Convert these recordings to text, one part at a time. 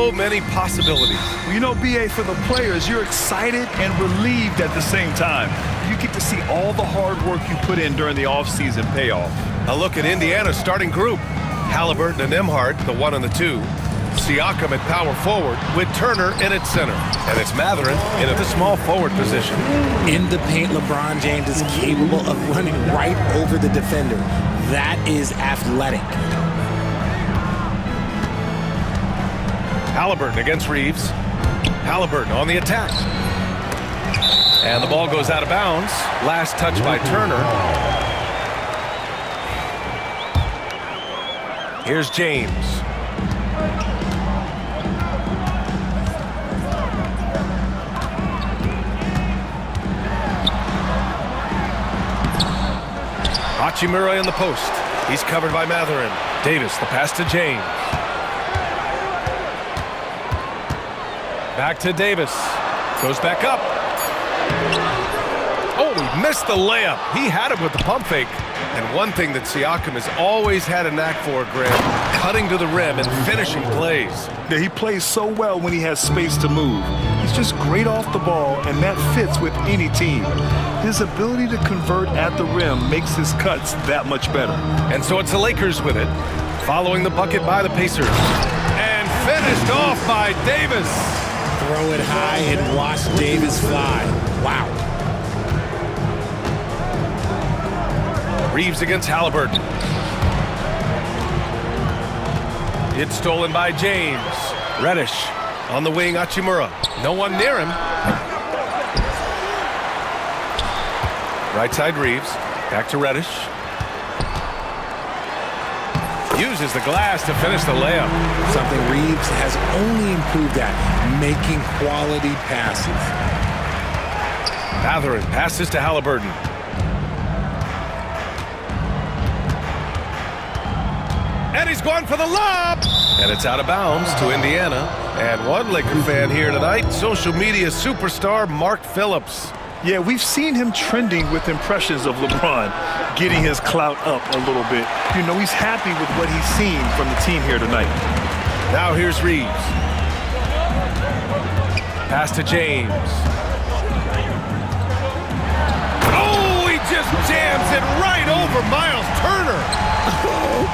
So many possibilities. Well, you know, BA, for the players, you're excited and relieved at the same time. You get to see all the hard work you put in during the offseason pay off. A look at Indiana's starting group. Halliburton and Nembhard, the 1 and the 2. Siakam at power forward with Turner in at center. And it's Mathurin in the small forward position. In the paint, LeBron James is capable of running right over the defender. That is athletic. Halliburton against Reeves. Halliburton on the attack. And the ball goes out of bounds. Last touch by Turner. Here's James. Hachimura in the post. He's covered by Mathurin. Davis, the pass to James. Back to Davis. Goes back up. Oh, he missed the layup. He had it with the pump fake. And one thing that Siakam has always had a knack for, Greg, cutting to the rim and finishing plays. Yeah, he plays so well when he has space to move. He's just great off the ball, and that fits with any team. His ability to convert at the rim makes his cuts that much better. And so it's the Lakers with it, following the bucket by the Pacers. And finished off by Davis. Throw it high and watch Davis fly. Wow. Reeves against Halliburton. It's stolen by James. Reddish on the wing, Hachimura. No one near him. Right side Reeves. Back to Reddish. Uses the glass to finish the layup. Something Reeves has only improved at, making quality passes. Mathurin passes to Halliburton. And he's going for the lob! And it's out of bounds to Indiana. And one Laker fan here tonight, social media superstar Mark Phillips. Yeah, we've seen him trending with impressions of LeBron, getting his clout up a little bit. You know, he's happy with what he's seen from the team here tonight. Now here's Reeves. Pass to James. Oh, he just jams it right over Miles Turner.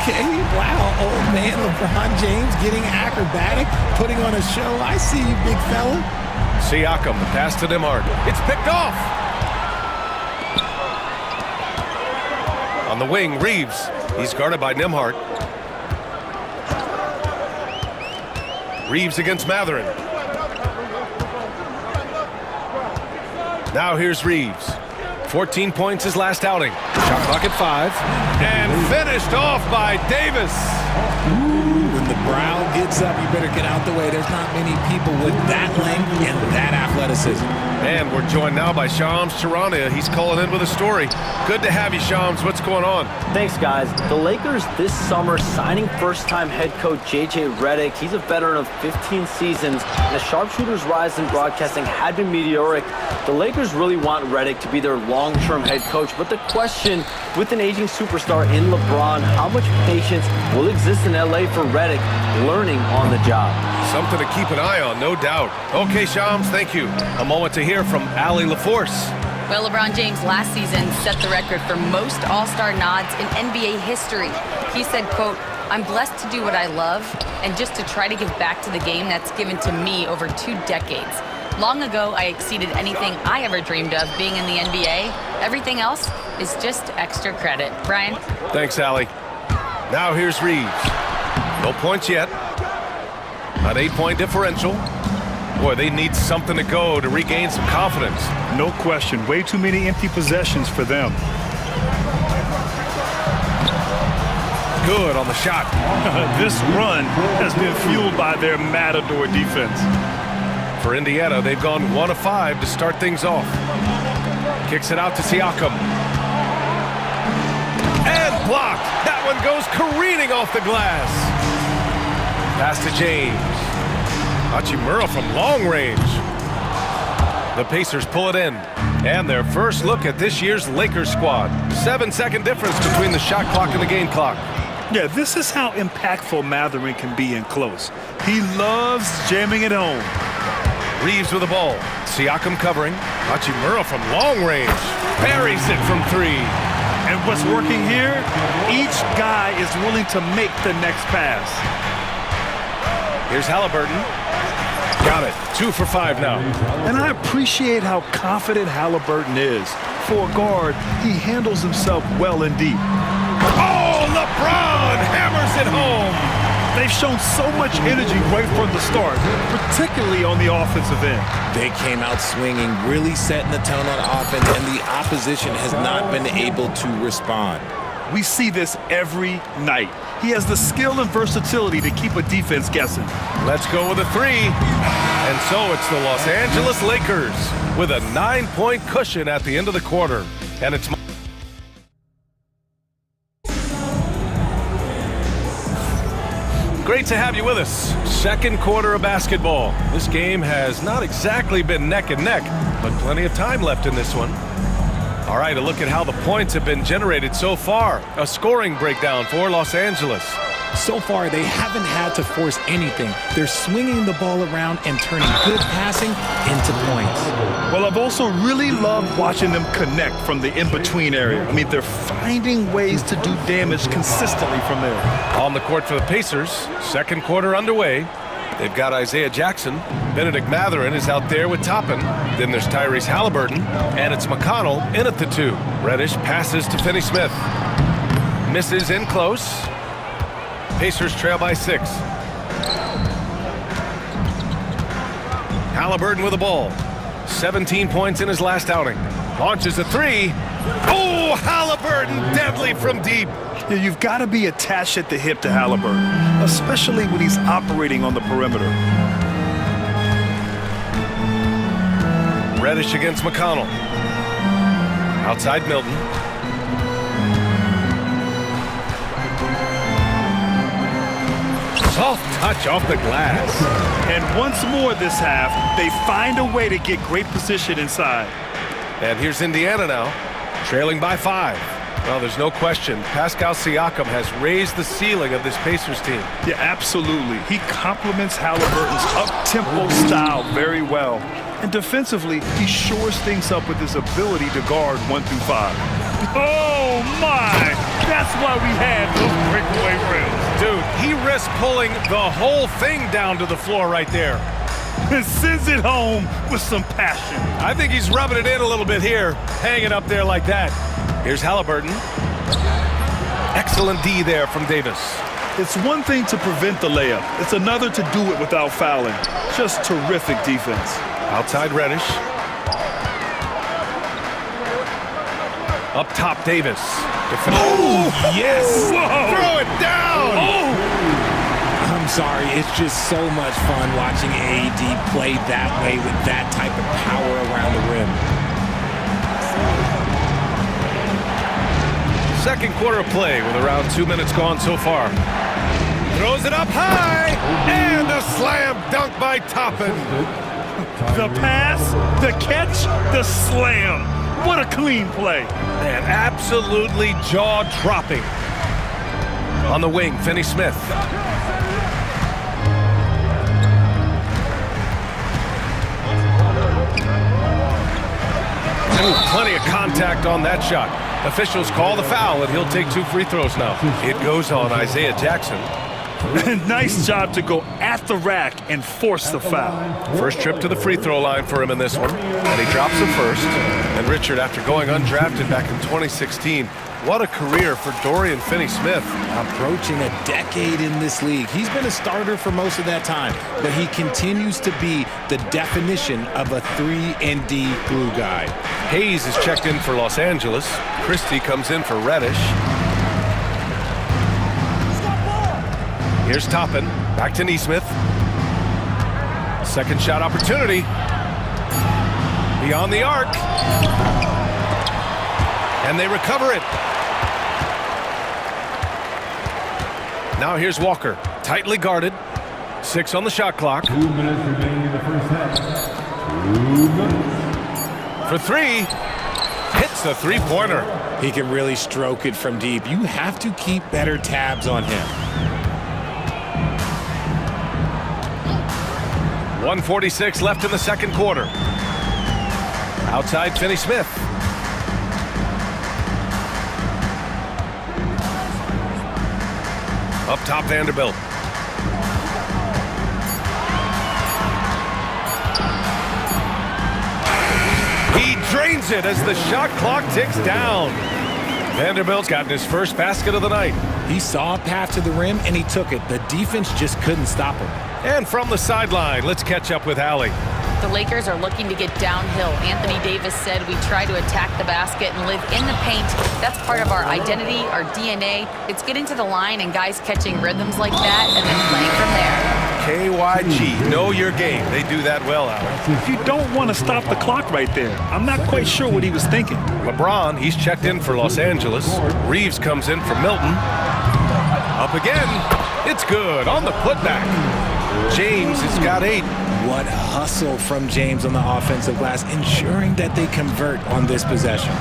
Okay, wow, old man LeBron James getting acrobatic, putting on a show. I see you, big fella. Siakam, the pass to Nembhard. It's picked off. On the wing, Reeves. He's guarded by Nembhard. Reeves against Mathurin. Now here's Reeves. 14 points his last outing. Shot clock at 5. And finished off by Davis. When the brow gets up, you better get out the way. There's not many people with that length and that athleticism. And we're joined now by Shams Charania. He's calling in with a story. Good to have you, Shams. What's going on? Thanks, guys. The Lakers this summer signing first-time head coach J.J. Redick. He's a veteran of 15 seasons. And the sharpshooter's rise in broadcasting had been meteoric. The Lakers really want Redick to be their long-term head coach. But the question, with an aging superstar in LeBron, how much patience will exist in L.A. for Redick learning on the job? Something to keep an eye on, no doubt. Okay, Shams, thank you. A moment to hear from Allie LaForce. Well, LeBron James last season set the record for most All-Star nods in NBA history. He said, quote, "I'm blessed to do what I love and just to try to give back to the game that's given to me over 2 decades. Long ago, I exceeded anything I ever dreamed of being in the NBA. Everything else is just extra credit." Brian? Thanks, Allie. Now here's Reeves. No points yet. An 8-point differential. Boy, they need something to go to regain some confidence. No question. Way too many empty possessions for them. Good on the shot. This run has been fueled by their matador defense. For Indiana, they've gone 1 of 5 to start things off. Kicks it out to Siakam. And blocked. That one goes careening off the glass. Pass to James. Hachimura from long range. The Pacers pull it in. And their first look at this year's Lakers squad. 7-second difference between the shot clock and the game clock. Yeah, this is how impactful Matherin can be in close. He loves jamming it home. Reeves with the ball. Siakam covering. Hachimura from long range. Buries it from three. And what's working here? Each guy is willing to make the next pass. Here's Halliburton. Got it. 2 for 5 now. And I appreciate how confident Halliburton is. For a guard, he handles himself well and deep. Oh, LeBron hammers it home. They've shown so much energy right from the start, particularly on the offensive end. They came out swinging, really setting the tone on offense, and the opposition has not been able to respond. We see this every night. He has the skill and versatility to keep a defense guessing. Let's go with a 3. And so it's the Los Angeles Lakers with a 9-point cushion at the end of the quarter. And it's great to have you with us. Second quarter of basketball. This game has not exactly been neck and neck, but plenty of time left in this one. All right, a look at how the points have been generated so far. A scoring breakdown for Los Angeles. So far, they haven't had to force anything. They're swinging the ball around and turning good passing into points. Well, I've also really loved watching them connect from the in-between area. I mean, they're finding ways to do damage consistently from there. On the court for the Pacers, second quarter underway. They've got Isaiah Jackson. Benedict Matherin is out there with Toppin. Then there's Tyrese Halliburton, and it's McConnell in at the 2. Reddish passes to Finney-Smith. Misses in close. Pacers trail by 6. Halliburton with the ball. 17 points in his last outing. Launches a 3. Oh, Halliburton deadly from deep. Yeah, you've got to be attached at the hip to Halliburton, especially when he's operating on the perimeter. Reddish against McConnell. Outside Milton. Soft touch off the glass. And once more this half, they find a way to get great position inside. And here's Indiana now, trailing by 5. Well, there's no question. Pascal Siakam has raised the ceiling of this Pacers team. Yeah, absolutely. He complements Halliburton's up-tempo style very well. And defensively, he shores things up with his ability to guard 1 through 5. Oh, my! That's why we had those breakaway rims. Dude, he risks pulling the whole thing down to the floor right there. And sends it home with some passion. I think he's rubbing it in a little bit here, hanging up there like that. Here's Halliburton. Excellent D there from Davis. It's one thing to prevent the layup. It's another to do it without fouling. Just terrific defense. Outside Reddish. Up top, Davis. Oh, yes! Whoa. Throw it down! Oh! I'm sorry, it's just so much fun watching AD play that way with that type of power around the rim. Second quarter of play with around 2 minutes gone so far. Throws it up high, and a slam dunk by Toppin. The pass, the catch, the slam. What a clean play. Man, absolutely jaw-dropping. On the wing, Finney-Smith. Ooh, plenty of contact on that shot. Officials call the foul, and he'll take 2 free throws now. It goes on Isaiah Jackson. Nice job to go at the rack and force the foul. First trip to the free throw line for him in this one, and he drops it first. And Richard, after going undrafted back in 2016, what a career for Dorian Finney-Smith. Approaching a decade in this league. He's been a starter for most of that time, but he continues to be the definition of a 3-and-D glue guy. Hayes is checked in for Los Angeles. Christie comes in for Reddish. Here's Toppin, back to Nesmith. Second shot opportunity. Beyond the arc. And they recover it. Now here's Walker, tightly guarded. 6 on the shot clock. 2 minutes remaining in the first half. 2 minutes. For 3. Hits the three-pointer. He can really stroke it from deep. You have to keep better tabs on him. 1:46 left in the second quarter. Outside Finney-Smith. Up top Vanderbilt. He drains it as the shot clock ticks down. Vanderbilt's gotten his first basket of the night. He saw a path to the rim and he took it. The defense just couldn't stop him. And from the sideline, let's catch up with Allie. The Lakers are looking to get downhill. Anthony Davis said we try to attack the basket and live in the paint. That's part of our identity, our DNA. It's getting to the line and guys catching rhythms like that and then playing from there. KYG, know your game. They do that well, Allie. You don't want to stop the clock right there. I'm not quite sure what he was thinking. LeBron, he's checked in for Los Angeles. Reeves comes in for Milton. Up again. It's good on the putback. James has got 8. What hustle from James on the offensive glass, ensuring that they convert on this possession.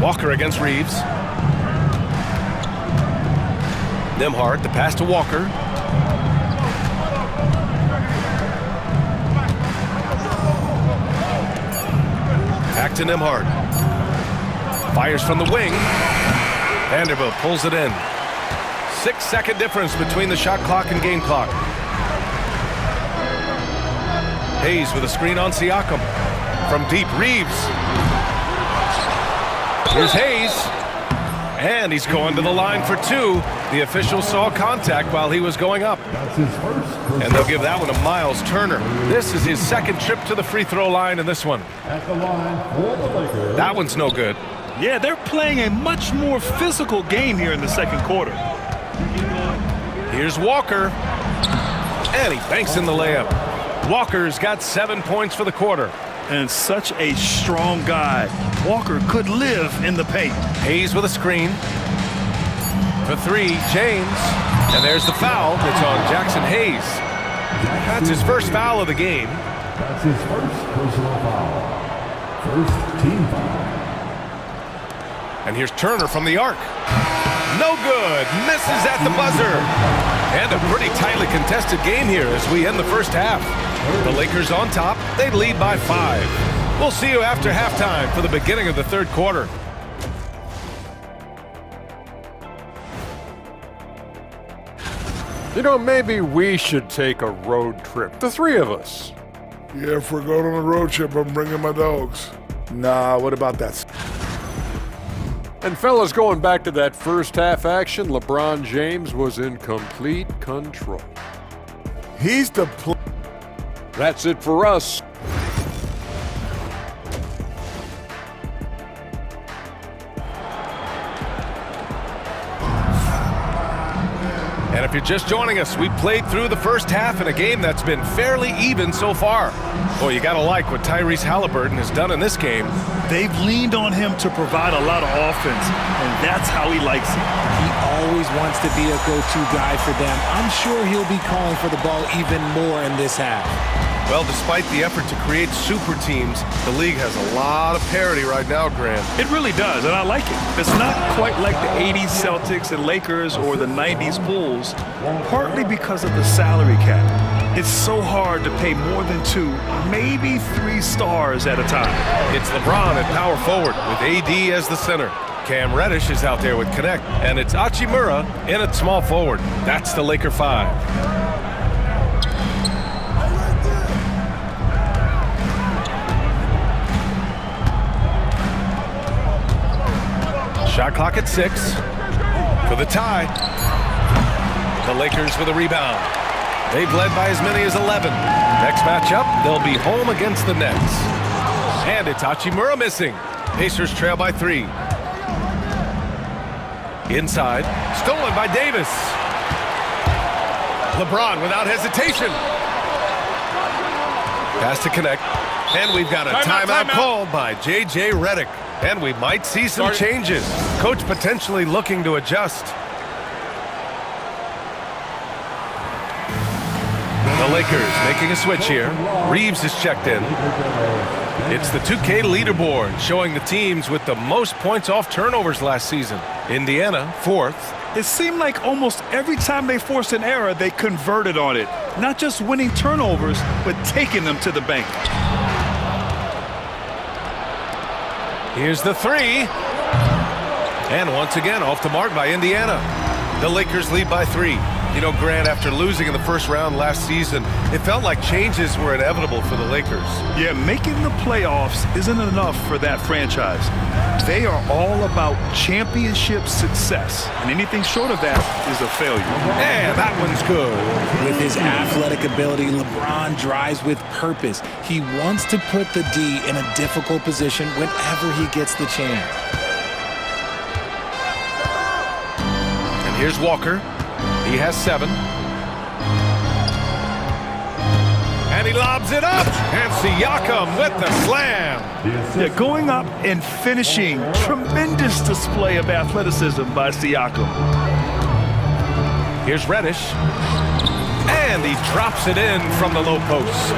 Walker against Reeves. Nembhard, the pass to Walker. Back to Nembhard. Fires from the wing. Vanderbilt pulls it in. 6-second difference between the shot clock and game clock. Hayes with a screen on Siakam. From deep, Reeves. Here's Hayes. And he's going to the line for 2. The official saw contact while he was going up. And they'll give that one to Miles Turner. This is his second trip to the free throw line in this one. That one's no good. Yeah, they're playing a much more physical game here in the second quarter. Here's Walker. And he banks in the layup. Walker's got 7 points for the quarter. And such a strong guy. Walker could live in the paint. Hayes with a screen. For 3, James. And there's the foul. It's on Jackson Hayes. That's his first foul of the game. That's his first personal foul. First team foul. And here's Turner from the arc. No good. Misses at the buzzer. And a pretty tightly contested game here as we end the first half. The Lakers on top. They lead by 5. We'll see you after halftime for the beginning of the third quarter. You know, maybe we should take a road trip. The 3 of us. Yeah, if we're going on a road trip, I'm bringing my dogs. Nah, what about that? And fellas, going back to that first half action, LeBron James was in complete control. He's the That's it for us. And if you're just joining us, we played through the first half in a game that's been fairly even so far. Boy, you gotta like what Tyrese Halliburton has done in this game. They've leaned on him to provide a lot of offense, and that's how he likes it. He always wants to be a go-to guy for them. I'm sure he'll be calling for the ball even more in this half. Well, despite the effort to create super teams, the league has a lot of parity right now, Grant. It really does, and I like it. It's not quite like the 80s Celtics and Lakers or the 90s Bulls, partly because of the salary cap. It's so hard to pay more than 2, maybe 3 stars at a time. It's LeBron at power forward with AD as the center. Cam Reddish is out there with Connect, and it's Hachimura in at small forward. That's the Laker 5. Shot clock at 6 for the tie. The Lakers with a rebound. They've led by as many as 11. Next matchup, they'll be home against the Nets. And it's Hachimura missing. Pacers trail by 3. Inside, stolen by Davis. LeBron without hesitation. Pass to Connect. And we've got a timeout called by J.J. Redick. And we might see some changes. Coach potentially looking to adjust. The Lakers making a switch here. Reeves is checked in. It's the 2K leaderboard showing the teams with the most points off turnovers last season. Indiana, 4th. It seemed like almost every time they forced an error, they converted on it. Not just winning turnovers, but taking them to the bank. Here's the 3. And once again, off the mark by Indiana. The Lakers lead by 3. You know, Grant, after losing in the first round last season, it felt like changes were inevitable for the Lakers. Yeah, making the playoffs isn't enough for that franchise. They are all about championship success, and anything short of that is a failure. And that one's good. With his athletic ability, LeBron drives with purpose. He wants to put the D in a difficult position whenever he gets the chance. And here's Walker. He has 7. And he lobs it up. And Siakam with the slam. Yeah, going up and finishing. Tremendous display of athleticism by Siakam. Here's Reddish. And he drops it in from the low post.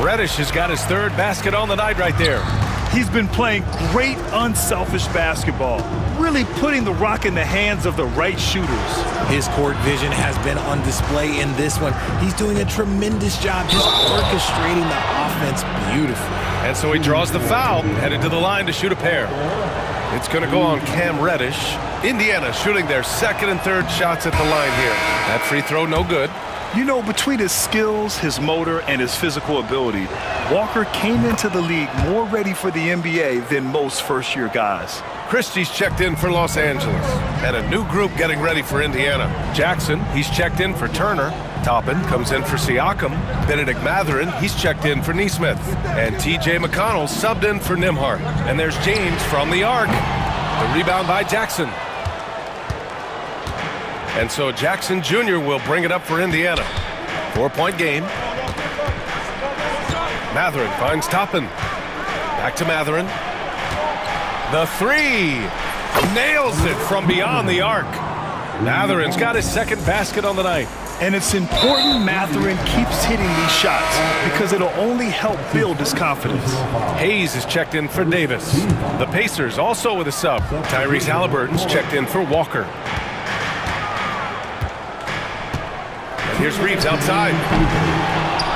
Reddish has got his 3rd basket on the night right there. He's been playing great unselfish basketball, really putting the rock in the hands of the right shooters. His court vision has been on display in this one. He's doing a tremendous job just orchestrating the offense beautifully. And so he draws the foul, headed to the line to shoot a pair. It's going to go on Cam Reddish. Indiana shooting their 2nd and 3rd shots at the line here. That free throw no good. You know, between his skills, his motor, and his physical ability, Walker came into the league more ready for the NBA than most first-year guys. Christie's checked in for Los Angeles. And a new group getting ready for Indiana. Jackson, he's checked in for Turner. Toppin comes in for Siakam. Benedict Mathurin, he's checked in for Neesmith. And TJ McConnell subbed in for Nimhart. And there's James from the arc. The rebound by Jackson. And so Jackson Jr. will bring it up for Indiana. 4-point game. Mathurin finds Toppin. Back to Mathurin. The 3. Nails it from beyond the arc. Mathurin's got his 2nd basket on the night. And it's important Mathurin keeps hitting these shots because it'll only help build his confidence. Hayes is checked in for Davis. The Pacers also with a sub. Tyrese Halliburton's checked in for Walker. Here's Reeves outside.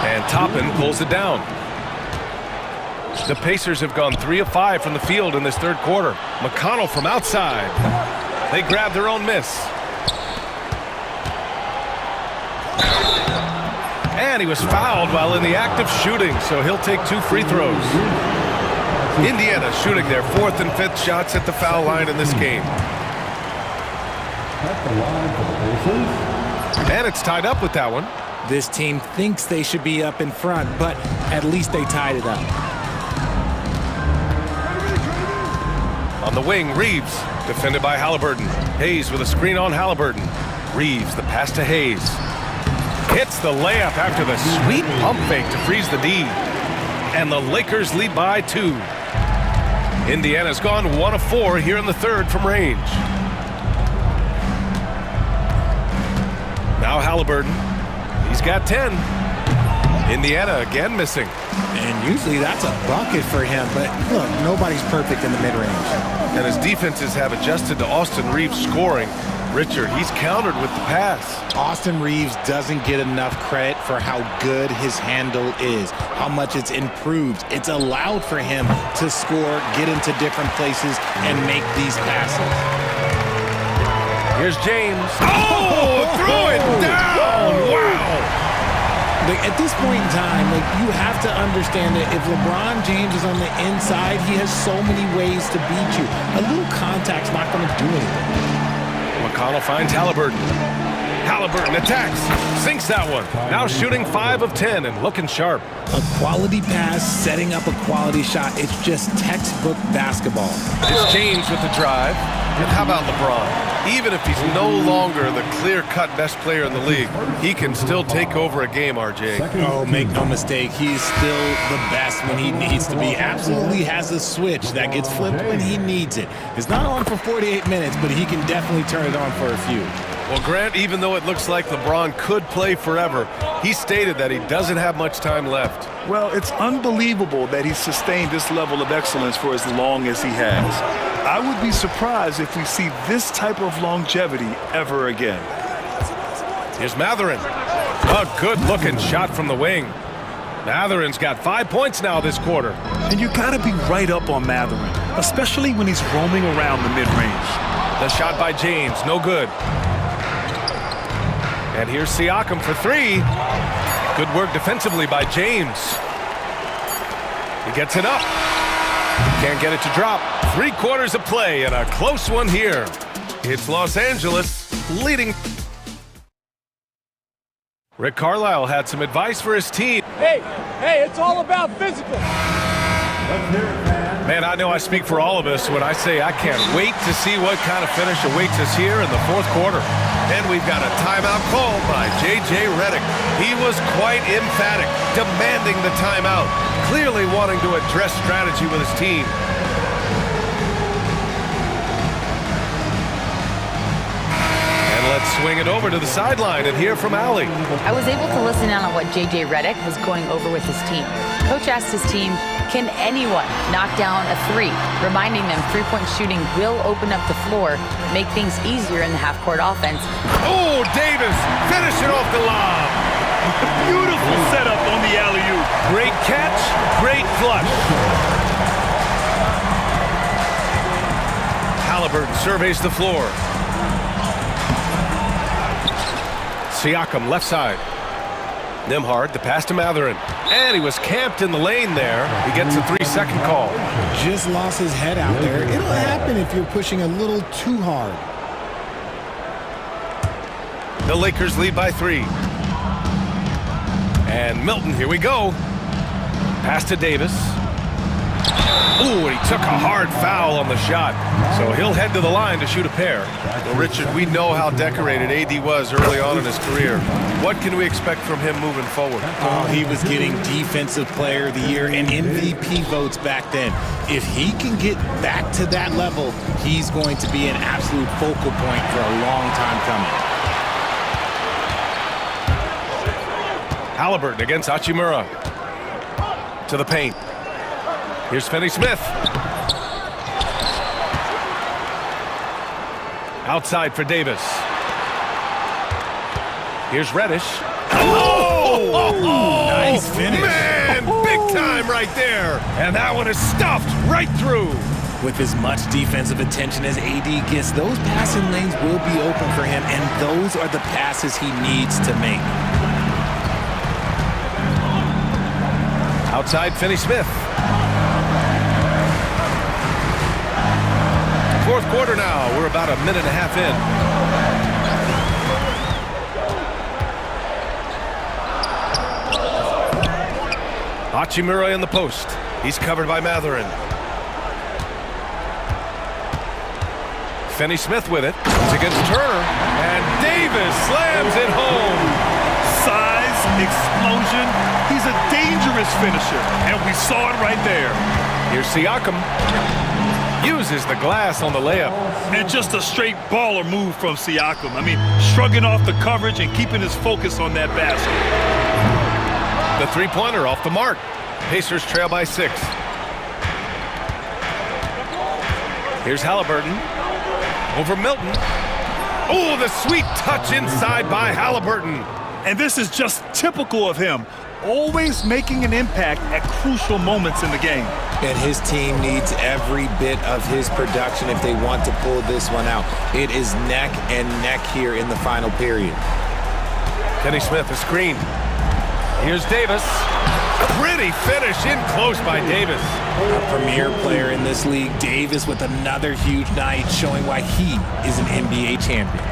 And Toppin pulls it down. The Pacers have gone 3 of 5 from the field in this 3rd quarter. McConnell from outside. They grab their own miss. And he was fouled while in the act of shooting, so he'll take 2 free throws. Indiana shooting their 4th and 5th shots at the foul line in this game. And it's tied up with that one. This team thinks they should be up in front, but at least they tied it up. On the wing, Reeves, defended by Halliburton. Hayes with a screen on Halliburton. Reeves, the pass to Hayes. Hits the layup after the sweet pump fake to freeze the D. And the Lakers lead by 2. Indiana's gone 1 of 4 here in the 3rd from range. Now Halliburton. He's got 10. Indiana again missing. And usually that's a bucket for him, but look, nobody's perfect in the mid-range. And his defenses have adjusted to Austin Reeves scoring. Richard, he's countered with the pass. Austin Reeves doesn't get enough credit for how good his handle is, how much it's improved. It's allowed for him to score, get into different places, and make these passes. Here's James. Oh, threw it down. Wow. At this point in time, you have to understand that if LeBron James is on the inside, he has so many ways to beat you. A little contact's not going to do anything. McConnell finds Halliburton. Halliburton attacks, sinks that one. Now shooting 5 of 10 and looking sharp. A quality pass, setting up a quality shot. It's just textbook basketball. It's James with the drive. And how about LeBron? Even if he's no longer the clear-cut best player in the league, he can still take over a game, RJ. Oh, make no mistake. He's still the best when he needs to be. Absolutely has a switch that gets flipped when he needs it. It's not on for 48 minutes, but he can definitely turn it on for a few. Well, Grant, even though it looks like LeBron could play forever, he stated that he doesn't have much time left. Well, it's unbelievable that he's sustained this level of excellence for as long as he has. I would be surprised if we see this type of longevity ever again. Here's Matherin. A good-looking shot from the wing. Matherin's got 5 points now this quarter. And you got to be right up on Matherin, especially when he's roaming around the mid-range. The shot by James, no good. And here's Siakam for three. Good work defensively by James. He gets it up. Can't get it to drop. 3 quarters of play and a close one here. It's Los Angeles leading. Rick Carlisle had some advice for his team. Hey, it's all about physical. Man, I know I speak for all of us when I say I can't wait to see what kind of finish awaits us here in the 4th quarter. And we've got a timeout called by J.J. Redick. He was quite emphatic, demanding the timeout, clearly wanting to address strategy with his team. And let's swing it over to the sideline and hear from Allie. I was able to listen in on what J.J. Redick was going over with his team. Coach asked his team, can anyone knock down a three? Reminding them three-point shooting will open up the floor, make things easier in the half-court offense. Oh, Davis finishing off the lob. Beautiful setup on the alley-oop. Great catch, great flush. Halliburton surveys the floor. Siakam left side. Nembhard, the pass to Matherin. And he was camped in the lane there. He gets a 3-second call. Just lost his head out there. It'll happen if you're pushing a little too hard. The Lakers lead by 3. And Milton, here we go. Pass to Davis. Ooh, he took a hard foul on the shot. So he'll head to the line to shoot a pair. Well, Richard, we know how decorated AD was early on in his career. What can we expect from him moving forward? Oh, he was getting Defensive Player of the Year and MVP votes back then. If he can get back to that level, he's going to be an absolute focal point for a long time coming. Halliburton against Hachimura. To the paint. Here's Finney-Smith. Outside for Davis. Here's Reddish. Oh! Nice finish. Man, big time right there. And that one is stuffed right through. With as much defensive attention as AD gets, those passing lanes will be open for him, and those are the passes he needs to make. Outside Finney-Smith. 4th quarter now. We're about a minute and a half in. Hachimura in the post. He's covered by Matherin. Finney-Smith with it. It's against Turner. And Davis slams it home. Size, explosion. He's a dangerous finisher. And we saw it right there. Here's Siakam. Uses the glass on the layup. And just a straight baller move from Siakam. I mean, shrugging off the coverage and keeping his focus on that basket. The three-pointer off the mark. Pacers trail by 6. Here's Halliburton. Over Milton. Oh, the sweet touch inside by Halliburton. And this is just typical of him. Always making an impact at crucial moments in the game. And his team needs every bit of his production if they want to pull this one out. It is neck and neck here in the final period. Finney-Smith, a screen. Here's Davis. Pretty finish in close by Davis. A premier player in this league, Davis with another huge night, showing why he is an NBA champion.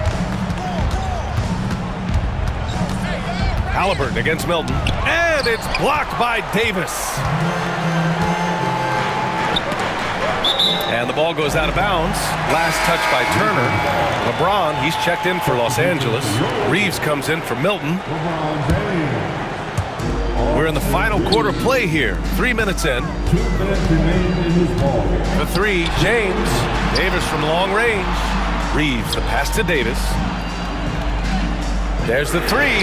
Halliburton against Milton. And it's blocked by Davis. And the ball goes out of bounds. Last touch by Turner. LeBron, he's checked in for Los Angeles. Reeves comes in for Milton. We're in the final quarter play here. 3 minutes in. 2 minutes remain in this ball. The three, James. Davis from long range. Reeves, the pass to Davis. There's the three.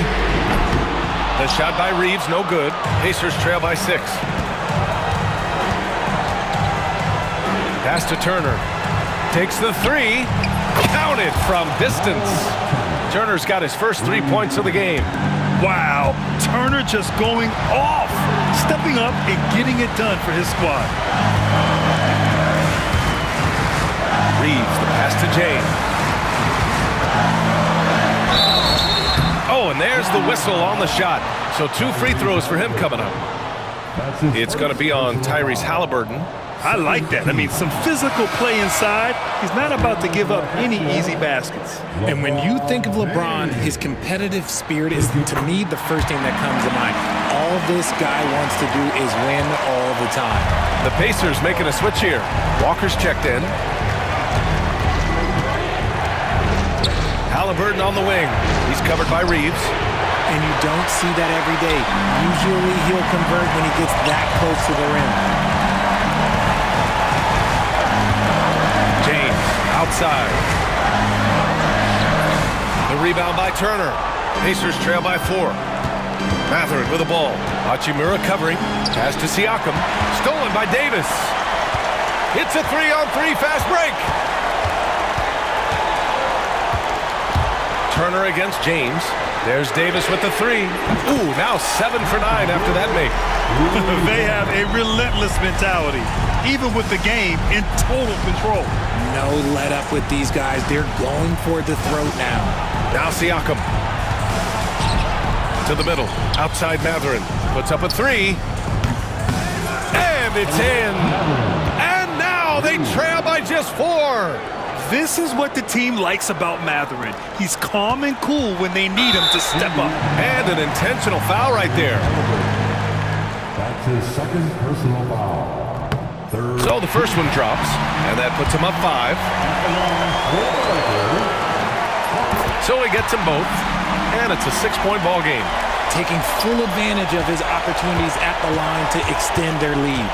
The shot by Reeves, no good. Pacers trail by 6. Pass to Turner. Takes the three. Counted from distance. Turner's got his first 3 points of the game. Wow, Turner just going off, stepping up and getting it done for his squad. Reeves, the pass to James. Oh, and there's the whistle on the shot. So 2 free throws for him coming up. It's going to be on Tyrese Halliburton. I like that. I mean, some physical play inside. He's not about to give up any easy baskets. And when you think of LeBron, his competitive spirit is, to me, the first thing that comes to mind. All this guy wants to do is win all the time. The Pacers making a switch here. Walker's checked in. Halliburton on the wing. He's covered by Reeves. And you don't see that every day. Usually he'll convert when he gets that close to the rim. James outside. The rebound by Turner. Pacers trail by 4. Mathurin with the ball. Hachimura covering. Pass to Siakam. Stolen by Davis. It's a 3-on-3 fast break. Turner against James. There's Davis with the 3. Ooh, now 7 for 9 after that make. They have a relentless mentality, even with the game in total control. No let up with these guys. They're going for the throat now. Now Siakam. To the middle. Outside Mathurin. Puts up a 3. And it's in. And now they trail by just 4. This is what the team likes about Mathurin. He's calm and cool when they need him to step up. And an intentional foul right there. That's his second personal foul. Third. So the first one drops, and that puts him up 5. So he gets them both, and it's a 6-point ball game. Taking full advantage of his opportunities at the line to extend their lead.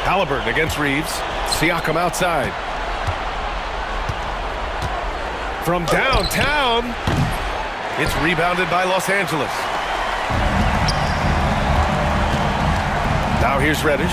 Halliburton against Reeves. Siakam outside. From downtown, it's rebounded by Los Angeles. Now here's Reddish.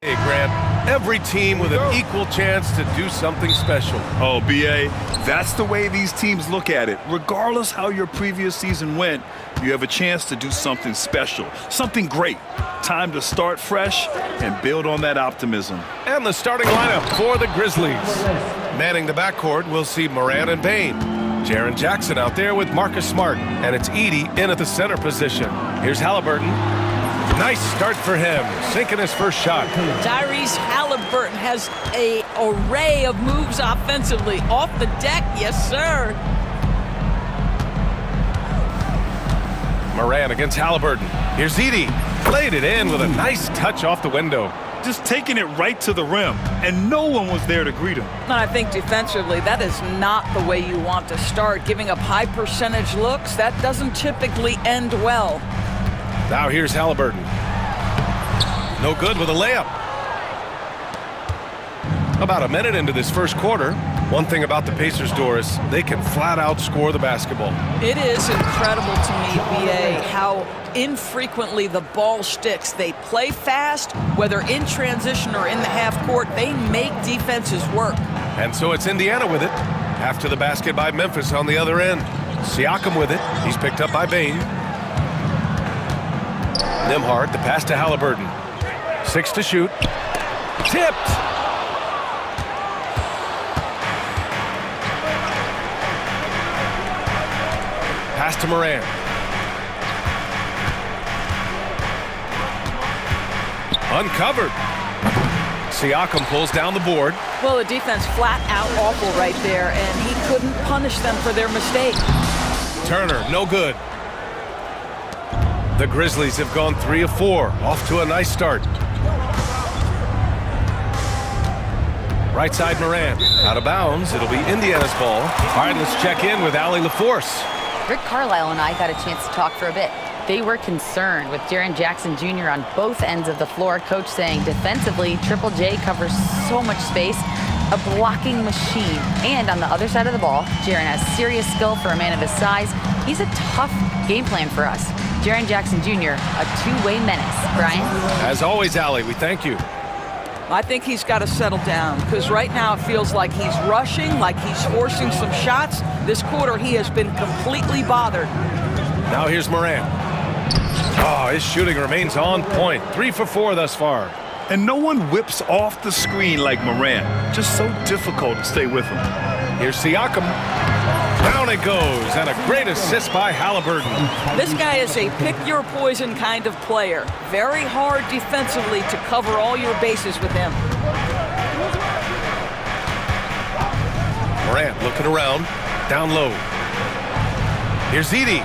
Hey, Grant, every team with an equal chance to do something special. Oh, B.A., that's the way these teams look at it. Regardless how your previous season went, you have a chance to do something special, something great. Time to start fresh and build on that optimism. And the starting lineup for the Grizzlies. Manning the backcourt, we'll see Moran and Bain. Jaren Jackson out there with Marcus Smart, and it's Edey in at the center position. Here's Halliburton. Nice start for him, sinking his first shot. Tyrese Halliburton has an array of moves offensively. Off the deck, yes, sir. Moran against Halliburton. Here's Edey. Played it in with a nice touch off the window. Just taking it right to the rim, and no one was there to greet him. And I think defensively, that is not the way you want to start. Giving up high percentage looks, that doesn't typically end well. Now here's Halliburton. No good with a layup. About a minute into this first quarter, one thing about the Pacers, Doris, they can flat out score the basketball. It is incredible to me, B.A., how infrequently the ball sticks. They play fast, whether in transition or in the half court, they make defenses work. And so it's Indiana with it. After the basket by Memphis on the other end. Siakam with it. He's picked up by Bain. Nembhard, the pass to Halliburton. 6 to shoot. Tipped! Pass to Moran. Uncovered. Siakam pulls down the board. Well, the defense flat out awful right there, and he couldn't punish them for their mistake. Turner, no good. The Grizzlies have gone 3 of 4, off to a nice start. Right side Moran, out of bounds. It'll be Indiana's ball. All right, let's check in with Allie LaForce. Rick Carlisle and I got a chance to talk for a bit. They were concerned with Jaren Jackson Jr. on both ends of the floor. Coach saying defensively, Triple J covers so much space, a blocking machine. And on the other side of the ball, Jaren has serious skill for a man of his size. He's a tough game plan for us. Jaren Jackson Jr., a two-way menace. Brian? As always, Allie, we thank you. I think he's got to settle down because right now it feels like he's rushing, like he's forcing some shots. This quarter he has been completely bothered. Now here's Moran. Oh, his shooting remains on point. 3 for 4 thus far. And no one whips off the screen like Moran. Just so difficult to stay with him. Here's Siakam. Down it goes, and a great assist by Halliburton. This guy is a pick-your-poison kind of player. Very hard defensively to cover all your bases with him. Morant looking around, down low. Here's Edey.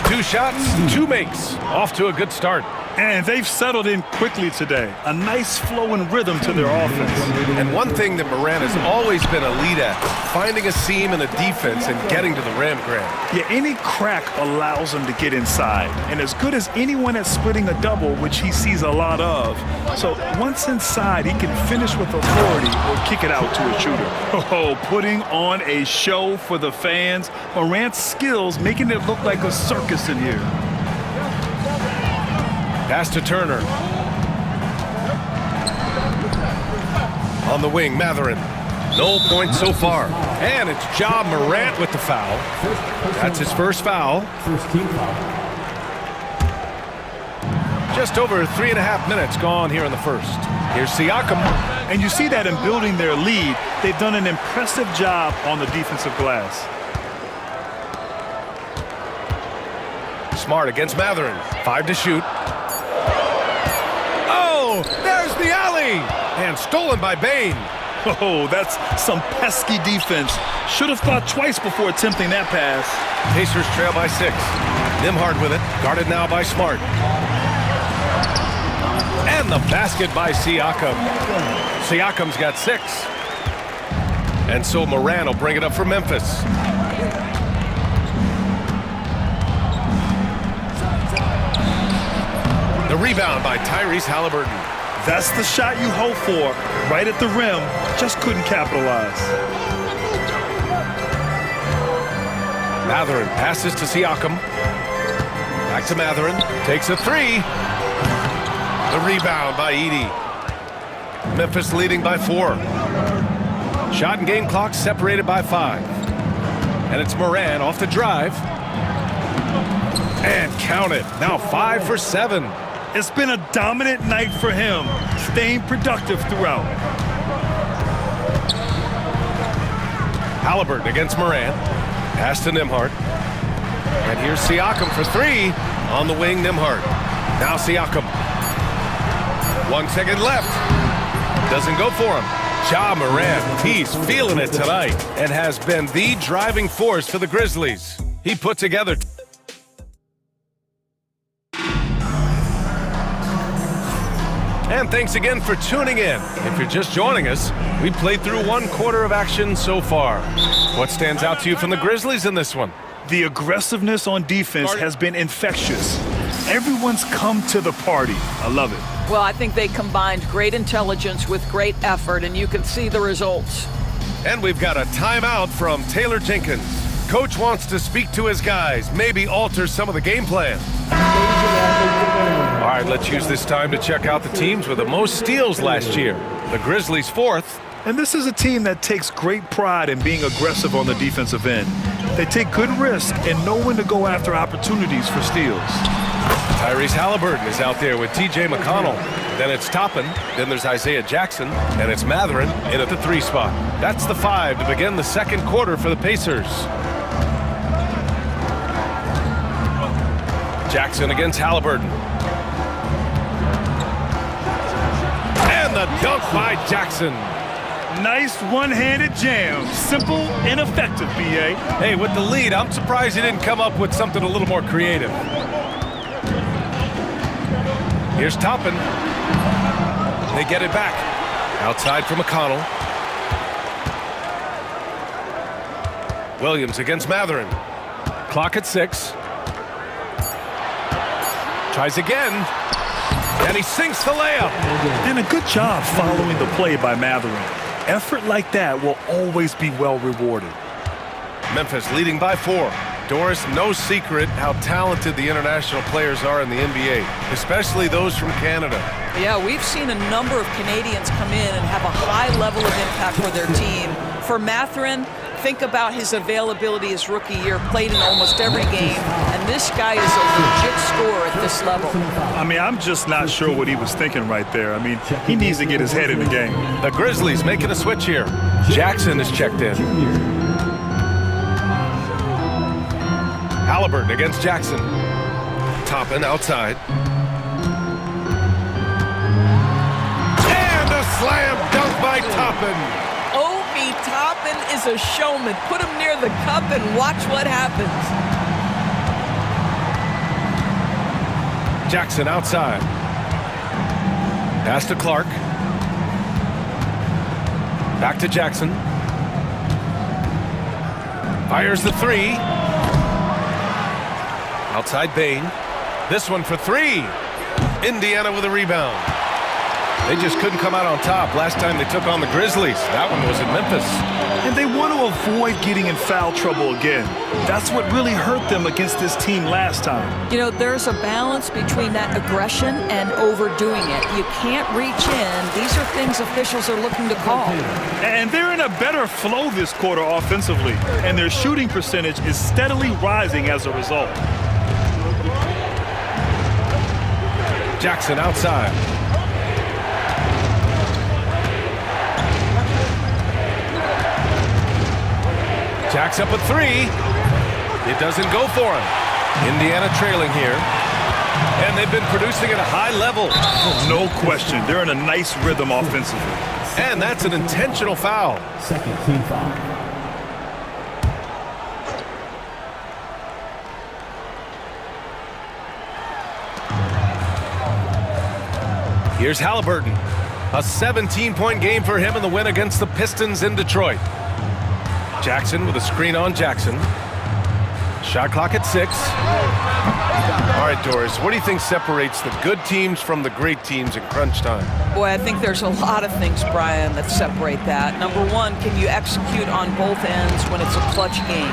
2 shots, 2 makes. Off to a good start. And they've settled in quickly today. A nice flow and rhythm to their offense. And one thing that Moran has always been a lead at, finding a seam in the defense and getting to the rim, Grant. Yeah, any crack allows him to get inside. And as good as anyone at splitting a double, which he sees a lot of. So once inside, he can finish with authority or kick it out to a shooter. Oh, putting on a show for the fans. Morant's skills making it look like a circus in here. Pass to Turner. On the wing, Matherin. No points so far. And it's Ja Morant with the foul. That's his first foul. First team foul. Just over 3.5 minutes gone here in the first. Here's Siakam. And you see that in building their lead, they've done an impressive job on the defensive glass. Smart against Matherin. 5 to shoot. Oh, there's the alley. And stolen by Bain. Oh, that's some pesky defense. Should have thought twice before attempting that pass. Pacers trail by 6. Nembhard with it. Guarded now by Smart. And the basket by Siakam. Siakam's got 6. And so Moran will bring it up for Memphis. The rebound by Tyrese Halliburton. That's the shot you hope for. Right at the rim, just couldn't capitalize. Matherin passes to Siakam. Back to Matherin. Takes a 3. The rebound by Edey. Memphis leading by 4. Shot and game clock separated by 5. And it's Moran off the drive. And count it. Now 5 for 7. It's been a dominant night for him, staying productive throughout. Halliburton against Moran. Pass to Nembhard. And here's Siakam for 3. On the wing, Nembhard. Now Siakam. 1 second left. Doesn't go for him. Ja Morant, he's feeling it tonight and has been the driving force for the Grizzlies. He put together... And thanks again for tuning in. If you're just joining us, we played through 1 quarter of action so far. What stands out to you from the Grizzlies in this one? The aggressiveness on defense has been infectious. Everyone's come to the party. I love it. Well, I think they combined great intelligence with great effort, and you can see the results. And we've got a timeout from Taylor Jenkins. Coach wants to speak to his guys, maybe alter some of the game plan. All right, let's use this time to check out the teams with the most steals last year. The Grizzlies 4th. And this is a team that takes great pride in being aggressive on the defensive end. They take good risk and know when to go after opportunities for steals. Tyrese Halliburton is out there with TJ McConnell. Then it's Toppin, then there's Isaiah Jackson, and it's Mathurin in at the 3 spot. That's the 5 to begin the 2nd quarter for the Pacers. Jackson against Halliburton. And the dunk by Jackson. Nice one-handed jam. Simple and effective, B.A. Hey, with the lead, I'm surprised he didn't come up with something a little more creative. Here's Toppin. They get it back. Outside for McConnell. Williams against Mathurin. Clock at 6. Tries again. And he sinks the layup. And a good job following the play by Mathurin. Effort like that will always be well rewarded. Memphis leading by 4. Doris, no secret how talented the international players are in the NBA, especially those from Canada. Yeah, we've seen a number of Canadians come in and have a high level of impact for their team. For Mathurin, think about his availability his rookie year, played in almost every game, and this guy is a legit scorer at this level. I mean, I'm just not sure what he was thinking right there. I mean, he needs to get his head in the game. The Grizzlies making a switch here. Jackson is checked in. Halliburton against Jackson. Toppin outside. And a slam dunk by Toppin. Obi Toppin is a showman. Put him near the cup and watch what happens. Jackson outside. Pass to Clark. Back to Jackson. Fires the 3. Outside Bain. This one for 3. Indiana with a rebound. They just couldn't come out on top last time they took on the Grizzlies. That one was in Memphis. And they want to avoid getting in foul trouble again. That's what really hurt them against this team last time. You know, there's a balance between that aggression and overdoing it. You can't reach in. These are things officials are looking to call. And they're in a better flow this quarter offensively. And their shooting percentage is steadily rising as a result. Jackson outside. Jack's up a 3. It doesn't go for him. Indiana trailing here. And they've been producing at a high level. No question. They're in a nice rhythm offensively. And that's an intentional foul. Second team foul. Here's Halliburton. A 17-point game for him in the win against the Pistons in Detroit. Jackson with a screen on Jackson. Shot clock at 6. All right, Doris, what do you think separates the good teams from the great teams in crunch time? Boy, I think there's a lot of things, Brian, that separate that. Number one, can you execute on both ends when it's a clutch game?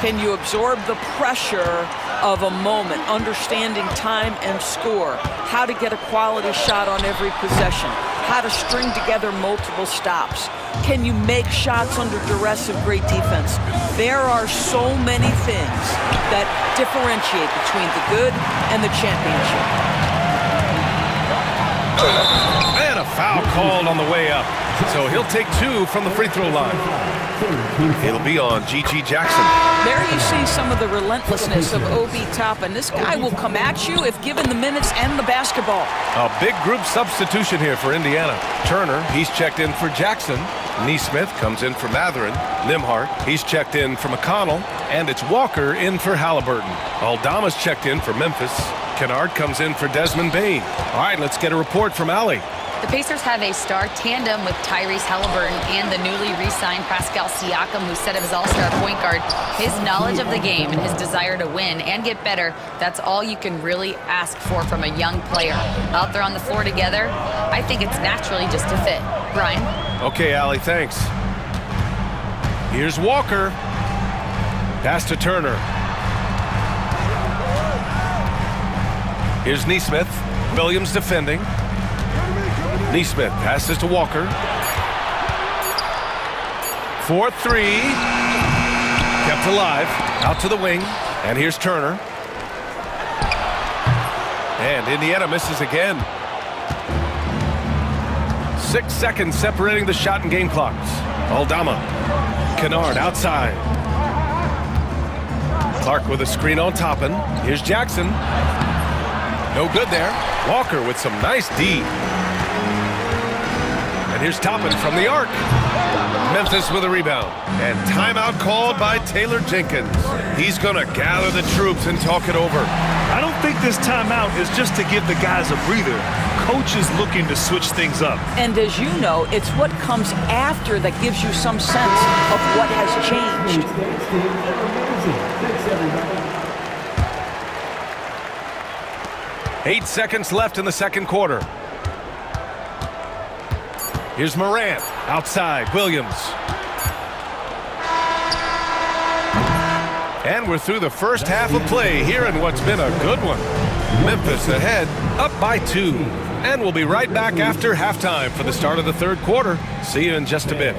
Can you absorb the pressure of a moment, understanding time and score, how to get a quality shot on every possession, how to string together multiple stops. Can you make shots under duress of great defense? There are so many things that differentiate between the good and the championship. And a foul called on the way up. So he'll take 2 from the free throw line. It'll be on G.G. Jackson. There you see some of the relentlessness of Obi Toppin. This guy will come at you if given the minutes and the basketball. A big group substitution here for Indiana. Turner, he's checked in for Jackson. Neesmith comes in for Matherin. Nimhart, he's checked in for McConnell. And it's Walker in for Halliburton. Aldama's checked in for Memphis. Kennard comes in for Desmond Bain. All right, let's get a report from Allie. The Pacers have a star tandem with Tyrese Halliburton and the newly re-signed Pascal Siakam, who said of his all-star point guard, his knowledge of the game and his desire to win and get better, that's all you can really ask for from a young player. Out there on the floor together, I think it's naturally just a fit. Brian? Okay, Allie, thanks. Here's Walker. Pass to Turner. Here's Neesmith. Williams defending. Neesmith passes to Walker. 4-3. Kept alive. Out to the wing. And here's Turner. And Indiana misses again. 6 seconds separating the shot and game clocks. Aldama. Kennard outside. Clark with a screen on Toppin. Here's Jackson. No good there. Walker with some nice D. And here's Toppin from the arc. Memphis with a rebound. And timeout called by Taylor Jenkins. He's going to gather the troops and talk it over. I don't think this timeout is just to give the guys a breather. Coach is looking to switch things up. And as you know, it's what comes after that gives you some sense of what has changed. 8 seconds left in the second quarter. Here's Morant outside. Williams. And we're through the first half of play here in what's been a good one. Memphis ahead, up by 2. And we'll be right back after halftime for the start of the third quarter. See you in just a bit.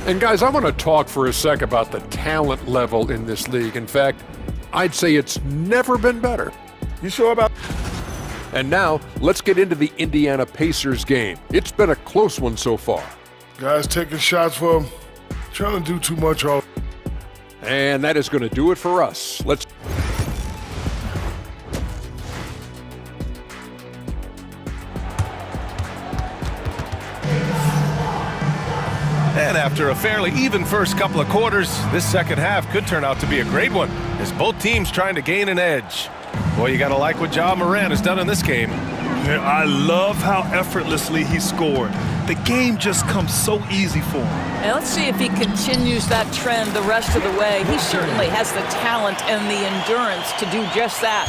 And guys, I want to talk for a sec about the talent level in this league. In fact, I'd say it's never been better. You sure about? And now, let's get into the Indiana Pacers game. It's been a close one so far. Guys taking shots for him. Trying to do too much all. And that is going to do it for us. Let's... And after a fairly even first couple of quarters, this second half could turn out to be a great one, as both teams trying to gain an edge. Boy, you got to like what Ja Morant has done in this game. Yeah, I love how effortlessly he scored. The game just comes so easy for him. And let's see if he continues that trend the rest of the way. He certainly has the talent and the endurance to do just that.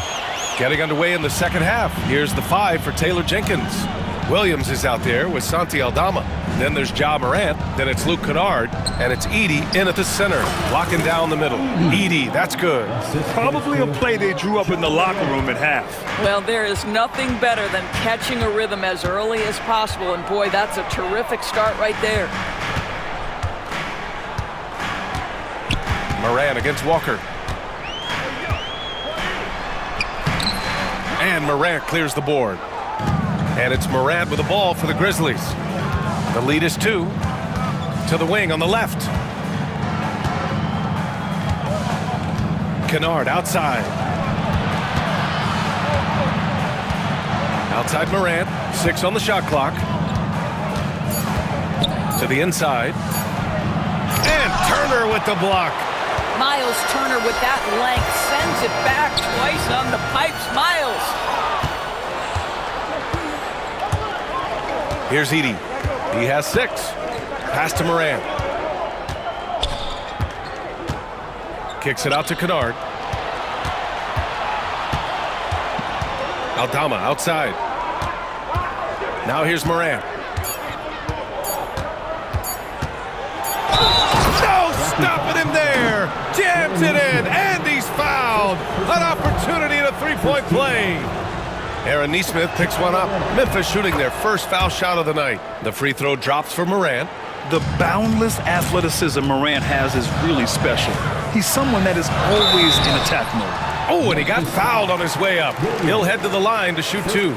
Getting underway in the second half. Here's the 5 for Taylor Jenkins. Williams is out there with Santi Aldama. Then there's Ja Morant. Then it's Luke Kennard. And it's Edey in at the center, locking down the middle. Edey, that's good. Probably a play they drew up in the locker room at half. Well, there is nothing better than catching a rhythm as early as possible. And boy, that's a terrific start right there. Morant against Walker. And Morant clears the board. And it's Morant with the ball for the Grizzlies. The lead is 2. To the wing on the left. Kennard outside. Outside Morant. 6 on the shot clock. To the inside. And Turner with the block. Miles Turner with that length sends it back twice on the pipes. Miles. Here's Edey. He has 6. Pass to Morant. Kicks it out to Kennard. Aldama outside. Now here's Morant. No stopping him there. Jams it in, and he's fouled. An opportunity at a three-point play. Aaron Nesmith picks one up. Memphis shooting their first foul shot of the night. The free throw drops for Morant. The boundless athleticism Morant has is really special. He's someone that is always in attack mode. Oh, and he got fouled on his way up. He'll head to the line to shoot two.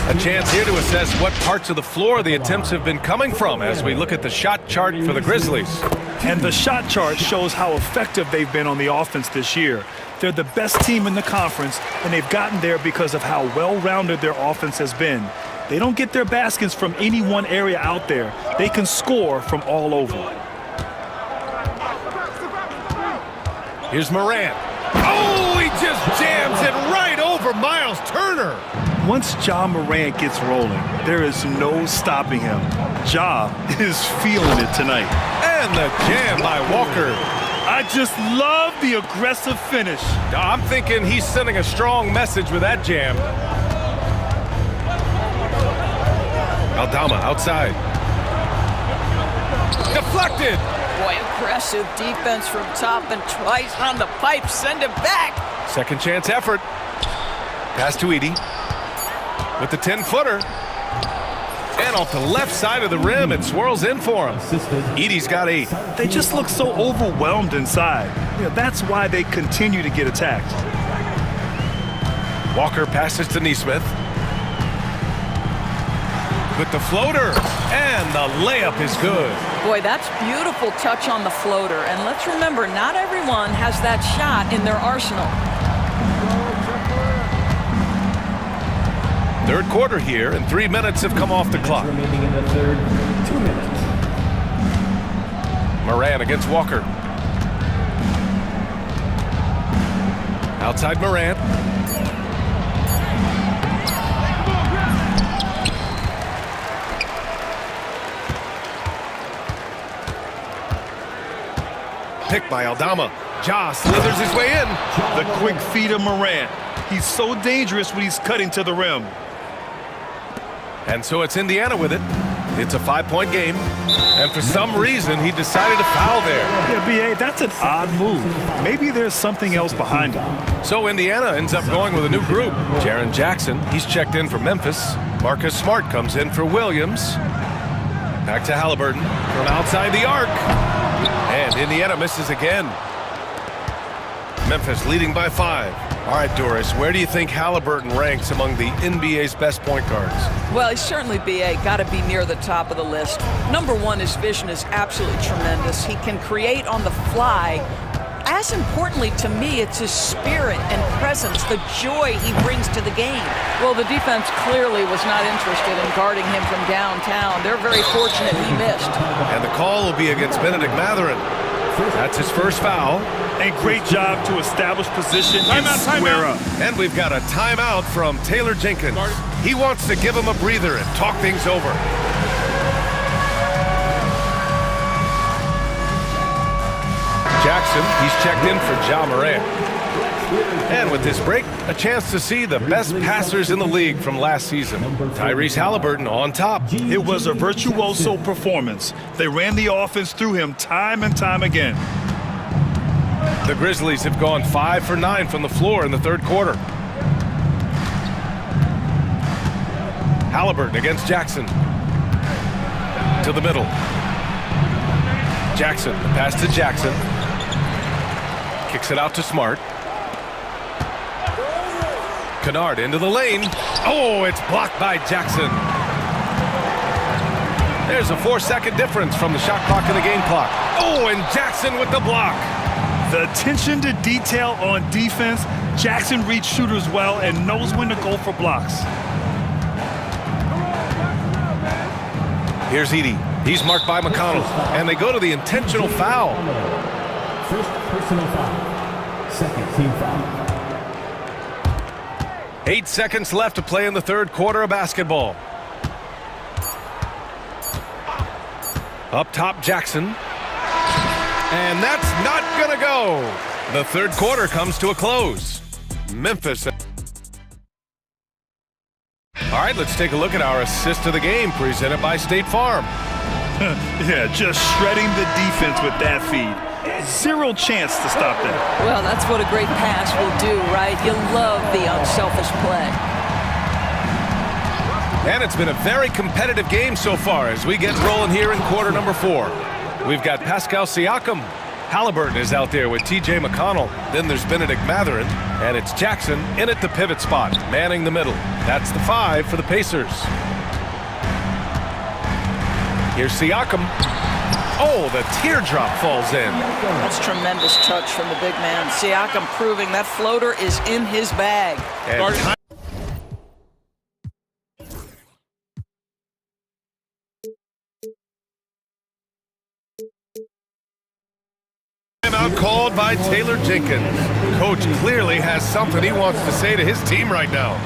A chance here to assess what parts of the floor the attempts have been coming from as we look at the shot chart for the Grizzlies. And the shot chart shows how effective they've been on the offense this year. They're the best team in the conference, and they've gotten there because of how well-rounded their offense has been. They don't get their baskets from any one area out there. They can score from all over. Here's Morant. Oh, he just jams it right over Miles Turner. Once Ja Morant gets rolling, there is no stopping him. Ja is feeling it tonight. And the jam by Walker. I just love the aggressive finish. I'm thinking he's sending a strong message with that jam. Aldama outside. Deflected. Boy, aggressive defense from top and twice on the pipe. Send it back. Second chance effort. Pass to Edie. With the 10-footer. And off the left side of the rim, it swirls in for him. Edie's got 8. They just look so overwhelmed inside. Yeah, that's why they continue to get attacked. Walker passes to Nesmith. With the floater, and the layup is good. Boy, that's beautiful touch on the floater. And let's remember, not everyone has that shot in their arsenal. Third quarter here, and 3 minutes have come off the clock. Remaining in the third, 2 minutes. Morant against Walker. Outside Morant. Picked by Aldama. Ja slithers his way in. The quick feed of Morant. He's so dangerous when he's cutting to the rim. And so it's Indiana with it. It's a 5-point game. And for some reason, he decided to foul there. Yeah, B.A., that's an odd move. Maybe there's something else behind him. So Indiana ends up going with a new group. Jaren Jackson, he's checked in for Memphis. Marcus Smart comes in for Williams. Back to Halliburton from outside the arc. And Indiana misses again. Memphis leading by 5. All right, Doris, where do you think Halliburton ranks among the NBA's best point guards? Well, he's certainly, B.A., got to be near the top of the list. Number one, his vision is absolutely tremendous. He can create on the fly. As importantly to me, it's his spirit and presence, the joy he brings to the game. Well, the defense clearly was not interested in guarding him from downtown. They're very fortunate he missed. And the call will be against Benedict Mathurin. That's his first foul. And great job to establish position and square up. And we've got a timeout from Taylor Jenkins. He wants to give him a breather and talk things over. Jackson, he's checked in for Ja Morant. And with this break, a chance to see the best passers in the league from last season. Tyrese Halliburton on top. It was a virtuoso performance. They ran the offense through him time and time again. The Grizzlies have gone 5 for 9 from the floor in the third quarter. Halliburton against Jackson. To the middle. Jackson, the pass to Jackson. Kicks it out to Smart. Kennard into the lane. Oh, it's blocked by Jackson. There's a 4-second difference from the shot clock to the game clock. Oh, and Jackson with the block. The attention to detail on defense. Jackson reads shooters well and knows when to go for blocks. Here's Edie. He's marked by McConnell. And they go to the intentional foul. First personal foul. Second team foul. 8 seconds left to play in the third quarter of basketball. Up top, Jackson. And that's not gonna go. The third quarter comes to a close. Memphis. All right, let's take a look at our assist of the game presented by State Farm. Yeah, just shredding the defense with that feed. Zero chance to stop that. Well, that's what a great pass will do, right? You love the unselfish play. And it's been a very competitive game so far as we get rolling here in quarter number 4. We've got Pascal Siakam. Halliburton is out there with TJ McConnell. Then there's Benedict Mathurin. And it's Jackson in at the pivot spot, manning the middle. That's the 5 for the Pacers. Here's Siakam. Oh, the teardrop falls in. That's tremendous touch from the big man. Siakam proving that floater is in his bag. Timeout called by Taylor Jenkins. Coach clearly has something he wants to say to his team right now.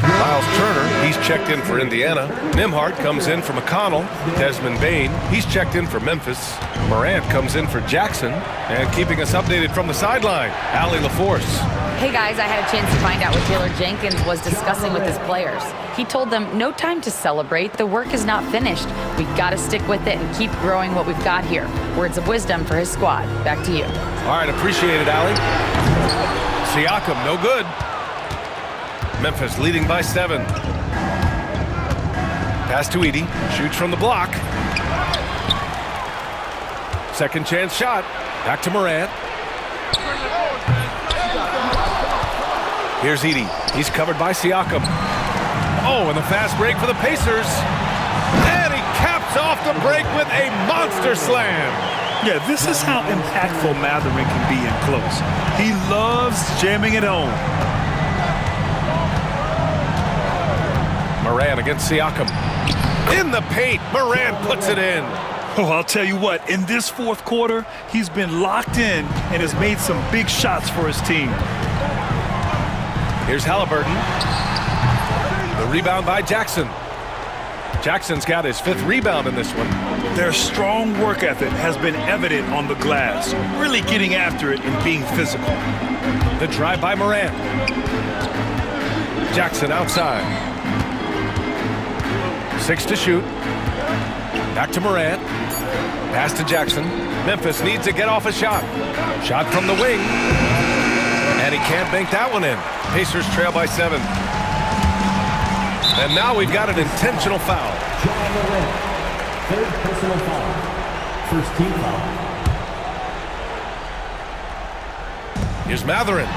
Miles Turner, he's checked in for Indiana. Nimhart comes in for McConnell. Desmond Bain, he's checked in for Memphis. Morant comes in for Jackson. And keeping us updated from the sideline, Allie LaForce. Hey guys, I had a chance to find out what Taylor Jenkins was discussing with his players. He told them, no time to celebrate. The work is not finished. We've got to stick with it and keep growing what we've got here. Words of wisdom for his squad. Back to you. All right, appreciate it, Allie. Siakam, no good. Memphis leading by 7. Pass to Edey. Shoots from the block. Second chance shot. Back to Morant. Here's Edey. He's covered by Siakam. Oh, and the fast break for the Pacers. And he caps off the break with a monster slam. Yeah, this is how impactful Mathurin can be in close. He loves jamming it home. Morant against Siakam. In the paint, Morant puts it in. Oh, I'll tell you what, in this fourth quarter, he's been locked in and has made some big shots for his team. Here's Halliburton. The rebound by Jackson. Jackson's got his 5th rebound in this one. Their strong work ethic has been evident on the glass, really getting after it and being physical. The drive by Morant. Jackson outside. 6 to shoot. Back to Morant. Pass to Jackson. Memphis needs to get off a shot. Shot from the wing. And he can't bank that one in. Pacers trail by 7. And now we've got an intentional foul. Third personal foul. First team foul. Here's Mathurin.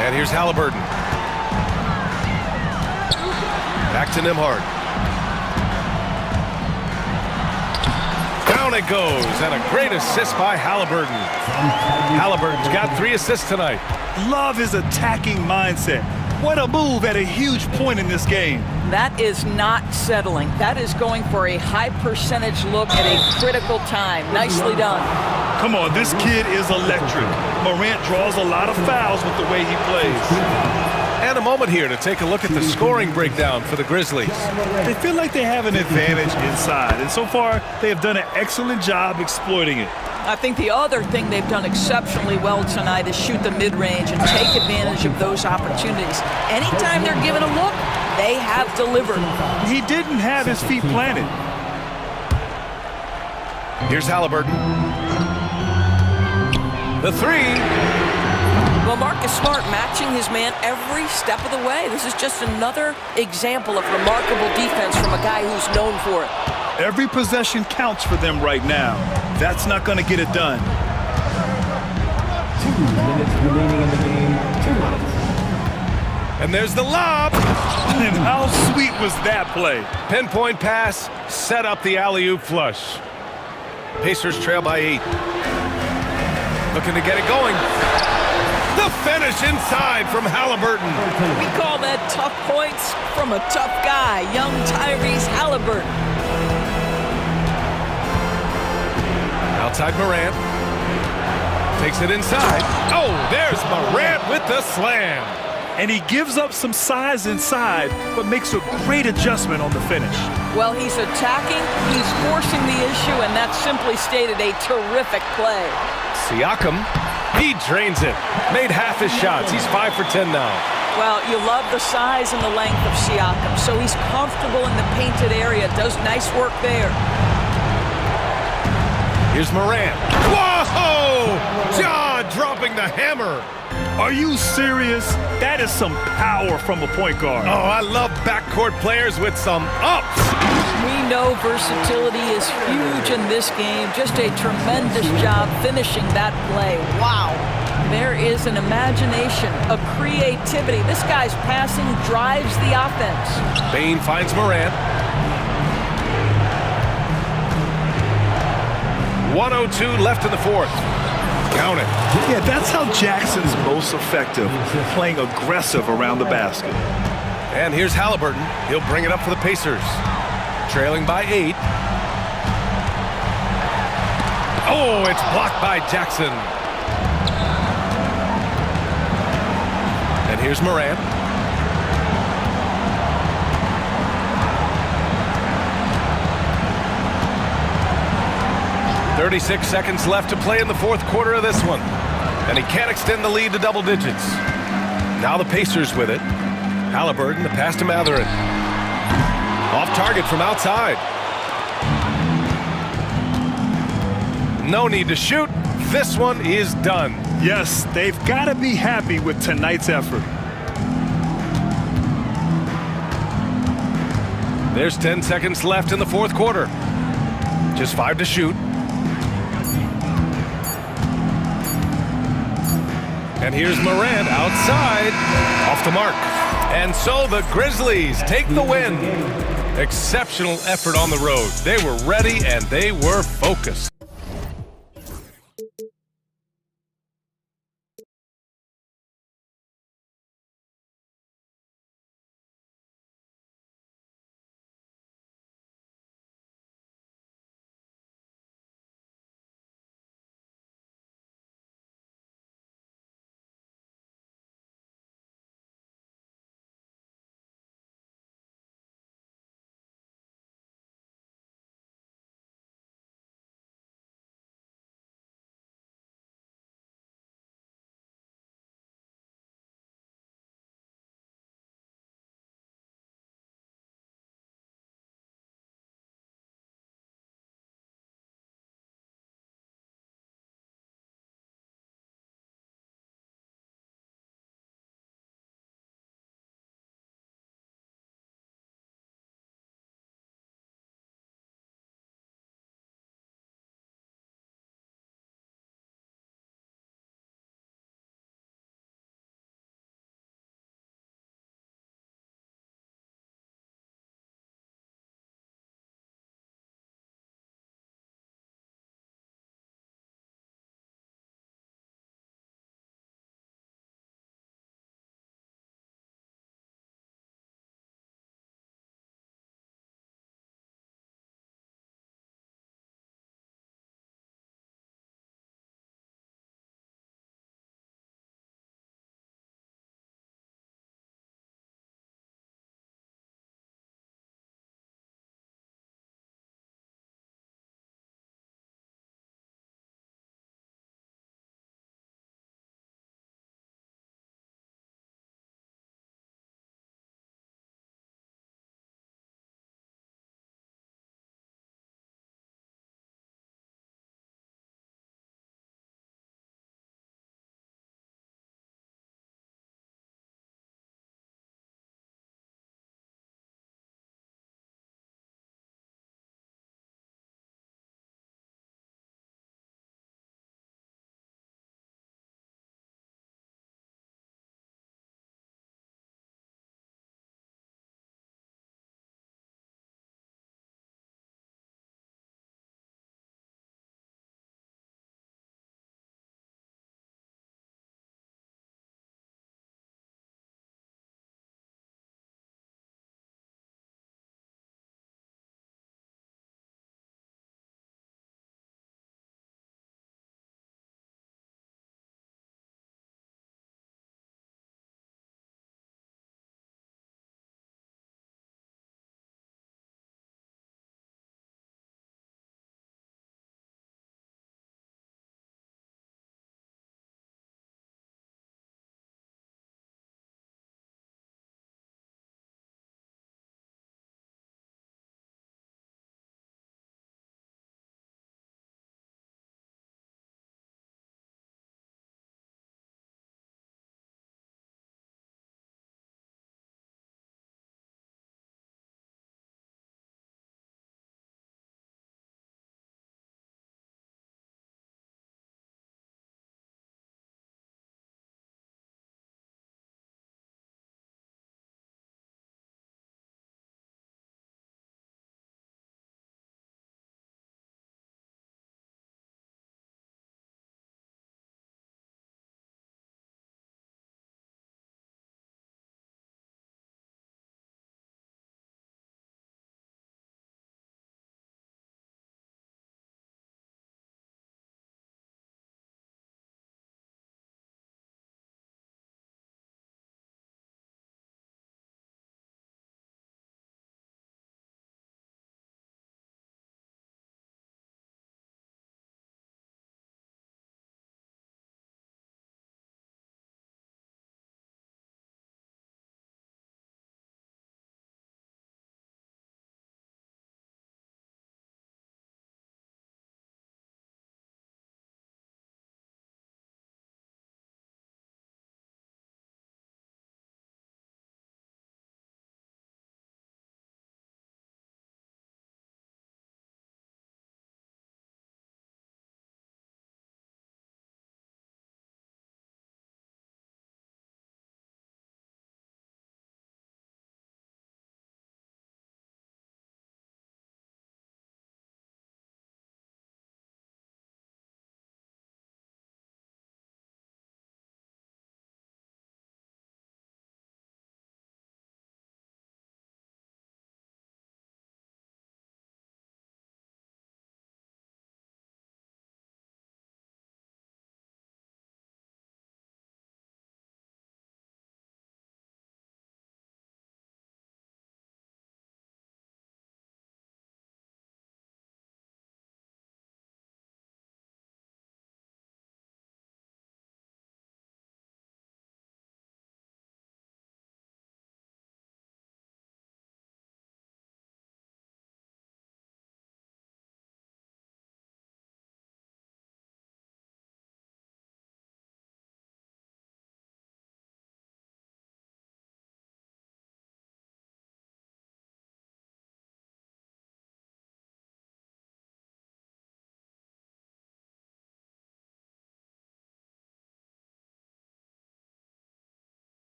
And here's Halliburton. Back to Nimhart. Down it goes, and a great assist by Halliburton. Halliburton's got 3 assists tonight. Love his attacking mindset. What a move at a huge point in this game. That is not settling. That is going for a high percentage look at a critical time. Nicely done. Come on, this kid is electric. Morant draws a lot of fouls with the way he plays. And a moment here to take a look at the scoring breakdown for the Grizzlies. They feel like they have an advantage inside, and so far they have done an excellent job exploiting it. I think the other thing they've done exceptionally well tonight is shoot the mid-range and take advantage of those opportunities. Anytime they're given a look, they have delivered. He didn't have his feet planted. Here's Halliburton. The 3. Well, Marcus Smart matching his man every step of the way. This is just another example of remarkable defense from a guy who's known for it. Every possession counts for them right now. That's not going to get it done. 2 minutes remaining in the game. 2 minutes. And there's the lob. And how sweet was that play? Pinpoint pass, set up the alley-oop flush. Pacers trail by 8. Looking to get it going. The finish inside from Halliburton. We call that tough points from a tough guy, young Tyrese Halliburton. Outside Morant. Takes it inside. Oh, there's Morant with the slam. And he gives up some size inside, but makes a great adjustment on the finish. Well, he's attacking, he's forcing the issue, and that's simply stated a terrific play. Siakam. He drains it. Made half his shots. He's 5 for 10 now. Well, you love the size and the length of Siakam, so he's comfortable in the painted area. Does nice work there. Here's Morant. Whoa! Ja dropping the hammer. Are you serious? That is some power from a point guard. Oh, I love backcourt players with some ups. We know versatility is huge in this game. Just a tremendous job finishing that play. Wow. There is an imagination, a creativity. This guy's passing drives the offense. Bane finds Morant. 1:02 left in the fourth. Count it. Yeah, that's how Jackson's most effective, playing aggressive around the basket. And here's Halliburton. He'll bring it up for the Pacers. Trailing by 8. Oh, it's blocked by Jackson. And here's Morant. "36 seconds left to play in the fourth quarter of this one. And he can't extend the lead to double digits. Now the Pacers with it. Halliburton, the pass to Mathurin. Off target from outside. No need to shoot. This one is done. Yes, they've got to be happy with tonight's effort. There's 10 seconds left in the fourth quarter. Just 5 to shoot. And here's Morant outside, off the mark. And so the Grizzlies take the win. Exceptional effort on the road. They were ready and they were focused.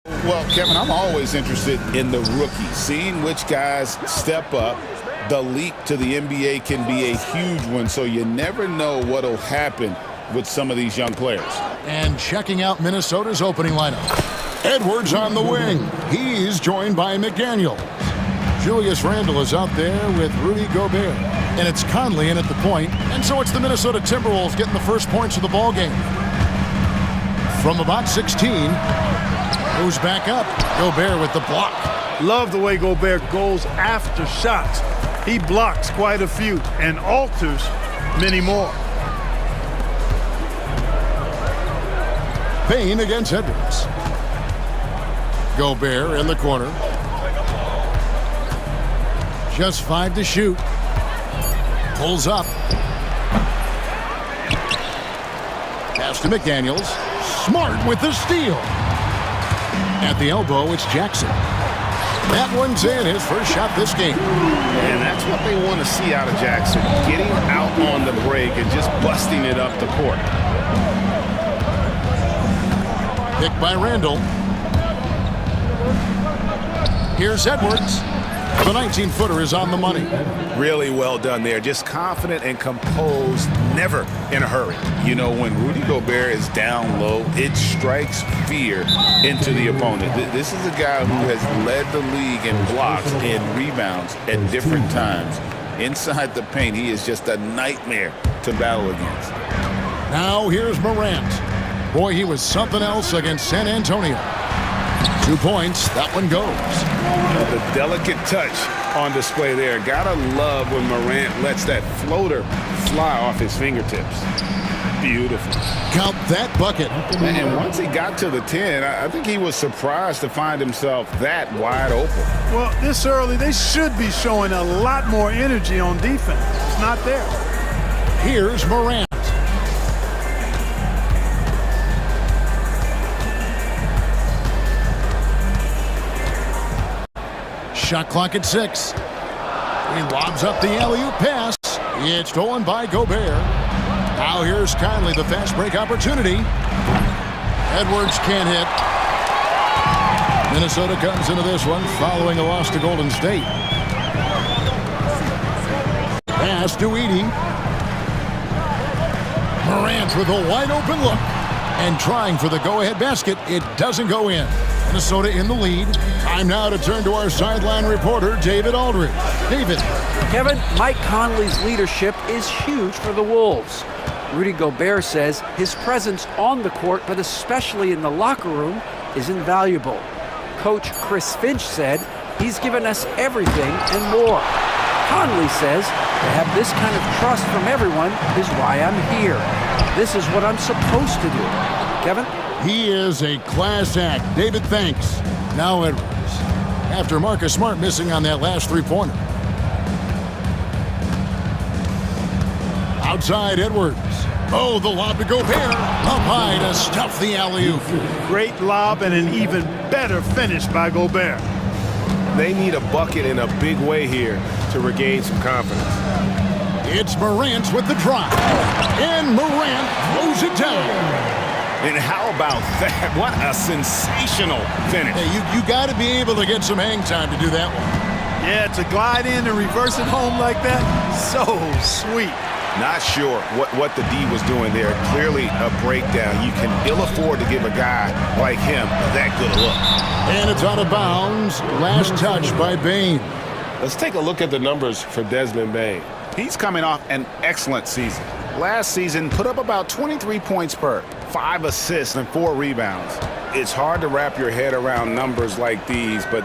Well, Kevin, I'm always interested in the rookies, seeing which guys step up. The leap to the NBA can be a huge one, so you never know what will happen with some of these young players. And checking out Minnesota's opening lineup. Edwards on the wing. He's joined by McDaniel. Julius Randle is out there with Rudy Gobert. And it's Conley in at the point. And so it's the Minnesota Timberwolves getting the first points of the ball game. From about 16, goes back up. Gobert with the block. Love the way Gobert goes after shots. He blocks quite a few and alters many more. Payne against Edwards. Gobert in the corner. Just 5 to shoot. Pulls up. Pass to McDaniels. Smart with the steal. At the elbow, it's Jackson. That one's in, his first shot this game. And that's what they want to see out of Jackson. Getting out on the break and just busting it up the court. Picked by Randle. Here's Edwards. The 19-footer is on the money. Really well done there. Just confident and composed, never in a hurry. You know, when Rudy Gobert is down low, it strikes fear into the opponent. This is a guy who has led the league in blocks and rebounds at different times. Inside the paint, he is just a nightmare to battle against. Now here's Morant. Boy, he was something else against San Antonio. 2 points. That one goes. The delicate touch on display there. Gotta love when Morant lets that floater fly off his fingertips. Beautiful. Count that bucket. And once he got to the 10, I think he was surprised to find himself that wide open. Well, this early, they should be showing a lot more energy on defense. It's not there. Here's Morant. Shot clock at 6. He lobs up the alley-oop pass. It's stolen by Gobert. Now here's Conley, the fast break opportunity. Edwards can't hit. Minnesota comes into this one following a loss to Golden State. Pass to Edey. Morant with a wide open look. And trying for the go-ahead basket. It doesn't go in. Minnesota in the lead. Time now to turn to our sideline reporter, David Aldridge. David. Kevin, Mike Conley's leadership is huge for the Wolves. Rudy Gobert says his presence on the court, but especially in the locker room, is invaluable. Coach Chris Finch said he's given us everything and more. Conley says to have this kind of trust from everyone is why I'm here. This is what I'm supposed to do. Kevin? He is a class act. David, thanks. Now Edwards. After Marcus Smart missing on that last three-pointer. Outside Edwards. Oh, the lob to Gobert. Up high to stuff the alley-oop. Great lob and an even better finish by Gobert. They need a bucket in a big way here to regain some confidence. It's Morant with the drive. And Morant throws it down. And how about that? What a sensational finish. Hey, you got to be able to get some hang time to do that one. Yeah, to glide in and reverse it home like that, so sweet. Not sure what the D was doing there. Clearly a breakdown. You can ill afford to give a guy like him that good a look. And it's out of bounds. Last touch by Bane. Let's take a look at the numbers for Desmond Bane. He's coming off an excellent season. Last season, put up about 23 points per, 5 assists and 4 rebounds. It's hard to wrap your head around numbers like these, but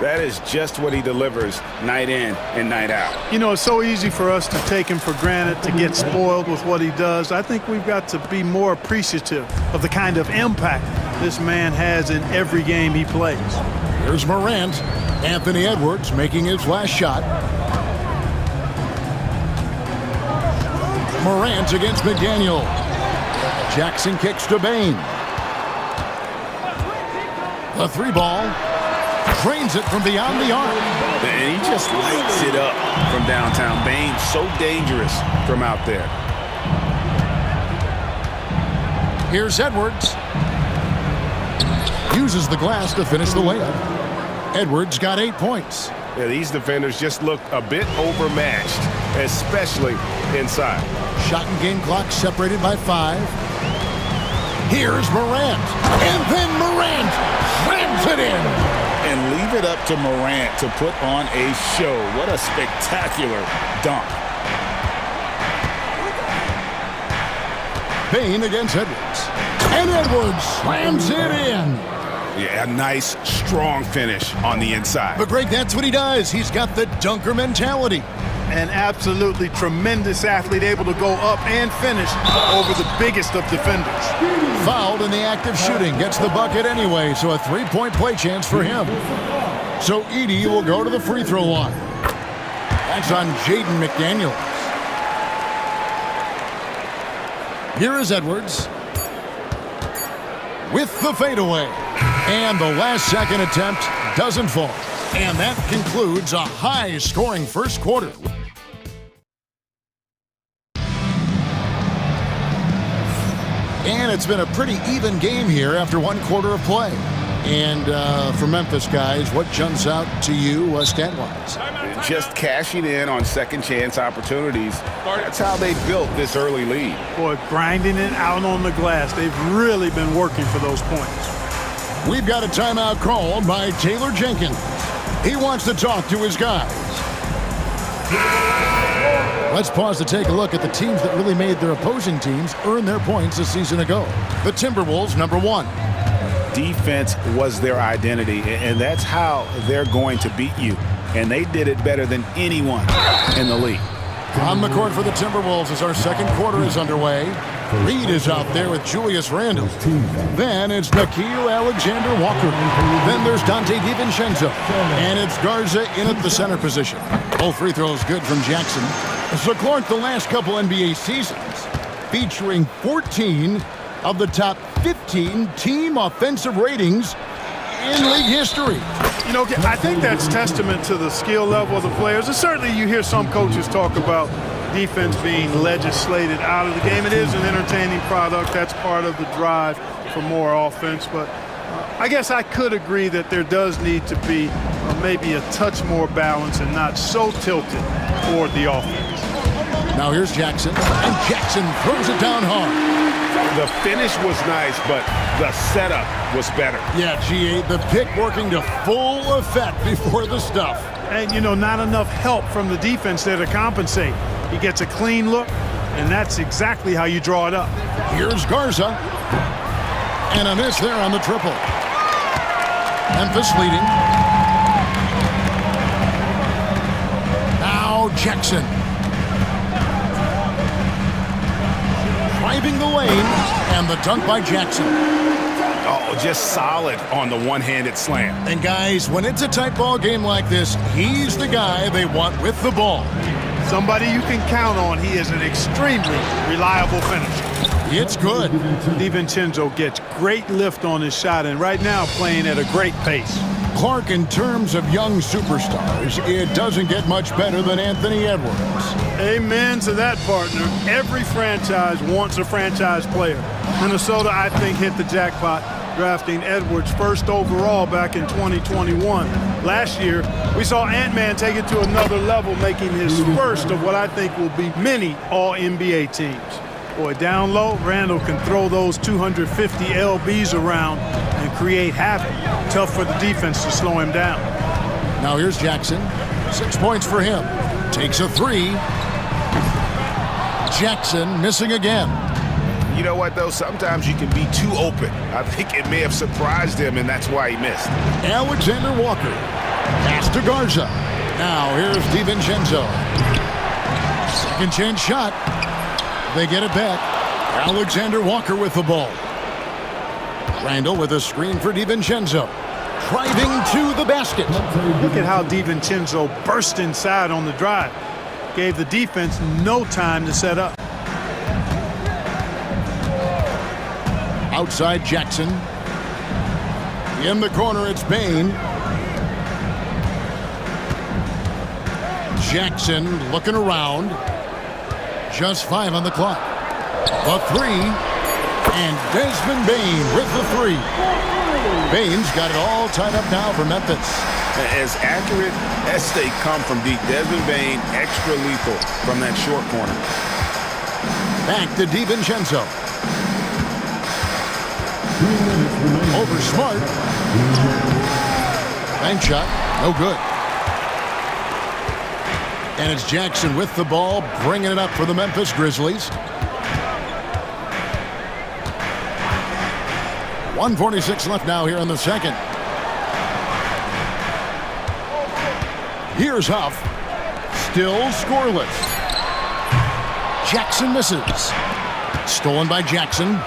that is just what he delivers night in and night out. You know, it's so easy for us to take him for granted, to get spoiled with what he does. I think we've got to be more appreciative of the kind of impact this man has in every game he plays. Here's Morant. Anthony Edwards making his last shot. Morant against McDaniel. Jackson kicks to Bane. The three ball. Trains it from beyond the arc. And he just lights it up from downtown. Bane so dangerous from out there. Here's Edwards. Uses the glass to finish the layup. Edwards got 8 points. Yeah, these defenders just look a bit overmatched, especially inside. Shot and game clock separated by 5. Here's Morant. And then Morant slams it in. And leave it up to Morant to put on a show. What a spectacular dunk. Bain against Edwards. And Edwards slams it in. Yeah, a nice, strong finish on the inside. But Greg, that's what he does. He's got the dunker mentality. An absolutely tremendous athlete, able to go up and finish over the biggest of defenders. Fouled in the act of shooting. Gets the bucket anyway, so a 3-point play chance for him. So Edey will go to the free throw line. That's on Jaden McDaniels. Here is Edwards with the fadeaway. And the last second attempt doesn't fall. And that concludes a high-scoring first quarter. And it's been a pretty even game here after 1 quarter of play. And for Memphis, guys, what jumps out to you stat-wise? Just cashing in on second-chance opportunities. That's how they built this early lead. Boy, grinding it out on the glass. They've really been working for those points. We've got a timeout called by Taylor Jenkins. He wants to talk to his guys. Let's pause to take a look at the teams that really made their opposing teams earn their points a season ago. The Timberwolves, number 1. Defense was their identity, and that's how they're going to beat you. And they did it better than anyone in the league. On the court for the Timberwolves as our second quarter is underway. Reed is out there with Julius Randle. Then it's Nickeil Alexander-Walker. Then there's Dante DiVincenzo. And it's Garza in at the center position. Both free throws good from Jackson. So Clark, the last couple NBA seasons, featuring 14 of the top 15 team offensive ratings in league history. You know, I think that's testament to the skill level of the players. And certainly you hear some coaches talk about defense being legislated out of the game. It is an entertaining product. That's part of the drive for more offense. But I guess I could agree that there does need to be maybe a touch more balance and not so tilted toward the offense. Now here's Jackson. And Jackson throws it down hard. The finish was nice, but the setup was better. Yeah, G8, the pick working to full effect before the stuff. And, you know, not enough help from the defense there to compensate. He gets a clean look, and that's exactly how you draw it up. Here's Garza. And a miss there on the triple. Memphis leading. Now Jackson. Driving the lane, and the dunk by Jackson. Oh, just solid on the one-handed slam. And guys, when it's a tight ball game like this, he's the guy they want with the ball. Somebody you can count on. He is an extremely reliable finisher. It's good. DiVincenzo gets great lift on his shot, and right now playing at a great pace. Clark, in terms of young superstars, it doesn't get much better than Anthony Edwards. Amen to that, partner. Every franchise wants a franchise player. Minnesota, I think, hit the jackpot drafting Edwards first overall back in 2021. Last year, we saw Ant-Man take it to another level, making his first of what I think will be many All-NBA teams. Boy, down low, Randle can throw those 250 LBs around and create havoc. Tough for the defense to slow him down. Now here's Jackson. 6 points for him. Takes a 3. Jackson missing again. You know what, though? Sometimes you can be too open. I think it may have surprised him, and that's why he missed. Alexander Walker. Pass to Garza. Now here's DiVincenzo. Second chance shot. They get it back. Alexander Walker with the ball. Randle with a screen for DiVincenzo. Driving to the basket. Look at how DiVincenzo burst inside on the drive. Gave the defense no time to set up. Outside Jackson. In the corner, it's Bain. Jackson looking around. Just 5 on the clock. The 3. And Desmond Bain with the 3. Baines got it all tied up now for Memphis. As accurate as they come from deep, Desmond Bane extra lethal from that short corner. Back to DiVincenzo. Over Smart. Bank shot, no good. And it's Jackson with the ball, bringing it up for the Memphis Grizzlies. 1:46 left now here in the second. Here's Huff. Still scoreless. Jackson misses. Stolen by Jackson.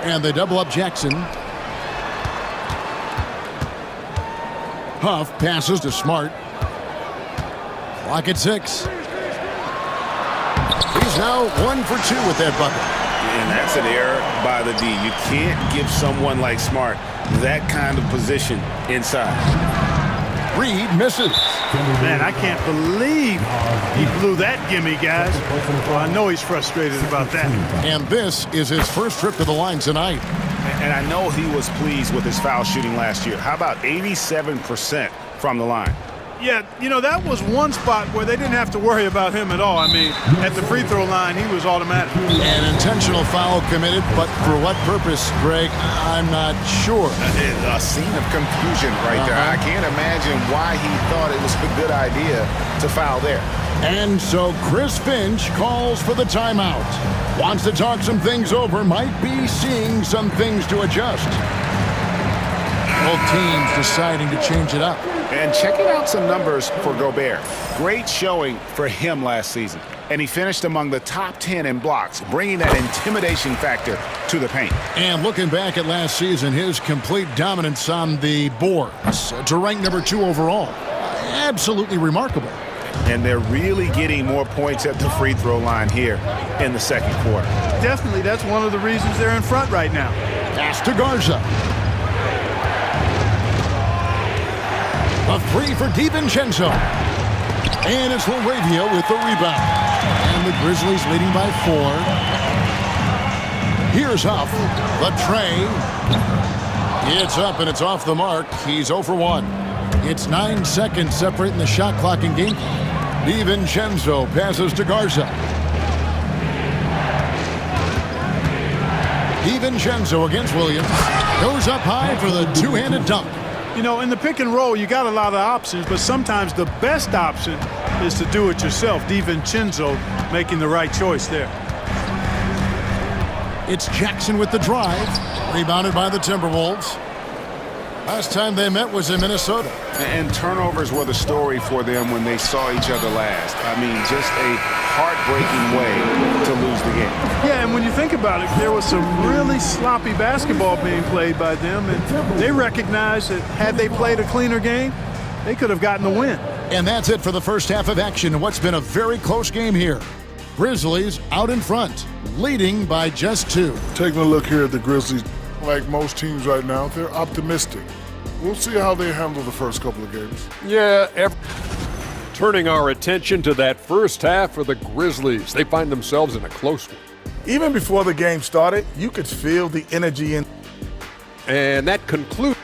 And they double up Jackson. Huff passes to Smart. Clock at 6. He's now 1 for 2 with that bucket. And that's an error by the D. You can't give someone like Smart that kind of position inside. Reed misses. Man, I can't believe he blew that gimme, guys. Well, I know he's frustrated about that. And this is his first trip to the line tonight. And I know he was pleased with his foul shooting last year. How about 87% from the line? Yeah, you know, that was one spot where they didn't have to worry about him at all. I mean, at the free throw line, he was automatic. An intentional foul committed, but for what purpose, Greg, I'm not sure. A scene of confusion right there. I can't imagine why he thought it was a good idea to foul there. And so Chris Finch calls for the timeout. Wants to talk some things over, might be seeing some things to adjust. Both teams deciding to change it up. And checking out some numbers for Gobert. Great showing for him last season. And he finished among the top 10 in blocks, bringing that intimidation factor to the paint. And looking back at last season, his complete dominance on the boards to rank number 2 overall. Absolutely remarkable. And they're really getting more points at the free throw line here in the second quarter. Definitely, that's one of the reasons they're in front right now. Pass to Garza. A 3 for DiVincenzo. And it's Laravia with the rebound. And the Grizzlies leading by 4. Here's Huff. The tray. It's up and it's off the mark. He's 0 for 1. It's 9 seconds separating the shot clock and game clock. DiVincenzo passes to Garza. DiVincenzo against Williams. Goes up high for the two-handed dunk. You know, in the pick and roll, you got a lot of options, but sometimes the best option is to do it yourself. DiVincenzo making the right choice there. It's Jackson with the drive. Rebounded by the Timberwolves. Last time they met was in Minnesota. And turnovers were the story for them when they saw each other last. I mean, just a heartbreaking way to lose the game. Yeah, and when you think about it, there was some really sloppy basketball being played by them, and they recognized that had they played a cleaner game, they could have gotten the win. And that's it for the first half of action in what's been a very close game here. Grizzlies out in front, leading by just 2. Taking a look here at the Grizzlies, like most teams right now, they're optimistic. We'll see how they handle the first couple of games. Yeah, turning our attention to that first half for the Grizzlies. They find themselves in a close one. Even before the game started, you could feel the energy in. And that concludes.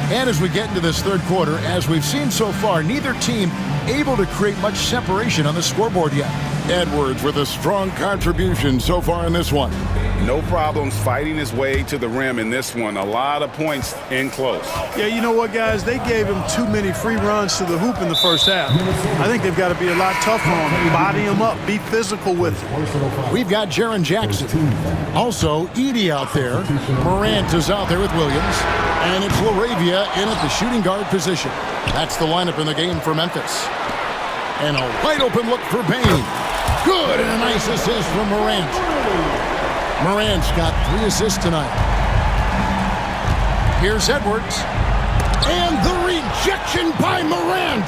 And as we get into this third quarter, as we've seen so far, neither team able to create much separation on the scoreboard yet. Edwards with a strong contribution so far in this one. No problems fighting his way to the rim in this one. A lot of points in close. Yeah, you know what, guys? They gave him too many free runs to the hoop in the first half. I think they've got to be a lot tougher on him. Body him up. Be physical with him. We've got Jaren Jackson. Also, Edey out there. Morant is out there with Williams. And it's Laravia in at the shooting guard position. That's the lineup in the game for Memphis. And a wide open look for Bane. Good, and a nice assist from Morant. Morant's got 3 assists tonight. Here's Edwards. And the rejection by Morant.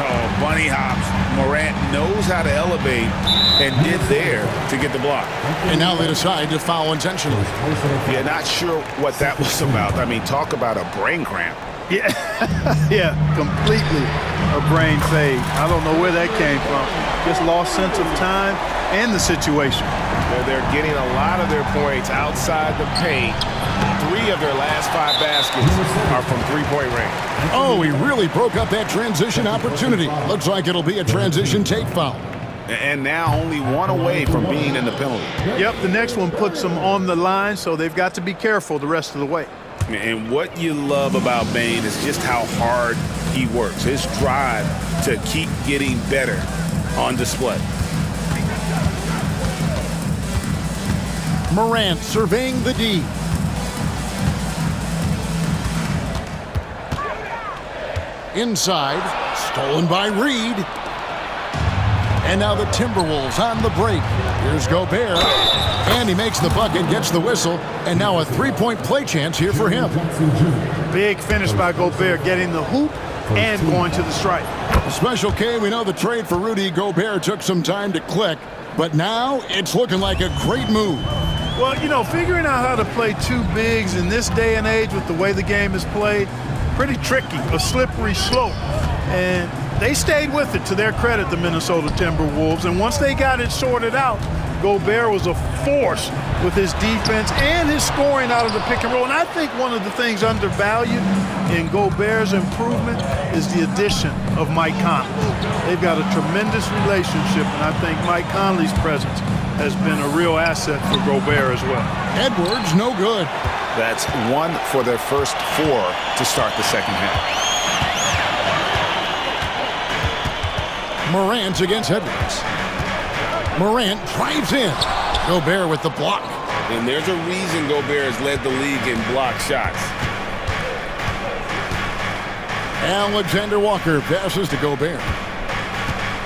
Oh, bunny hops. Morant knows how to elevate and did there to get the block. And now they decide to foul intentionally. Yeah, not sure what that was about. I mean, talk about a brain cramp. Yeah, yeah, completely a brain fade. I don't know where that came from. Just lost sense of time and the situation. They're getting a lot of their points outside the paint. 3 of their last 5 baskets are from three-point range. Oh, he really broke up that transition opportunity. Looks like it'll be a transition take foul. And now only 1 away from being in the penalty. Yep, the next one puts them on the line, so they've got to be careful the rest of the way. And what you love about Bane is just how hard he works. His drive to keep getting better on display. Morant surveying the D. Inside, stolen by Reed. And now the Timberwolves on the break. Here's Gobert. And he makes the bucket, gets the whistle, and now a 3-point play chance here for him. Big finish by Gobert, getting the hoop and going to the stripe. Special K, we know the trade for Rudy Gobert took some time to click, but now it's looking like a great move. Well, you know, figuring out how to play 2 bigs in this day and age with the way the game is played, pretty tricky, a slippery slope. And they stayed with it, to their credit, the Minnesota Timberwolves. And once they got it sorted out, Gobert was a force with his defense and his scoring out of the pick and roll. And I think one of the things undervalued in Gobert's improvement is the addition of Mike Conley. They've got a tremendous relationship, and I think Mike Conley's presence has been a real asset for Gobert as well. Edwards, no good. That's 1 for their first 4 to start the second half. Morant against Edwards. Morant drives in. Gobert with the block. And there's a reason Gobert has led the league in block shots. Alexander Walker passes to Gobert.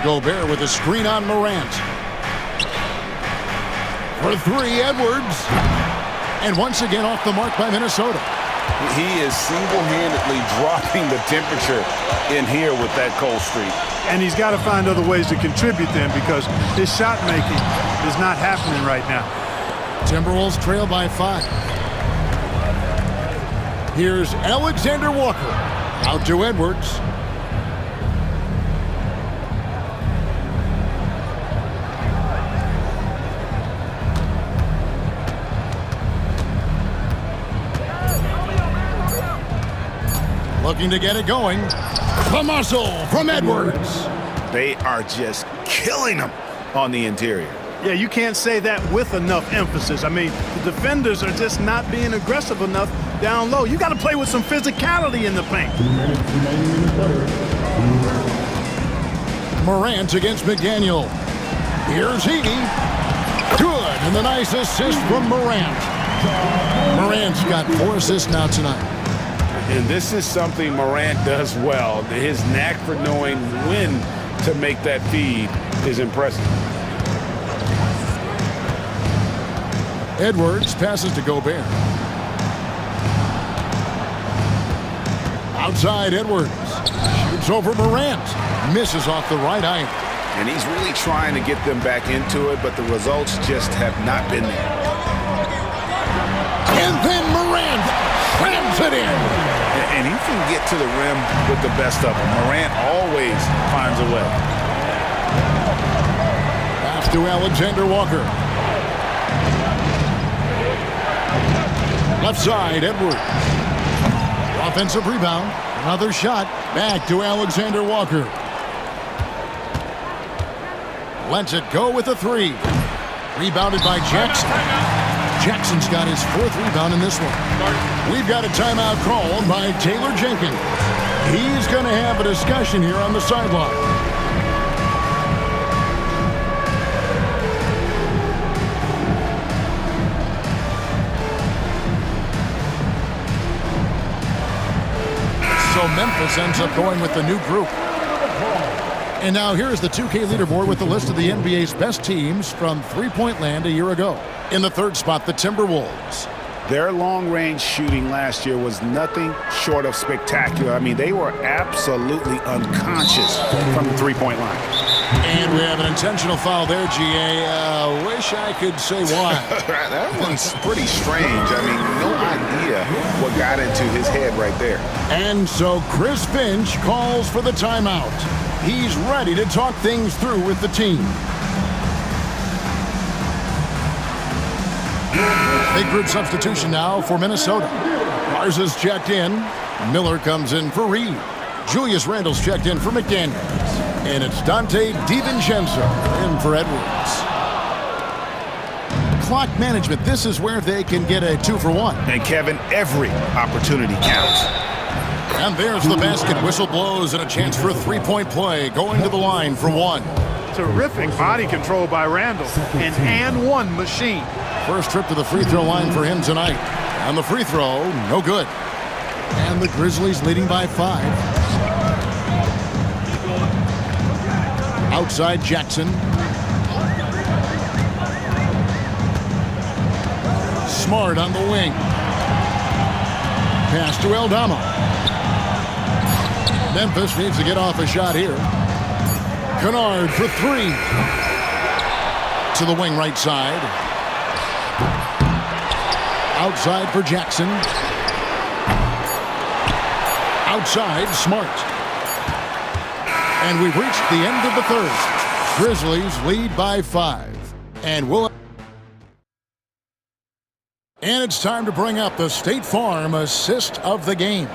Gobert with a screen on Morant. For 3, Edwards. And once again off the mark by Minnesota. He is single-handedly dropping the temperature in here with that cold streak. And he's got to find other ways to contribute then, because his shot making is not happening right now. Timberwolves trail by 5. Here's Alexander Walker. Out to Edwards. Looking to get it going. The muscle from Edwards. They are just killing them on the interior. Yeah, you can't say that with enough emphasis. I mean, the defenders are just not being aggressive enough down low. You got to play with some physicality in the paint. Morant against McDaniel. Here's Heaney. Good, and the nice assist from Morant. Morant's got 4 assists now tonight. And this is something Morant does well. His knack for knowing when to make that feed is impressive. Edwards passes to Gobert. Outside Edwards. Shoots over Morant. Misses off the right eye. And he's really trying to get them back into it, but the results just have not been there. And then Morant slams it in. And he can get to the rim with the best of them. Morant always finds a way. Pass to Alexander Walker. Left side, Edwards. Offensive rebound. Another shot. Back to Alexander Walker. Lets it go with a 3. Rebounded by Jackson. Jackson's got his 4th rebound in this one. We've got a timeout called by Taylor Jenkins. He's going to have a discussion here on the sideline. So Memphis ends up going with the new group. And now here's the 2K leaderboard with the list of the NBA's best teams from three-point land a year ago. In the 3rd spot, the Timberwolves. Their long-range shooting last year was nothing short of spectacular. I mean, they were absolutely unconscious from the three-point line. And we have an intentional foul there, GA. Wish I could say why. That one's pretty strange. I mean, no idea what got into his head right there. And so Chris Finch calls for the timeout. He's ready to talk things through with the team. Big group substitution now for Minnesota. Garza's checked in. Miller comes in for Reed. Julius Randle's checked in for McDaniels. And it's Dante DiVincenzo in for Edwards. Clock management, this is where they can get a 2-for-1. And Kevin, every opportunity counts. And there's the basket. Whistle blows and a chance for a three-point play. Going to the line for one. Terrific body control by Randle. An and one machine. First trip to the free throw line for him tonight. And the free throw, no good. And the Grizzlies leading by 5. Outside Jackson. Smart on the wing. Pass to Aldama. Memphis needs to get off a shot here. Kennard for 3. To the wing right side. Outside for Jackson. Outside, Smart. And we've reached the end of the third. Grizzlies lead by 5. And it's time to bring up the State Farm assist of the game.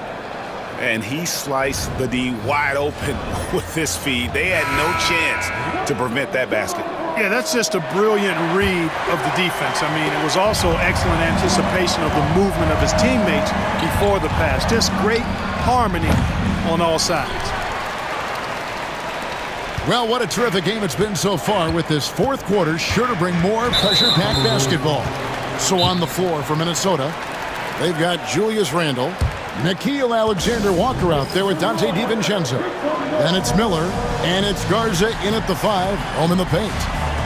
And he sliced the D wide open with this feed. They had no chance to prevent that basket. Yeah, that's just a brilliant read of the defense. I mean, it was also excellent anticipation of the movement of his teammates before the pass. Just great harmony on all sides. Well, what a terrific game it's been so far, with this fourth quarter sure to bring more pressure-packed basketball. So on the floor for Minnesota, they've got Julius Randle, Nickeil Alexander-Walker out there with Dante DiVincenzo. Then it's Miller, and it's Garza in at the 5, home in the paint.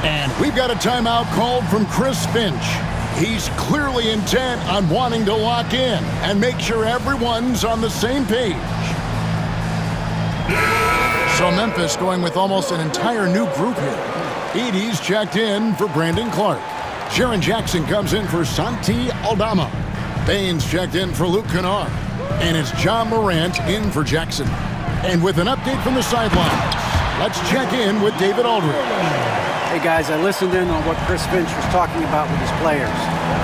And we've got a timeout called from Chris Finch. He's clearly intent on wanting to lock in and make sure everyone's on the same page. So Memphis going with almost an entire new group here. Edey's checked in for Brandon Clark. Jaren Jackson comes in for Santi Aldama. Baines checked in for Luke Kennard. And it's John Morant in for Jackson. And with an update from the sidelines, let's check in with David Aldridge. Hey guys, I listened in on what Chris Finch was talking about with his players.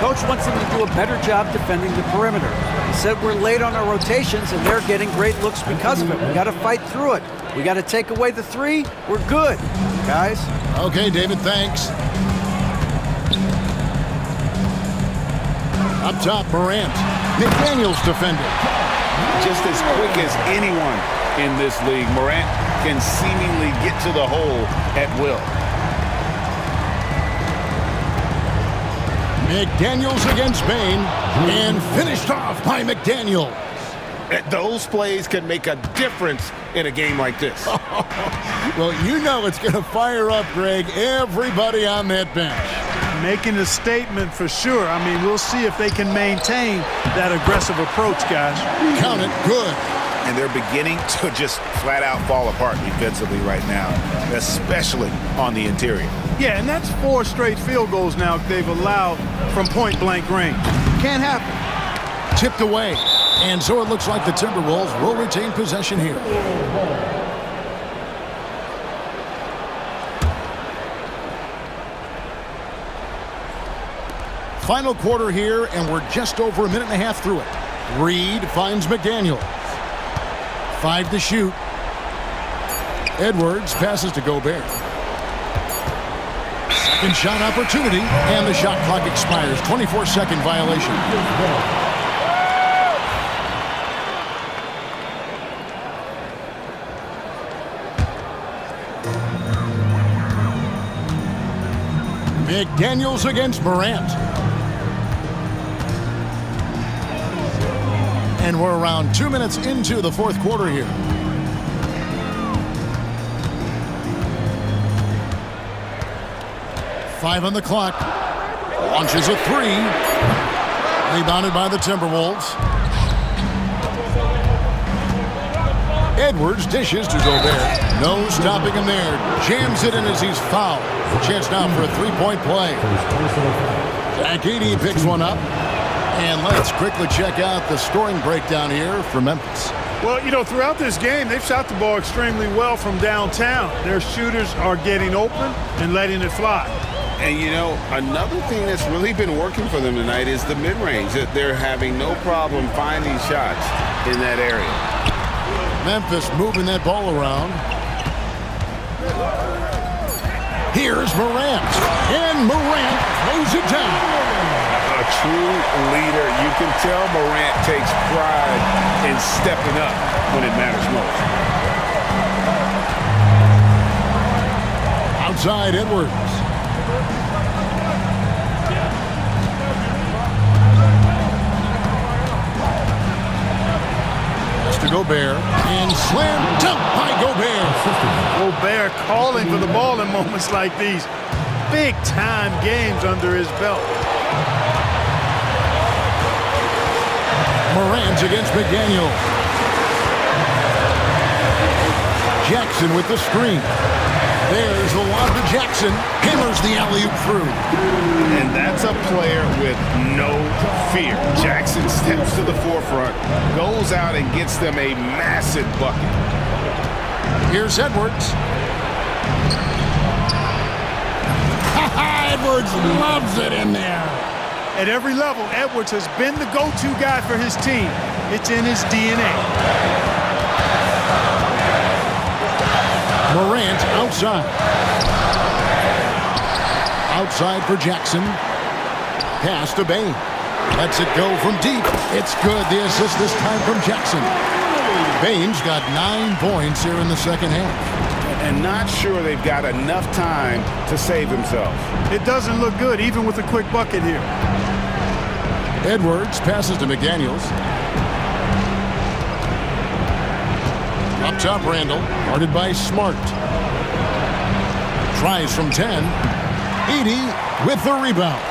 Coach wants them to do a better job defending the perimeter. He said we're late on our rotations and they're getting great looks because of it. We got to fight through it. We got to take away the 3. We're good, guys. Okay, David, thanks. Up top, Morant. McDaniels defending. Just as quick as anyone in this league, Morant can seemingly get to the hole at will. McDaniels against Bain, and finished off by McDaniels. Those plays can make a difference in a game like this. Well, you know it's going to fire up, Greg, everybody on that bench. Making a statement for sure. I mean, we'll see if they can maintain that aggressive approach, guys. Count it, good. And they're beginning to just flat out fall apart defensively right now, especially on the interior. Yeah, and that's 4 straight field goals now they've allowed from point-blank range. Can't happen. Tipped away. And so it looks like the Timberwolves will retain possession here. Final quarter here, and we're just over a minute and a half through it. Reed finds McDaniels. 5 to shoot. Edwards passes to Gobert. Second shot opportunity, and the shot clock expires. 24-second violation. McDaniels against Morant. And we're around 2 minutes into the fourth quarter here. Five on the clock. Launches a 3. Rebounded by the Timberwolves. Edwards dishes to Gobert. No stopping him there. Jams it in as he's fouled. Chance now for a three-point play. Zach Edey picks one up. And let's quickly check out the scoring breakdown here for Memphis. Well, you know, throughout this game, they've shot the ball extremely well from downtown. Their shooters are getting open and letting it fly. And, you know, another thing that's really been working for them tonight is the mid-range. They're having no problem finding shots in that area. Memphis moving that ball around. Here's Morant. And Morant throws it down. A true leader. You can tell Morant takes pride in stepping up when it matters most. Outside Edwards. To Gobert, and slam dunk by Gobert. Gobert calling for the ball in moments like these. Big-time games under his belt. Morant against McDaniel. Jackson with the screen. There's the lob to Jackson. Hammers the alley-oop through. And that's a player with no fear. Jackson steps to the forefront, goes out and gets them a massive bucket. Here's Edwards. Edwards loves it in there. At every level, Edwards has been the go-to guy for his team. It's in his DNA. Morant outside. Outside for Jackson. Pass to Bain. Lets it go from deep. It's good. The assist this time from Jackson. Bain's got 9 points here in the second half. And not sure they've got enough time to save themselves. It doesn't look good, even with a quick bucket here. Edwards passes to McDaniels. Up top, Randall. Guarded by Smart. Tries from 10. Edey with the rebound.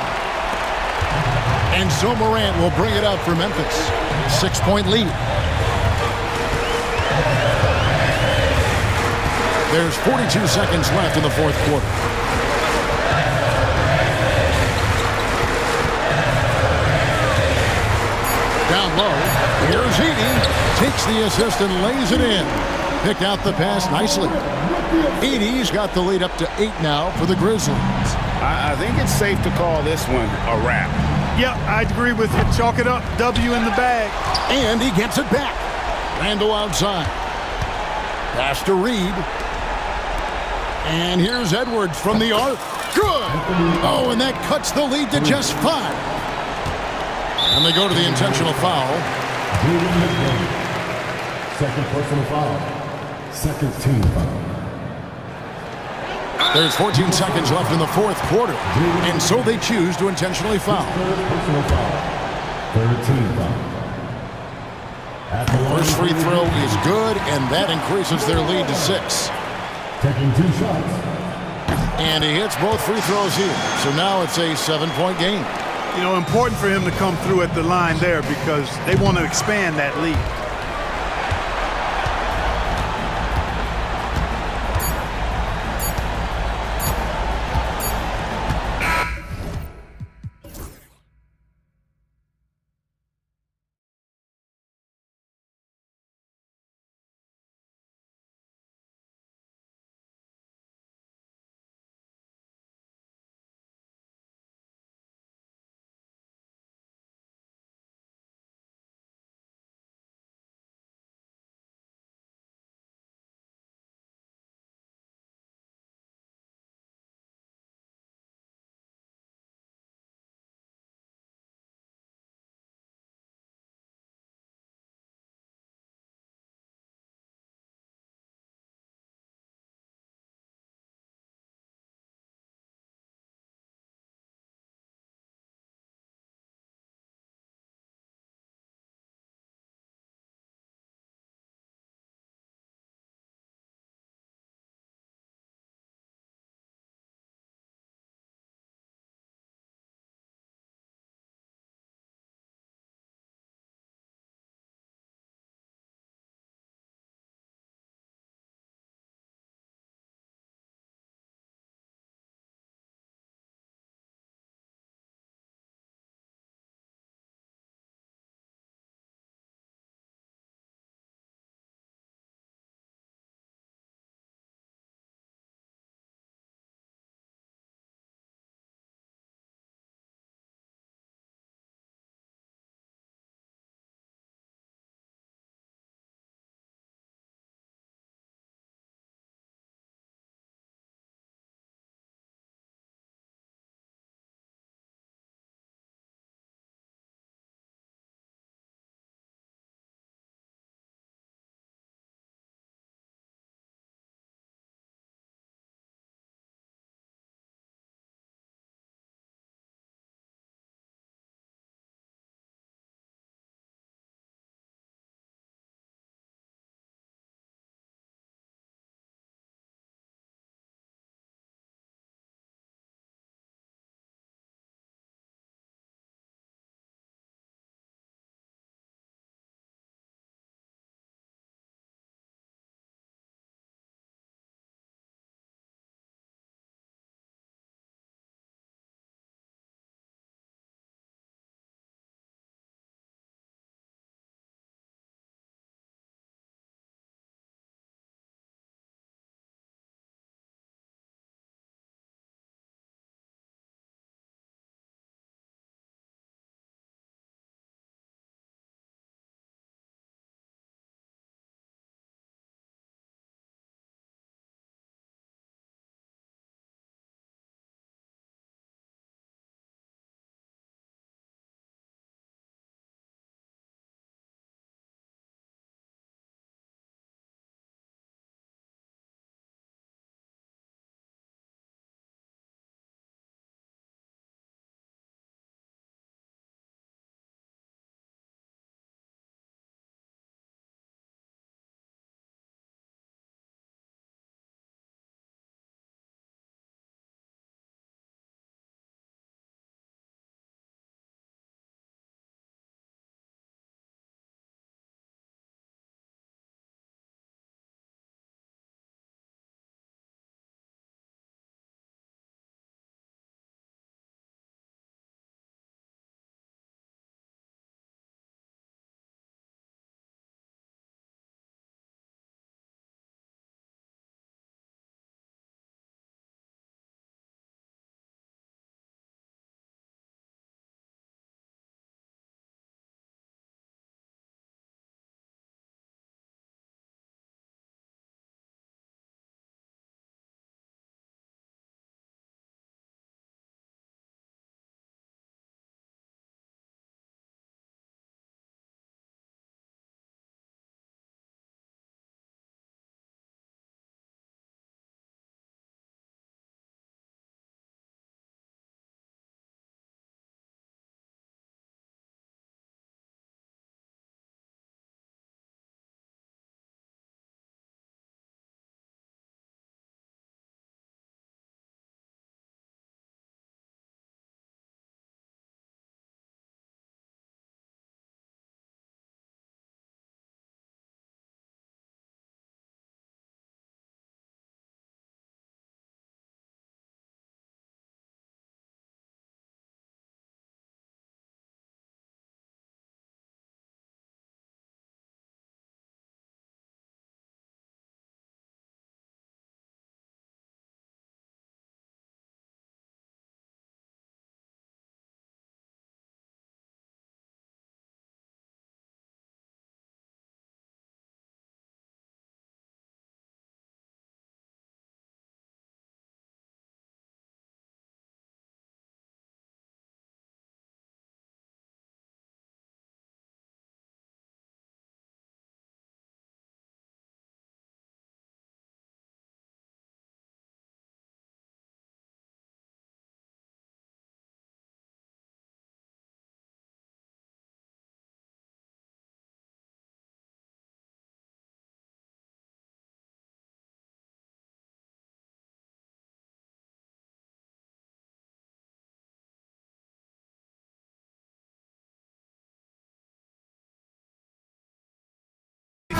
And so Morant will bring it up for Memphis. 6-point lead. There's 42 seconds left in the fourth quarter. Down low. Here's Edey. Takes the assist and lays it in. Picked out the pass nicely. Edey's got the lead up to 8 now for the Grizzlies. I think it's safe to call this one a wrap. Yep, I'd agree with you. Chalk it up. W in the bag. And he gets it back. Randall outside. Pass to Reed. And here's Edwards from the arc. Good! Oh, and that cuts the lead to just 5. And they go to the intentional foul. Second personal foul. Second team foul. There's 14 seconds left in the fourth quarter. And so they choose to intentionally foul. Personal foul. Third team foul. First free throw is good, and that increases their lead to 6. Taking 2 shots. And he hits both free throws here. So now it's a 7-point game. You know, important for him to come through at the line there because they want to expand that lead.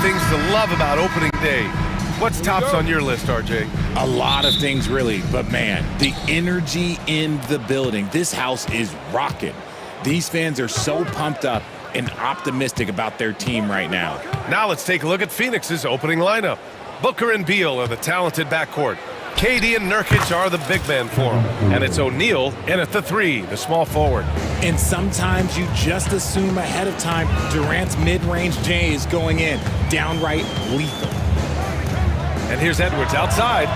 things to love about opening day. What's tops on your list, RJ? A lot of things, really. But, man, the energy in the building. This house is rocking. These fans are so pumped up and optimistic about their team right now. Now let's take a look at Phoenix's opening lineup. Booker and Beal are the talented backcourt. KD and Nurkic are the big man for them. And it's O'Neal in at the 3, the small forward. And sometimes you just assume ahead of time Durant's mid-range J is going in. Downright lethal. And here's Edwards outside.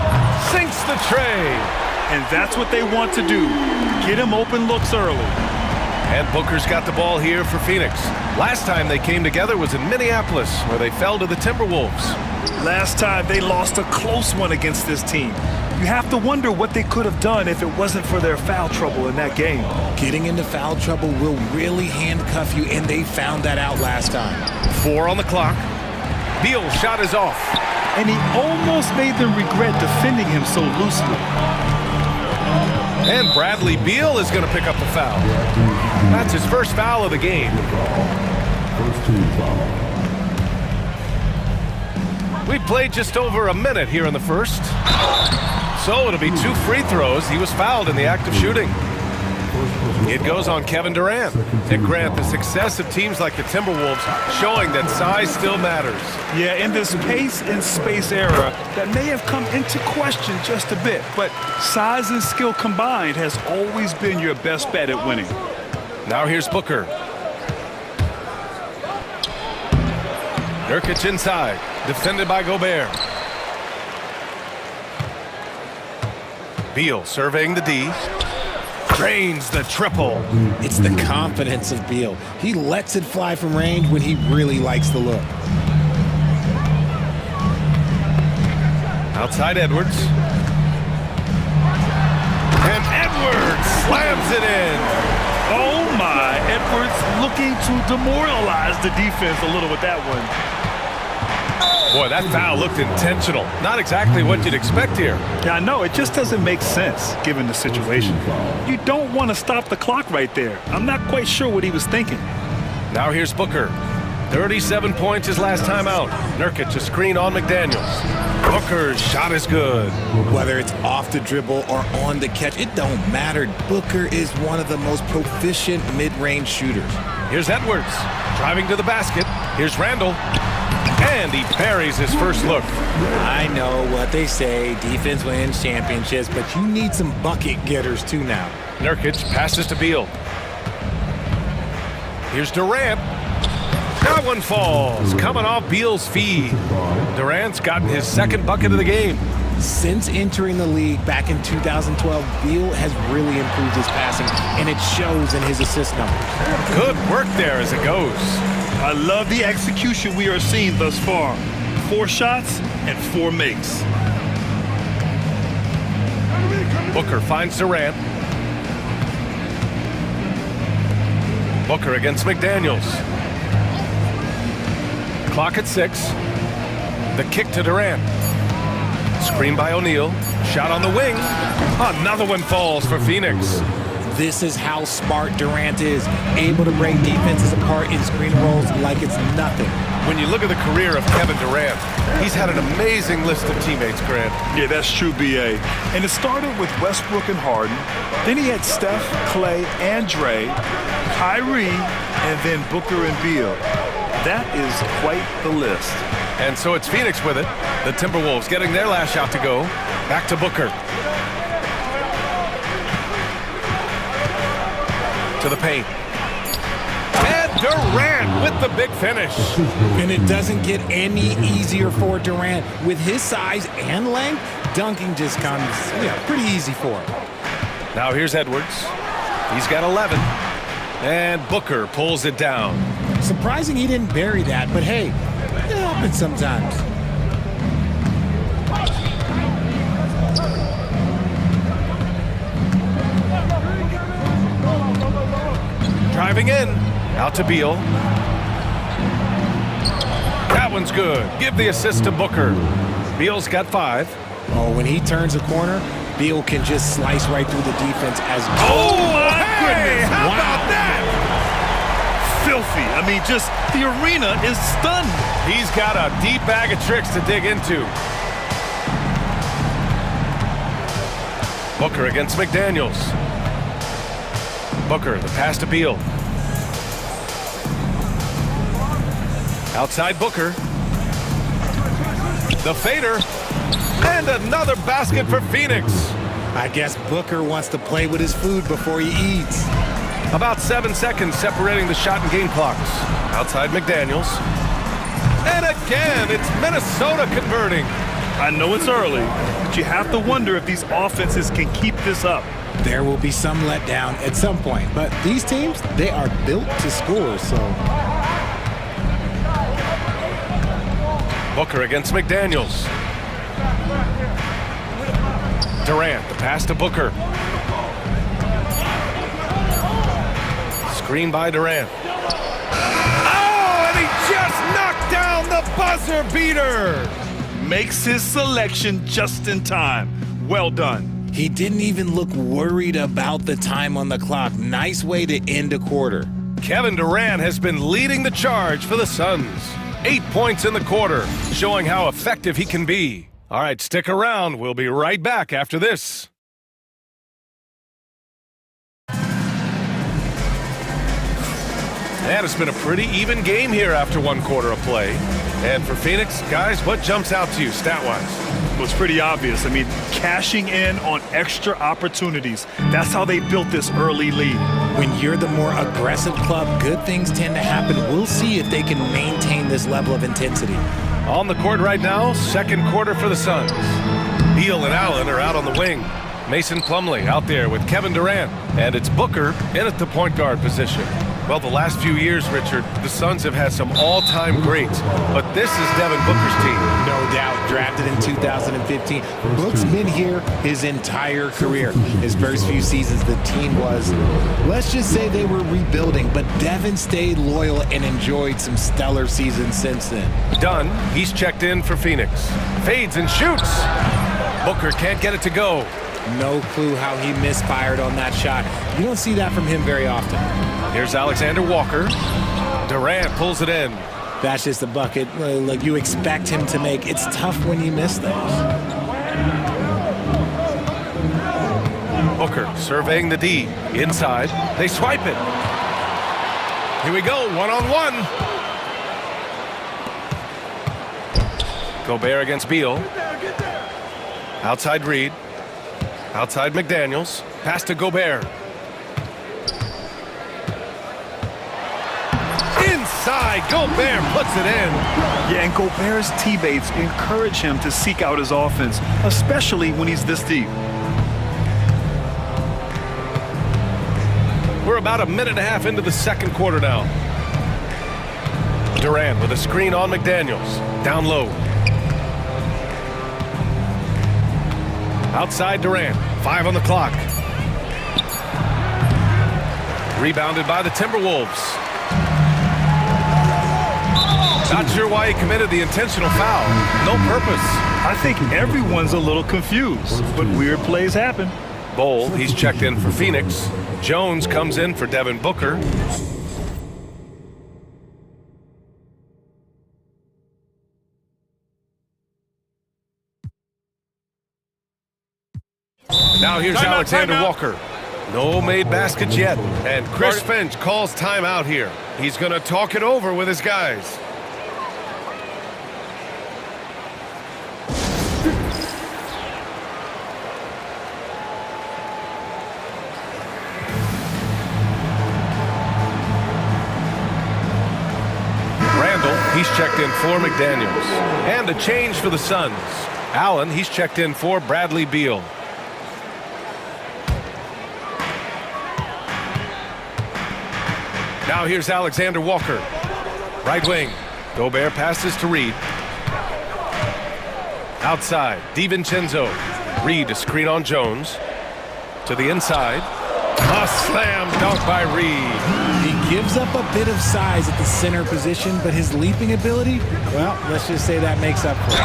Sinks the tray. And that's what they want to do. Get him open looks early. And Booker's got the ball here for Phoenix. Last time they came together was in Minneapolis, where they fell to the Timberwolves. Last time they lost a close one against this team. You have to wonder what they could have done if it wasn't for their foul trouble in that game. Getting into foul trouble will really handcuff you, and they found that out last time. 4 on the clock. Beal's shot is off. And he almost made them regret defending him so loosely. And Bradley Beal is going to pick up the foul. That's his first foul of the game. First team foul. We played just over a minute here in the first. So it'll be 2 free throws. He was fouled in the act of shooting. It goes on Kevin Durant. And Grant, the success of teams like the Timberwolves showing that size still matters. Yeah, in this pace and space era, that may have come into question just a bit, but size and skill combined has always been your best bet at winning. Now here's Booker. Nurkic inside, defended by Gobert. Beal surveying the D. Drains the triple. It's the confidence of Beal. He lets it fly from range when he really likes the look. Outside Edwards. And Edwards slams it in. Oh my, Edwards looking to demoralize the defense a little with that one. Boy, that foul looked intentional. Not exactly what you'd expect here. Yeah, I know. It just doesn't make sense, given the situation. You don't want to stop the clock right there. I'm not quite sure what he was thinking. Now here's Booker. 37 points his last time out. Nurkic a screen on McDaniels. Booker's shot is good. Whether it's off the dribble or on the catch, it don't matter. Booker is one of the most proficient mid-range shooters. Here's Edwards driving to the basket. Here's Randall. And he buries his first look. I know what they say, defense wins championships, but you need some bucket getters too now. Nurkic passes to Beal. Here's Durant. That one falls, coming off Beal's feed. Durant's gotten his second bucket of the game. Since entering the league back in 2012, Beal has really improved his passing, and it shows in his assist numbers. Good work there as it goes. I love the execution we are seeing thus far. 4 shots and 4 makes. Booker finds Durant. Booker against McDaniels. Clock at 6. The kick to Durant. Screen by O'Neal. Shot on the wing. Another one falls for Phoenix. This is how smart Durant is, able to break defenses apart in screen rolls like it's nothing. When you look at the career of Kevin Durant, he's had an amazing list of teammates, Grant. Yeah, that's true, B.A. And it started with Westbrook and Harden. Then he had Steph, Clay, and Dre, Kyrie, and then Booker and Beal. That is quite the list. And so it's Phoenix with it. The Timberwolves getting their last shot to go. Back to Booker. To the paint. And Durant with the big finish. And it doesn't get any easier for Durant. With his size and length, dunking just comes pretty easy for him. Now here's Edwards. He's got 11. And Booker pulls it down. Surprising he didn't bury that, but hey, it happens sometimes. Driving in. Out to Beal. That one's good. Give the assist to Booker. Beal's got 5. Oh, when he turns a corner, Beal can just slice right through the defense as oh my goodness! How about that? filthy. I mean, just the arena is stunned. He's got a deep bag of tricks to dig into. Booker against McDaniels. Booker, the pass to Beal. Outside Booker. The fader. And another basket for Phoenix. I guess Booker wants to play with his food before he eats. About 7 seconds separating the shot and game clocks. Outside McDaniels. And again, it's Minnesota converting. I know it's early, but you have to wonder if these offenses can keep this up. There will be some letdown at some point, but these teams, they are built to score, so. Booker against McDaniels. Durant, the pass to Booker. Screen by Durant. Oh, and he just knocked down the buzzer beater. Makes his selection just in time. Well done. He didn't even look worried about the time on the clock. Nice way to end a quarter. Kevin Durant has been leading the charge for the Suns. 8 points in the quarter, showing how effective he can be. All right, stick around. We'll be right back after this. And it's been a pretty even game here after one quarter of play. And for Phoenix, guys, what jumps out to you stat-wise? Well, it's pretty obvious. I mean, cashing in on extra opportunities. That's how they built this early lead. When you're the more aggressive club, good things tend to happen. We'll see if they can maintain this level of intensity. On the court right now, second quarter for the Suns. Beal and Allen are out on the wing. Mason Plumlee out there with Kevin Durant. And it's Booker in at the point guard position. Well, the last few years, Richard, the Suns have had some all-time greats, but this is Devin Booker's team. No doubt, drafted in 2015. Book's been here his entire career. His first few seasons, the team was, let's just say they were rebuilding, but Devin stayed loyal and enjoyed some stellar seasons since then. Dunn, he's checked in for Phoenix. Fades and shoots. Booker can't get it to go. No clue how he misfired on that shot. You don't see that from him very often. Here's Alexander Walker. Durant pulls it in. That's just a bucket like you expect him to make. It's tough when you miss those. Booker surveying the D. Inside. They swipe it. Here we go, one-on-one. Gobert against Beal. Outside Reed. Outside McDaniels. Pass to Gobert. Inside, Gobert puts it in. Yeah, and Gobert's teammates encourage him to seek out his offense, especially when he's this deep. We're about a minute and a half into the second quarter now. Durant with a screen on McDaniels. Down low. Outside Durant. 5 on the clock. Rebounded by the Timberwolves. Not sure why he committed the intentional foul. No purpose. I think everyone's a little confused, but weird plays happen. Bol, he's checked in for Phoenix. Jones comes in for Devin Booker. Now here's Alexander Walker. No made baskets yet. And Chris Finch calls timeout here. He's going to talk it over with his guys. Randall, he's checked in for McDaniels. And a change for the Suns. Allen, he's checked in for Bradley Beal. Now here's Alexander Walker. Right wing. Gobert passes to Reed. Outside. DiVincenzo. Reed, a screen on Jones. To the inside. A slam dunk by Reed. He Gives up a bit of size at the center position, but his leaping ability, well, let's just say that makes up for it.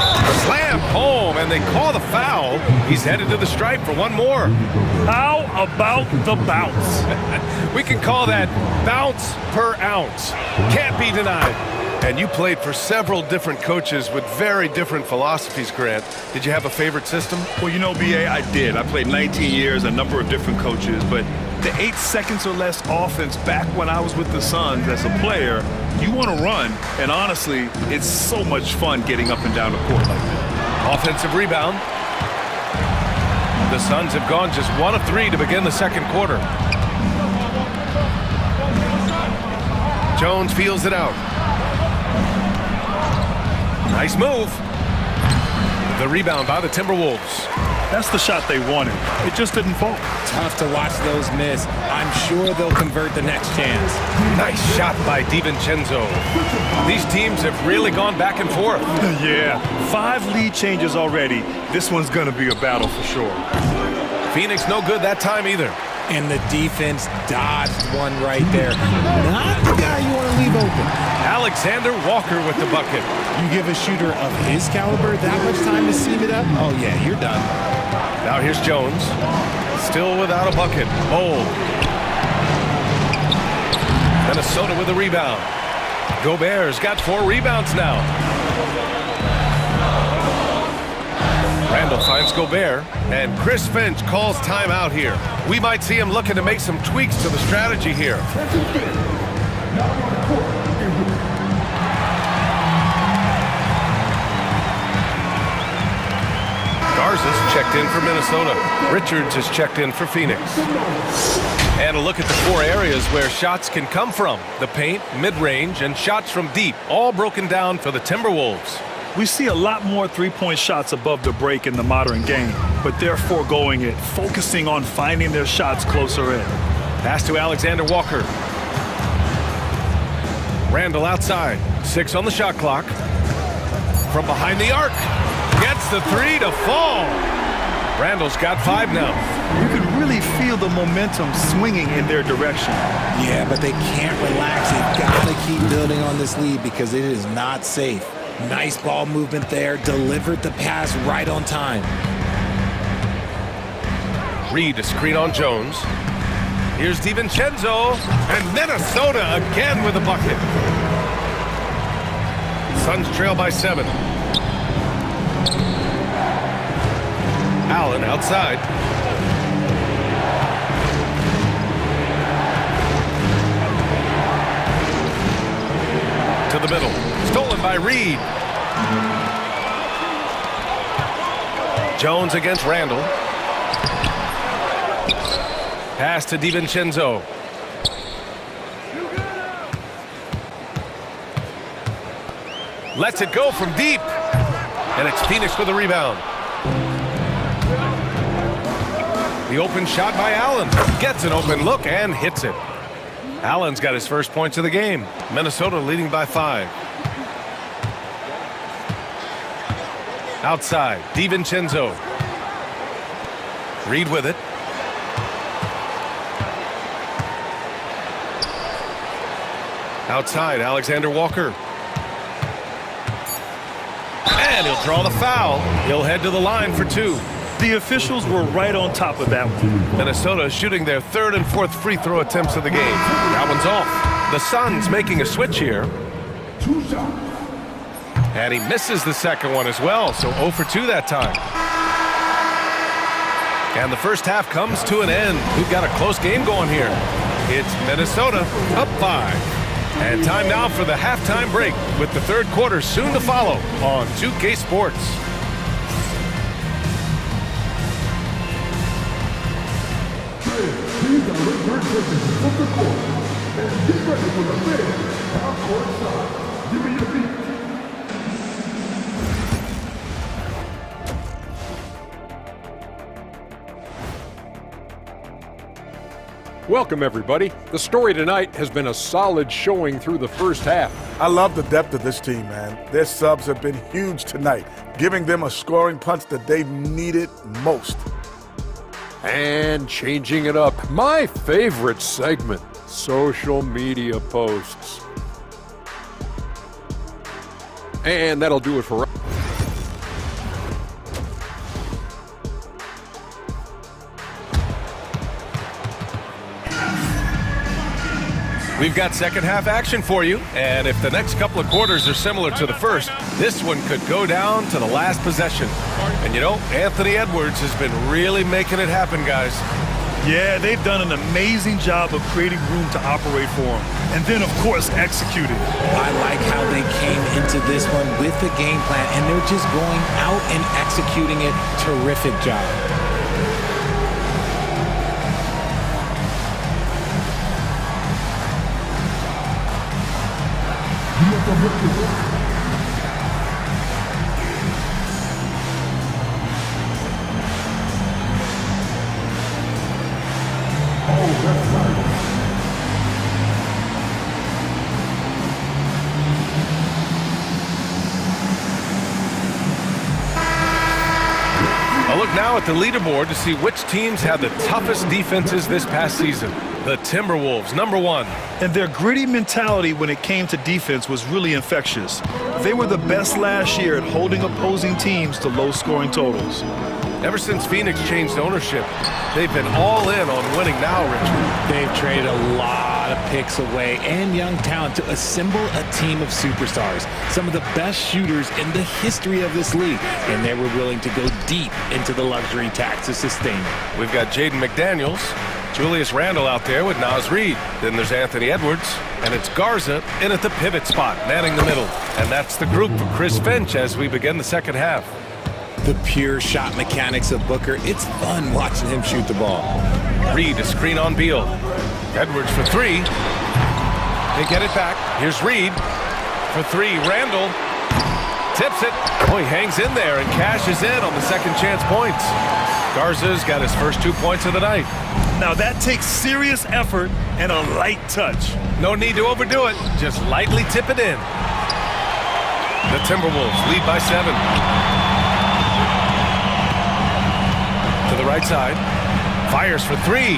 Slam home, and they call the foul. He's headed to the stripe for one more. How about the bounce? We can call that bounce per ounce. Can't be denied. And you played for several different coaches with very different philosophies, Grant. Did you have a favorite system? Well, you know, B.A., I did. I played 19 years, a number of different coaches, but the 8 seconds or less offense back when I was with the Suns as a player, you want to run, and honestly, it's so much fun getting up and down the court like that. Offensive rebound. The Suns have gone just 1 of 3 to begin the second quarter. Jones feels it out. Nice move. The rebound by the Timberwolves. That's the shot they wanted. It just didn't fall. Tough to watch those miss. I'm sure they'll convert the next chance. Nice shot by DiVincenzo. These teams have really gone back and forth. Yeah, 5 lead changes already. This one's going to be a battle for sure. Phoenix no good that time either. And the defense dodged one right there. Not the guy you want to leave open. Alexander Walker with the bucket. You give a shooter of his caliber that much time to seam it up? Oh, yeah, you're done. Now here's Jones. Still without a bucket. Bold. Minnesota with a rebound. Gobert's got 4 rebounds now. Randall finds Gobert, and Chris Finch calls timeout here. We might see him looking to make some tweaks to the strategy here. Garza's checked in for Minnesota. Richards has checked in for Phoenix. And a look at the 4 areas where shots can come from. The paint, mid-range, and shots from deep, all broken down for the Timberwolves. We see a lot more three-point shots above the break in the modern game, but they're foregoing it, focusing on finding their shots closer in. Pass to Alexander Walker. Randall outside. 6 on the shot clock. From behind the arc. Gets the 3 to fall. Randall's got 5 now. You can really feel the momentum swinging in their direction. Yeah, but they can't relax. They've got to keep building on this lead because it is not safe. Nice ball movement there. Delivered the pass right on time. Reed to screen on Jones. Here's DiVincenzo. And Minnesota again with a bucket. Suns trail by 7. Allen outside. To the middle. Stolen by Reed. Jones against Randall. Pass to DiVincenzo. Lets it go from deep. And it's Phoenix with the rebound. The open shot by Allen. Gets an open look and hits it. Allen's got his first points of the game. Minnesota leading by 5. Outside, DiVincenzo. Reed with it. Outside, Alexander Walker. And he'll draw the foul. He'll head to the line for 2. The officials were right on top of that one. Minnesota shooting their 3rd and 4th free throw attempts of the game. That one's off. The Suns making a switch here. 2 shots. And he misses the second one as well, so 0 for 2 that time. And the first half comes to an end. We've got a close game going here. It's Minnesota up 5. And time now for the halftime break with the 3rd quarter soon to follow on 2K Sports. Please direct your attention to the court and get ready for the 5th half-court shot. Give me your feet. Welcome, everybody. The story tonight has been a solid showing through the first half. I love the depth of this team, man. Their subs have been huge tonight, giving them a scoring punch that they've needed most. And changing it up, my favorite segment, social media posts. And that'll do it for We've got second half action for you, and if the next couple of quarters are similar to the first, this one could go down to the last possession. And you know, Anthony Edwards has been really making it happen, guys. Yeah, they've done an amazing job of creating room to operate for him. And then, of course, executing. I like how they came into this one with the game plan, and they're just going out and executing it. Terrific job. A look now at the leaderboard to see which teams had the toughest defenses this past season. The Timberwolves, number 1. And their gritty mentality when it came to defense was really infectious. They were the best last year at holding opposing teams to low-scoring totals. Ever since Phoenix changed ownership, they've been all in on winning now, Richard. They've traded a lot of picks away and young talent to assemble a team of superstars, some of the best shooters in the history of this league, and they were willing to go deep into the luxury tax to sustain it. We've got Jaden McDaniels, Julius Randle out there with Naz Reid. Then there's Anthony Edwards, and it's Garza in at the pivot spot, manning the middle. And that's the group for Chris Finch as we begin the second half. The pure shot mechanics of Booker, it's fun watching him shoot the ball. Reid, a screen on Beal. Edwards for 3. They get it back. Here's Reid for 3. Randle tips it. Oh, he hangs in there and cashes in on the second chance points. Garza's got his first 2 points of the night. Now that takes serious effort and a light touch. No need to overdo it. Just lightly tip it in. The Timberwolves lead by 7. To the right side. Fires for 3.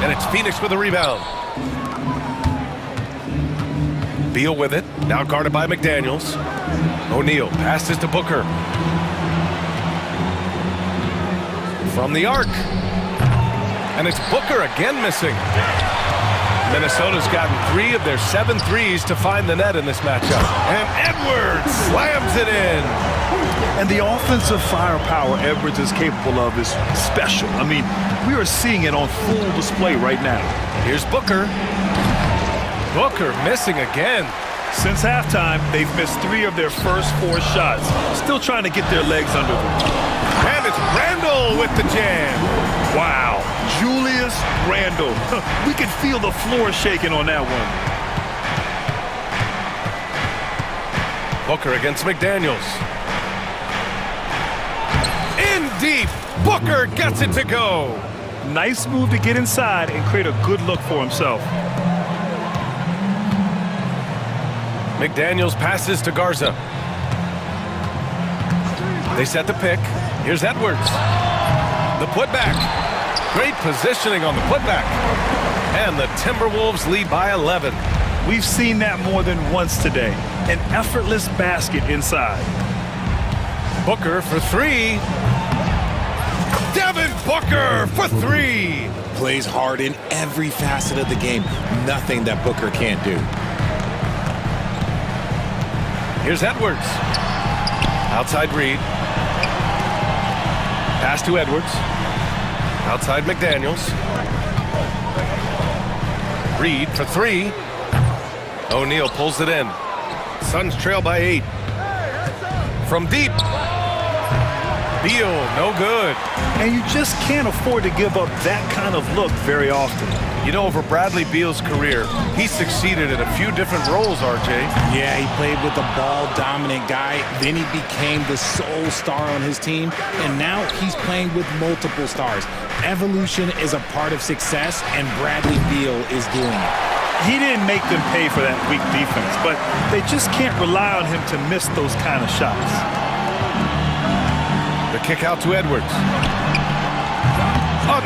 And it's Phoenix with a rebound. Beal with it. Now guarded by McDaniels. O'Neal passes to Booker. From the arc. And it's Booker again missing. Minnesota's gotten 3 of their 7 threes to find the net in this matchup. And Edwards slams it in. And the offensive firepower Edwards is capable of is special. I mean, we are seeing it on full display right now. Here's Booker. Booker missing again. Since halftime, they've missed 3 of their first 4 shots. Still trying to get their legs under them. And it's Randle with the jam. Wow. Julius Randle. We could feel the floor shaking on that one. Booker against McDaniels. In deep. Booker gets it to go. Nice move to get inside and create a good look for himself. McDaniels passes to Garza. They set the pick. Here's Edwards. The putback. Great positioning on the putback. And the Timberwolves lead by 11. We've seen that more than once today. An effortless basket inside. Booker for 3. Devin Booker for 3. Plays hard in every facet of the game. Nothing that Booker can't do. Here's Edwards. Outside Reid. Pass to Edwards. Outside McDaniels. Reid for 3. O'Neal pulls it in. Suns trail by 8. From deep. Beal, no good. And you just can't afford to give up that kind of look very often. You know, over Bradley Beal's career, he succeeded in a few different roles, RJ. Yeah, he played with a ball-dominant guy. Then he became the sole star on his team. And now he's playing with multiple stars. Evolution is a part of success, and Bradley Beal is doing it. He didn't make them pay for that weak defense, but they just can't rely on him to miss those kind of shots. The kick out to Edwards.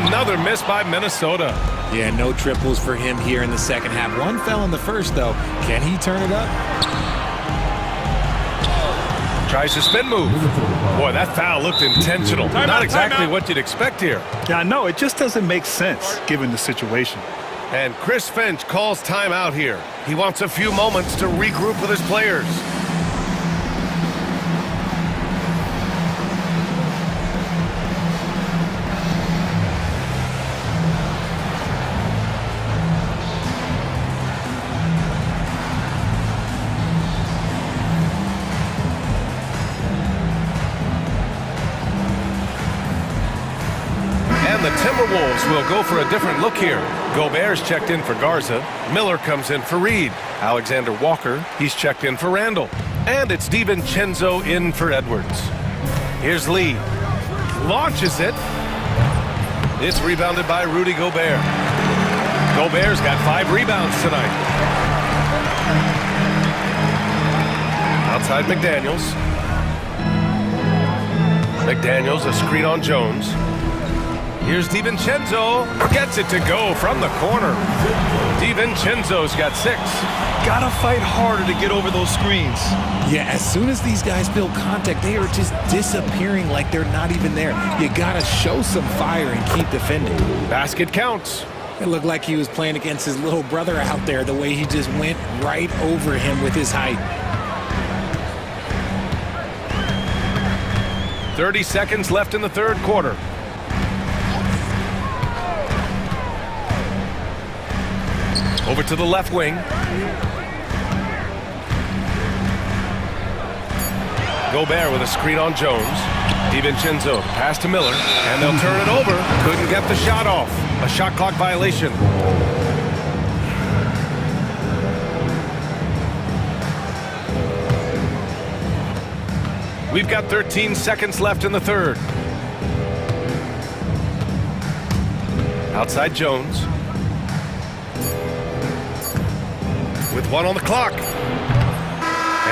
Another miss by Minnesota. Yeah, no triples for him here in the second half. One fell in the first, though. Can he turn it up? Tries to spin move. Boy, that foul looked intentional. Not exactly what you'd expect here. Yeah, I know. It just doesn't make sense given the situation. And Chris Finch calls timeout here. He wants a few moments to regroup with his players. And the Timberwolves will go for a different look here. Gobert's checked in for Garza. Miller comes in for Reed. Alexander Walker, he's checked in for Randall. And it's DiVincenzo in for Edwards. Here's Lee. Launches it. It's rebounded by Rudy Gobert. Gobert's got 5 rebounds tonight. Outside McDaniels. McDaniels, a screen on Jones. Here's DiVincenzo. Gets it to go from the corner. DiVincenzo's got 6. Gotta fight harder to get over those screens. Yeah, as soon as these guys feel contact, they are just disappearing like they're not even there. You gotta show some fire and keep defending. Basket counts. It looked like he was playing against his little brother out there, the way he just went right over him with his height. 30 seconds left in the third quarter. Over to the left wing. Gobert with a screen on Jones. DiVincenzo pass to Miller, and they'll turn it over. Couldn't get the shot off. A shot clock violation. We've got 13 seconds left in the third. Outside Jones. With 1 on the clock.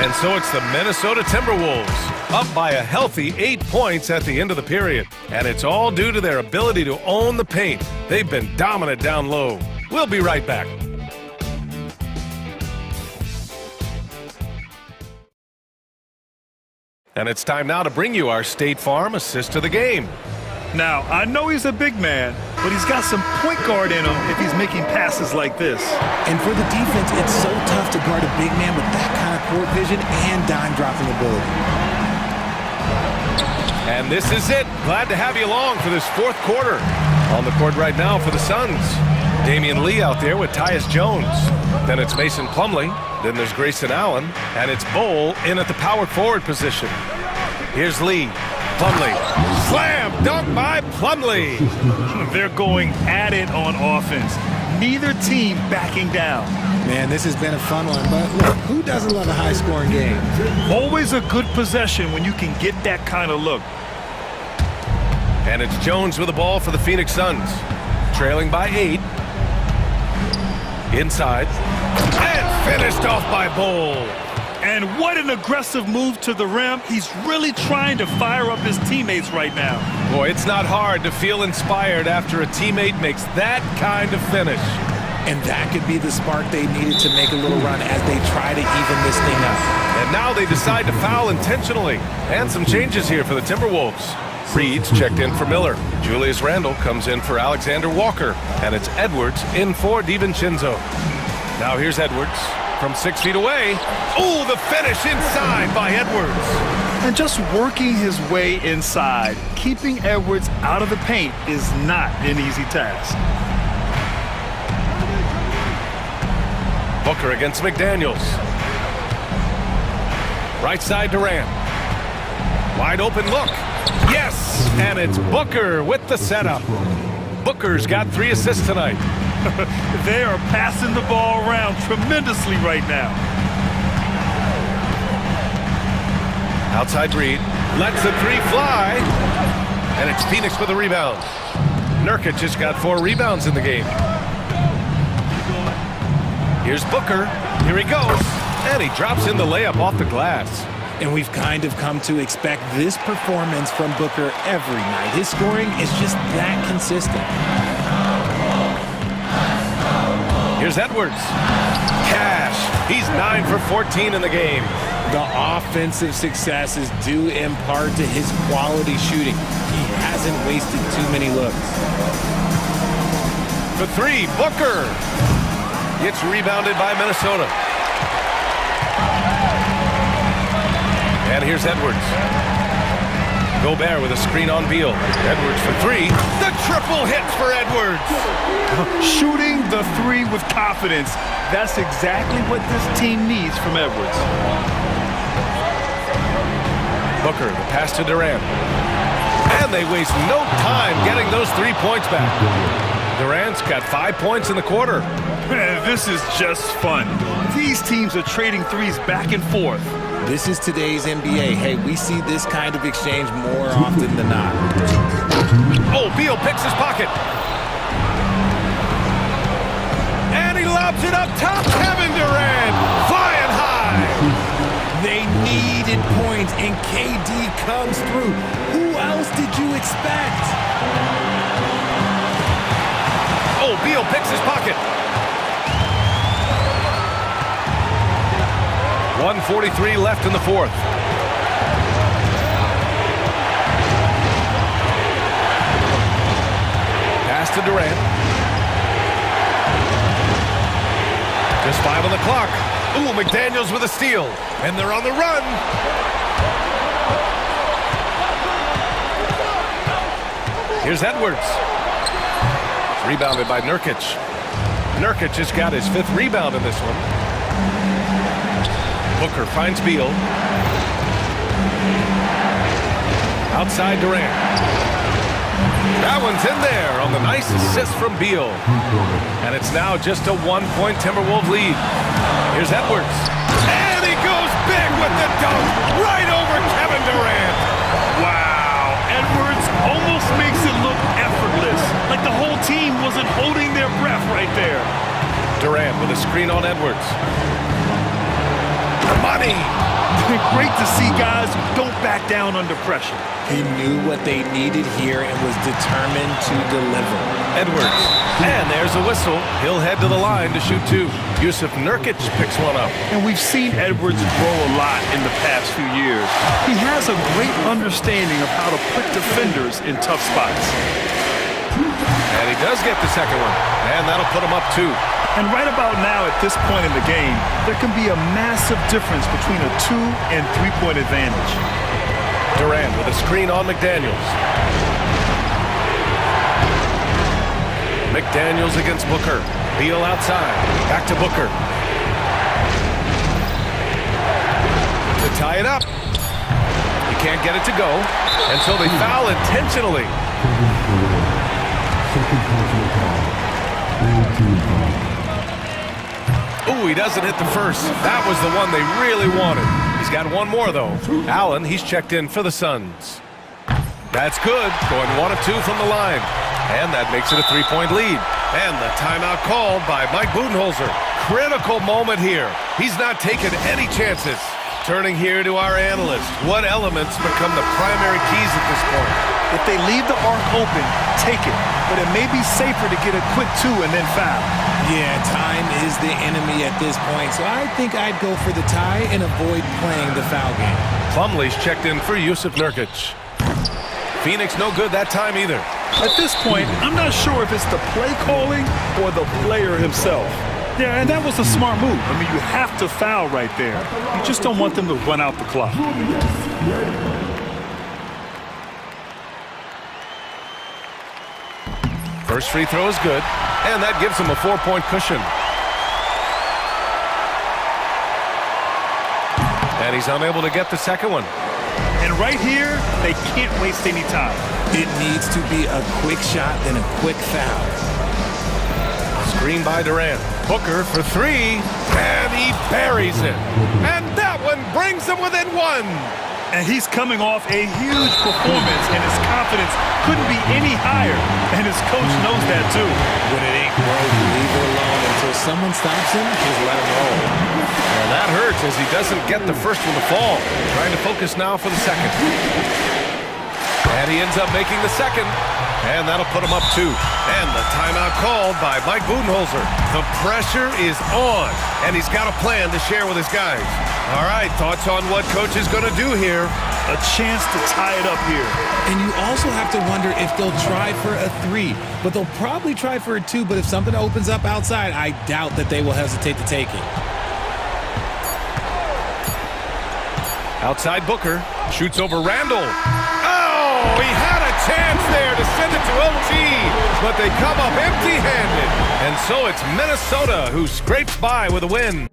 And so it's the Minnesota Timberwolves, up by a healthy 8 points at the end of the period. And it's all due to their ability to own the paint. They've been dominant down low. We'll be right back. And it's time now to bring you our State Farm assist of the game. Now, I know he's a big man, but he's got some point guard in him if he's making passes like this. And for the defense, it's so tough to guard a big man with that kind of court vision and dime dropping ability. And this is it. Glad to have you along for this fourth quarter. On the court right now for the Suns. Damian Lee out there with Tyus Jones. Then it's Mason Plumlee. Then there's Grayson Allen. And it's Bowl in at the power forward position. Here's Lee. Plumlee. Slam dunk by Plumlee. They're going at it on offense. Neither team backing down. Man, this has been a fun one, but look, who doesn't love a high-scoring game? Always a good possession when you can get that kind of look. And it's Jones with the ball for the Phoenix Suns. Trailing by 8. Inside. And finished off by Bowl. And what an aggressive move to the rim. He's really trying to fire up his teammates right now. Boy, it's not hard to feel inspired after a teammate makes that kind of finish. And that could be the spark they needed to make a little run as they try to even this thing up. And now they decide to foul intentionally. And some changes here for the Timberwolves. Reed's checked in for Miller. Julius Randle comes in for Alexander Walker. And it's Edwards in for DiVincenzo. Now here's Edwards. From 6 feet away. Oh, the finish inside by Edwards. And just working his way inside, keeping Edwards out of the paint is not an easy task. Booker against McDaniels. Right side Durant. Wide open look. Yes, and it's Booker with the setup. Booker's got 3 assists tonight. They are passing the ball around tremendously right now. Outside Reed. Lets the 3 fly. And it's Phoenix with a rebound. Nurkic just got 4 rebounds in the game. Here's Booker. Here he goes. And he drops in the layup off the glass. And we've kind of come to expect this performance from Booker every night. His scoring is just that consistent. Here's Edwards. Cash. He's 9 for 14 in the game. The offensive successes due in part to his quality shooting. He hasn't wasted too many looks. For three, Booker. It's rebounded by Minnesota. And here's Edwards. Gobert with a screen on Beal. Edwards for three. The triple hits for Edwards. Shooting the three with confidence. That's exactly what this team needs from Edwards. Booker, the pass to Durant. And they waste no time getting those 3 points back. Durant's got 5 points in the quarter. Man, this is just fun. These teams are trading threes back and forth. This is today's NBA. Hey, we see this kind of exchange more often than not. Oh, Beal picks his pocket. And he lobs it up top. Kevin Durant flying high. They needed points, and KD comes through. Who else did you expect? Oh, Beal picks his pocket. 1:43 left in the fourth. Pass to Durant. Just 5 on the clock. Ooh, McDaniels with a steal. And they're on the run. Here's Edwards. Rebounded by Nurkic. Nurkic has got his 5th rebound in this one. Booker finds Beal. Outside Durant. That one's in there on the nice assist from Beal. And it's now just a 1-point Timberwolves lead. Here's Edwards. And he goes big with the dunk right over Kevin Durant. Wow, Edwards almost makes it look effortless, like the whole team wasn't holding their breath right there. Durant with a screen on Edwards. Money. Great to see guys who don't back down under pressure. He knew what they needed here and was determined to deliver. Edwards. And there's a whistle. He'll head to the line to shoot 2. Yusuf Nurkic picks one up. And we've seen Edwards grow a lot in the past few years. He has a great understanding of how to put defenders in tough spots. And he does get the second one. And that'll put him up 2. And right about now, at this point in the game, there can be a massive difference between a 2- and 3-point advantage. Durant with a screen on McDaniels. McDaniels against Booker. Beal outside. Back to Booker. To tie it up. He can't get it to go. And so they foul intentionally. Ooh, he doesn't hit the first. That was the one they really wanted. He's got one more, though. Allen, he's checked in for the Suns. That's good. Going 1 of 2 from the line. And that makes it a 3-point lead. And the timeout called by Mike Budenholzer. Critical moment here. He's not taking any chances. Turning here to our analyst. What elements become the primary keys at this point? If they leave the arc open, take it. But it may be safer to get a quick 2 and then foul. Yeah, time is the enemy at this point, so I think I'd go for the tie and avoid playing the foul game. Plumlee's checked in for Yusuf Nurkic. Phoenix no good that time either. At this point, I'm not sure if it's the play calling or the player himself. Yeah, and that was a smart move. I mean, you have to foul right there. You just don't want them to run out the clock. First free throw is good, and that gives him a 4-point cushion. And he's unable to get the second one. And right here, they can't waste any time. It needs to be a quick shot, then a quick foul. Screen by Durant. Booker for 3, and he buries it. And that one brings them within 1. And he's coming off a huge performance, and his confidence couldn't be any higher. And his coach knows that, too. When it ain't broke, leave it alone until someone stops him, just let him roll. Well, that hurts as he doesn't get the first one to fall. Trying to focus now for the second. And he ends up making the second. And that'll put him up 2. And the timeout called by Mike Budenholzer. The pressure is on, and he's got a plan to share with his guys. All right, thoughts on what coach is going to do here? A chance to tie it up here. And you also have to wonder if they'll try for a 3. But they'll probably try for a 2. But if something opens up outside, I doubt that they will hesitate to take it. Outside Booker. Shoots over Randall. Oh, he had a chance there to send it to OT. But they come up empty-handed. And so it's Minnesota who scrapes by with a win.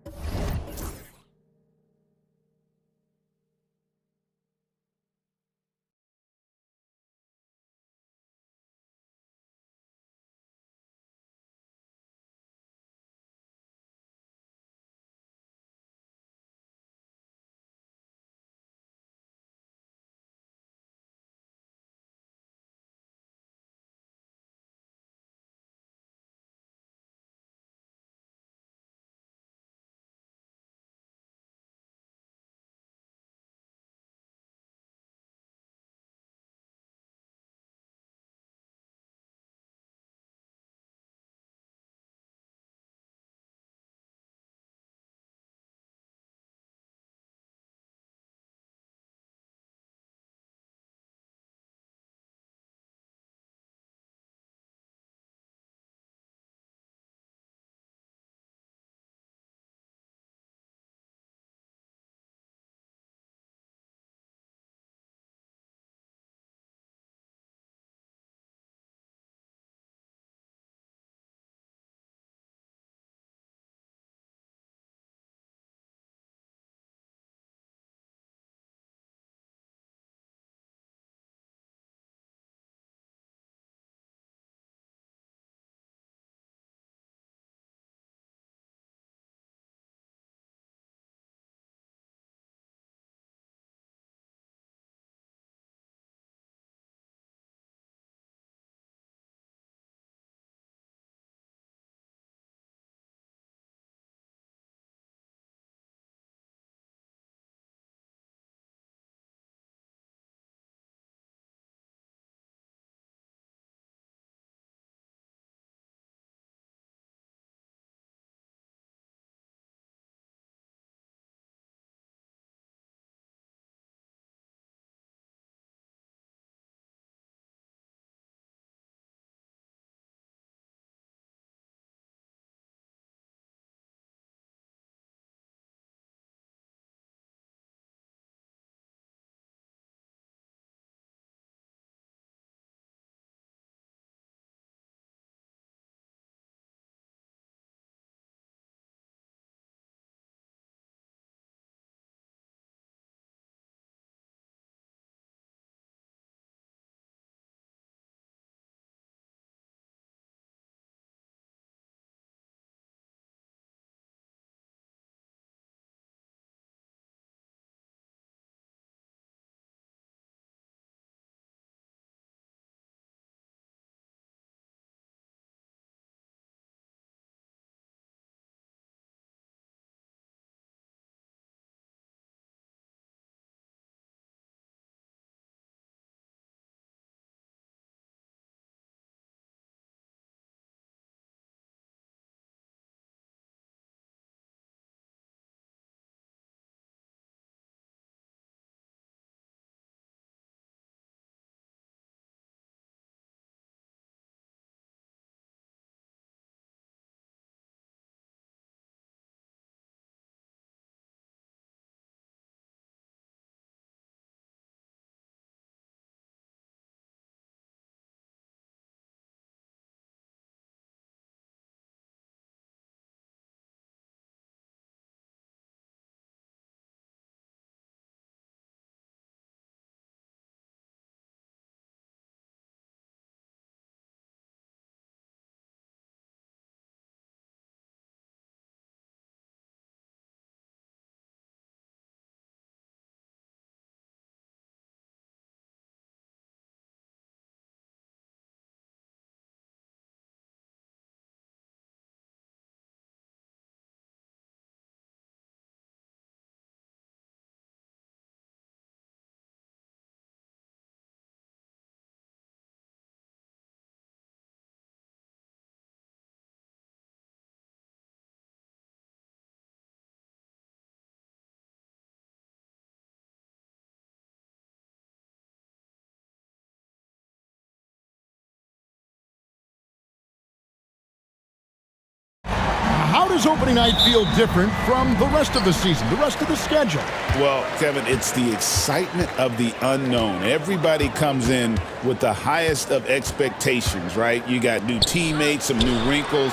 how does opening night feel different from the rest of the season, the rest of the schedule? Well, Kevin, it's the excitement of the unknown. Everybody comes in with the highest of expectations, right? You got new teammates, some new wrinkles,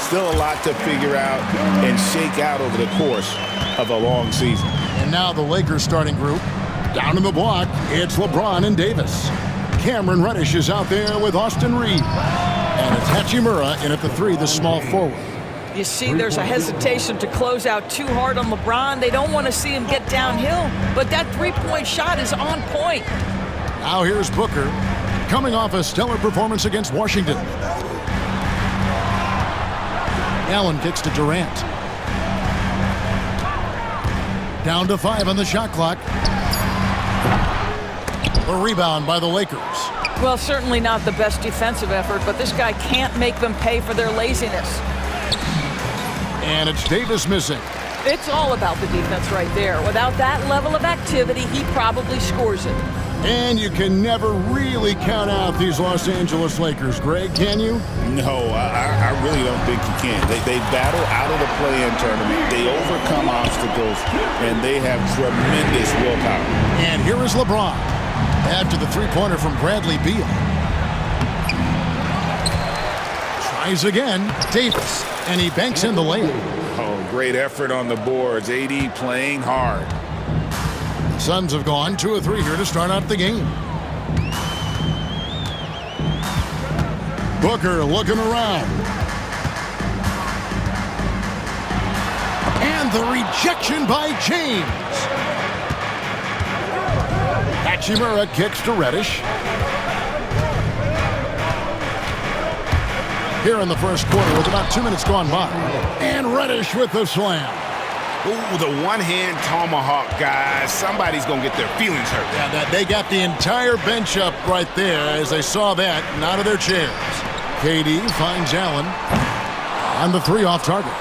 still a lot to figure out and shake out over the course of a long season. And now the Lakers starting group. Down in the block, it's LeBron and Davis. Cameron Reddish is out there with Austin Reeves. And it's Hachimura in at the 3, the small forward. You see, there's a hesitation to close out too hard on LeBron. They don't want to see him get downhill, but that three-point shot is on point. Now here's Booker, coming off a stellar performance against Washington. Allen kicks to Durant. Down to 5 on the shot clock. A rebound by the Lakers. Well, certainly not the best defensive effort, but this guy can't make them pay for their laziness. And it's Davis missing. It's all about the defense right there. Without that level of activity, he probably scores it. And you can never really count out these Los Angeles Lakers, Greg, can you? No, I really don't think you can. They battle out of the play-in tournament. They overcome obstacles, and they have tremendous willpower. And here is LeBron after the three-pointer from Bradley Beal. Tries again, Davis, and he banks in the layup. Oh, great effort on the boards. AD playing hard. Suns have gone 2 of 3 here to start out the game. Booker looking around. And the rejection by James. Hachimura kicks to Reddish. Here in the first quarter with about 2 minutes gone by. And Reddish with the slam. Ooh, the one-hand tomahawk, guys. Somebody's going to get their feelings hurt. Yeah, they got the entire bench up right there as they saw that and out of their chairs. KD finds Allen on the 3 off target.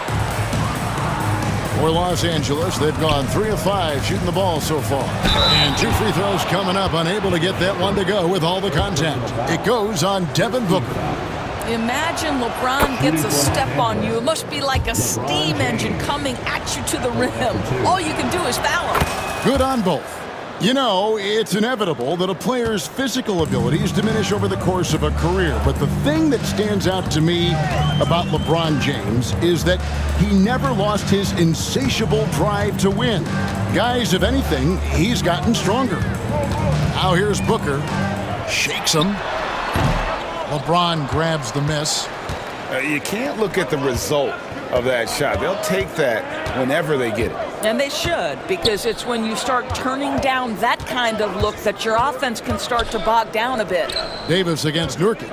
For Los Angeles, they've gone 3 of 5 shooting the ball so far. And 2 free throws coming up, unable to get that one to go with all the contact. It goes on Devin Booker. Imagine LeBron gets a step on you. It must be like a steam engine coming at you to the rim. All you can do is foul him. Good on both. You know, it's inevitable that a player's physical abilities diminish over the course of a career. But the thing that stands out to me about LeBron James is that he never lost his insatiable drive to win. Guys, if anything, he's gotten stronger. Now here's Booker. Shakes him. LeBron grabs the miss. You can't look at the result of that shot. They'll take that whenever they get it. And they should, because it's when you start turning down that kind of look that your offense can start to bog down a bit. Davis against Nurkic.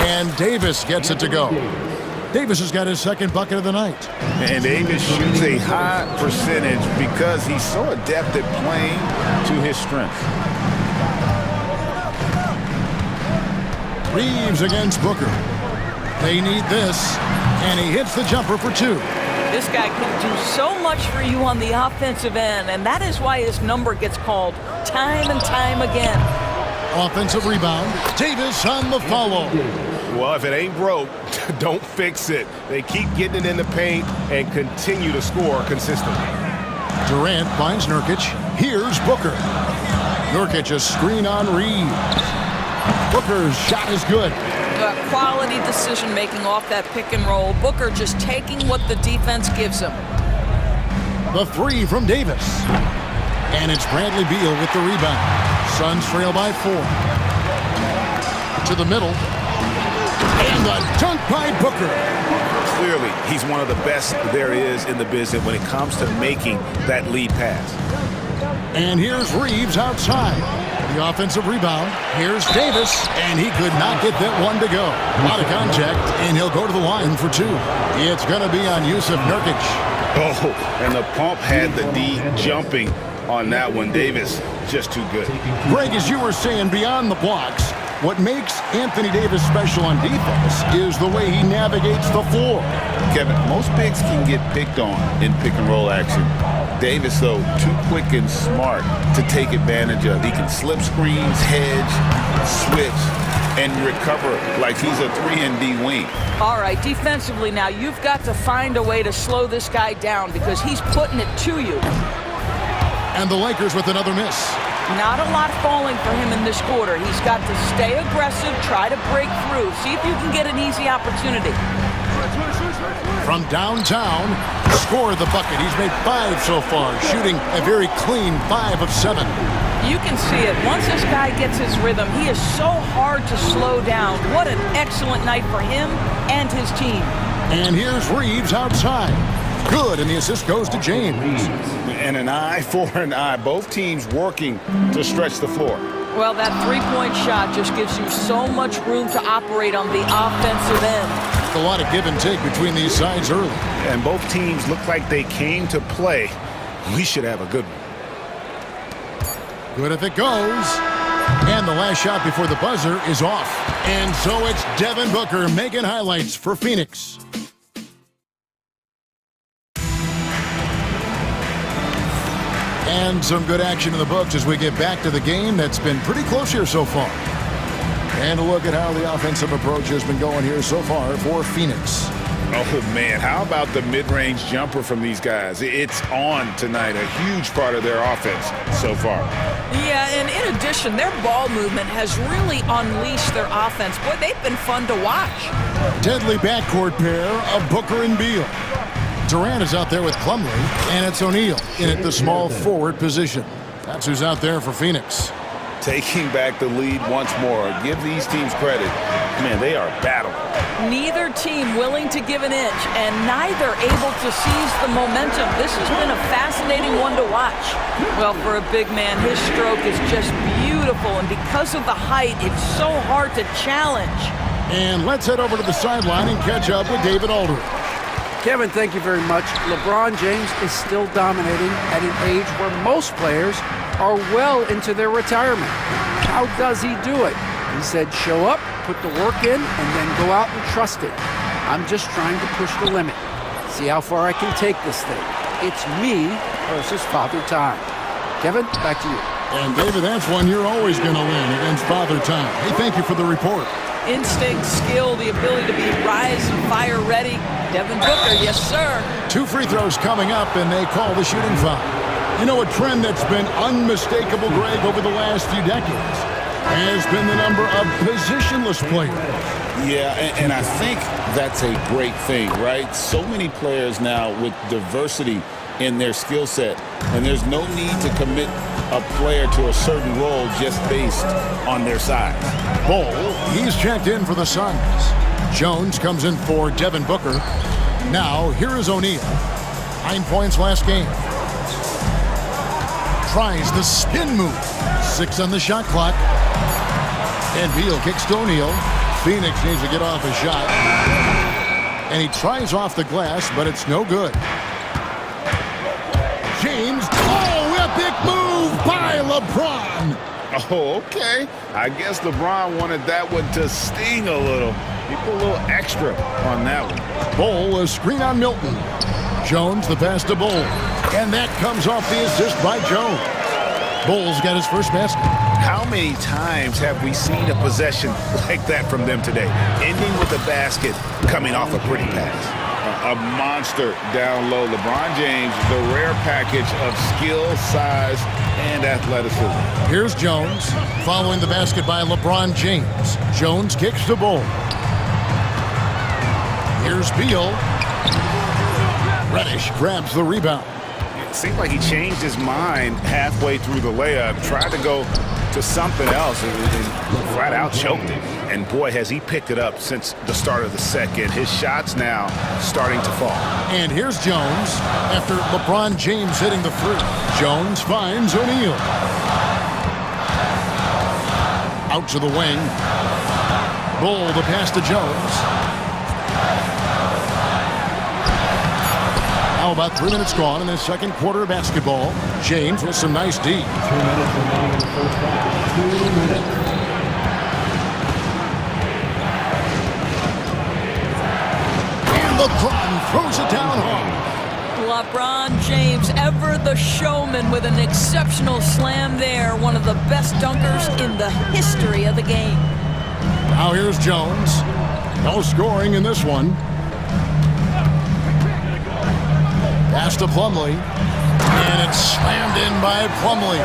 And Davis gets it to go. Davis has got his second bucket of the night. And Davis shoots a high percentage because he's so adept at playing to his strengths. Reeves against Booker. They need this, and he hits the jumper for 2. This guy can do so much for you on the offensive end, and that is why his number gets called time and time again. Offensive rebound. Davis on the follow. Well, if it ain't broke, don't fix it. They keep getting it in the paint and continue to score consistently. Durant finds Nurkic. Here's Booker. Nurkic a screen on Reeves. Booker's shot is good. Quality decision-making off that pick and roll. Booker just taking what the defense gives him. The 3 from Davis. And it's Bradley Beal with the rebound. Suns trail by 4. To the middle. And the dunk by Booker. Clearly, he's one of the best there is in the business when it comes to making that lead pass. And here's Reeves outside. The offensive rebound. Here's Davis, and he could not get that one to go. A lot of contact, and he'll go to the line for 2. It's going to be on Yusuf Nurkic. Oh, and the pump had the D jumping on that one. Davis just too good. Greg, as you were saying, beyond the blocks, what makes Anthony Davis special on defense is the way he navigates the floor. Kevin, most bigs can get picked on in pick-and-roll action. Davis, though, too quick and smart to take advantage of. He can slip screens, hedge, switch. and recover like he's a 3-and-D wing. All right, defensively now, you've got to find a way to slow this guy down because he's putting it to you. And the Lakers with another miss. Not a lot falling for him in this quarter. He's got to stay aggressive, try to break through, see if you can get an easy opportunity. From downtown, score the bucket. He's made 5 so far, shooting a very clean 5 of 7. You can see it. Once this guy gets his rhythm, he is so hard to slow down. What an excellent night for him and his team. And here's Reeves outside. Good, and the assist goes to James. And an eye for an eye. Both teams working to stretch the floor. Well, that three-point shot just gives you so much room to operate on the offensive end. A lot of give and take between these sides early. And both teams look like they came to play. We should have a good one. Good if it goes. And the last shot before the buzzer is off. And so it's Devin Booker making highlights for Phoenix. And some good action in the books as we get back to the game that's been pretty close here so far. And a look at how the offensive approach has been going here so far for Phoenix. Oh, man, how about the mid-range jumper from these guys? It's on tonight, a huge part of their offense so far. Yeah, and in addition, their ball movement has really unleashed their offense. Boy, they've been fun to watch. Deadly backcourt pair of Booker and Beal. Durant is out there with Plumlee, and it's O'Neal in at the small forward position. That's who's out there for Phoenix. Taking back the lead once more. Give these teams credit. Man, they are battling. Neither team willing to give an inch, and neither able to seize the momentum. This has been a fascinating one to watch. Well, for a big man, his stroke is just beautiful, and because of the height, it's so hard to challenge. And let's head over to the sideline and catch up with David Aldridge. Kevin, thank you very much. LeBron James is still dominating at an age where most players are well into their retirement. How does he do it? He said, show up, put the work in, and then go out and trust it. I'm just trying to push the limit. See how far I can take this thing. It's me versus Father Time. Kevin, back to you. And David, that's one you're always going to win against Father Time. Hey, thank you for the report. Instinct, skill, the ability to be rise and fire ready. Devin Booker, yes, sir. 2 free throws coming up, and they call the shooting foul. You know, a trend that's been unmistakable, Greg, over the last few decades has been the number of positionless players. Yeah, and I think that's a great thing, right? So many players now with diversity in their skill set, and there's no need to commit a player to a certain role just based on their size. Ball, he's checked in for the Suns. Jones comes in for Devin Booker. Now, here is O'Neal. 9 points last game. Tries the spin move. 6 on the shot clock. And Beal kicks to O'Neal. Phoenix needs to get off a shot. And he tries off the glass, but it's no good. James, epic move by LeBron. Oh, okay. I guess LeBron wanted that one to sting a little. He put a little extra on that one. Bull, a screen on Milton. Jones, the pass to Bull. And that comes off the assist by Jones. Bull's got his first basket. How many times have we seen a possession like that from them today? Ending with a basket, coming off a pretty pass. A monster down low. LeBron James, the rare package of skill, size, and athleticism. Here's Jones, following the basket by LeBron James. Jones kicks to Bull. Here's Beal. Reddish grabs the rebound. It seemed like he changed his mind halfway through the layup, tried to go to something else, and flat out choked it. And boy, has he picked it up since the start of the second. His shots now starting to fall. And here's Jones after LeBron James hitting the free. Jones finds O'Neal. Out to the wing. Bull, the pass to Jones. Now about 3 minutes gone in the second quarter of basketball. James with some nice D. 2 minutes remaining in the first half. 2 minutes. And LeBron throws it down hard. LeBron James, ever the showman, with an exceptional slam there. One of the best dunkers in the history of the game. Now here's Jones. No scoring in this one. Pass to Plumlee. And it's slammed in by Plumlee.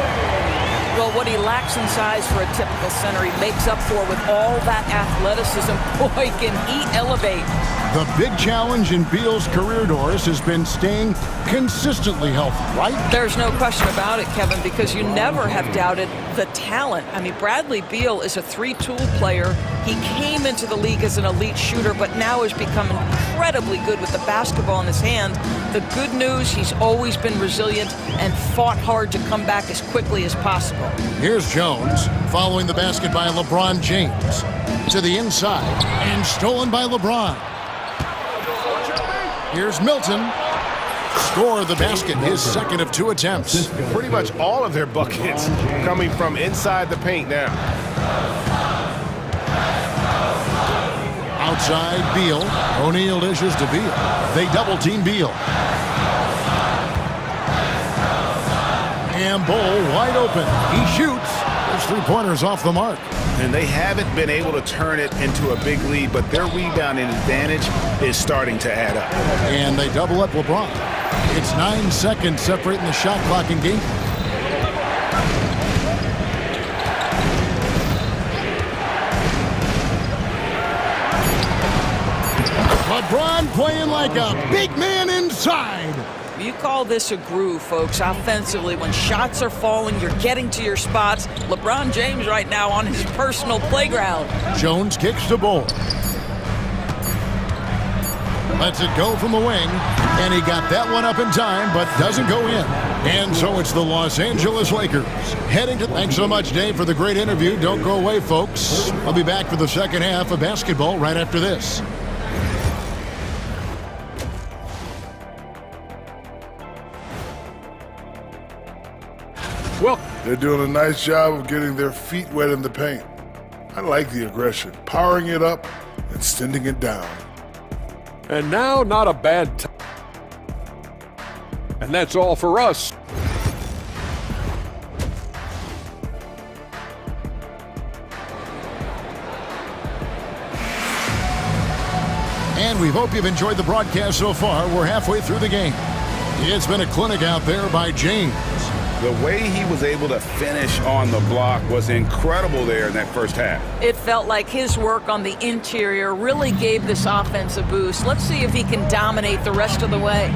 Well, what he lacks in size for a typical center, he makes up for with all that athleticism. Boy, can he elevate. The big challenge in Beal's career, Doris, has been staying consistently healthy, right? There's no question about it, Kevin, because you never have doubted the talent. I mean, Bradley Beal is a three-tool player. He came into the league as an elite shooter, but now has become incredibly good with the basketball in his hand. The good news, he's always been resilient and fought hard to come back as quickly as possible. Here's Jones, following the basket by LeBron James. To the inside, and stolen by LeBron. Here's Milton. Score the basket, his second of 2 attempts. Pretty much all of their buckets coming from inside the paint now. Outside Beal. O'Neal dishes to Beal. They double team Beal. And Bull wide open. He shoots. There's 3-pointers off the mark. And they haven't been able to turn it into a big lead, but their rebounding advantage is starting to add up. And they double up LeBron. It's 9 seconds separating the shot clock and game. LeBron playing like a big man inside. You call this a groove, folks. Offensively, when shots are falling, you're getting to your spots. LeBron James right now on his personal playground. Jones kicks the ball. Lets it go from the wing, and he got that one up in time, but doesn't go in. And so it's the Los Angeles Lakers heading to... Thanks so much, Dave, for the great interview. Don't go away, folks. I'll be back for the second half of basketball right after this. Well, they're doing a nice job of getting their feet wet in the paint. I like the aggression, powering it up and sending it down. And now, not a bad time. And that's all for us. And we hope you've enjoyed the broadcast so far. We're halfway through the game. It's been a clinic out there by James. The way he was able to finish on the block was incredible there in that first half. It felt like his work on the interior really gave this offense a boost. Let's see if he can dominate the rest of the way.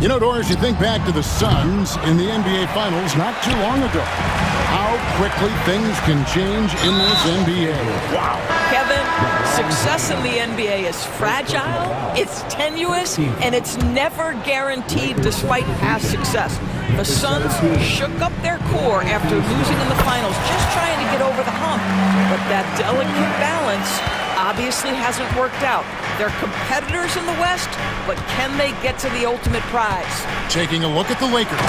You know, Doris, you think back to the Suns in the NBA Finals not too long ago. How quickly things can change in this NBA. Wow. Kevin, success in the NBA is fragile, it's tenuous, and it's never guaranteed despite past success. The Suns shook up their core after losing in the finals, just trying to get over the hump. But that delicate balance obviously hasn't worked out. They're competitors in the West, but can they get to the ultimate prize? Taking a look at the Lakers.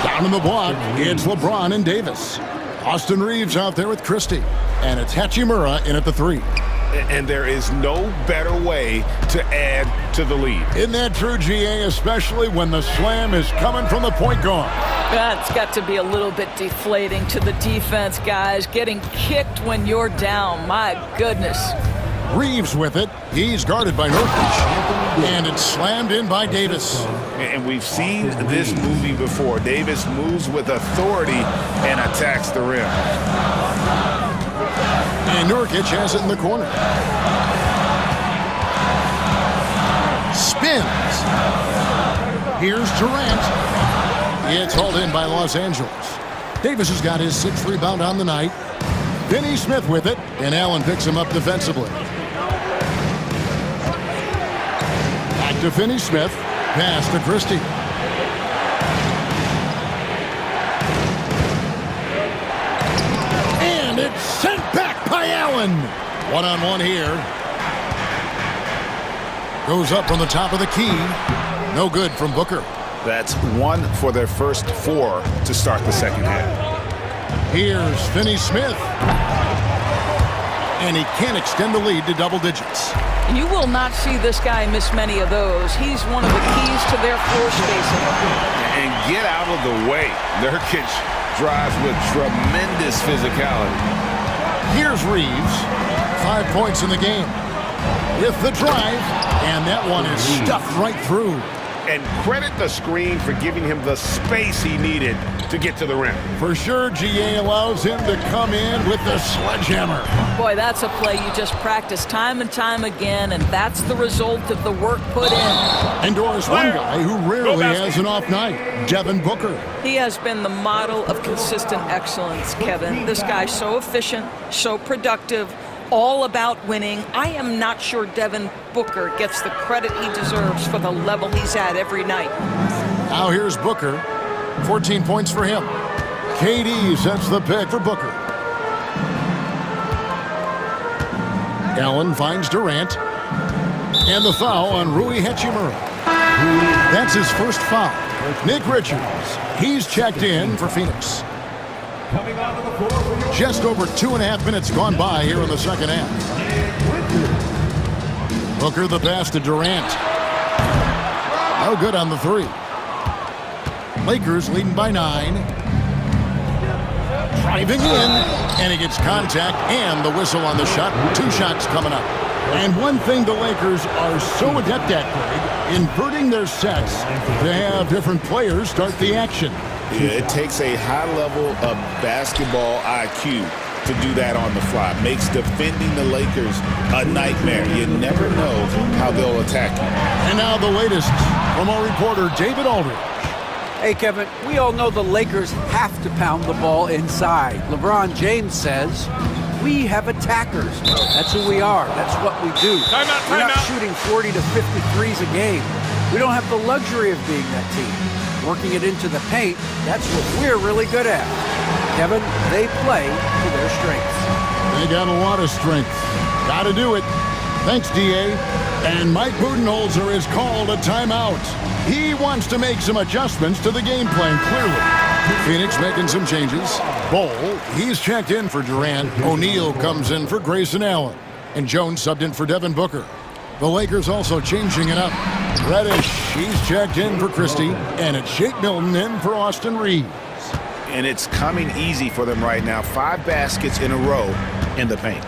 Down in the block, it's LeBron and Davis. Austin Reeves out there with Christie. And it's Hachimura in at the 3. And there is no better way to add to the lead. Isn't that true, GA, especially when the slam is coming from the point guard? That's got to be a little bit deflating to the defense, guys. Getting kicked when you're down, my goodness. Reeves with it. He's guarded by Nurkic. And it's slammed in by Davis. And we've seen this movie before. Davis moves with authority and attacks the rim. And Nurkic has it in the corner. Spins. Here's Durant. It's hauled in by Los Angeles. Davis has got his 6th rebound on the night. Finney Smith with it, and Allen picks him up defensively. Back to Finney Smith. Pass to Christie. And it's sent back by Allen. One-on-one here. Goes up from the top of the key. No good from Booker. That's 1 for their first 4 to start the second half. Here's Finney Smith. And he can't extend the lead to double digits. You will not see this guy miss many of those. He's one of the keys to their floor spacing. And get out of the way. Nurkic drives with tremendous physicality. Here's Reeves. 5 points in the game. With the drive, and that one is stuffed right through. And credit the screen for giving him the space he needed to get to the rim. For sure, GA allows him to come in with the sledgehammer. Boy, that's a play you just practice time and time again, and that's the result of the work put in. Endorse one guy who rarely has an off night, Devin Booker. He has been the model of consistent excellence, Kevin. This guy's so efficient, so productive, all about winning. I am not sure Devin Booker gets the credit he deserves for the level he's at every night. Now here's Booker. 14 points for him. KD sets the pick for Booker. Allen finds Durant. And the foul on Rui Hachimura. That's his first foul. Nick Richards, he's checked in for Phoenix. Just over 2.5 minutes gone by here in the second half. Booker the pass to Durant. No good on the three. Lakers leading by 9. Driving in, and he gets contact and the whistle on the shot. 2 shots coming up. And one thing the Lakers are so adept at, Greg, inverting their sets to have different players start the action. Yeah, it takes a high level of basketball IQ to do that on the fly. Makes defending the Lakers a nightmare. You never know how they'll attack you. And now the latest from our reporter, David Aldridge. Hey, Kevin, we all know the Lakers have to pound the ball inside. LeBron James says, we have attackers. That's who we are. That's what we do. We're not shooting 40 to 53s a game. We don't have the luxury of being that team. Working it into the paint, that's what we're really good at. Kevin, they play to their strengths. They got a lot of strength. Got to do it. Thanks, D.A. And Mike Budenholzer has called a timeout. He wants to make some adjustments to the game plan, clearly. Phoenix making some changes. Bol, he's checked in for Durant. O'Neal comes in for Grayson Allen. And Jones subbed in for Devin Booker. The Lakers also changing it up. Reddish, he's checked in for Christie. And it's Shake Milton in for Austin Reeves. And it's coming easy for them right now. 5 baskets in a row in the paint.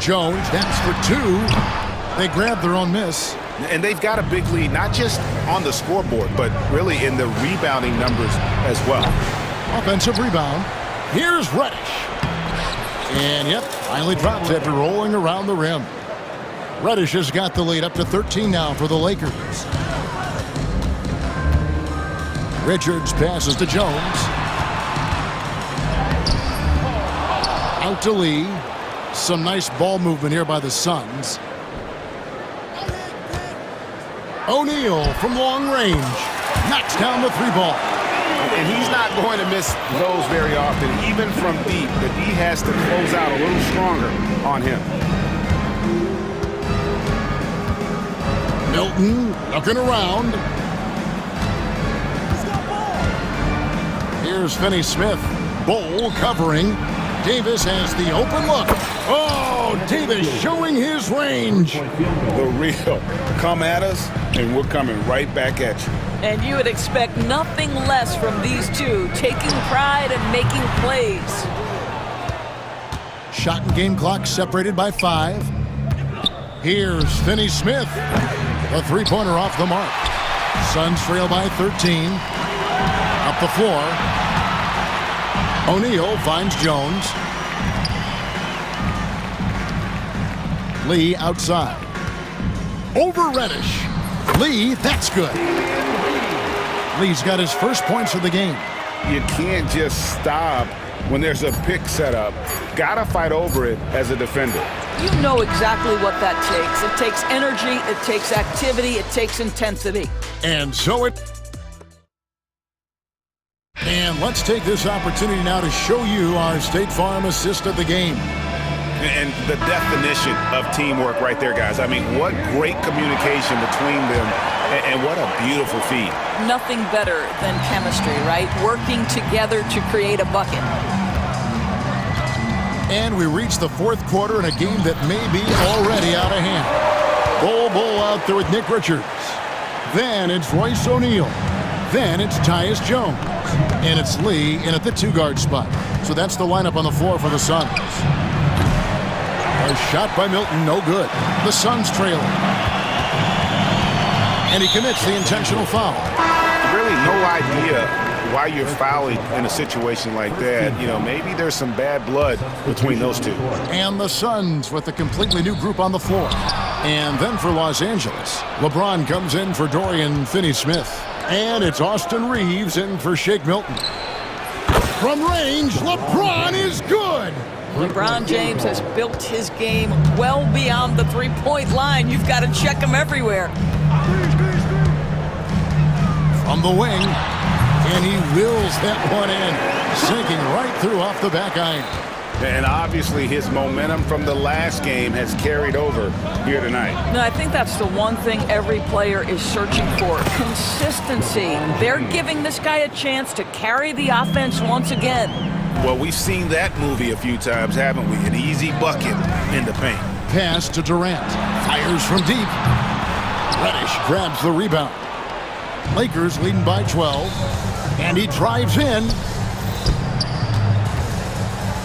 Jones, that's for 2. They grab their own miss. And they've got a big lead, not just on the scoreboard, but really in the rebounding numbers as well. Offensive rebound. Here's Reddish. And, yep, finally drops after rolling around the rim. Reddish has got the lead up to 13 now for the Lakers. Richards passes to Jones. Out to Lee. Some nice ball movement here by the Suns. O'Neal from long range knocks down the 3-ball. And he's not going to miss those very often, even from deep. The D has to close out a little stronger on him. Milton looking around. Here's Finney-Smith. Bol covering. Davis has the open look. Oh, Davis showing his range. The real. Come at us, and we're coming right back at you. And you would expect nothing less from these two, taking pride and making plays. Shot and game clock separated by 5. Here's Finney-Smith. The 3-pointer off the mark. Suns trail by 13. Up the floor. O'Neal finds Jones. Lee outside. Over Reddish. Lee, that's good. Lee's got his first points of the game. You can't just stop when there's a pick set up. Gotta fight over it as a defender. You know exactly what that takes. It takes energy, it takes activity, it takes intensity. And so it... And let's take this opportunity now to show you our State Farm assist of the game. And the definition of teamwork right there, guys. I mean, what great communication between them, and what a beautiful feed. Nothing better than chemistry, right? Working together to create a bucket. And we reach the 4th quarter in a game that may be already out of hand. Bol out there with Nick Richards. Then it's Royce O'Neal. Then it's Tyus Jones. And it's Lee in at the 2-guard spot. So that's the lineup on the floor for the Suns. A shot by Milton, no good. The Suns trailing. And he commits the intentional foul. Really no idea why you're fouling in a situation like that. You know, maybe there's some bad blood between those two. And the Suns with a completely new group on the floor. And then for Los Angeles, LeBron comes in for Dorian Finney-Smith. And it's Austin Reeves in for Shake Milton. From range, LeBron is good. LeBron James has built his game well beyond the three-point line. You've got to check him everywhere. From the wing, and he wills that one in, sinking right through off the back iron. And obviously his momentum from the last game has carried over here tonight. No, I think that's the one thing every player is searching for, consistency. They're giving this guy a chance to carry the offense once again. Well, we've seen that movie a few times, haven't we? An easy bucket in the paint. Pass to Durant. Fires from deep. Reddish grabs the rebound. Lakers leading by 12. And he drives in.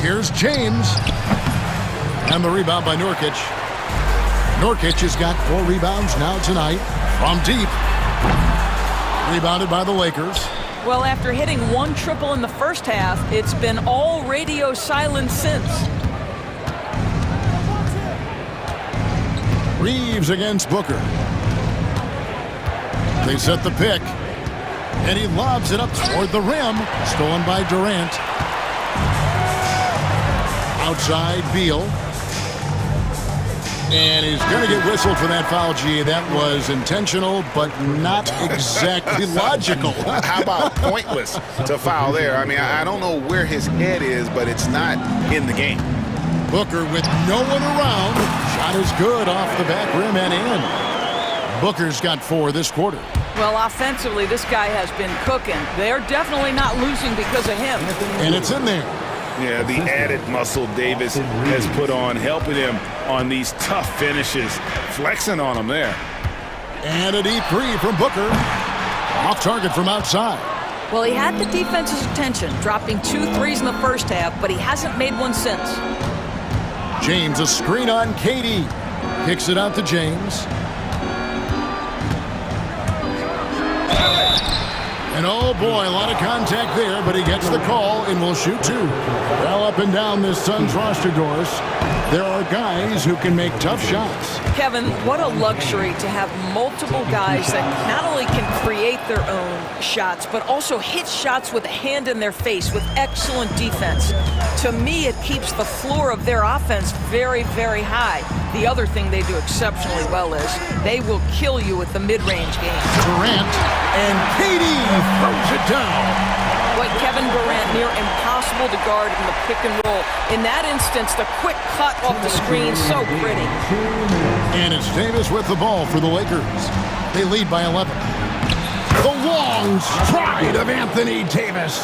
Here's James. And the rebound by Nurkic. Nurkic has got 4 rebounds now tonight. From deep. Rebounded by the Lakers. Well, after hitting 1 triple in the first half, it's been all radio silence since. Reeves against Booker. They set the pick. And he lobs it up toward the rim. Stolen by Durant. Outside, Beal. And he's going to get whistled for that foul, G. That was intentional, but not exactly logical. How about pointless to foul there? I mean, I don't know where his head is, but it's not in the game. Booker with no one around. Shot is good off the back rim and in. Booker's got 4 this quarter. Well, offensively, this guy has been cooking. They're definitely not losing because of him. And it's in there. Yeah, the added muscle Davis has put on, helping him on these tough finishes, flexing on him there. And a deep 3 from Booker. Off target from outside. Well, he had the defense's attention, dropping 2 threes in the first half, but he hasn't made one since. James, a screen on KD. Kicks it out to James. And oh boy, a lot of contact there, but he gets the call and will shoot 2. Well, up and down this Suns roster, Doris, there are guys who can make tough shots. Kevin, what a luxury to have multiple guys that not only can create their own shots, but also hit shots with a hand in their face with excellent defense. To me, it keeps the floor of their offense very, very high. The other thing they do exceptionally well is they will kill you with the mid-range game. Durant and KD throws it down. Boy, Kevin Durant near impossible to guard in the pick and roll. In that instance, the quick cut off the screen, so pretty. And it's Davis with the ball for the Lakers. They lead by 11. The long stride of Anthony Davis.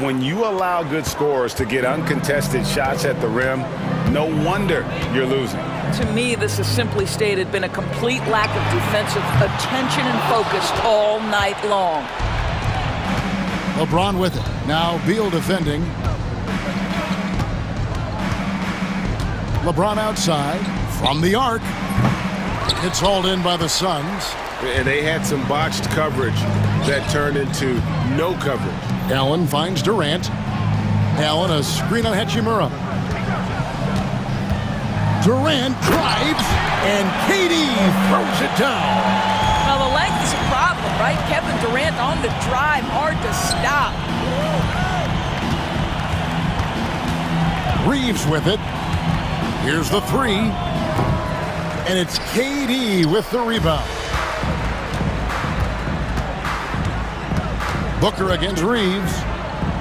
When you allow good scorers to get uncontested shots at the rim, no wonder you're losing. To me, this is simply stated been a complete lack of defensive attention and focus all night long. LeBron with it. Now Beal defending. LeBron outside from the arc. It's hauled in by the Suns. And they had some botched coverage that turned into no coverage. Allen finds Durant. Allen, a screen on Hachimura. Durant drives, and KD throws it down. Now, the length is a problem, right? Kevin Durant on the drive, hard to stop. Reeves with it. Here's the 3. And it's KD with the rebound. Booker against Reeves.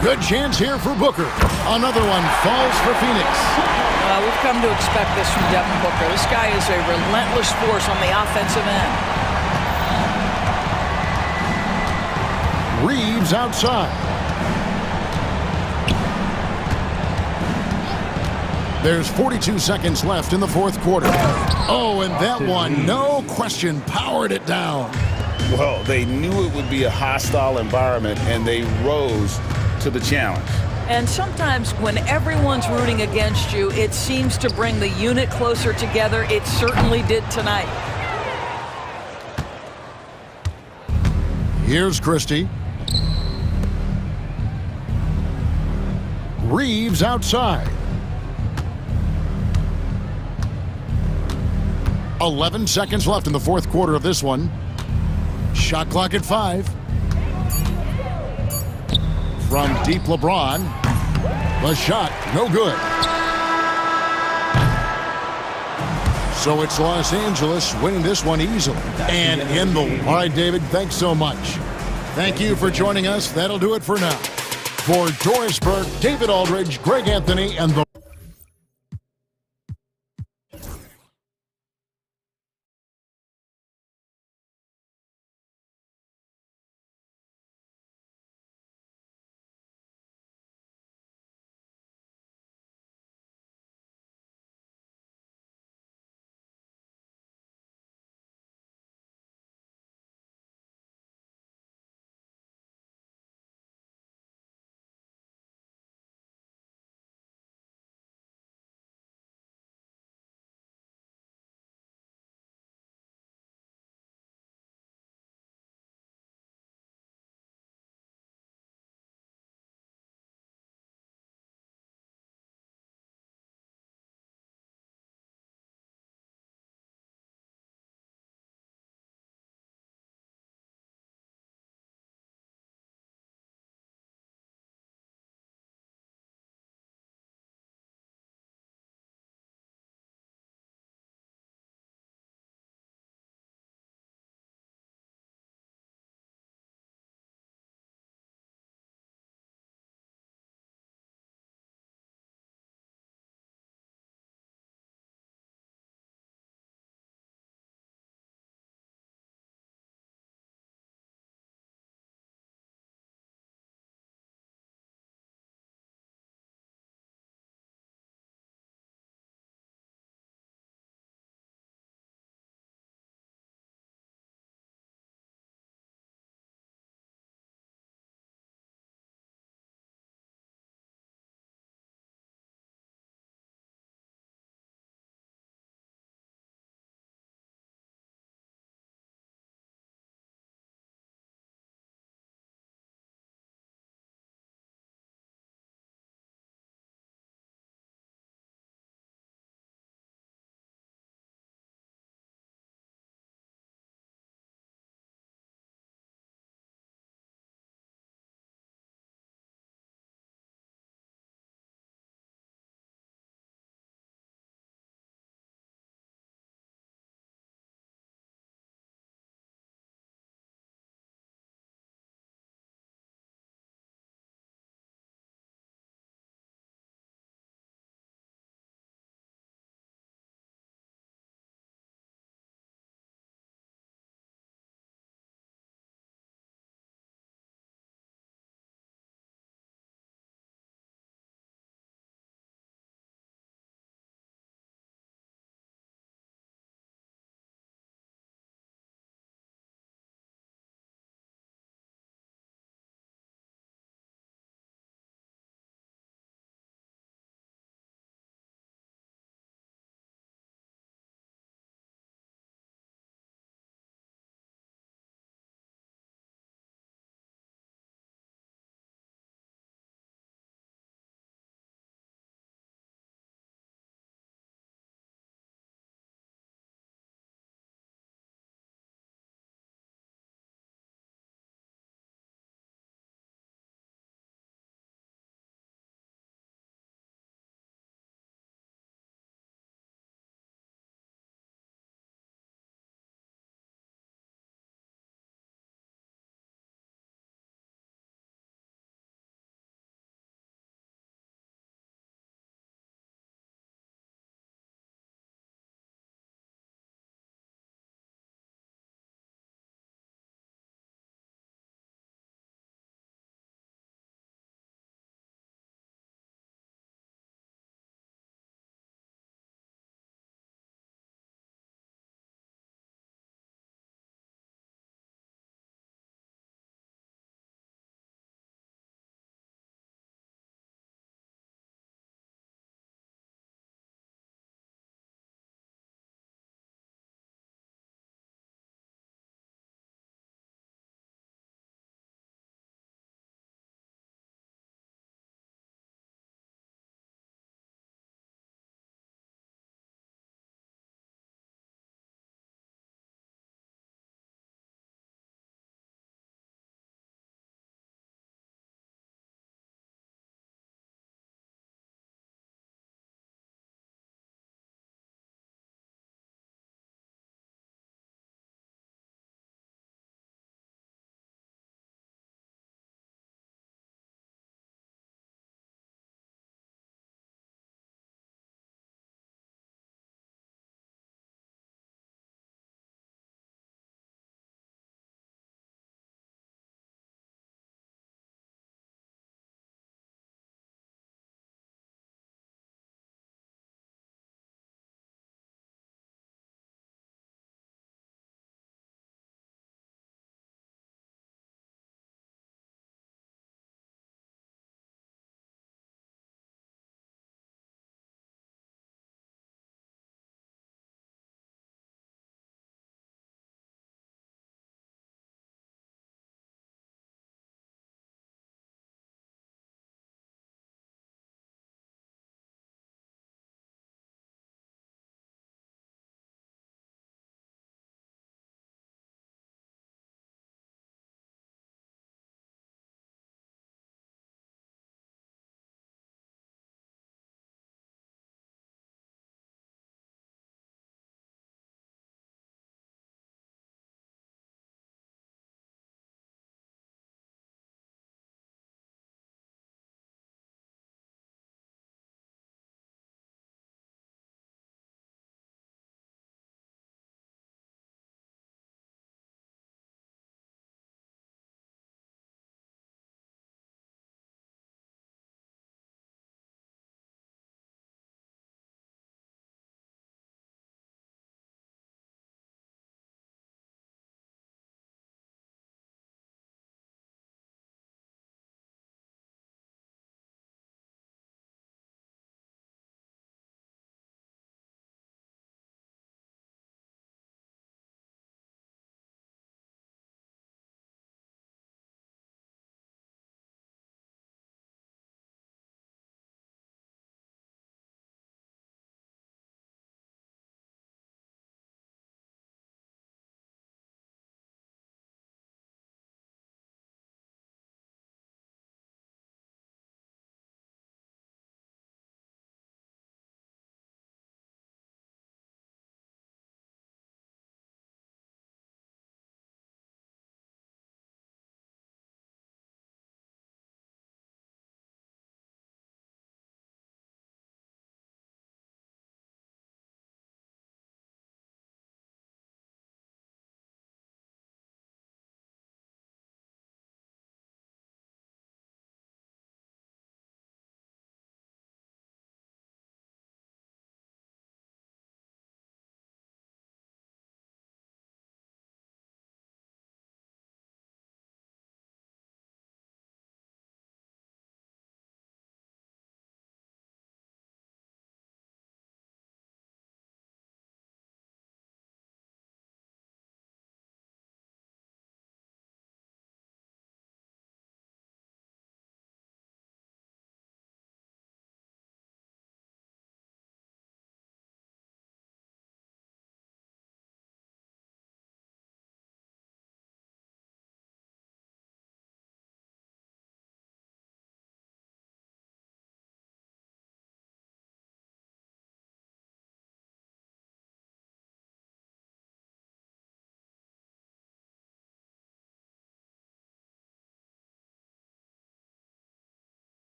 Good chance here for Booker. Another one falls for Phoenix. We've come to expect this from Devin Booker. This guy is a relentless force on the offensive end. Reeves outside. There's 42 seconds left in the fourth quarter. Oh, and that one, no question, powered it down. Well, they knew it would be a hostile environment, and they rose to the challenge. And sometimes when everyone's rooting against you, it seems to bring the unit closer together. It certainly did tonight. Here's Christie. Reeves outside. 11 seconds left in the fourth quarter of this one. Shot clock at 5. From deep LeBron. The shot, no good. So it's Los Angeles winning this one easily. And in the lead. All right, David, thanks so much. Thank you for joining us. That'll do it for now. For Doris Burke, David Aldridge, Greg Anthony, and the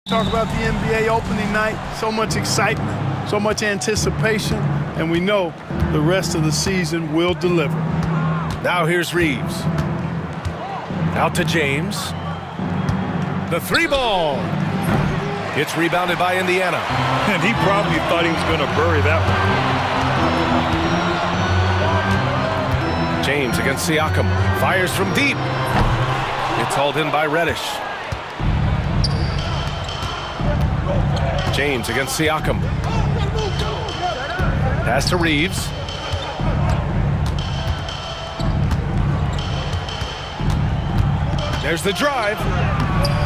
Talk about the NBA opening night, so much excitement, so much anticipation, and we know the rest of the season will deliver. Now here's Reeves. Out to James. The three ball. It's rebounded by Indiana. And he probably thought he was going to bury that one. James against Siakam. Fires from deep. It's hauled in by Reddish. James against Siakam. Pass to Reeves. There's the drive.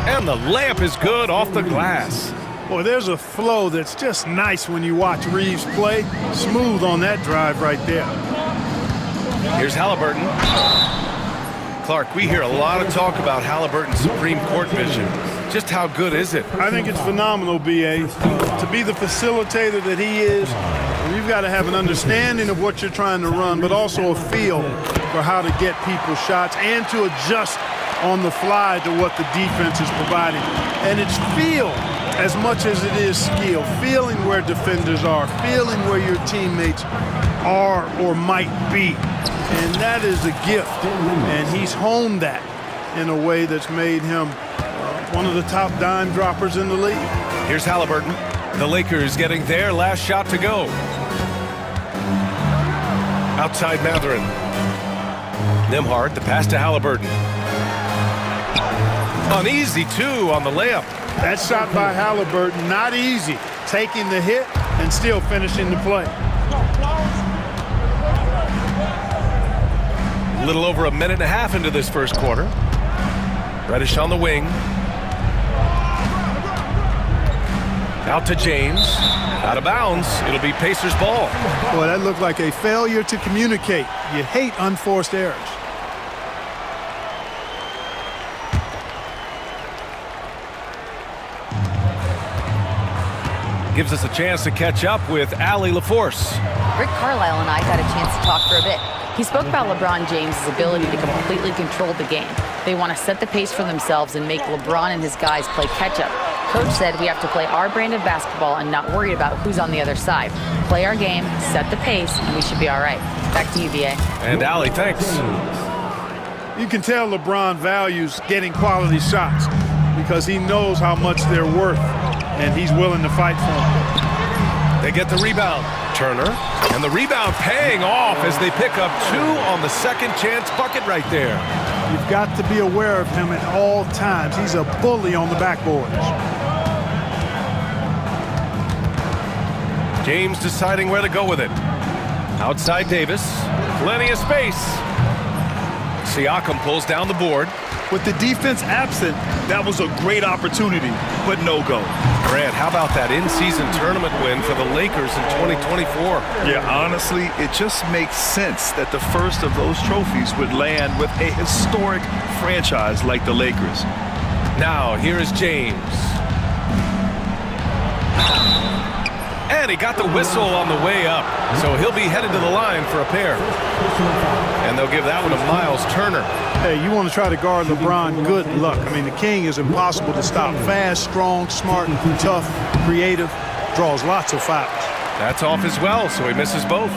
And the layup is good off the glass. Boy, there's a flow that's just nice when you watch Reeves play. Smooth on that drive right there. Here's Halliburton. Clark, we hear a lot of talk about Halliburton's supreme court vision. Just how good is it? I think it's phenomenal, B.A. To be the facilitator that he is, you've got to have an understanding of what you're trying to run, but also a feel for how to get people shots and to adjust on the fly to what the defense is providing. And it's feel as much as it is skill. Feeling where defenders are, feeling where your teammates are or might be. And that is a gift. And he's honed that in a way that's made him one of the top dime droppers in the league. Here's Halliburton. The Lakers getting their last shot to go. Outside Mathurin. Nembhard, the pass to Halliburton. An easy two on the layup. That shot by Halliburton, not easy. Taking the hit and still finishing the play. A little over a minute and a half into this first quarter. Reddish on the wing. Out to James. Out of bounds. It'll be Pacers ball. Boy, that looked like a failure to communicate. You hate unforced errors. Gives us a chance to catch up with Allie LaForce. Rick Carlisle and I got a chance to talk for a bit. He spoke about LeBron James' ability to completely control the game. They want to set the pace for themselves and make LeBron and his guys play catch-up. Coach said we have to play our brand of basketball and not worry about who's on the other side. Play our game, set the pace, and we should be all right. Back to you, VA. And Allie, thanks. You can tell LeBron values getting quality shots because he knows how much they're worth, and he's willing to fight for them. They get the rebound. Turner, and the rebound paying off as they pick up two on the second chance bucket right there. You've got to be aware of him at all times. He's a bully on the backboards. James deciding where to go with it. Outside Davis, plenty of space. Siakam pulls down the board. With the defense absent, that was a great opportunity, but no go. Grant, how about that in-season tournament win for the Lakers in 2024? Yeah, honestly, it just makes sense that the first of those trophies would land with a historic franchise like the Lakers. Now, here is James. And he got the whistle on the way up, so he'll be headed to the line for a pair. And they'll give that one to Miles Turner. Hey, you want to try to guard LeBron, good luck. I mean, the king is impossible to stop. Fast, strong, smart, tough, creative, draws lots of fouls. That's off as well, so he misses both.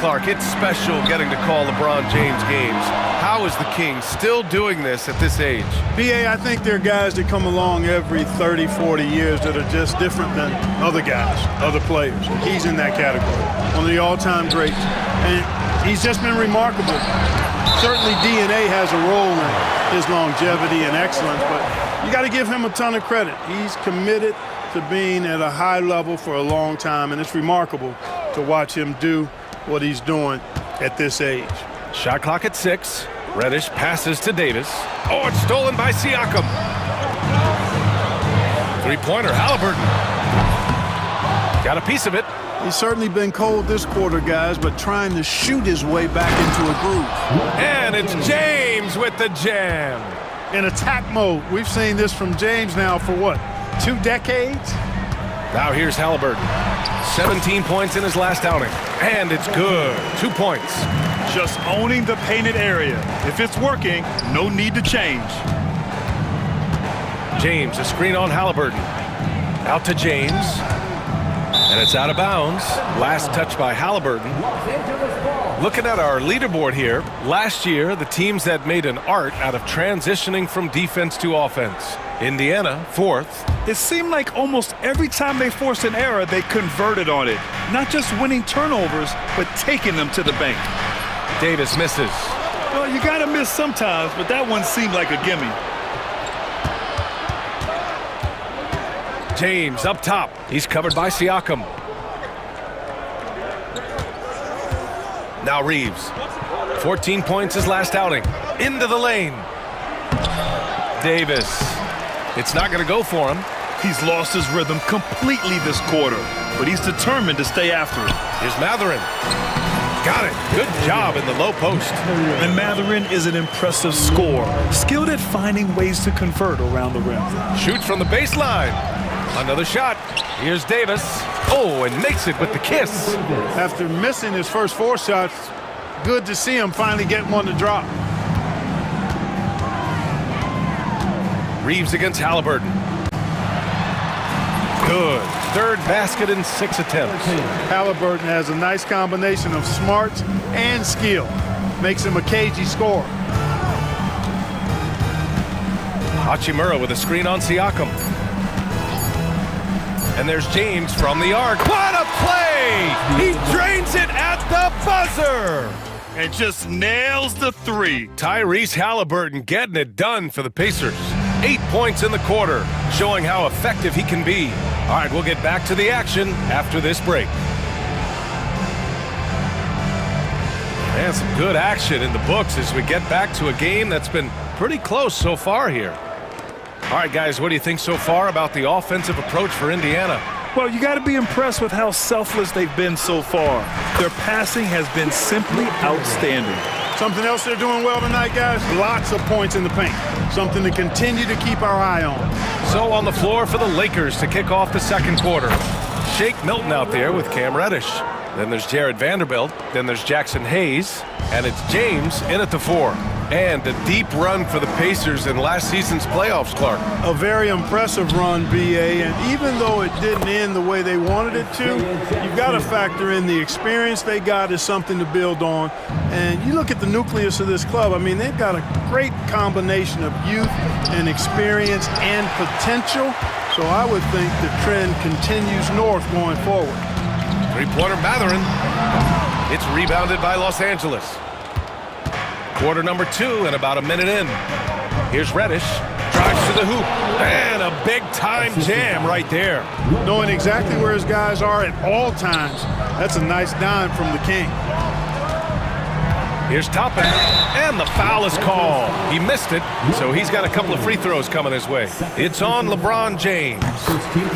Clark, it's special getting to call LeBron James games. How is the king still doing this at this age? B.A., I think there are guys that come along every 30, 40 years that are just different than other guys, other players. He's in that category, one of the all-time greats. And he's just been remarkable. Certainly DNA has a role in his longevity and excellence, but you got to give him a ton of credit. He's committed to being at a high level for a long time, and it's remarkable to watch him do what he's doing at this age. Shot clock at 6. Reddish passes to Davis. Oh, it's stolen by Siakam. Three-pointer, Halliburton. Got a piece of it. He's certainly been cold this quarter, guys, but trying to shoot his way back into a groove. And it's James with the jam. In attack mode. We've seen this from James now for what, 2 decades? Now here's Halliburton. 17 points in his last outing. And it's good. 2 points. Just owning the painted area. If it's working, no need to change. James, a screen on Halliburton. Out to James. And it's out of bounds. Last touch by Halliburton. Looking at our leaderboard here, last year, the teams that made an art out of transitioning from defense to offense. Indiana, 4th. It seemed like almost every time they forced an error, they converted on it. Not just winning turnovers, but taking them to the bank. Davis misses. Well, you gotta miss sometimes, but that one seemed like a gimme. James up top. He's covered by Siakam. Now Reeves. 14 points his last outing. Into the lane. Davis. It's not going to go for him. He's lost his rhythm completely this quarter, but he's determined to stay after it. Here's Matherin. Got it. Good job in the low post. And Matherin is an impressive scorer, skilled at finding ways to convert around the rim. Shoots from the baseline. Another shot. Here's Davis. Oh, and makes it with the kiss. After missing his first 4 shots, good to see him finally get one to drop. Reeves against Halliburton. Good. 3rd basket in 6 attempts. Halliburton has a nice combination of smarts and skill. Makes him a cagey scorer. Hachimura with a screen on Siakam. And there's James from the arc. What a play! He drains it at the buzzer! And just nails the 3. Tyrese Halliburton getting it done for the Pacers. 8 points in the quarter, showing how effective he can be. All right, we'll get back to the action after this break. And some good action in the books as we get back to a game that's been pretty close so far here. All right, guys, what do you think so far about the offensive approach for Indiana? Well, you got to be impressed with how selfless they've been so far. Their passing has been simply outstanding. Something else they're doing well tonight, guys, lots of points in the paint. Something to continue to keep our eye on. So on the floor for the Lakers to kick off the second quarter. Shake Milton out there with Cam Reddish. Then there's Jared Vanderbilt. Then there's Jackson Hayes. And it's James in at the 4. And a deep run for the Pacers in last season's playoffs, Clark. A very impressive run, B.A., and even though it didn't end the way they wanted it to, you've got to factor in the experience they got is something to build on. And you look at the nucleus of this club, I mean, they've got a great combination of youth and experience and potential. So I would think the trend continues north going forward. Three-pointer Matherin. It's rebounded by Los Angeles. Quarter number 2 and about a minute in. Here's Reddish. Drives to the hoop. And a big-time jam right there. Knowing exactly where his guys are at all times. That's a nice dime from the King. Here's Toppin. And the foul is called. He missed it, so he's got a couple of free throws coming his way. It's on LeBron James.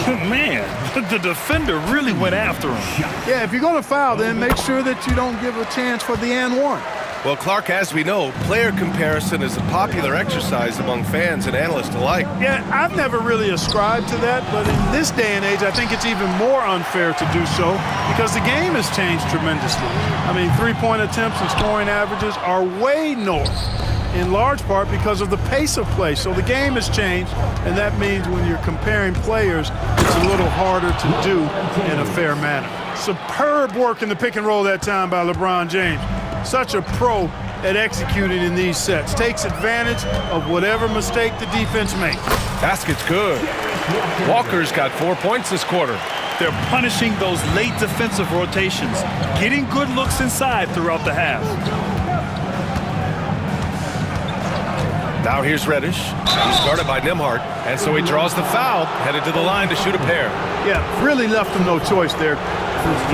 Man, the defender really went after him. Yeah, if you're going to foul, then make sure that you don't give a chance for the and one. Well, Clark, as we know, player comparison is a popular exercise among fans and analysts alike. Yeah, I've never really ascribed to that, but in this day and age, I think it's even more unfair to do so because the game has changed tremendously. I mean, three-point attempts and scoring averages are way north, in large part because of the pace of play. So the game has changed, and that means when you're comparing players, it's a little harder to do in a fair manner. Superb work in the pick and roll that time by LeBron James. Such a pro at executing in these sets. Takes advantage of whatever mistake the defense makes. Basket's good. Walker's got 4 points this quarter. They're punishing those late defensive rotations, getting good looks inside throughout the half. Now here's Reddish. He's guarded by Nembhard, and so he draws the foul, headed to the line to shoot a pair. Yeah, really left him no choice there.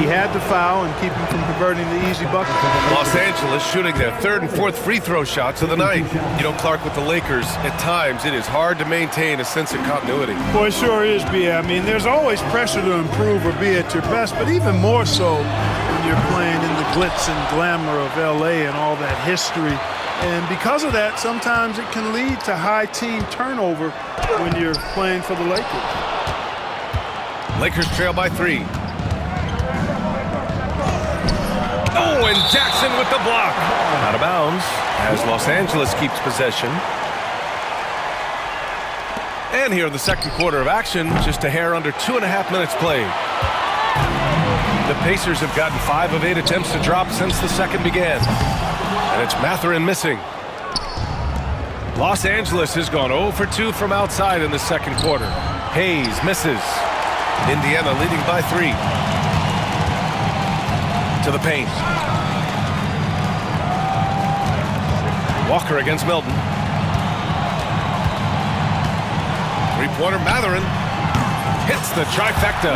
He had to foul and keep him from converting the easy bucket. Los Angeles shooting their 3rd and 4th free throw shots of the night. You know, Clark, with the Lakers, at times it is hard to maintain a sense of continuity. Boy, it sure is, B. I mean, there's always pressure to improve or be at your best, but even more so when you're playing in the glitz and glamour of L.A. and all that history. And because of that, sometimes it can lead to high team turnover when you're playing for the Lakers. Lakers trail by 3. Oh, and Jackson with the block. Out of bounds as Los Angeles keeps possession. And here in the second quarter of action, just a hair under 2.5 minutes played. The Pacers have gotten 5 of 8 attempts to drop since the second began. And it's Mathurin missing. Los Angeles has gone 0 for 2 from outside in the second quarter. Hayes misses. Indiana leading by 3. To the paint. Walker against Milton. Three-pointer Mathurin hits the trifecta.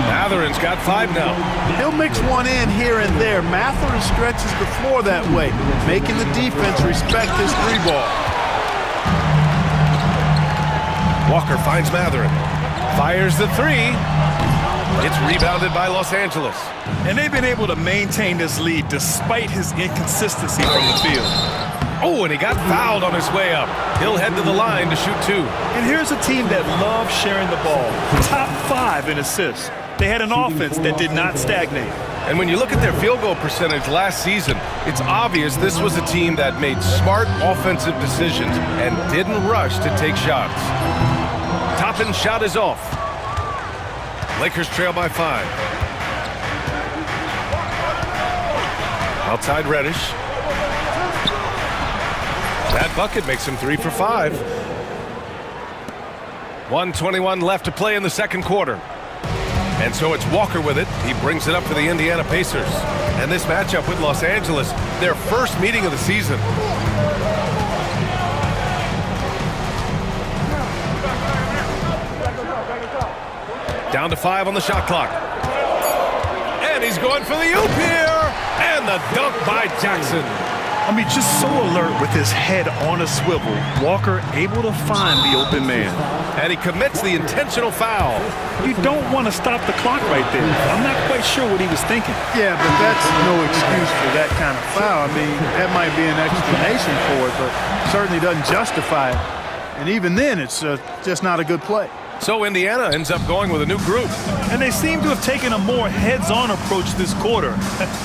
Mathurin's got 5 now. He'll mix one in here and there. Mathurin stretches the floor that way, making the defense respect his 3-ball. Walker finds Mathurin. Fires the 3. It's rebounded by Los Angeles. And they've been able to maintain this lead despite his inconsistency from the field. Oh, and he got fouled on his way up. He'll head to the line to shoot 2. And here's a team that loves sharing the ball. Top 5 in assists. They had an offense that did not stagnate. And when you look at their field goal percentage last season, it's obvious this was a team that made smart offensive decisions and didn't rush to take shots. Toppin's shot is off. Lakers trail by 5. Outside Reddish. That bucket makes him 3 for 5. 1:21 left to play in the second quarter. And so it's Walker with it. He brings it up for the Indiana Pacers. And this matchup with Los Angeles, their first meeting of the season. Down to 5 on the shot clock. And he's going for the oop here. And the dunk by Jackson. I mean, just so alert with his head on a swivel. Walker able to find the open man. And he commits the intentional foul. You don't want to stop the clock right there. I'm not quite sure what he was thinking. Yeah, but that's no excuse for that kind of foul. I mean, that might be an explanation for it, but certainly doesn't justify it. And even then, it's just not a good play. So Indiana ends up going with a new group. And they seem to have taken a more heads-on approach this quarter,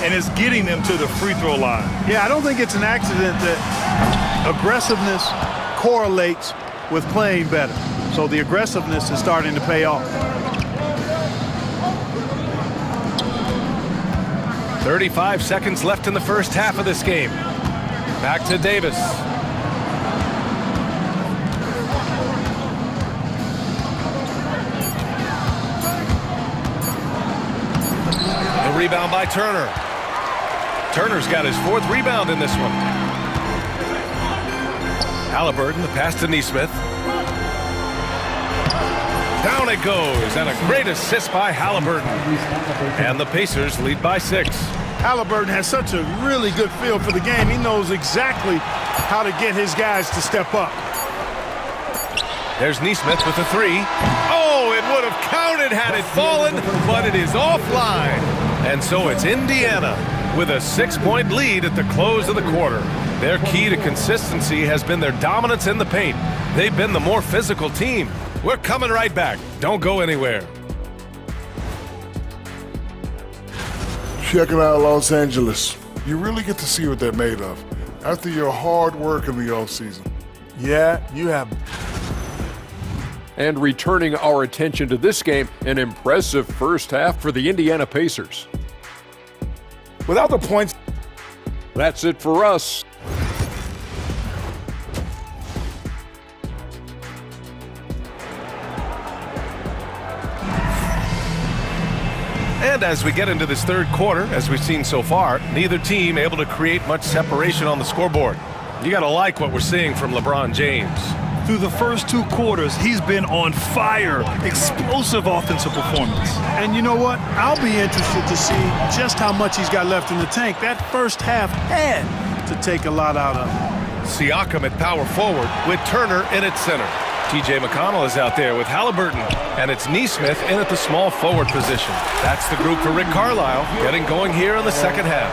and it's getting them to the free throw line. Yeah, I don't think it's an accident that aggressiveness correlates with playing better. So the aggressiveness is starting to pay off. 35 seconds left in the first half of this game. Back to Davis. Rebound by Turner. Turner's got his 4th rebound in this one. Halliburton, the pass to Nesmith. Down it goes, and a great assist by Halliburton. And the Pacers lead by 6. Halliburton has such a really good feel for the game. He knows exactly how to get his guys to step up. There's Nesmith with the 3. Oh, it would have counted had it fallen, but it is offline. And so it's Indiana with a 6-point lead at the close of the quarter. Their key to consistency has been their dominance in the paint. They've been the more physical team. We're coming right back. Don't go anywhere. Checking out Los Angeles. You really get to see what they're made of after your hard work in the offseason. Yeah, you have. And returning our attention to this game, an impressive first half for the Indiana Pacers. Without the points. That's it for us. And as we get into this third quarter, as we've seen so far, neither team able to create much separation on the scoreboard. You got to like what we're seeing from LeBron James. Through the first 2 quarters, he's been on fire. Explosive offensive performance. And you know what? I'll be interested to see just how much he's got left in the tank. That first half had to take a lot out of him. Siakam at power forward with Turner in at center. TJ McConnell is out there with Halliburton, and it's Nesmith in at the small forward position. That's the group for Rick Carlisle getting going here in the second half.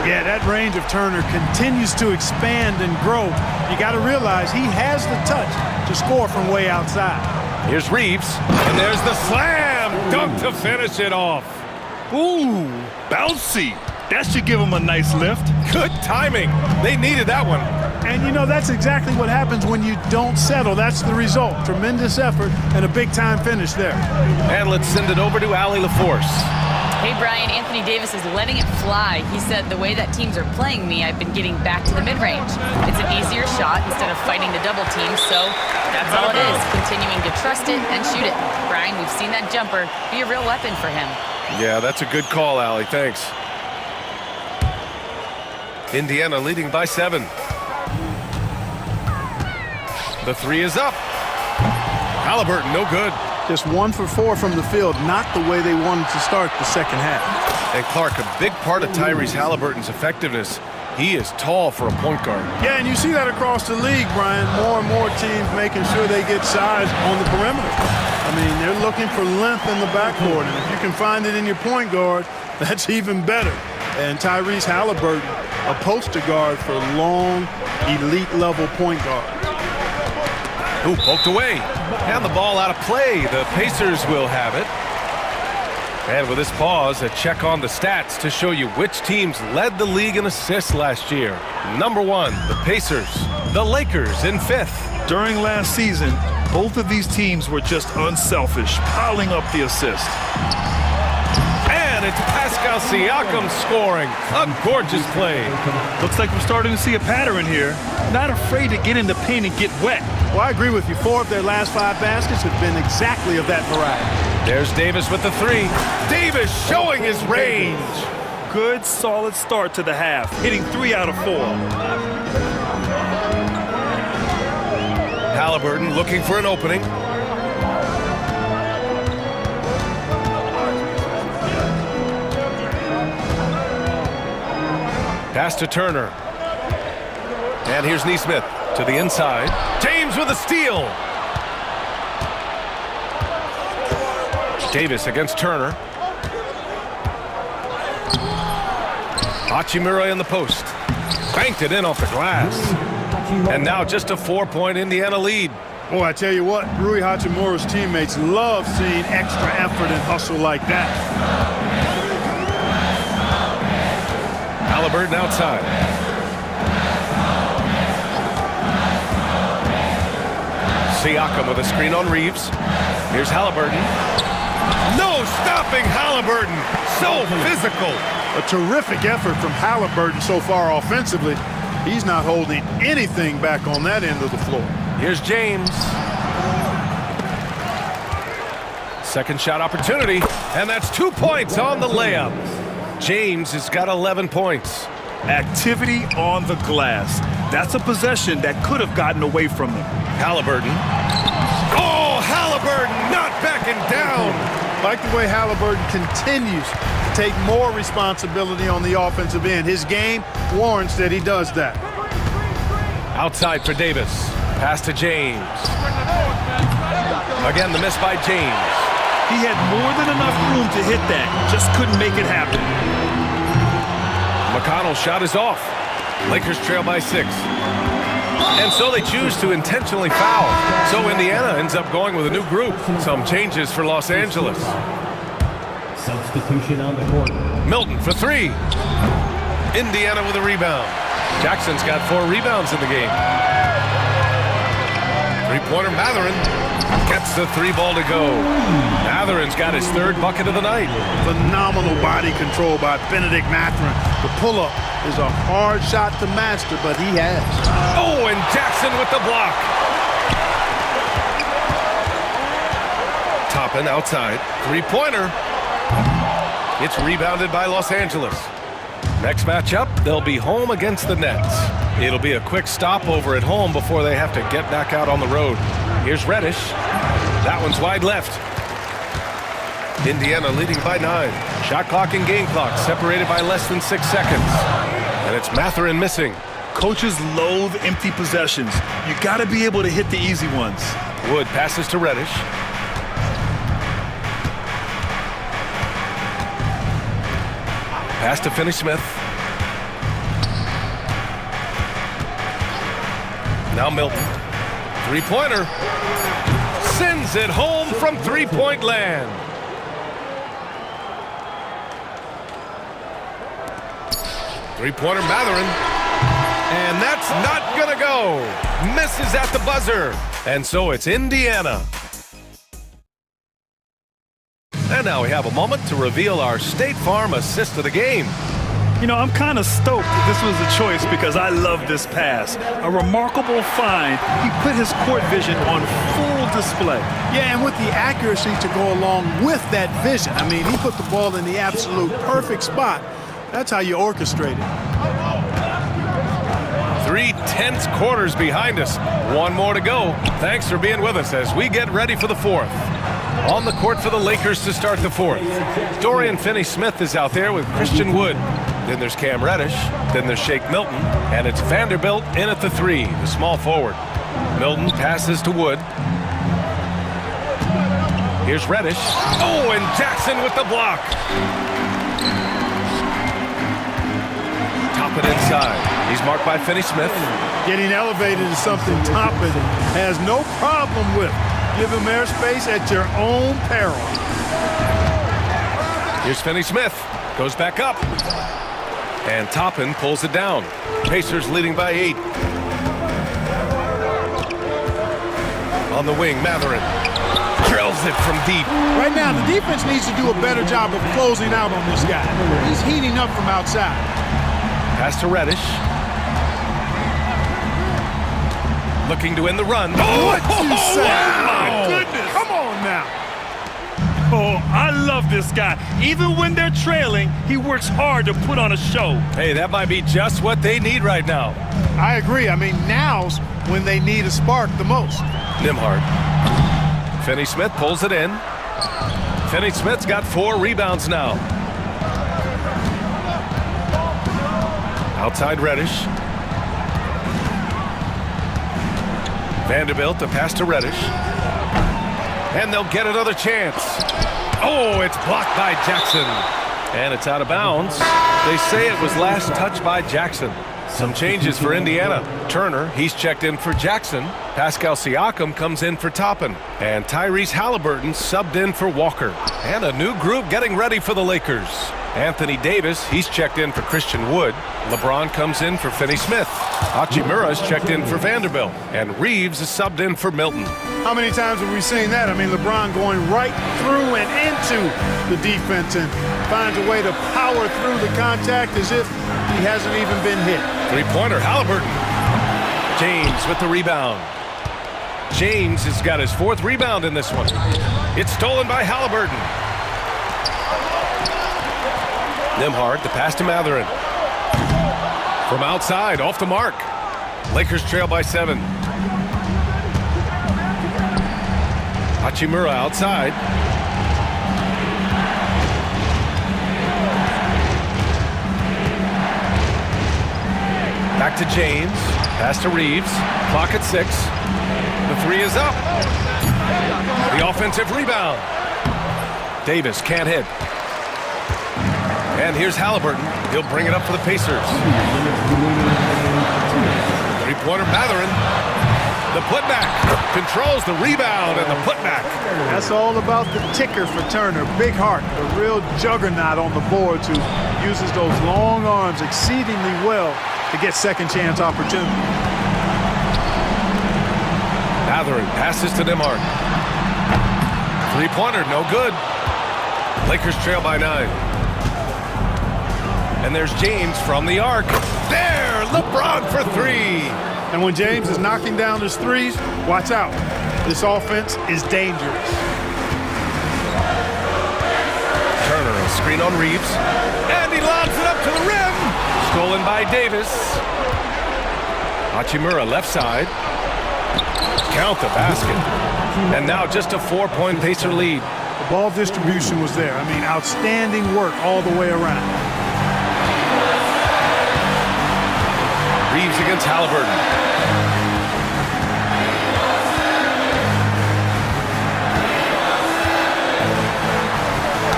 Yeah, that range of Turner continues to expand and grow. You got to realize he has the touch to score from way outside. Here's Reeves, and there's the slam dunk to finish it off. Ooh, bouncy. That should give him a nice lift. Good timing. They needed that one. And, you know, that's exactly what happens when you don't settle. That's the result. Tremendous effort and a big-time finish there. And let's send it over to Allie LaForce. Hey, Brian, Anthony Davis is letting it fly. He said, the way that teams are playing me, I've been getting back to the mid-range. It's an easier shot instead of fighting the double team, so that's all it is, continuing to trust it and shoot it. Brian, we've seen that jumper be a real weapon for him. Yeah, that's a good call, Allie. Thanks. Indiana leading by 7. The three is up. Halliburton, no good. Just 1 for 4 from the field, not the way they wanted to start the second half. And Clark, a big part of Tyrese Halliburton's effectiveness, he is tall for a point guard. Yeah, and you see that across the league, Brian. More and more teams making sure they get size on the perimeter. I mean, they're looking for length in the backcourt, and if you can find it in your point guard, that's even better. And Tyrese Halliburton, a poster guard for long, elite-level point guard. Ooh, poked away. And the ball out of play. The Pacers will have it. And with this pause, a check on the stats to show you which teams led the league in assists last year. Number 1, the Pacers. The Lakers in 5th. During last season, both of these teams were just unselfish, piling up the assists. And it's Pascal Siakam scoring. A gorgeous play. Looks like we're starting to see a pattern here. Not afraid to get in the paint and get wet. Well, I agree with you. 4 of their last 5 baskets have been exactly of that variety. There's Davis with the 3. Davis showing his range. Good, solid start to the half, hitting 3 out of 4. Halliburton looking for an opening. Pass to Turner. And here's Nesmith to the inside. James with a steal. Davis against Turner. Hachimura in the post. Banked it in off the glass. And now just a 4-point Indiana lead. Boy, I tell you what, Rui Hachimura's teammates love seeing extra effort and hustle like that. Halliburton outside. Siakam with a screen on Reeves. Here's Halliburton. No stopping Halliburton. So physical. A terrific effort from Halliburton so far offensively. He's not holding anything back on that end of the floor. Here's James. Second shot opportunity. And that's 2 points on the layup. James has got 11 points. Activity on the glass. That's a possession that could have gotten away from them. Halliburton. Oh, Halliburton not backing down. Like the way Halliburton continues to take more responsibility on the offensive end. His game warrants that he does that. Outside for Davis. Pass to James. Again, the miss by James. He had more than enough room to hit that. Just couldn't make it happen. McConnell's shot is off. Lakers trail by 6. And so they choose to intentionally foul. So Indiana ends up going with a new group. Some changes for Los Angeles. Substitution on the court. Milton for 3. Indiana with a rebound. Jackson's got 4 rebounds in the game. Three-pointer Mathurin gets the 3 ball to go. Mathurin's got his 3rd bucket of the night. Phenomenal body control by Benedict Mathurin. The pull-up is a hard shot to master, but he has. Oh, and Jackson with the block. Toppin outside. 3-pointer. It's rebounded by Los Angeles. Next matchup, they'll be home against the Nets. It'll be a quick stopover at home before they have to get back out on the road. Here's Reddish. That one's wide left. Indiana leading by 9. Shot clock and game clock separated by less than 6 seconds. And it's Mathurin missing. Coaches loathe empty possessions. You got to be able to hit the easy ones. Wood passes to Reddish. Pass to Finney-Smith. Now Milton. 3-pointer. Sends it home from 3-point land. Three-pointer Mathurin. And that's not gonna go. Misses at the buzzer. And so it's Indiana. And now we have a moment to reveal our State Farm assist of the game. You know, I'm kind of stoked that this was a choice because I love this pass. A remarkable find. He put his court vision on full display. Yeah, and with the accuracy to go along with that vision. I mean, he put the ball in the absolute perfect spot. That's how you orchestrate it. 3 tense quarters behind us. One more to go. Thanks for being with us as we get ready for the fourth. On the court for the Lakers to start the fourth. Dorian Finney-Smith is out there with Christian Wood. Then there's Cam Reddish. Then there's Shake Milton. And it's Vanderbilt in at the 3, the small forward. Milton passes to Wood. Here's Reddish. Oh, and Jackson with the block. Toppin inside. He's marked by Finney-Smith. Getting elevated is something Toppin has no problem with. Give him airspace at your own peril. Here's Finney-Smith. Goes back up. And Toppin pulls it down. Pacers leading by 8. On the wing, Matherin drills it from deep. Right now, the defense needs to do a better job of closing out on this guy. He's heating up from outside. Pass to Reddish. Looking to end the run. Oh, what you say? Wow. My goodness. Come on now. Oh, I love this guy. Even when they're trailing, he works hard to put on a show. Hey, that might be just what they need right now. I agree. I mean, now's when they need a spark the most. Nembhard. Finney-Smith pulls it in. Finney-Smith's got 4 rebounds now. Outside Reddish. Vanderbilt to pass to Reddish. And they'll get another chance. Oh, it's blocked by Jackson. And it's out of bounds. They say it was last touched by Jackson. Some changes for Indiana. Turner, he's checked in for Jackson. Pascal Siakam comes in for Toppin. And Tyrese Halliburton subbed in for Walker. And a new group getting ready for the Lakers. Anthony Davis, he's checked in for Christian Wood. LeBron comes in for Finney-Smith. Hachimura's checked in for Vanderbilt. And Reeves is subbed in for Milton. How many times have we seen that? I mean, LeBron going right through and into the defense and finds a way to power through the contact as if he hasn't even been hit. 3-pointer, Halliburton. James with the rebound. James has got his 4th rebound in this one. It's stolen by Halliburton. Nembhard, the pass to Matherin. From outside, off the mark. Lakers trail by 7. Hachimura outside. Back to James. Pass to Reeves. Clock at 6. The 3 is up. The offensive rebound. Davis can't hit. And here's Halliburton. He'll bring it up for the Pacers. 3-pointer Matherin. The putback. Controls the rebound and the putback. That's all about the ticker for Turner. Big heart. A real juggernaut on the boards who uses those long arms exceedingly well to get second chance opportunity. Matherin passes to Nembhard. 3-pointer, no good. Lakers trail by 9. And there's James from the arc. There, LeBron for 3. And when James is knocking down his threes, watch out. This offense is dangerous. Turner, a screen on Reeves. And he lobs it up to the rim. Stolen by Davis. Hachimura left side. Count the basket. And now just a 4-point Pacer lead. The ball distribution was there. I mean, outstanding work all the way around. Reeves against Halliburton.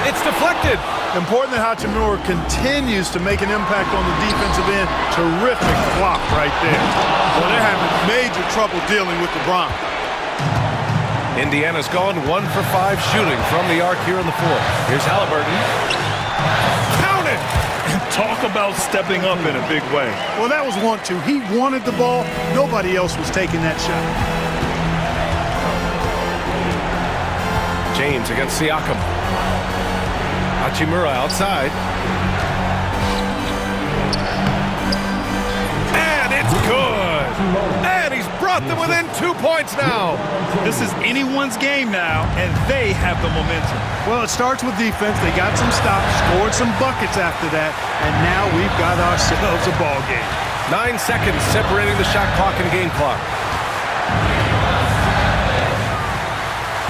It's deflected. Important that Hachimura continues to make an impact on the defensive end. Terrific block right there. Well, they're having major trouble dealing with LeBron. Indiana's gone 1 for 5 shooting from the arc here in the 4th. Here's Halliburton. Count it! Talk about stepping up in a big way. Well, that was 1-2. He wanted the ball. Nobody else was taking that shot. James against Siakam. Hachimura outside. And it's good. And he's brought them within 2 points now. This is anyone's game now, and they have the momentum. Well, it starts with defense. They got some stops, scored some buckets after that, and now we've got ourselves a ball game. 9 seconds separating the shot clock and game clock.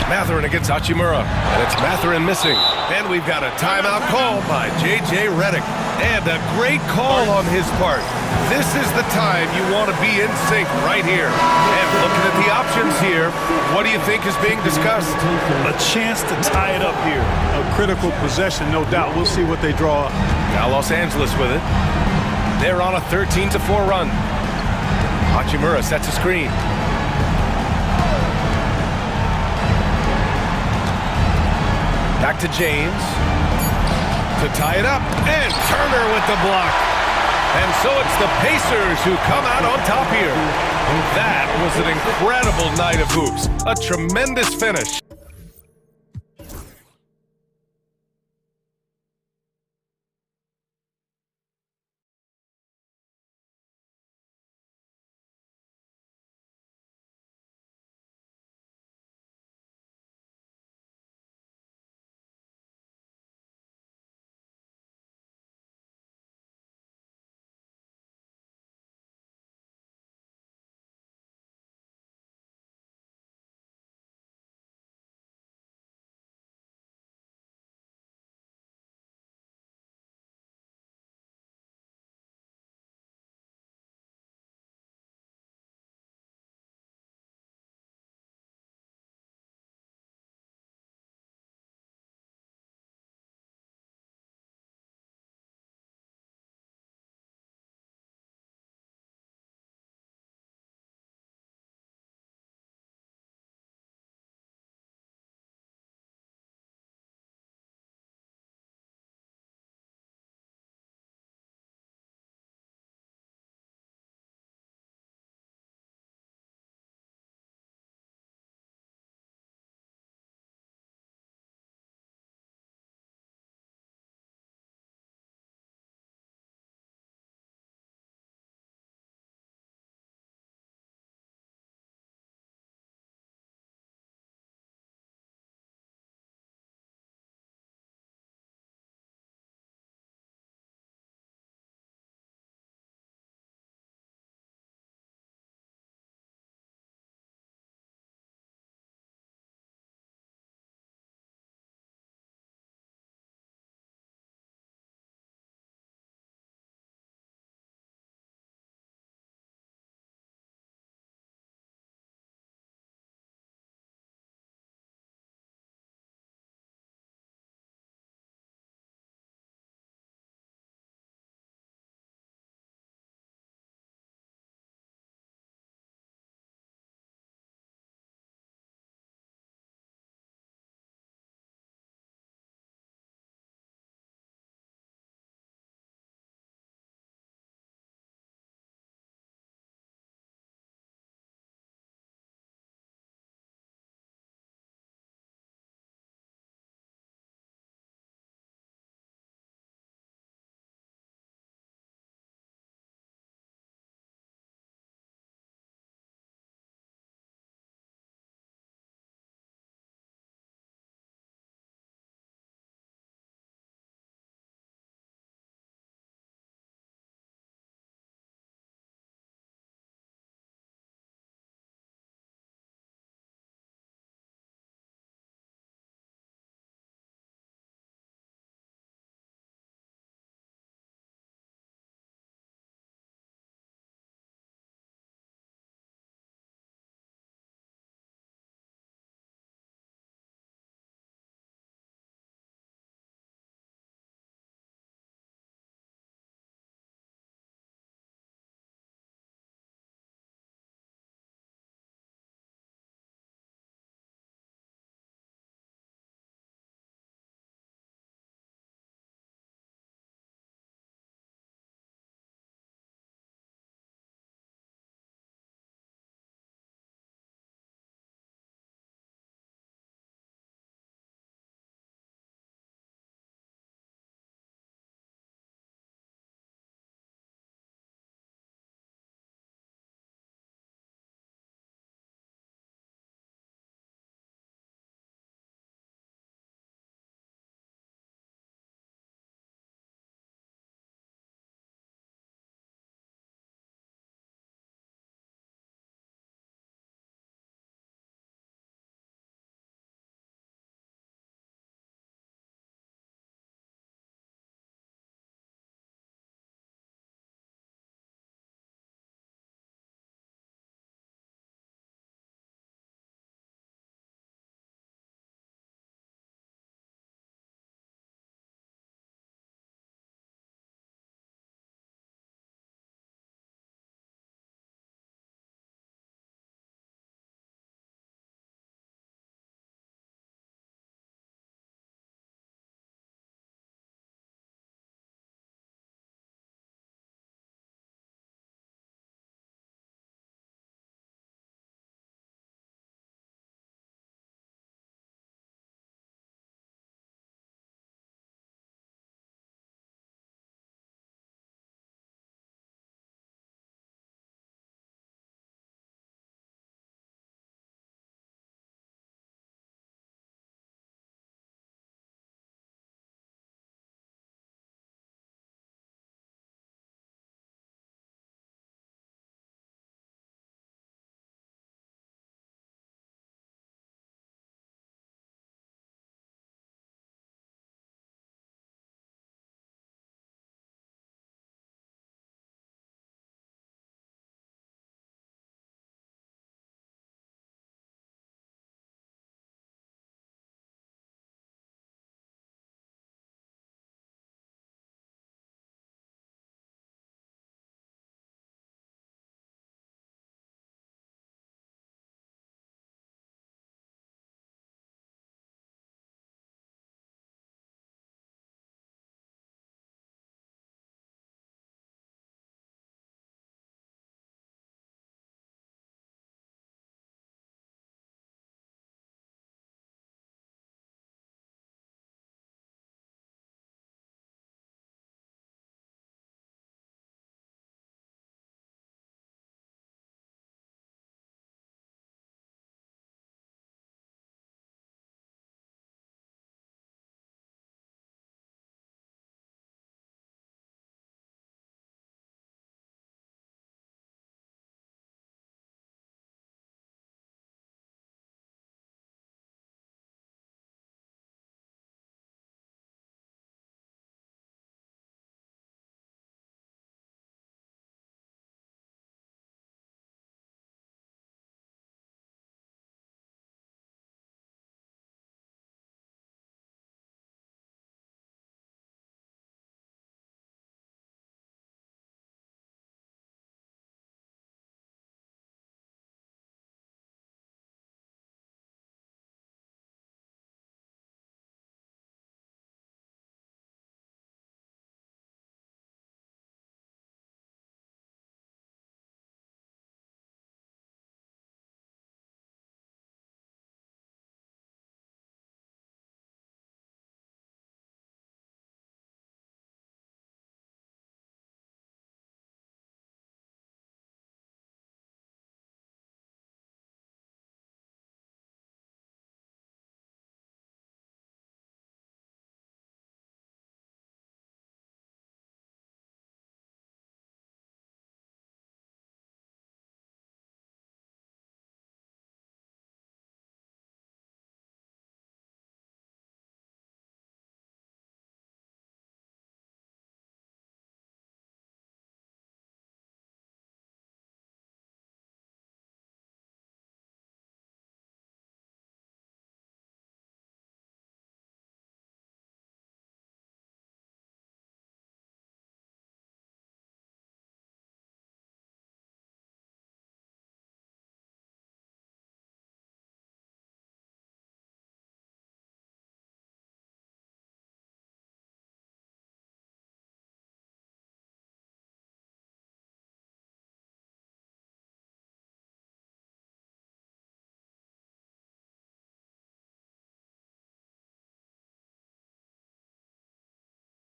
Mathurin against Hachimura, and it's Mathurin missing. And we've got a timeout call by J.J. Redick. And a great call on his part. This is the time you want to be in sync right here. And looking at the options here, what do you think is being discussed? A chance to tie it up here. A critical possession, no doubt. We'll see what they draw up. Now Los Angeles with it. They're on a 13-4 run. Hachimura sets a screen. Back to James to tie it up, and Turner with the block. And so it's the Pacers who come out on top here. That was an incredible night of hoops. A tremendous finish.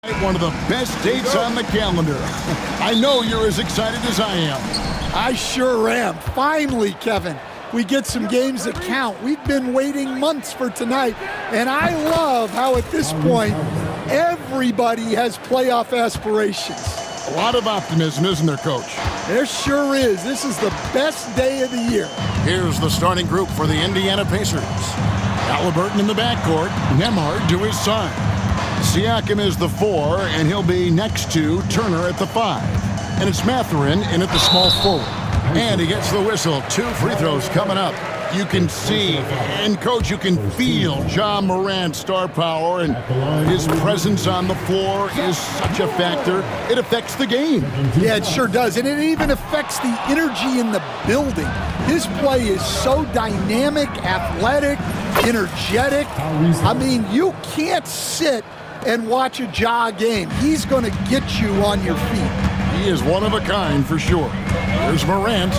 One of the best dates on the calendar. I know you're as excited as I am. I sure am. Finally, Kevin, we get some games that count. We've been waiting months for tonight, and I love how at this point, everybody has playoff aspirations. A lot of optimism, isn't there, Coach? There sure is. This is the best day of the year. Here's the starting group for the Indiana Pacers. Halliburton in the backcourt, Nembhard to his side. Siakam is the 4, and he'll be next to Turner at the 5. And it's Mathurin in at the small forward. And he gets the whistle. 2 free throws coming up. You can see, and Coach, you can feel Ja Morant's star power, and his presence on the floor is such a factor. It affects the game. Yeah, it sure does, and it even affects the energy in the building. His play is so dynamic, athletic, energetic. I mean, you can't sit and watch a Ja game. He's going to get you on your feet. He is one of a kind for sure. Here's Morant,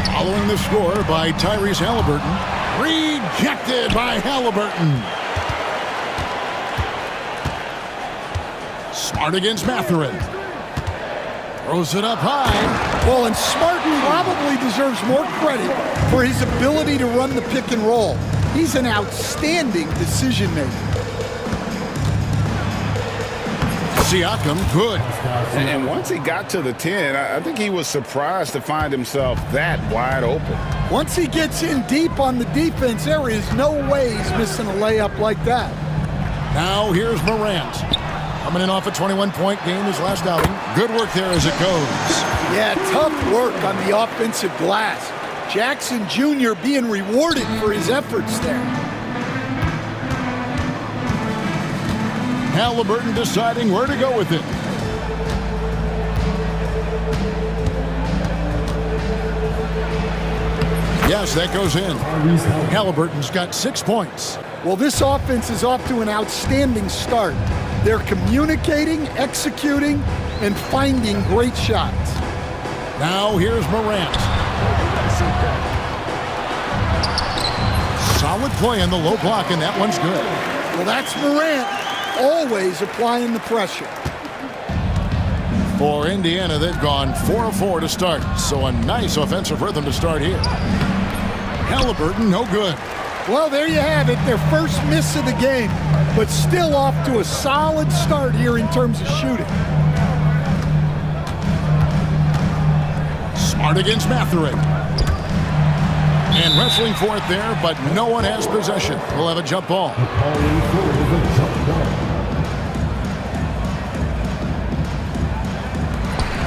following the score by Tyrese Halliburton. Rejected by Halliburton. Smart against Mathurin. Throws it up high. Well, and Smart probably deserves more credit for his ability to run the pick and roll. He's an outstanding decision maker. Siakam, good. And once he got to the 10, I think he was surprised to find himself that wide open. Once he gets in deep on the defense, there is no way he's missing a layup like that. Now here's Morant. Coming in off a 21-point game his last outing. Good work there as it goes. Yeah, tough work on the offensive glass. Jackson Jr. being rewarded for his efforts there. Halliburton deciding where to go with it. Yes, that goes in. Halliburton's got 6 points. Well, this offense is off to an outstanding start. They're communicating, executing, and finding great shots. Now here's Morant. Solid play in the low block, and that one's good. Well, that's Morant. Always applying the pressure. For Indiana, they've gone 4-4 to start, so a nice offensive rhythm to start here. Halliburton, no good. Well, there you have it, their first miss of the game, but still off to a solid start here in terms of shooting. Smart against Mathurin. And wrestling for it there, but no one has possession. We'll have a jump ball.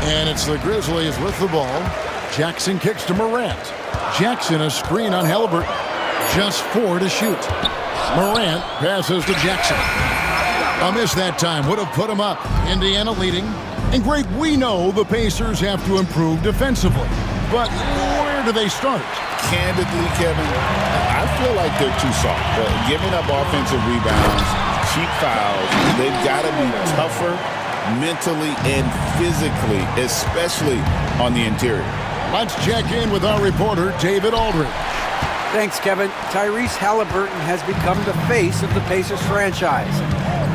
And it's the Grizzlies with the ball. Jackson kicks to Morant. Jackson a screen on Halliburton. Just 4 to shoot. Morant passes to Jackson. A miss that time would have put him up. Indiana leading. And Greg, we know the Pacers have to improve defensively. But where do they start? Candidly, Kevin, I feel like they're too soft. Giving up offensive rebounds, cheap fouls, they've got to be tougher mentally and physically, especially on the interior. Let's check in with our reporter, David Aldridge. Thanks, Kevin. Tyrese Halliburton has become the face of the Pacers franchise.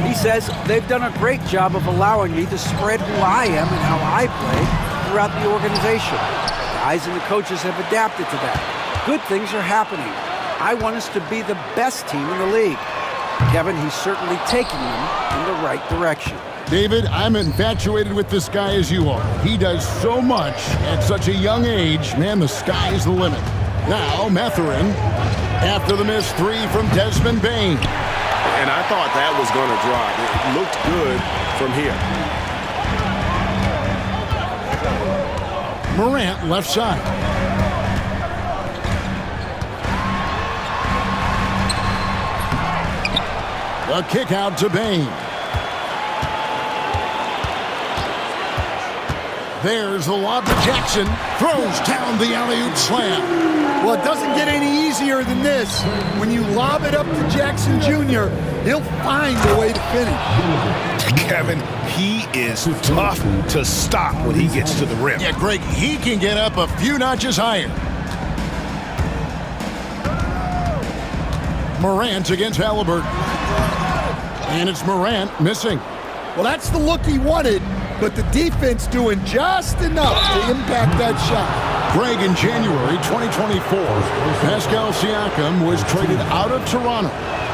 He says, they've done a great job of allowing me to spread who I am and how I play throughout the organization. Guys and the coaches have adapted to that. Good things are happening. I want us to be the best team in the league. Kevin, he's certainly taking them in the right direction. David, I'm infatuated with this guy as you are. He does so much at such a young age. Man, the sky is the limit. Now, Mathurin, after the missed 3 from Desmond Bane. And I thought that was going to drop. It looked good from here. Morant, left side. The kick out to Bane. There's the lob to Jackson. Throws down the alley-oop slam. Well, it doesn't get any easier than this. When you lob it up to Jackson Jr., he'll find a way to finish. Kevin, he is tough to stop when he gets to the rim. Yeah, Greg, he can get up a few notches higher. Morant against Halliburton. And it's Morant missing. Well, that's the look he wanted, but the defense doing just enough to impact that shot. Greg, in January 2024, Pascal Siakam was traded out of Toronto.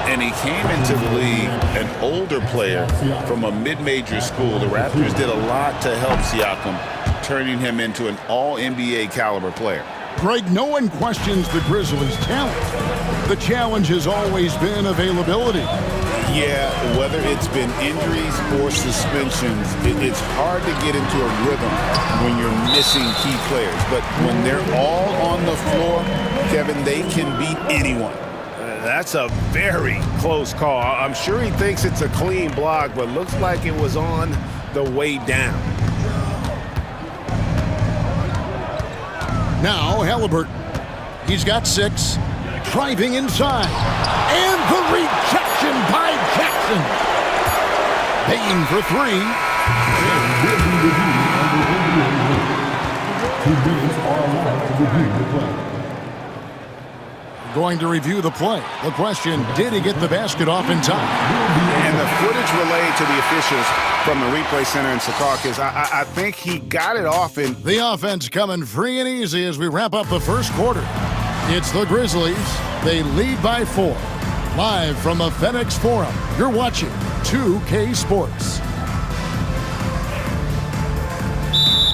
And he came into the league an older player from a mid-major school. The Raptors did a lot to help Siakam, turning him into an all-NBA caliber player. Greg, no one questions the Grizzlies' talent. The challenge has always been availability. Yeah, whether it's been injuries or suspensions, it's hard to get into a rhythm when you're missing key players. But when they're all on the floor, Kevin, they can beat anyone. That's a very close call. I'm sure he thinks it's a clean block, but looks like it was on the way down. Now Halliburton. He's got 6. Driving inside. And the rejection by Jackson. Paying for 3. Going to review the play. The question, did he get the basket off in time? And the footage relayed to the officials from the replay center in Secaucus, I think he got it off in... The offense coming free and easy as we wrap up the first quarter. It's the Grizzlies. They lead by 4. Live from the FedEx Forum, you're watching 2K Sports.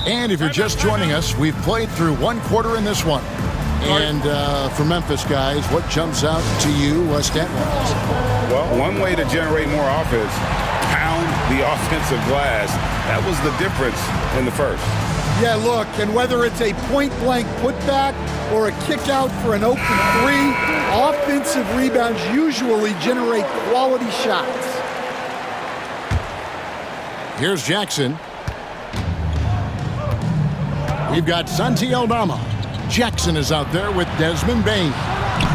And if you're just joining us, we've played through 1 quarter in this one. And for Memphis guys, what jumps out to you stat-wise? Well, one way to generate more offense, pound the offensive glass. That was the difference in the first. Yeah, look, and whether it's a point-blank putback or a kick out for an open 3, offensive rebounds usually generate quality shots. Here's Jackson. We've got Santi Aldama. Jackson is out there with Desmond Bain.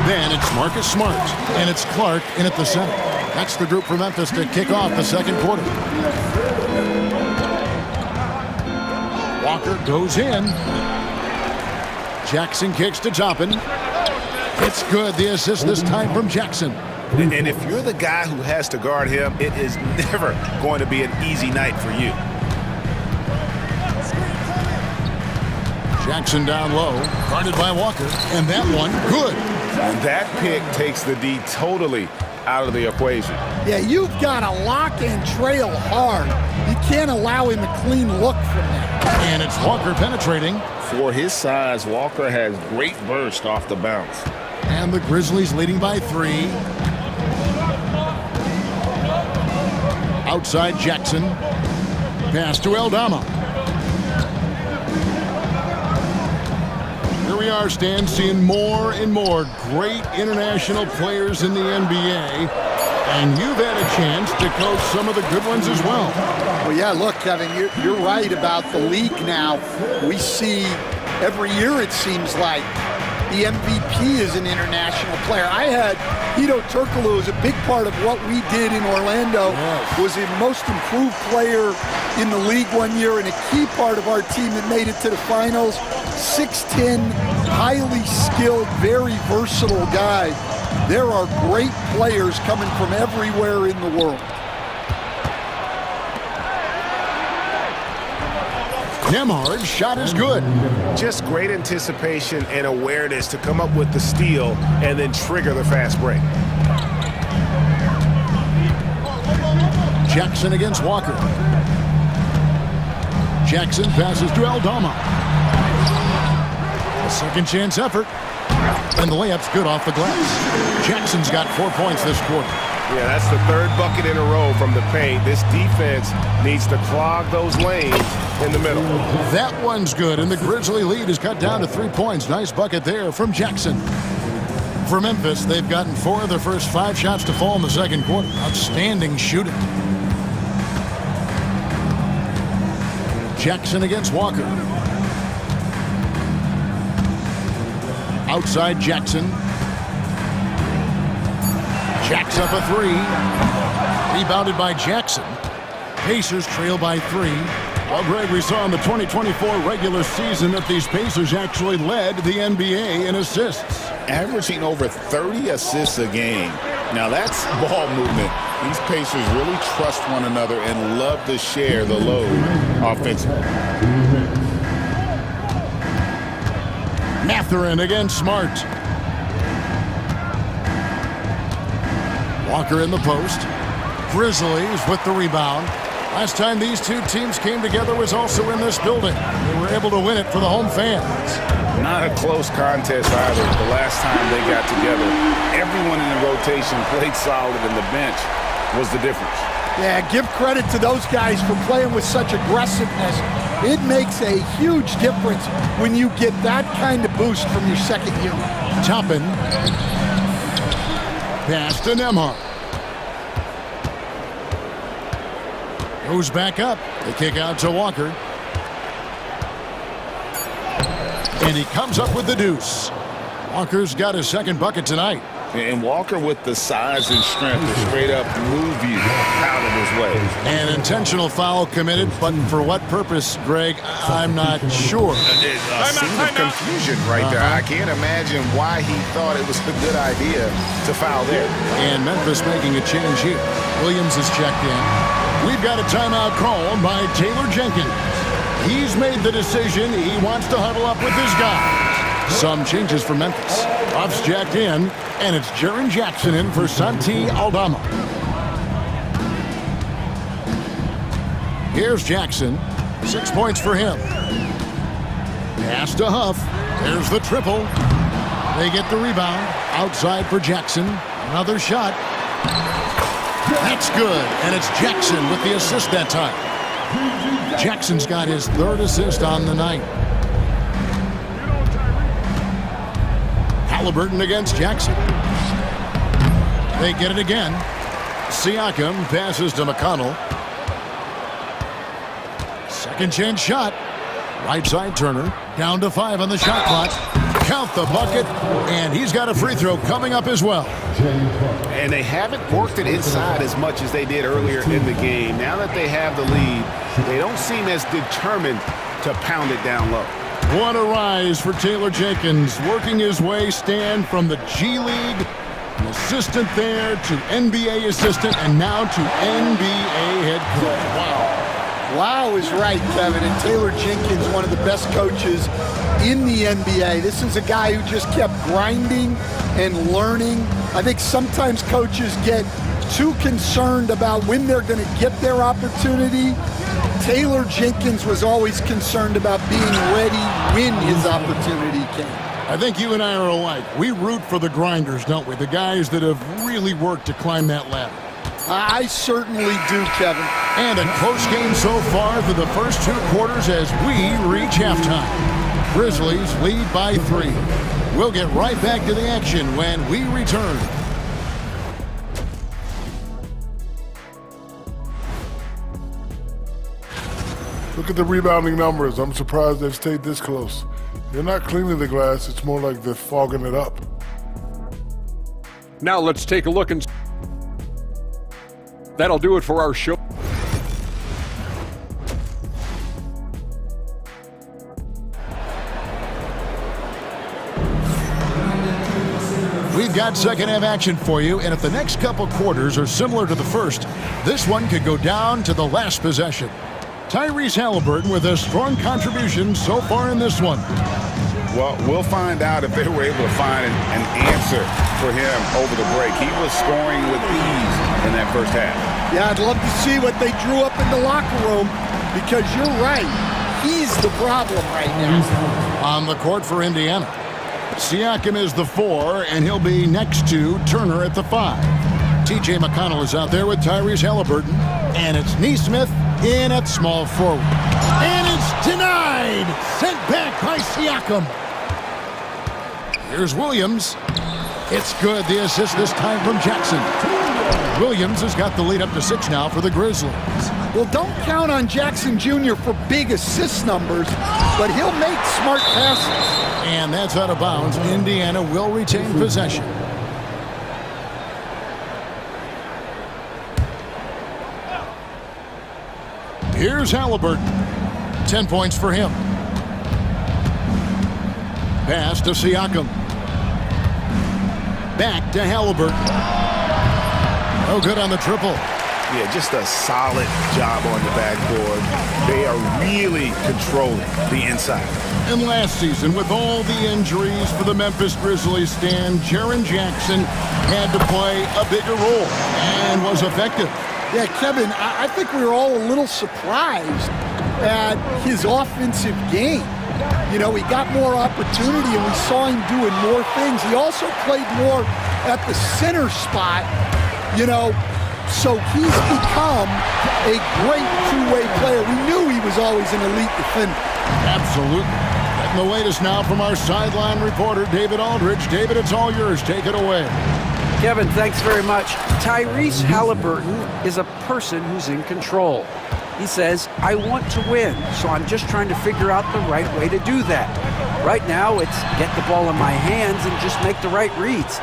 Then it's Marcus Smart, and it's Clark in at the center. That's the group for Memphis to kick off the second quarter. Walker goes in. Jackson kicks to Toppin. It's good. The assist this time from Jackson. And if you're the guy who has to guard him, it is never going to be an easy night for you. Jackson down low, guarded by Walker, and that one, good. And that pick takes the D totally out of the equation. Yeah, you've got to lock and trail hard. You can't allow him a clean look from that. And it's Walker penetrating. For his size, Walker has great burst off the bounce. And the Grizzlies leading by 3. Outside Jackson. Pass to Aldama. Here we are, Stan, seeing more and more great international players in the NBA. And you've had a chance to coach some of the good ones as well. Well, yeah, look, Kevin, you're right about the league now. We see every year, it seems like, the MVP is an international player. I had Hedo Turkoglu as a big part of what we did in Orlando. Yes. Was the most improved player in the league one year and a key part of our team that made it to the finals. 6'10", highly skilled, very versatile guy. There are great players coming from everywhere in the world. Nembhard's shot is good. Just great anticipation and awareness to come up with the steal and then trigger the fast break. Jackson against Walker. Jackson passes to Aldama. A second chance effort. And the layup's good off the glass. Jackson's got 4 points this quarter. Yeah, that's the 3rd bucket in a row from the paint. This defense needs to clog those lanes in the middle. That one's good, and the Grizzly lead is cut down to 3 points. Nice bucket there from Jackson. For Memphis, they've gotten 4 of their first 5 shots to fall in the second quarter. Outstanding shooting. Jackson against Walker. Outside Jackson. Jacks up a 3. Rebounded by Jackson. Pacers trail by 3. Well, Greg, we saw in the 2024 regular season that these Pacers actually led the NBA in assists. Averaging over 30 assists a game. Now that's ball movement. These Pacers really trust one another and love to share the load offensively. Mathurin against Smart. Walker in the post. Grizzlies with the rebound. Last time these two teams came together was also in this building. They were able to win it for the home fans. Not a close contest either. The last time they got together, everyone in the rotation played solid, and the bench was the difference. Yeah, give credit to those guys for playing with such aggressiveness. It makes a huge difference when you get that kind of boost from your second unit. Toppin. Pass to Nembhard. Goes back up. The kick out to Walker. And he comes up with the deuce. Walker's got his second bucket tonight. And Walker with the size and strength to straight up move you out of his way. An intentional foul committed, but for what purpose, Greg, I'm not sure. A scene of confusion right there. I can't imagine why he thought it was a good idea to foul there. And Memphis making a change here. Williams is checked in. We've got a timeout called by Taylor Jenkins. He's made the decision. He wants to huddle up with his guy. Some changes for Memphis. Ruff's jacked in, and it's Jaren Jackson in for Santi Aldama. Here's Jackson. 6 points for him. Pass to Huff. There's the triple. They get the rebound. Outside for Jackson. Another shot. That's good, and it's Jackson with the assist that time. Jackson's got his third assist on the night. Halliburton against Jackson. They get it again. Siakam passes to McConnell. Second chance shot. Right side Turner. Down to 5 on the shot clock. Count the bucket, and he's got a free throw coming up as well. And they haven't worked it inside as much as they did earlier in the game. Now that they have the lead, they don't seem as determined to pound it down low. What a rise for Taylor Jenkins, working his way stand from the G League, an assistant there to NBA assistant, and now to NBA head coach. Wow. Wow is right, Kevin. And Taylor Jenkins, one of the best coaches in the NBA. This is a guy who just kept grinding and learning. I think sometimes coaches get too concerned about when they're going to get their opportunity. Taylor Jenkins was always concerned about being ready when his opportunity came. I think you and I are alike. We root for the grinders, don't we? The guys that have really worked to climb that ladder. I certainly do, Kevin. And a close game so far through the first 2 quarters as we reach halftime. Grizzlies lead by 3. We'll get right back to the action when we return. Look at the rebounding numbers. I'm surprised they've stayed this close. They're not cleaning the glass. It's more like they're fogging it up. Now let's take a look, and that'll do it for our show. We've got second half action for you, and if the next couple quarters are similar to the first, this one could go down to the last possession. Tyrese Halliburton with a strong contribution so far in this one. Well, we'll find out if they were able to find an answer for him over the break. He was scoring with ease in that first half. Yeah, I'd love to see what they drew up in the locker room, because you're right. He's the problem right now. On the court for Indiana, Siakam is the 4, and he'll be next to Turner at the 5. T.J. McConnell is out there with Tyrese Halliburton, and it's Nesmith in at small forward. And it's denied! Sent back by Siakam. Here's Williams. It's good. The assist this time from Jackson. Williams has got the lead up to 6 now for the Grizzlies. Well, don't count on Jackson Jr. for big assist numbers, but he'll make smart passes. And that's out of bounds. Indiana will retain possession. Here's Halliburton. 10 points for him. Pass to Siakam. Back to Halliburton. No good on the triple. Yeah, just a solid job on the backboard. They are really controlling the inside. And last season, with all the injuries for the Memphis Grizzlies stand, Jaren Jackson had to play a bigger role and was effective. Yeah, Kevin, I think we were all a little surprised at his offensive game. You know, he got more opportunity and we saw him doing more things. He also played more at the center spot, you know, so he's become a great two-way player. We knew he was always an elite defender. Absolutely. And the latest now from our sideline reporter, David Aldridge. David, it's all yours. Take it away. Kevin, thanks very much. Tyrese Halliburton is a person who's in control. He says, I want to win, so I'm just trying to figure out the right way to do that. Right now, it's get the ball in my hands and just make the right reads.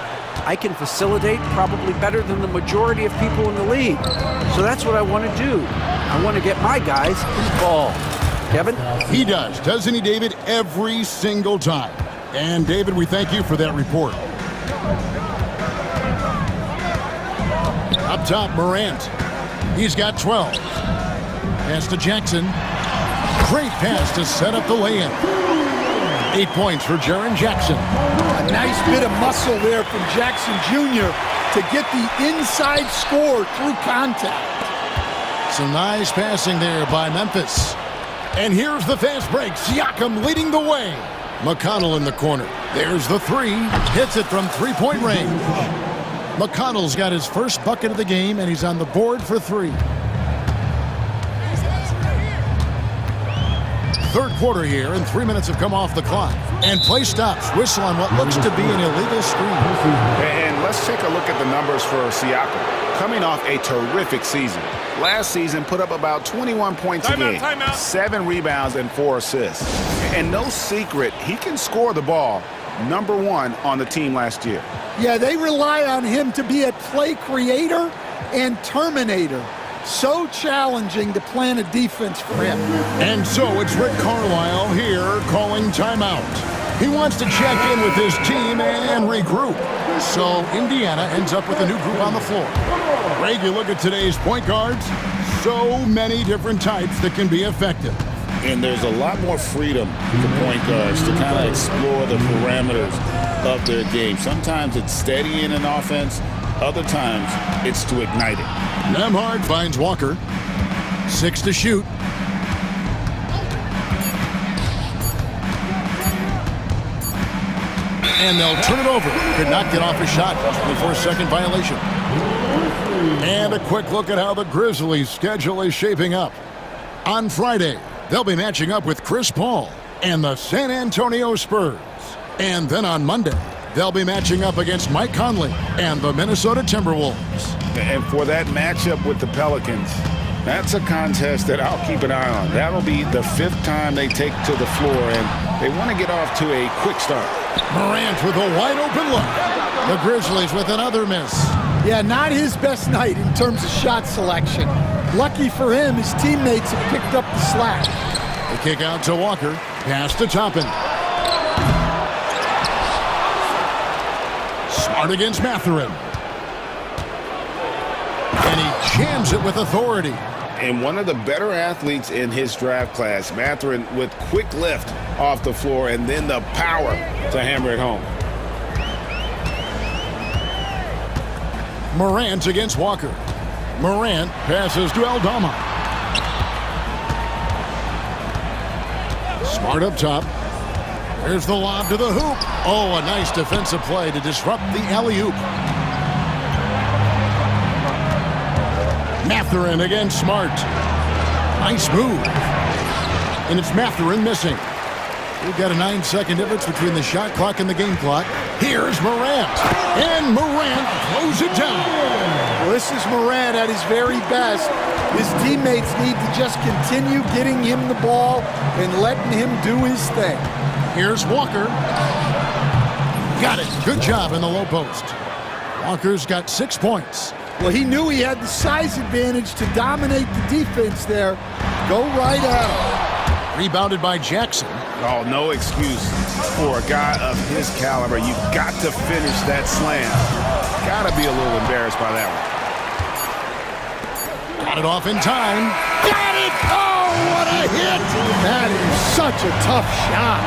I can facilitate probably better than the majority of people in the league. So that's what I want to do. I want to get my guys involved. Kevin? He does, doesn't he, David? Every single time. And, David, we thank you for that report. Up top, Morant. He's got 12. Pass to Jackson. Great pass to set up the lay-in. 8 points for Jaren Jackson. A nice bit of muscle there from Jackson Jr. to get the inside score through contact. Some nice passing there by Memphis. And here's the fast break. Siakam leading the way. McConnell in the corner. There's the three. Hits it from three-point range. McConnell's got his first bucket of the game, and he's on the board for three. Third quarter here, and 3 minutes have come off the clock. And play stops. Whistle on what looks to be an illegal screen. And let's take a look at the numbers for Siakam. Coming off a terrific season. Last season put up about 21 points a game, 7 rebounds, and 4 assists. And no secret, he can score the ball. Number 1 on the team last year. Yeah, they rely on him to be a play creator and terminator. So challenging to plan a defense for him. And so it's Rick Carlisle here calling timeout. He wants to check in with his team and regroup. So Indiana ends up with a new group on the floor. Greg, you look at today's point guards, so many different types that can be effective. And there's a lot more freedom for point guards to kind of explore the parameters of their game. Sometimes it's steadying an offense. Other times, it's to ignite it. Nembhard finds Walker. 6 to shoot. And they'll turn it over. Could not get off a shot. 24-second violation. And a quick look at how the Grizzlies' schedule is shaping up. On Friday, they'll be matching up with Chris Paul and the San Antonio Spurs. And then on Monday, they'll be matching up against Mike Conley and the Minnesota Timberwolves. And for that matchup with the Pelicans, that's a contest that I'll keep an eye on. That'll be the 5th time they take to the floor, and they want to get off to a quick start. Morant with a wide-open look. The Grizzlies with another miss. Yeah, not his best night in terms of shot selection. Lucky for him, his teammates have picked up the slack. The kick out to Walker. Pass to Toppin. Smart against Mathurin. And he jams it with authority. And one of the better athletes in his draft class, Mathurin, with quick lift off the floor and then the power to hammer it home. Morant against Walker. Morant passes to Aldama. Smart up top. There's the lob to the hoop. Oh, a nice defensive play to disrupt the alley-oop. Mathurin against Smart. Nice move. And it's Mathurin missing. We've got a 9-second difference between the shot clock and the game clock. Here's Morant. And Morant throws it down. Well, this is Morant at his very best. His teammates need to just continue getting him the ball and letting him do his thing. Here's Walker. Got it. Good job in the low post. Walker's got 6 points. Well, he knew he had the size advantage to dominate the defense there. Go right at him. Rebounded by Jackson. Oh, no excuse for a guy of his caliber. You got to finish that slam. Got to be a little embarrassed by that one. Got it off in time. Got it! Oh, what a hit! That is such a tough shot.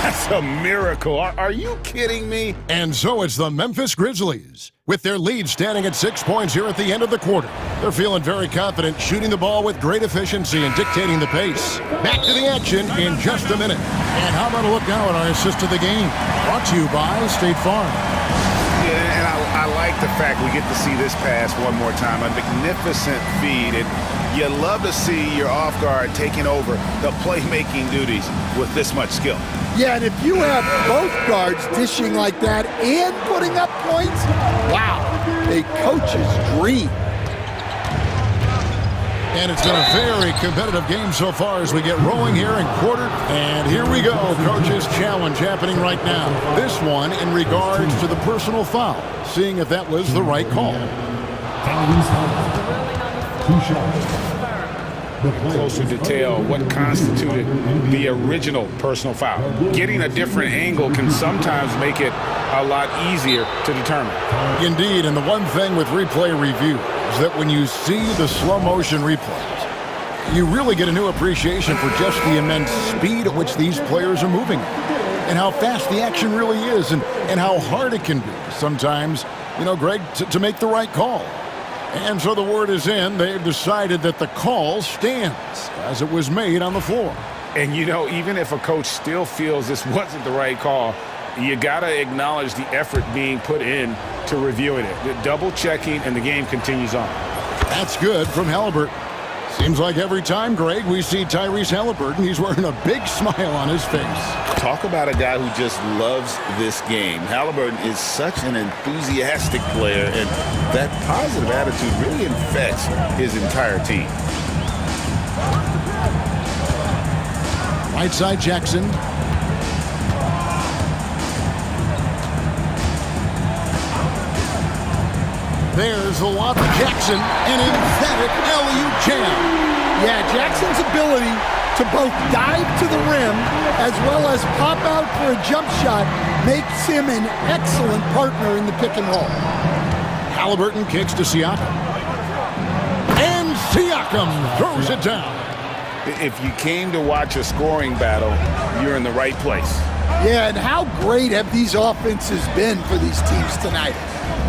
That's a miracle. Are you kidding me? And so it's the Memphis Grizzlies, with their lead standing at 6 points here at the end of the quarter. They're feeling very confident, shooting the ball with great efficiency and dictating the pace. Back to the action in just a minute. And how about a look now at our assist of the game? Brought to you by State Farm. Yeah, and I like the fact we get to see this pass one more time. A magnificent feed. And you love to see your off guard taking over the playmaking duties with this much skill. Yeah, and if you have both guards dishing like that and putting up points, wow, a coach's dream. And it's been a very competitive game so far as we get rolling here in quarter. And here we go, coach's challenge happening right now. This one in regards to the personal foul, seeing if that was the right call. Closer detail what constituted the original personal foul. Getting a different angle can sometimes make it a lot easier to determine. Indeed, and the one thing with replay review is that when you see the slow motion replays, you really get a new appreciation for just the immense speed at which these players are moving and how fast the action really is and how hard it can be sometimes, you know, Greg, to make the right call. And so the word is in. They've decided that the call stands as it was made on the floor. And, you know, even if a coach still feels this wasn't the right call, you got to acknowledge the effort being put in to reviewing it. The double checking, and the game continues on. That's good from Halliburton. Seems like every time, Greg, we see Tyrese Halliburton, he's wearing a big smile on his face. Talk about a guy who just loves this game. Halliburton is such an enthusiastic player, and that positive attitude really infects his entire team. Right side, Jackson. There's the lob to Jackson, an emphatic alley-oop jam. Yeah, Jackson's ability to both dive to the rim as well as pop out for a jump shot makes him an excellent partner in the pick and roll. Halliburton kicks to Siakam. And Siakam throws it down. If you came to watch a scoring battle, you're in the right place. Yeah, and how great have these offenses been for these teams tonight?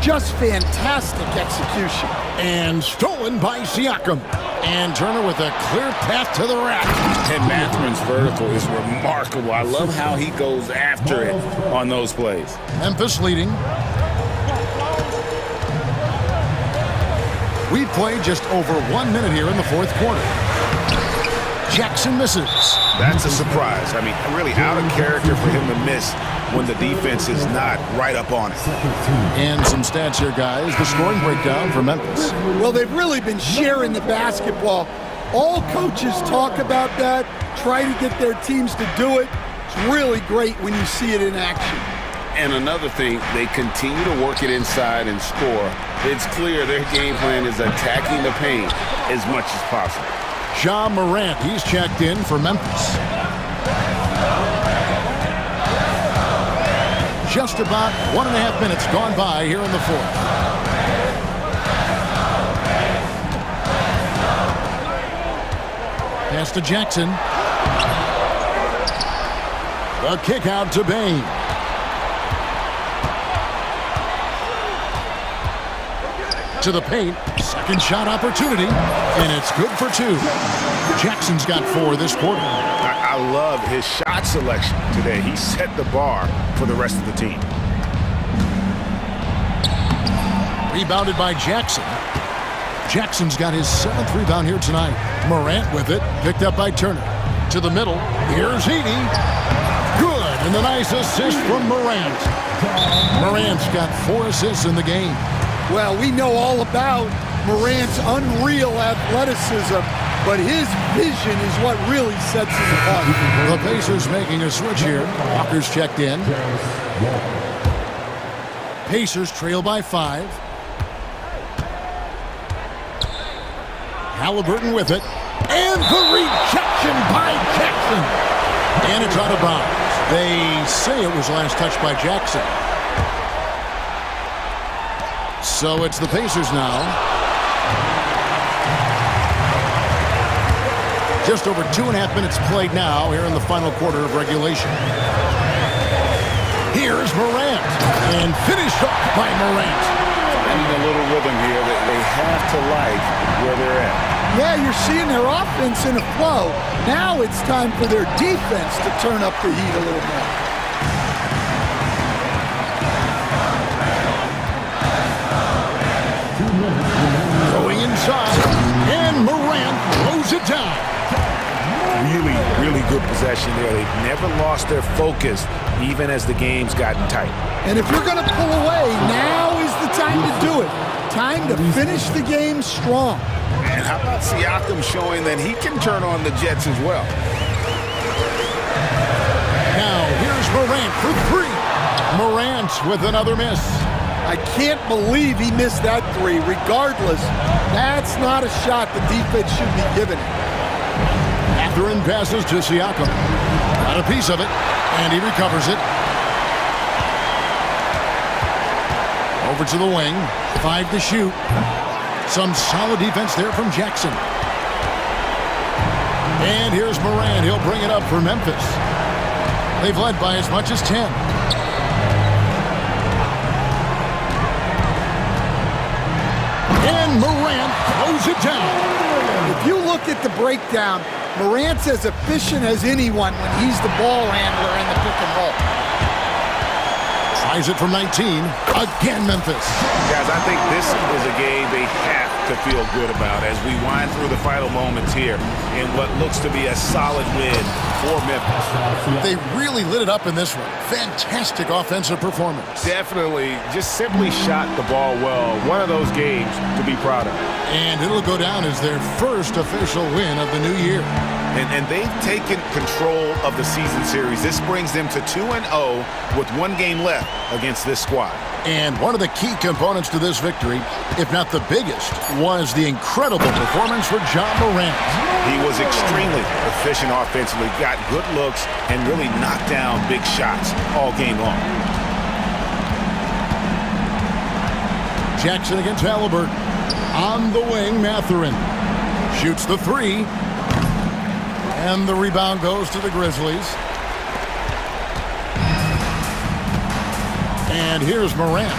Just fantastic execution. And stolen by Siakam. And Turner with a clear path to the rack. And Mathurin's vertical is remarkable. I love how he goes after it on those plays. Memphis leading. We played just over 1 minute here in the fourth quarter. Jackson misses. That's a surprise. I mean, really out of character for him to miss when the defense is not right up on it. And some stats here, guys. The scoring breakdown for Memphis. Well, they've really been sharing the basketball. All coaches talk about that, try to get their teams to do it. It's really great when you see it in action. And another thing, they continue to work it inside and score. It's clear their game plan is attacking the paint as much as possible. Ja Morant, he's checked in for Memphis. Just about 1.5 minutes gone by here in the fourth. Pass to Jackson. The kick out to Bain. To the paint. Second shot opportunity. And it's good for two. Jackson's got 4 this quarter. I love his shot selection today. He set the bar for the rest of the team. Rebounded by Jackson. Jackson's got his 7th rebound here tonight. Morant with it. Picked up by Turner. To the middle. Here's Edey. Good. And the nice assist from Morant. Morant's got 4 assists in the game. Well, we know all about Morant's unreal athleticism, but his vision is what really sets him apart. The Pacers making a switch here. Walker's checked in. Pacers trail by 5. Halliburton with it. And the rejection by Jackson. And it's out of bounds. They say it was last touched by Jackson. So it's the Pacers now. Just over 2.5 minutes played now here in the final quarter of regulation. Here's Morant, and finished off by Morant. Finding a little rhythm here that they have to like where they're at. Yeah, you're seeing their offense in a flow. Now it's time for their defense to turn up the heat a little more. Going inside, and Morant throws it down. Really, really good possession there. They've never lost their focus, even as the game's gotten tight. And if you're going to pull away, now is the time to do it. Time to finish the game strong. And how about Siakam showing that he can turn on the Jets as well? Now here's Morant for three. Morant with another miss. I can't believe he missed that three. Regardless, that's not a shot the defense should be giving him. Catherine passes to Siakam. Got a piece of it, and he recovers it. Over to the wing. 5 to shoot. Some solid defense there from Jackson. And here's Morant. He'll bring it up for Memphis. They've led by as much as 10. And Morant throws it down. If you look at the breakdown, Morant's as efficient as anyone when he's the ball handler in the pick and roll. Tries it from 19. Again, Memphis. Guys, I think this is a game they have to feel good about as we wind through the final moments here in what looks to be a solid win for Memphis. They really lit it up in this one. Fantastic offensive performance. Definitely just simply shot the ball well. One of those games to be proud of. And it'll go down as their first official win of the new year. And they've taken control of the season series. This brings them to 2-0 with 1 game left against this squad. And one of the key components to this victory, if not the biggest, was the incredible performance for Ja Morant. He was extremely efficient offensively, got good looks, and really knocked down big shots all game long. Jackson against Halliburton. On the wing, Mathurin shoots the 3. And the rebound goes to the Grizzlies. And here's Morant.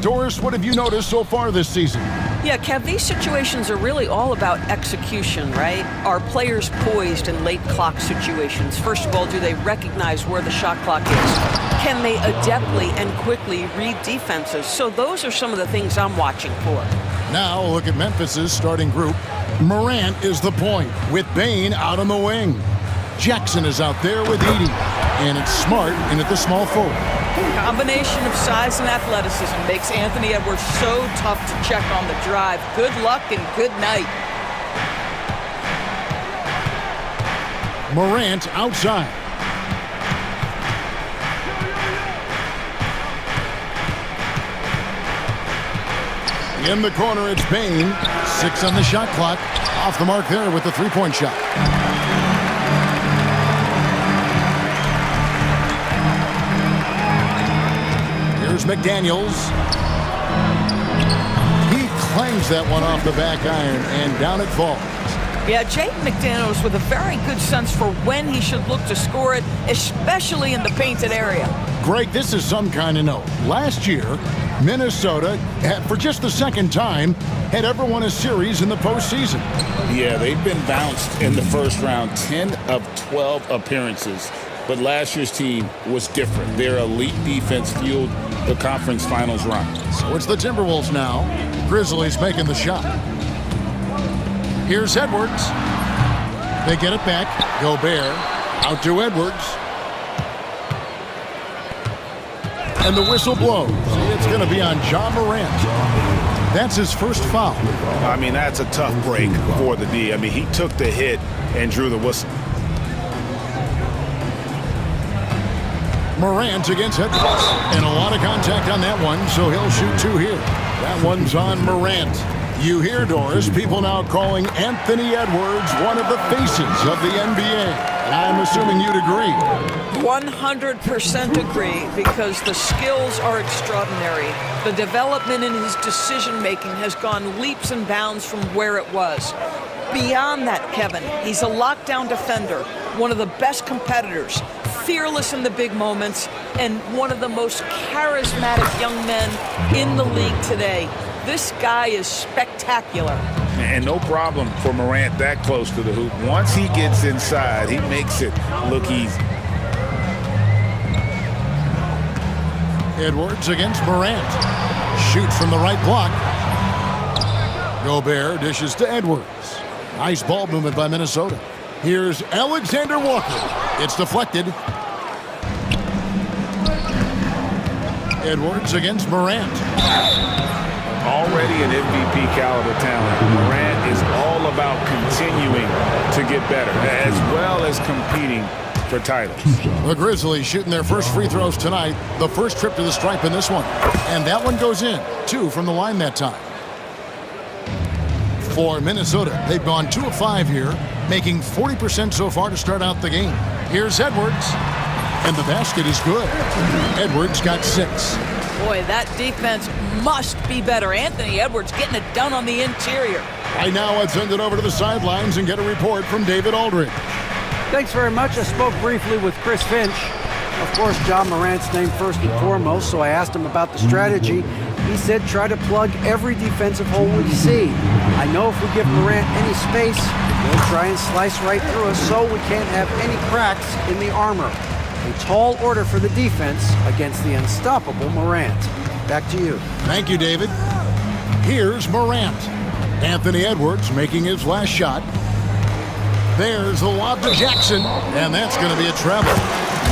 Doris, what have you noticed so far this season? Yeah, Kev, these situations are really all about execution, right? Are players poised in late clock situations? First of all, do they recognize where the shot clock is? Can they adeptly and quickly read defenses? So those are some of the things I'm watching for. Now look at Memphis's starting group. Morant is the point, with Bain out on the wing. Jackson is out there with Edey, and it's Smart in at the small forward. Combination of size and athleticism makes Anthony Edwards so tough to check on the drive. Good luck and good night. Morant outside. In the corner, it's Bain. 6 on the shot clock. Off the mark there with the three-point shot. Here's McDaniels. He clangs that one off the back iron, and down it falls. Yeah, Jake McDaniels with a very good sense for when he should look to score it, especially in the painted area. Greg, this is some kind of note. Last year, Minnesota, for just the second time, had ever won a series in the postseason. Yeah, they've been bounced in the first round, 10 of 12 appearances. But last year's team was different. Their elite defense fueled the conference finals run. So it's the Timberwolves now. Grizzlies making the shot. Here's Edwards. They get it back. Gobert out to Edwards. And the whistle blows. It's going to be on John Morant. That's his first foul. I mean, that's a tough break for the D. I mean, he took the hit and drew the whistle. Morant against Edwards. And a lot of contact on that one, so he'll shoot 2 here. That one's on Morant. You hear, Doris, people now calling Anthony Edwards one of the faces of the NBA. And I'm assuming you'd agree. 100% agree, because the skills are extraordinary. The development in his decision-making has gone leaps and bounds from where it was. Beyond that, Kevin, he's a lockdown defender, one of the best competitors, fearless in the big moments, and one of the most charismatic young men in the league today. This guy is spectacular. And no problem for Morant that close to the hoop. Once he gets inside, he makes it look easy. Edwards against Morant. Shoots from the right block. Gobert dishes to Edwards. Nice ball movement by Minnesota. Here's Alexander Walker. It's deflected. Edwards against Morant. Already an MVP caliber talent, Morant is all about continuing to get better, as well as competing for titles. The Grizzlies shooting their first free throws tonight. The first trip to the stripe in this one. And that one goes in. 2 from the line that time. For Minnesota, they've gone 2 of 5 here, making 40% so far to start out the game. Here's Edwards. And the basket is good. Edwards got 6. Boy, that defense must be better. Anthony Edwards getting it done on the interior. Right now, let's send it over to the sidelines and get a report from David Aldridge. Thanks very much. I spoke briefly with Chris Finch. Of course, John Morant's name first and foremost, so I asked him about the strategy. He said try to plug every defensive hole we see. I know if we give Morant any space, he'll try and slice right through us so we can't have any cracks in the armor. A tall order for the defense against the unstoppable Morant. Back to you. Thank you, David. Here's Morant. Anthony Edwards making his last shot. There's the lob to Jackson, and that's going to be a travel.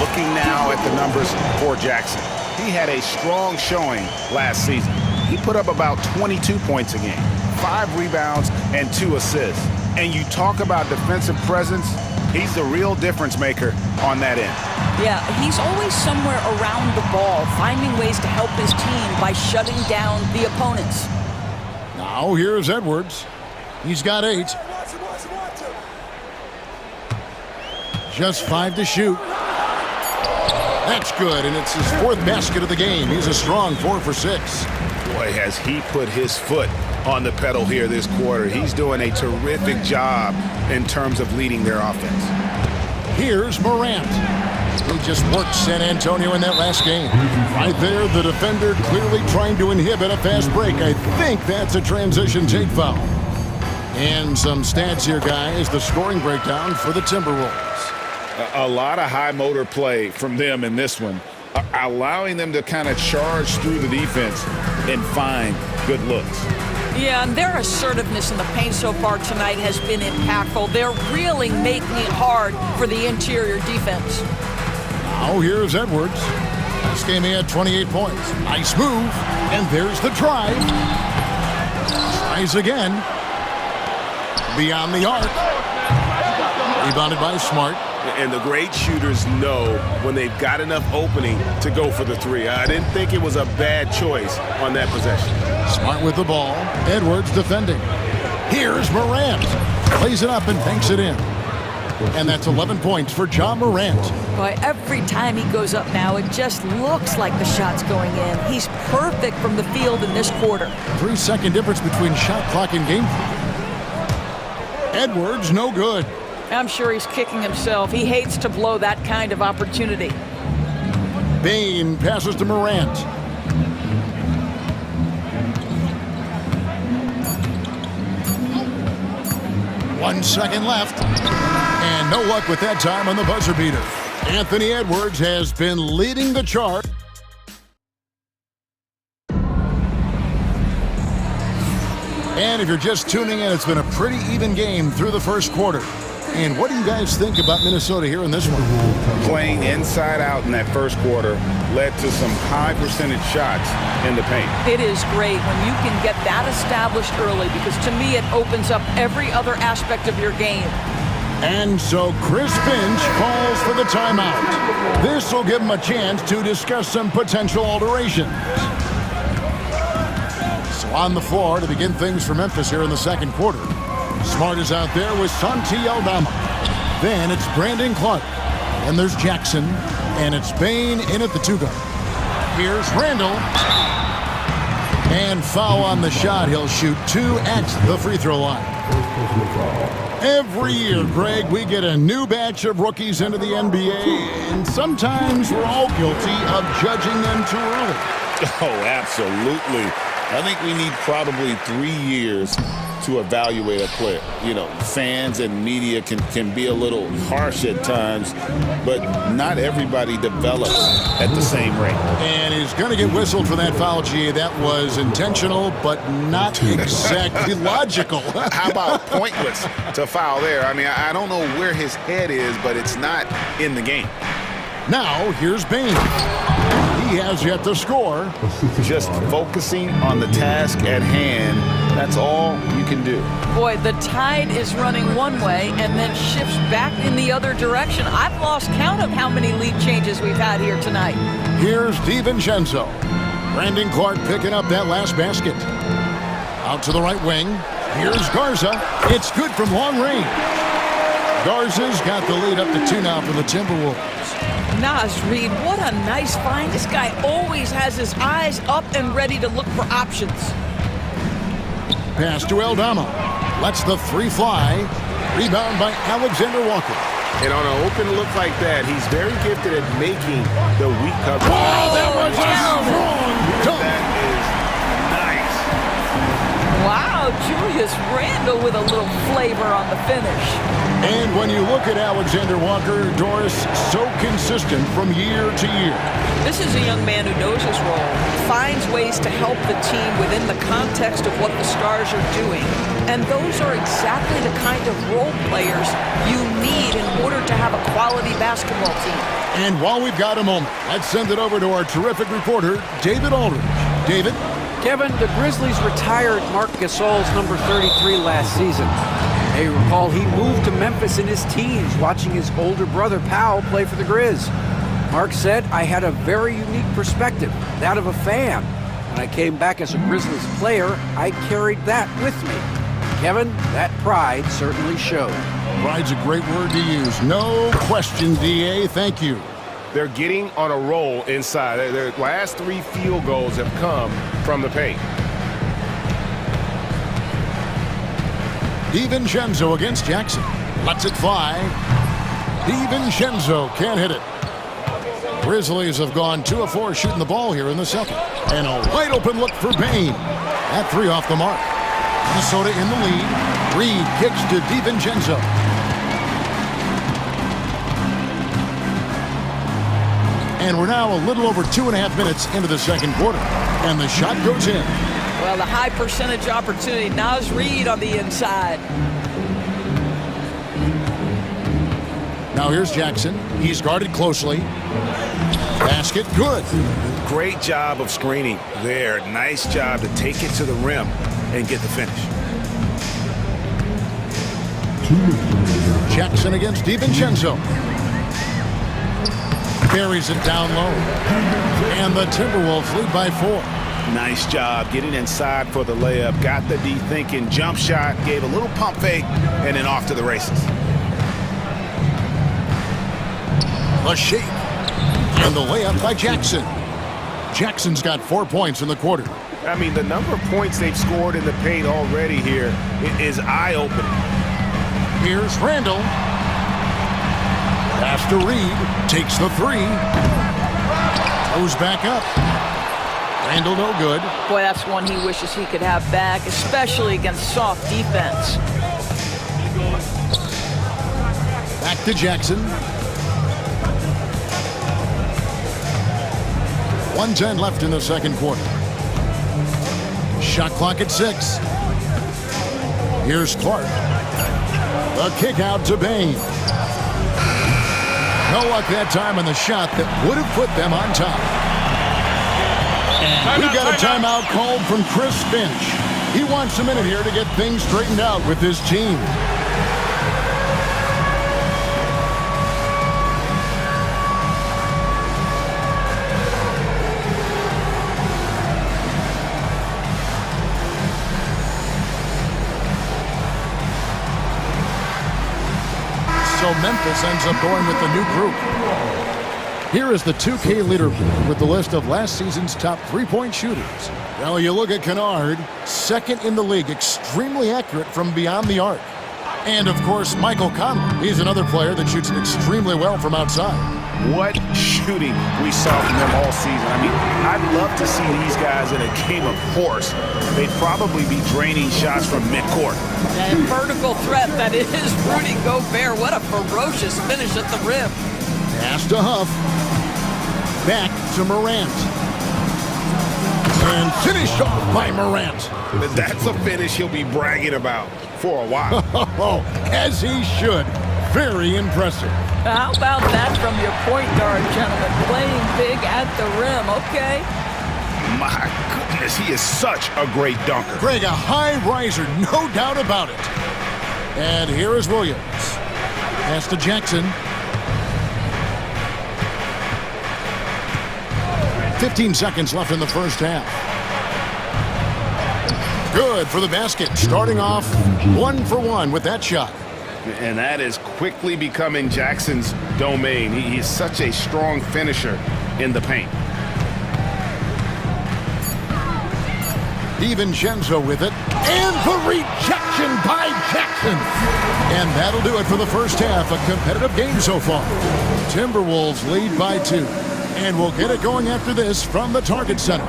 Looking now at the numbers for Jackson. He had a strong showing last season. He put up about 22 points a game, 5 rebounds, and 2 assists. And you talk about defensive presence, he's the real difference maker on that end. Yeah, he's always somewhere around the ball, finding ways to help his team by shutting down the opponents. Now here's Edwards. He's got 8. Just 5 to shoot. That's good, and it's his 4th basket of the game. He's a strong 4 for 6. Boy, has he put his foot on the pedal here this quarter. He's doing a terrific job in terms of leading their offense. Here's Morant. He just worked San Antonio in that last game. Right there, the defender clearly trying to inhibit a fast break. I think that's a transition take foul. And some stats here, guys. The scoring breakdown for the Timberwolves. A lot of high motor play from them in this one, allowing them to kind of charge through the defense and find good looks. Yeah, and their assertiveness in the paint so far tonight has been impactful. They're really making it hard for the interior defense. Now here's Edwards. This game he had 28 points. Nice move. And there's the drive. Tries again. Beyond the arc. Rebounded by Smart. And the great shooters know when they've got enough opening to go for the three. I didn't think it was a bad choice on that possession. Smart with the ball. Edwards defending. Here's Morant. Plays it up and banks it in. And that's 11 points for John Morant. Boy, every time he goes up now, it just looks like the shot's going in. He's perfect from the field in this quarter. 3-second difference between shot clock and game clock. Edwards, no good. I'm sure he's kicking himself. He hates to blow that kind of opportunity. Bain passes to Morant. One second left. And no luck with that time on the buzzer beater. Anthony Edwards has been leading the charge. And if you're just tuning in, it's been a pretty even game through the first quarter. And what do you guys think about Minnesota here in this one? Playing inside out in that first quarter led to some high percentage shots in the paint. It is great when you can get that established early, because to me it opens up every other aspect of your game. And so Chris Finch calls for the timeout. This will give him a chance to discuss some potential alterations. So on the floor to begin things for Memphis here in the second quarter. Smart is out there with Santi Aldama. Then it's Brandon Clark. And there's Jackson. And it's Bain in at the two-guard. Here's Randall. And foul on the shot. He'll shoot 2 at the free throw line. Every year, Greg, we get a new batch of rookies into the NBA. And sometimes we're all guilty of judging them too early. Oh, absolutely. I think we need probably 3 years to evaluate a player. You know, fans and media can be a little harsh at times, but not everybody develops at the same rate. And he's going to get whistled for that foul, G. That was intentional, but not exactly logical. How about pointless to foul there? I mean, I don't know where his head is, but it's not in the game. Now, here's Bain. He has yet to score. Just focusing on the task at hand. That's all you can do. Boy, the tide is running one way and then shifts back in the other direction. I've lost count of how many lead changes we've had here tonight. Here's DiVincenzo. Brandon Clark picking up that last basket. Out to the right wing. Here's Garza. It's good from long range. Garza's got the lead up to 2 now for the Timberwolves. Naz Reid, what a nice find. This guy always has his eyes up and ready to look for options. Pass to Aldama. Lets the 3 fly. Rebound by Alexander Walker. And on an open look like that, he's very gifted at making the weak coverage. Oh, that was a strong dunk. That is nice. Wow, Julius Randle with a little flavor on the finish. And when you look at Alexander Walker, Doris, so consistent from year to year. This is a young man who knows his role, finds ways to help the team within the context of what the Stars are doing. And those are exactly the kind of role players you need in order to have a quality basketball team. And while we've got a moment, let's send it over to our terrific reporter, David Aldridge. David? Kevin, the Grizzlies retired Marc Gasol's number 33 last season. You may recall he moved to Memphis in his teens, watching his older brother, Powell, play for the Grizz. Mark said, I had a very unique perspective, that of a fan. When I came back as a Grizzlies player, I carried that with me. Kevin, that pride certainly showed. Pride's a great word to use. No question, D.A. Thank you. They're getting on a roll inside. Their last 3 field goals have come from the paint. DiVincenzo against Jackson. Lets it fly. DiVincenzo can't hit it. Grizzlies have gone 2 of 4 shooting the ball here in the second. And a wide open look for Bain. That 3 off the mark. Minnesota in the lead. Reed kicks to DiVincenzo. And we're now a little over 2.5 minutes into the second quarter. And the shot goes in. Well, the high percentage opportunity. Naz Reid on the inside. Now here's Jackson. He's guarded closely. Basket good. Great job of screening there. Nice job to take it to the rim and get the finish. Jackson against DiVincenzo. Carries it down low. And the Timberwolves lead by 4. Nice job getting inside for the layup. Got the D thinking. Jump shot. Gave a little pump fake. And then off to the races. A shake. And the layup by Jackson. Jackson's got 4 points in the quarter. I mean, the number of points they've scored in the paint already here is eye-opening. Here's Randall. Pass to Reed. Takes the 3. Goes back up. Randall no good. Boy, that's one he wishes he could have back, especially against soft defense. Back to Jackson. 1:10 left in the second quarter. Shot clock at 6. Here's Clark. The kick out to Bain. No luck that time on the shot that would have put them on top. We've got a timeout called from Chris Finch. He wants a minute here to get things straightened out with his team. So Memphis ends up going with the new group. Here is the 2K leaderboard with the list of last season's top three-point shooters. Well, you look at Kennard, second in the league, extremely accurate from beyond the arc. And, of course, Michael Conley. He's another player that shoots extremely well from outside. What shooting we saw from them all season. I mean, I'd love to see these guys in a game of horse. They'd probably be draining shots from midcourt. And vertical threat that is Rudy Gobert. What a ferocious finish at the rim. Pass to Huff. Back to Morant. And finished off by Morant. That's a finish he'll be bragging about for a while. As he should. Very impressive. How about that from your point guard, gentlemen? Playing big at the rim, okay? My goodness, he is such a great dunker. Greg, a high riser, no doubt about it. And here is Williams. Pass to Jackson. 15 seconds left in the first half. Good for the basket. Starting off 1 for 1 with that shot. And that is quickly becoming Jackson's domain. He is such a strong finisher in the paint. DiVincenzo with it. And the rejection by Jackson. And that'll do it for the first half. A competitive game so far. Timberwolves lead by 2. And we'll get it going after this from the Target Center.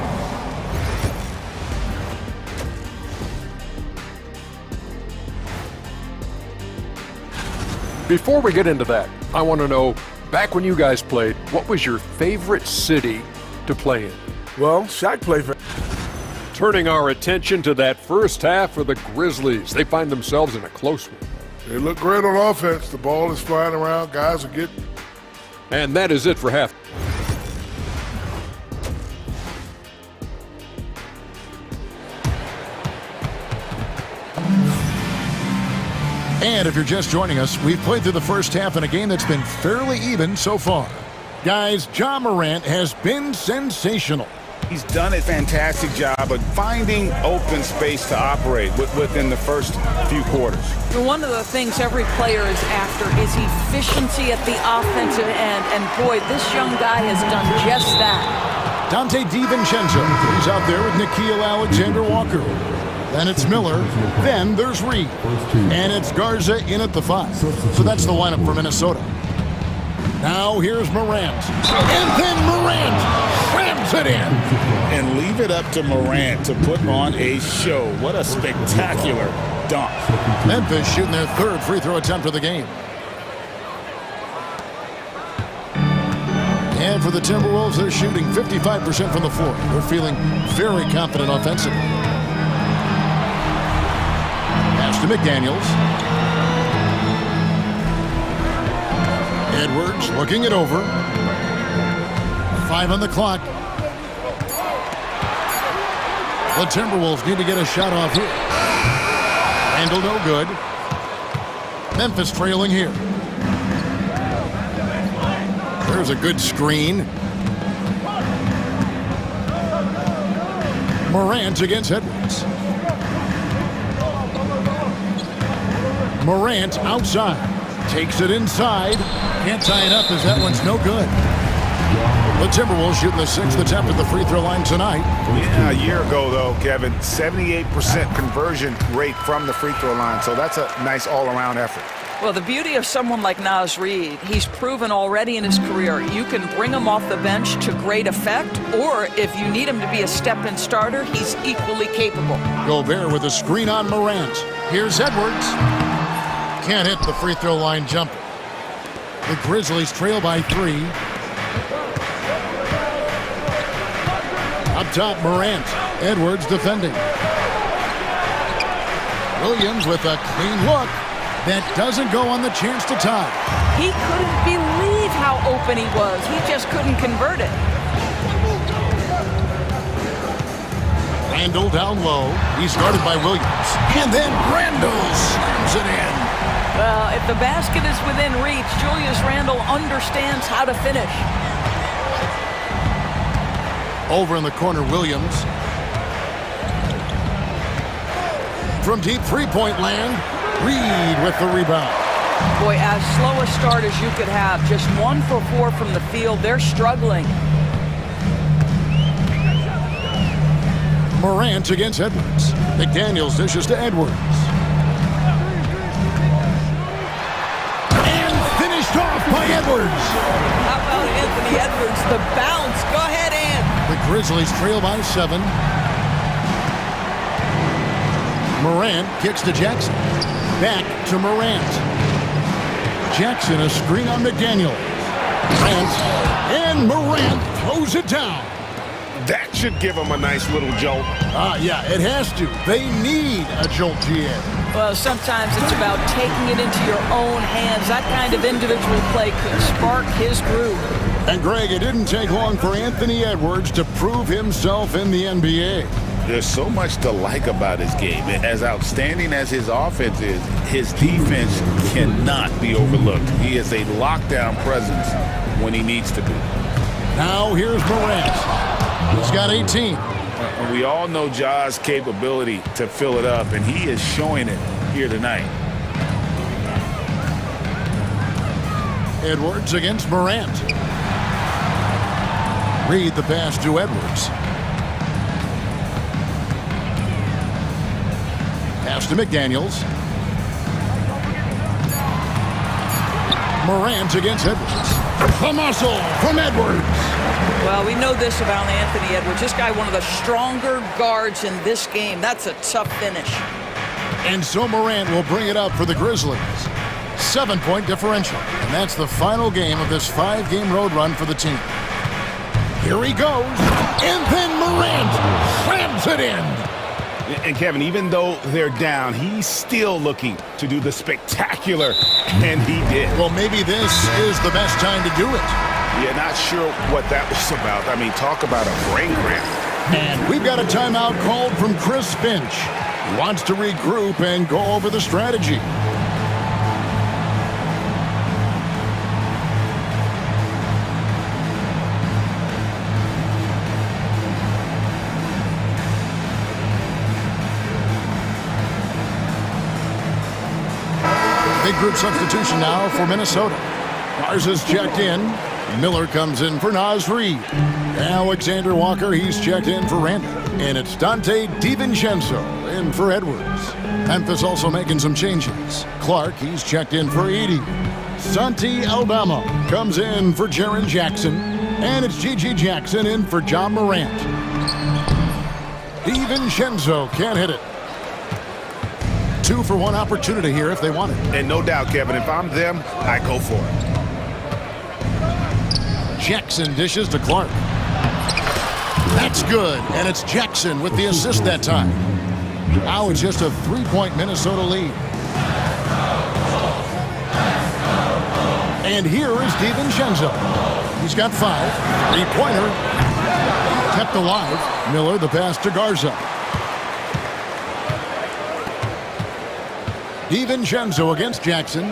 Before we get into that, I want to know, back when you guys played, what was your favorite city to play in? Well, Shaq played for... Turning our attention to that first half for the Grizzlies. They find themselves in a close one. They look great on offense. The ball is flying around. Guys are getting... And that is it for half. And if you're just joining us, we've played through the first half in a game that's been fairly even so far. Guys, Ja Morant has been sensational. He's done a fantastic job of finding open space to operate within the first few quarters. One of the things every player is after is efficiency at the offensive end. And boy, this young guy has done just that. Dante DiVincenzo is out there with Nickeil Alexander-Walker. Then it's Miller. Then there's Reed. And it's Garza in at the 5. So that's the lineup for Minnesota. Now here's Morant. And then Morant slams it in. And leave it up to Morant to put on a show. What a spectacular dunk. Memphis shooting their third free throw attempt of the game. And for the Timberwolves, they're shooting 55% from the floor. They're feeling very confident offensively. Pass to McDaniels. Edwards looking it over. 5 on the clock. The Timberwolves need to get a shot off here. Handle no good. Memphis trailing here. There's a good screen. Morant against Edwards. Morant outside. Takes it inside. Can't tie it up as that one's no good. The Timberwolves shooting the 6th attempt at the free throw line tonight. Yeah, a year ago, though, Kevin, 78% conversion rate from the free throw line. So that's a nice all-around effort. Well, the beauty of someone like Naz Reid, he's proven already in his career, you can bring him off the bench to great effect, or if you need him to be a step-in starter, he's equally capable. Gobert with a screen on Morant. Here's Edwards. Can't hit the free throw line jumper. The Grizzlies trail by 3. Up top, Morant. Edwards defending. Williams with a clean look. That doesn't go on the chance to tie. He couldn't believe how open he was. He just couldn't convert it. Randle down low. He's guarded by Williams. And then Randle slams it in. Well, if the basket is within reach, Julius Randle understands how to finish. Over in the corner, Williams. From deep three-point land, Reid with the rebound. Boy, as slow a start as you could have. Just 1 for 4 from the field. They're struggling. Morant against Edwards. McDaniels dishes to Edwards. And finished off by Edwards. How about Anthony Edwards? The bounce. Go ahead, Ant. The Grizzlies trail by 7. Morant kicks to Jackson. Back to Morant. Jackson, a screen on McDaniel. And Morant throws it down. That should give him a nice little jolt. Yeah, it has to. They need a jolt, GA. Well, sometimes it's about taking it into your own hands. That kind of individual play could spark his groove. And Greg, it didn't take long for Anthony Edwards to prove himself in the NBA. There's so much to like about his game. As outstanding as his offense is, his defense cannot be overlooked. He is a lockdown presence when he needs to be. Now here's Morant. He's got 18. We all know Ja's capability to fill it up, and he is showing it here tonight. Edwards against Morant. Reid the pass to Edwards. Pass to McDaniels. Morant against Edwards. The muscle from Edwards. Well, we know this about Anthony Edwards. This guy, one of the stronger guards in this game. That's a tough finish. And so Morant will bring it up for the Grizzlies. 7-point differential. And that's the final game of this 5-game road run for the team. Here he goes. And then Morant slams it in. And Kevin, even though they're down, he's still looking to do the spectacular, and he did. Well, maybe this is the best time to do it. Yeah, not sure what that was about. I mean, talk about a brain cramp. And we've got a timeout called from Chris Finch. He wants to regroup and go over the strategy. Big group substitution now for Minnesota. Mars is checked in. Miller comes in for Naz Reid. Alexander Walker, he's checked in for Randle. And it's Dante DiVincenzo in for Edwards. Memphis also making some changes. Clark, he's checked in for Edey. Santi Aldama comes in for Jaren Jackson, and it's Gigi Jackson in for John Morant. DiVincenzo can't hit it. 2-for-1 opportunity here if they want it. And no doubt, Kevin, if I'm them, I go for it. Jackson dishes to Clark. That's good, and it's Jackson with the assist that time. Now it's just a 3-point Minnesota lead. And here is DiVincenzo. He's got 5. 3-pointer. Kept alive. Miller the pass to Garza. DiVincenzo against Jackson.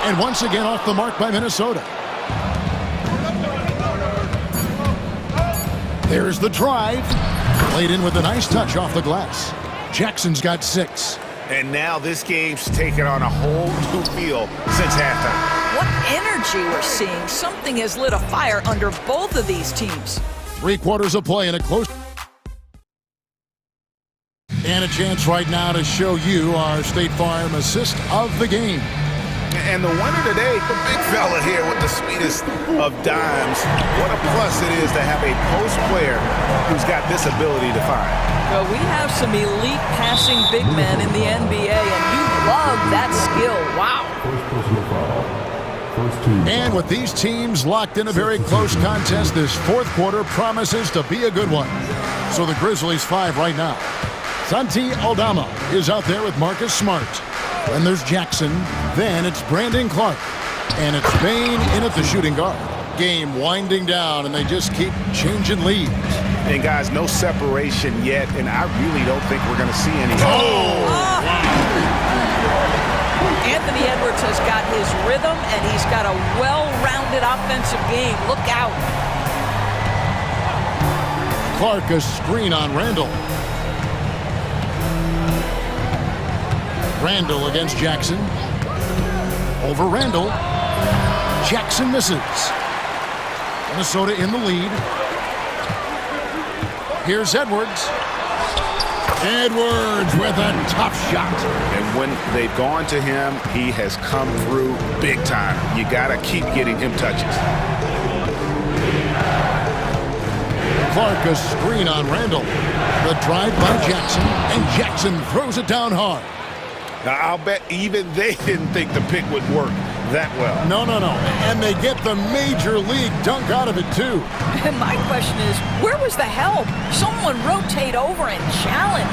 And once again off the mark by Minnesota. There's the drive. Played in with a nice touch off the glass. Jackson's got 6. And now this game's taken on a whole new feel since halftime. What energy we're seeing. Something has lit a fire under both of these teams. 3 quarters of play in a close. And a chance right now to show you our State Farm assist of the game. And the winner today, the big fella here with the sweetest of dimes. What a plus it is to have a post player who's got this ability to find. Well, we have some elite passing big men in the NBA, and you love that skill. Wow. And with these teams locked in a very close contest, this fourth quarter promises to be a good one. So the Grizzlies 5 right now. Santi Aldama is out there with Marcus Smart. Then there's Jackson. Then it's Brandon Clark. And it's Bain in at the shooting guard. Game winding down, and they just keep changing leads. And guys, no separation yet, and I really don't think we're going to see any. Anthony Edwards has got his rhythm, and he's got a well-rounded offensive game. Look out. Clark a screen on Randall. Randall against Jackson. Over Randall. Jackson misses. Minnesota in the lead. Here's Edwards. Edwards with a tough shot. And when they've gone to him, he has come through big time. You got to keep getting him touches. Clark a screen on Randall. The drive by Jackson, and Jackson throws it down hard. Now, I'll bet even they didn't think the pick would work that well. No. And they get the major league dunk out of it, too. And my question is, where was the help? Someone rotate over and challenge.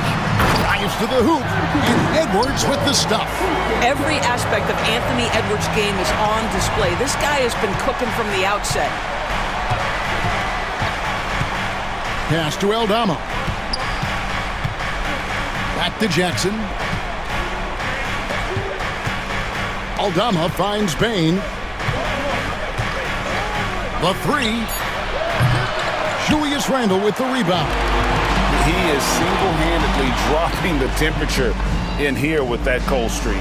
Drives to the hoop, and Edwards with the stuff. Every aspect of Anthony Edwards' game is on display. This guy has been cooking from the outset. Pass to Aldama. Back to Jackson. Aldama finds Bain. The 3. Julius Randle with the rebound. He is single-handedly dropping the temperature in here with that cold streak.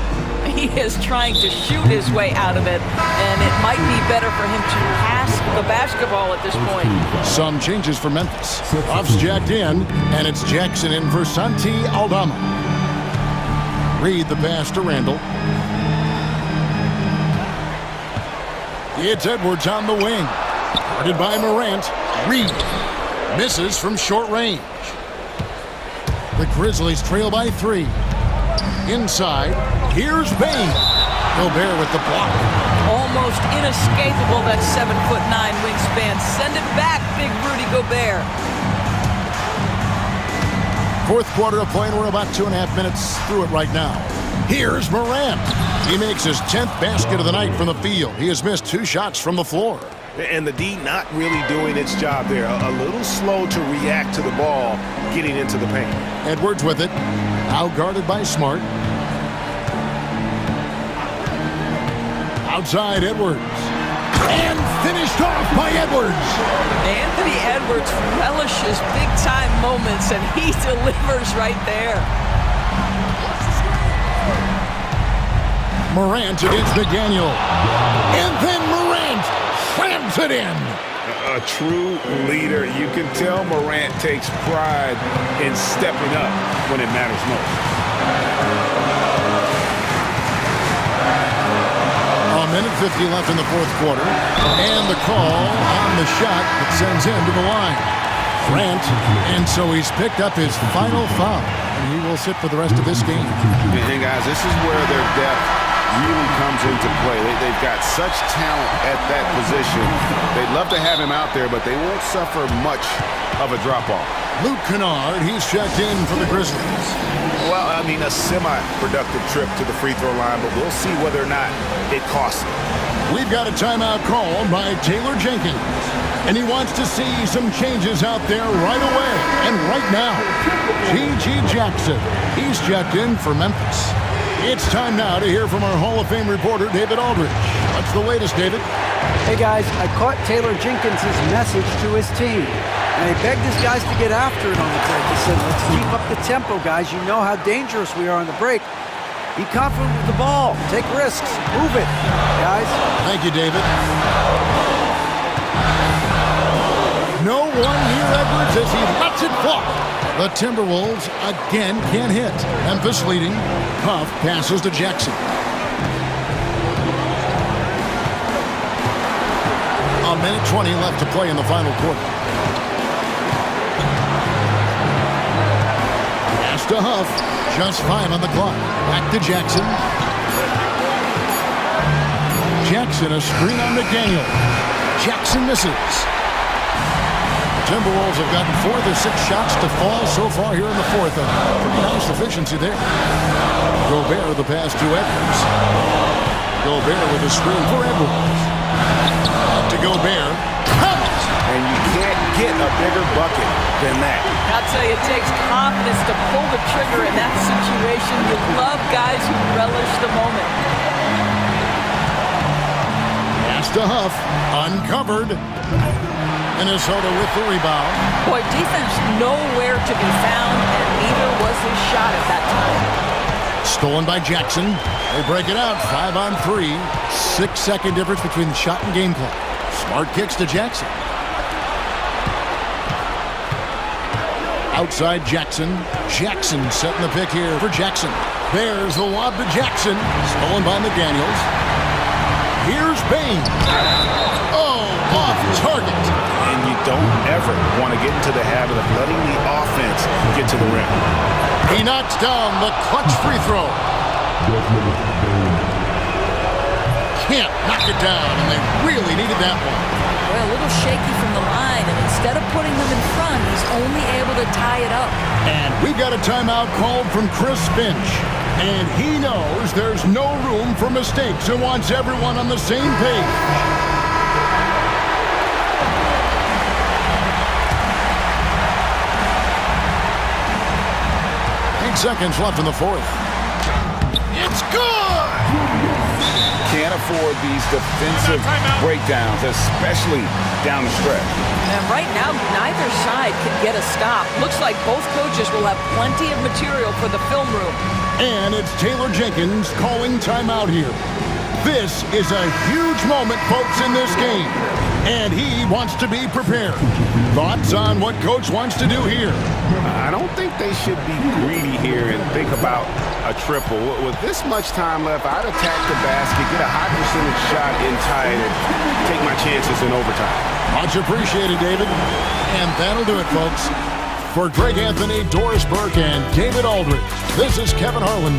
He is trying to shoot his way out of it, and it might be better for him to pass the basketball at this point. Some changes for Memphis. Off's jacked in, and it's Jackson in for Santi Aldama. Reed the pass to Randall. It's Edwards on the wing. Guarded by Morant. Reed misses from short range. The Grizzlies trail by 3. Inside, here's Bain. Gobert with the block. Almost inescapable, that 7'9" wingspan. Send it back, big Rudy Gobert. Fourth quarter of play, and we're about 2.5 minutes through it right now. Here's Morant. He makes his 10th basket of the night from the field. He has missed 2 shots from the floor. And the D not really doing its job there. A little slow to react to the ball getting into the paint. Edwards with it. Now guarded by Smart. Outside Edwards. And finished off by Edwards. Anthony Edwards relishes big-time moments, and he delivers right there. Morant against McDaniel. And then Morant slams it in. A true leader. You can tell Morant takes pride in stepping up when it matters most. minute 50 left in the fourth quarter. And the call on the shot that sends him to the line. Grant, and so he's picked up his final foul, and he will sit for the rest of this game. And guys, this is where their depth really comes into play. They've got such talent at that position. They'd love to have him out there, but they won't suffer much of a drop-off. Luke Kennard, he's checked in for the Grizzlies. Well, I mean, a semi-productive trip to the free throw line, but we'll see whether or not it costs him. We've got a timeout called by Taylor Jenkins, and he wants to see some changes out there right away. And right now, G.G. Jackson, he's checked in for Memphis. It's time now to hear from our Hall of Fame reporter, David Aldridge. What's the latest, David? Hey guys, I caught Taylor Jenkins' message to his team. And he begged his guys to get after it on the break. He said, let's keep up the tempo, guys. You know how dangerous we are on the break. Be confident with the ball. Take risks. Move it, guys. Thank you, David. No one near Edwards as he lets it fly. The Timberwolves again can't hit. Memphis leading. Puff passes to Jackson. A minute 20 left to play in the final quarter. Pass to Huff. Just 5 on the clock. Back to Jackson. Jackson, a screen on McDaniel. Jackson misses. Timberwolves have gotten 4 of their 6 shots to fall so far here in the fourth. A pretty nice efficiency there. Gobert the pass to Edwards. Gobert with a screen for Edwards. Up to Gobert. And you can't get a bigger bucket than that. I'll tell you, it takes confidence to pull the trigger in that situation. You love guys who relish the moment. Pass to Huff. Uncovered. Minnesota with the rebound. Boy, defense nowhere to be found, and neither was his shot at that time. Stolen by Jackson. They break it out. 5 on 3. 6-second difference between shot and game clock. Smart kicks to Jackson. Outside Jackson. Jackson setting the pick here for Jackson. There's the lob to Jackson. Stolen by McDaniels. Here's Bain. Oh, off target. And you don't ever want to get into the habit of letting the offense get to the rim. He knocks down the clutch free throw. Can't knock it down, and they really needed that one. Well, a little shaky from the line, and instead of putting them in front, he's only able to tie it up. And we've got a timeout called from Chris Finch. And he knows there's no room for mistakes and wants everyone on the same page. 8 seconds left in the fourth. It's good! Can't afford these defensive breakdowns, especially down the stretch. And right now, neither side can get a stop. Looks like both coaches will have plenty of material for the film room. And it's Taylor Jenkins calling timeout here. This is a huge moment, folks, in this game. And he wants to be prepared. Thoughts on what Coach wants to do here? I don't think they should be greedy here and think about a triple. With this much time left, I'd attack the basket, get a high percentage shot in tight, and take my chances in overtime. Much appreciated, David. And that'll do it, folks. For Greg Anthony, Doris Burke, and David Aldridge, this is Kevin Harlan.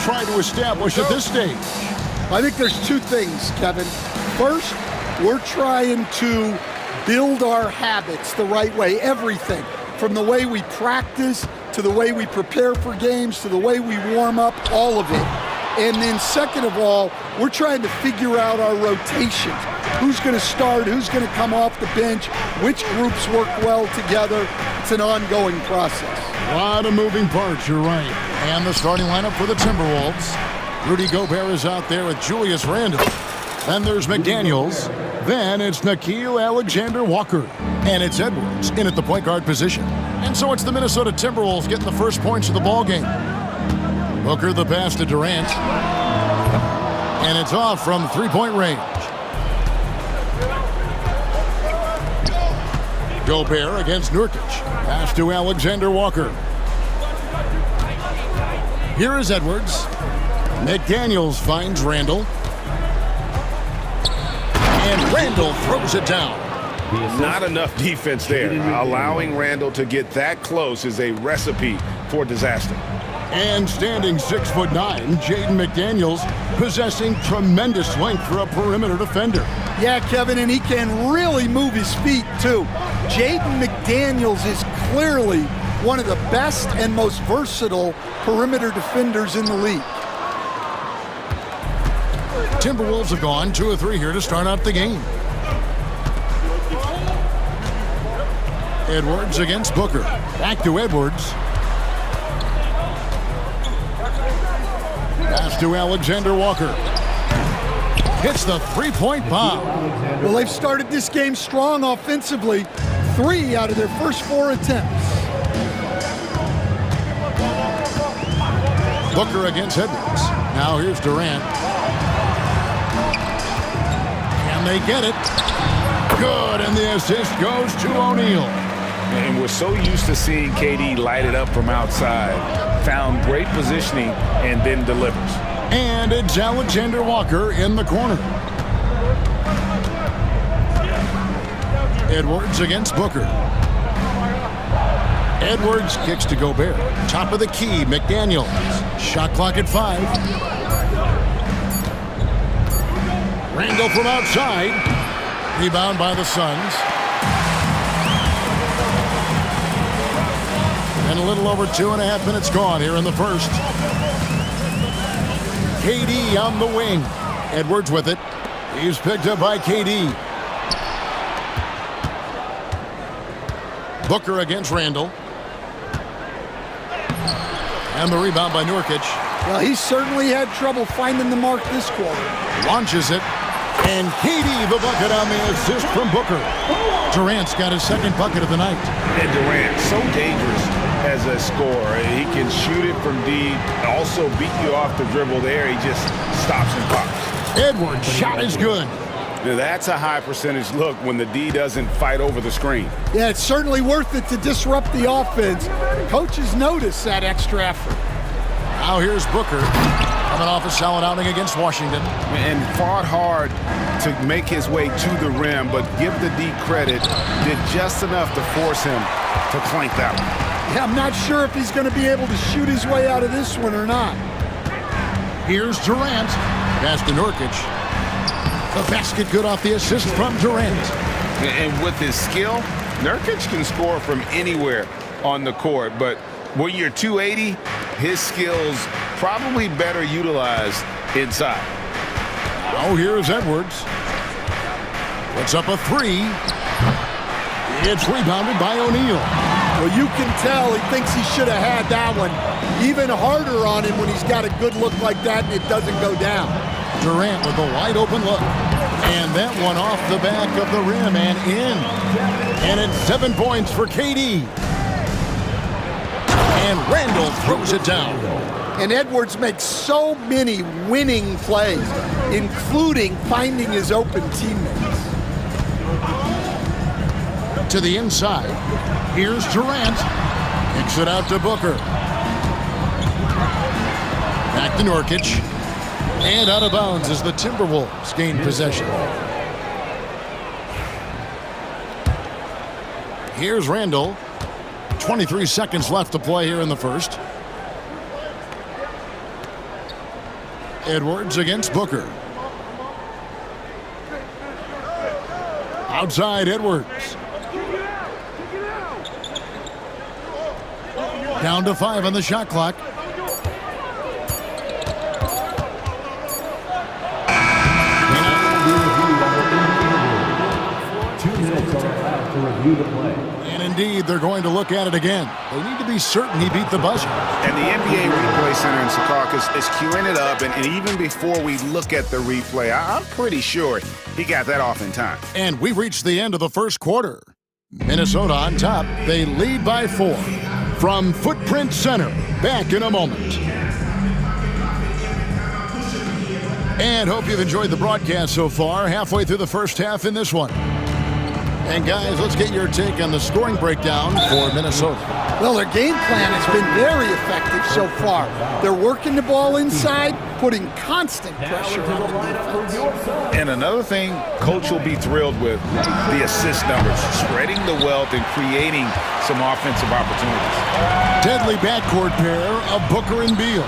try to establish at this stage? I think there's two things, Kevin. First, we're trying to build our habits the right way, everything, from the way we practice to the way we prepare for games to the way we warm up, all of it. And then second of all, we're trying to figure out our rotations. Who's going to start, who's going to come off the bench, which groups work well together. It's an ongoing process. A lot of moving parts, you're right. And the starting lineup for the Timberwolves. Rudy Gobert is out there with Julius Randle. Then there's McDaniels. Then it's Nickeil Alexander-Walker. And it's Edwards in at the point guard position. And so it's the Minnesota Timberwolves getting the first points of the ball game. Booker the pass to Durant. And it's off from three-point range. Gobert against Nurkic. Pass to Alexander-Walker. Here is Edwards. McDaniels finds Randle. And Randle throws it down. Not enough defense there. Allowing Randle to get that close is a recipe for disaster. And standing 6'9", Jaden McDaniels possessing tremendous length for a perimeter defender. Yeah, Kevin, and he can really move his feet, too. Jaden McDaniels is clearly one of the best and most versatile perimeter defenders in the league. Timberwolves have gone 2 of 3 here to start out the game. Edwards against Booker. Back to Edwards. Pass to Alexander-Walker. Hits the three-point bomb. Well, they've started this game strong offensively. 3 out of their first 4 attempts. Booker against Edwards. Now here's Durant. Can they get it? Good, and the assist goes to O'Neal. And we're so used to seeing KD light it up from outside. Found great positioning and then delivers. And it's Alexander-Walker in the corner. Edwards against Booker. Edwards kicks to Gobert. Top of the key, McDaniels. Shot clock at 5. Randle from outside. Rebound by the Suns. And a little over 2.5 minutes gone here in the first. KD on the wing. Edwards with it. He's picked up by KD. Booker against Randle. And the rebound by Nurkic. Well, he certainly had trouble finding the mark this quarter. Launches it. And KD the bucket on the assist from Booker. Durant's got his second bucket of the night. And Durant, so dangerous as a scorer. He can shoot it from deep, also beat you off the dribble there. He just stops and pops. Edwards' shot is good. Now that's a high percentage look when the D doesn't fight over the screen. Yeah, it's certainly worth it to disrupt the offense. Coaches notice that extra effort. Now here's Booker coming off a solid outing against Washington. And fought hard to make his way to the rim, but give the D credit, did just enough to force him to clank that one. Yeah, I'm not sure if he's going to be able to shoot his way out of this one or not. Here's Durant. Pass to Nurkic. The basket good off the assist from Durant. And with his skill, Nurkic can score from anywhere on the court, but when you're 280, his skills probably better utilized inside. Now here's Edwards. Puts up a 3. It's rebounded by O'Neal. Well, you can tell he thinks he should have had that one. Even harder on him when he's got a good look like that and it doesn't go down. Durant with a wide open look. And that one off the back of the rim and in. And it's 7 points for KD. And Randle throws it down. And Edwards makes so many winning plays, including finding his open teammates. To the inside. Here's Durant. Kicks it out to Booker. Back to Nurkic. And out of bounds as the Timberwolves gain possession. Here's Randle. 23 seconds left to play here in the first. Edwards against Booker. Outside Edwards. Down to 5 on the shot clock. And indeed, they're going to look at it again. They need to be certain he beat the buzzer. And the NBA Replay Center in Secaucus is queuing it up, and even before we look at the replay, I'm pretty sure he got that off in time. And we've reached the end of the first quarter. Minnesota on top. They lead by 4. From Footprint Center, back in a moment. And hope you've enjoyed the broadcast so far. Halfway through the first half in this one. And guys, let's get your take on the scoring breakdown for Minnesota. Well, their game plan has been very effective so far. They're working the ball inside, putting constant pressure on the defense. And another thing Coach will be thrilled with, the assist numbers, spreading the wealth and creating some offensive opportunities. Deadly backcourt pair of Booker and Beal.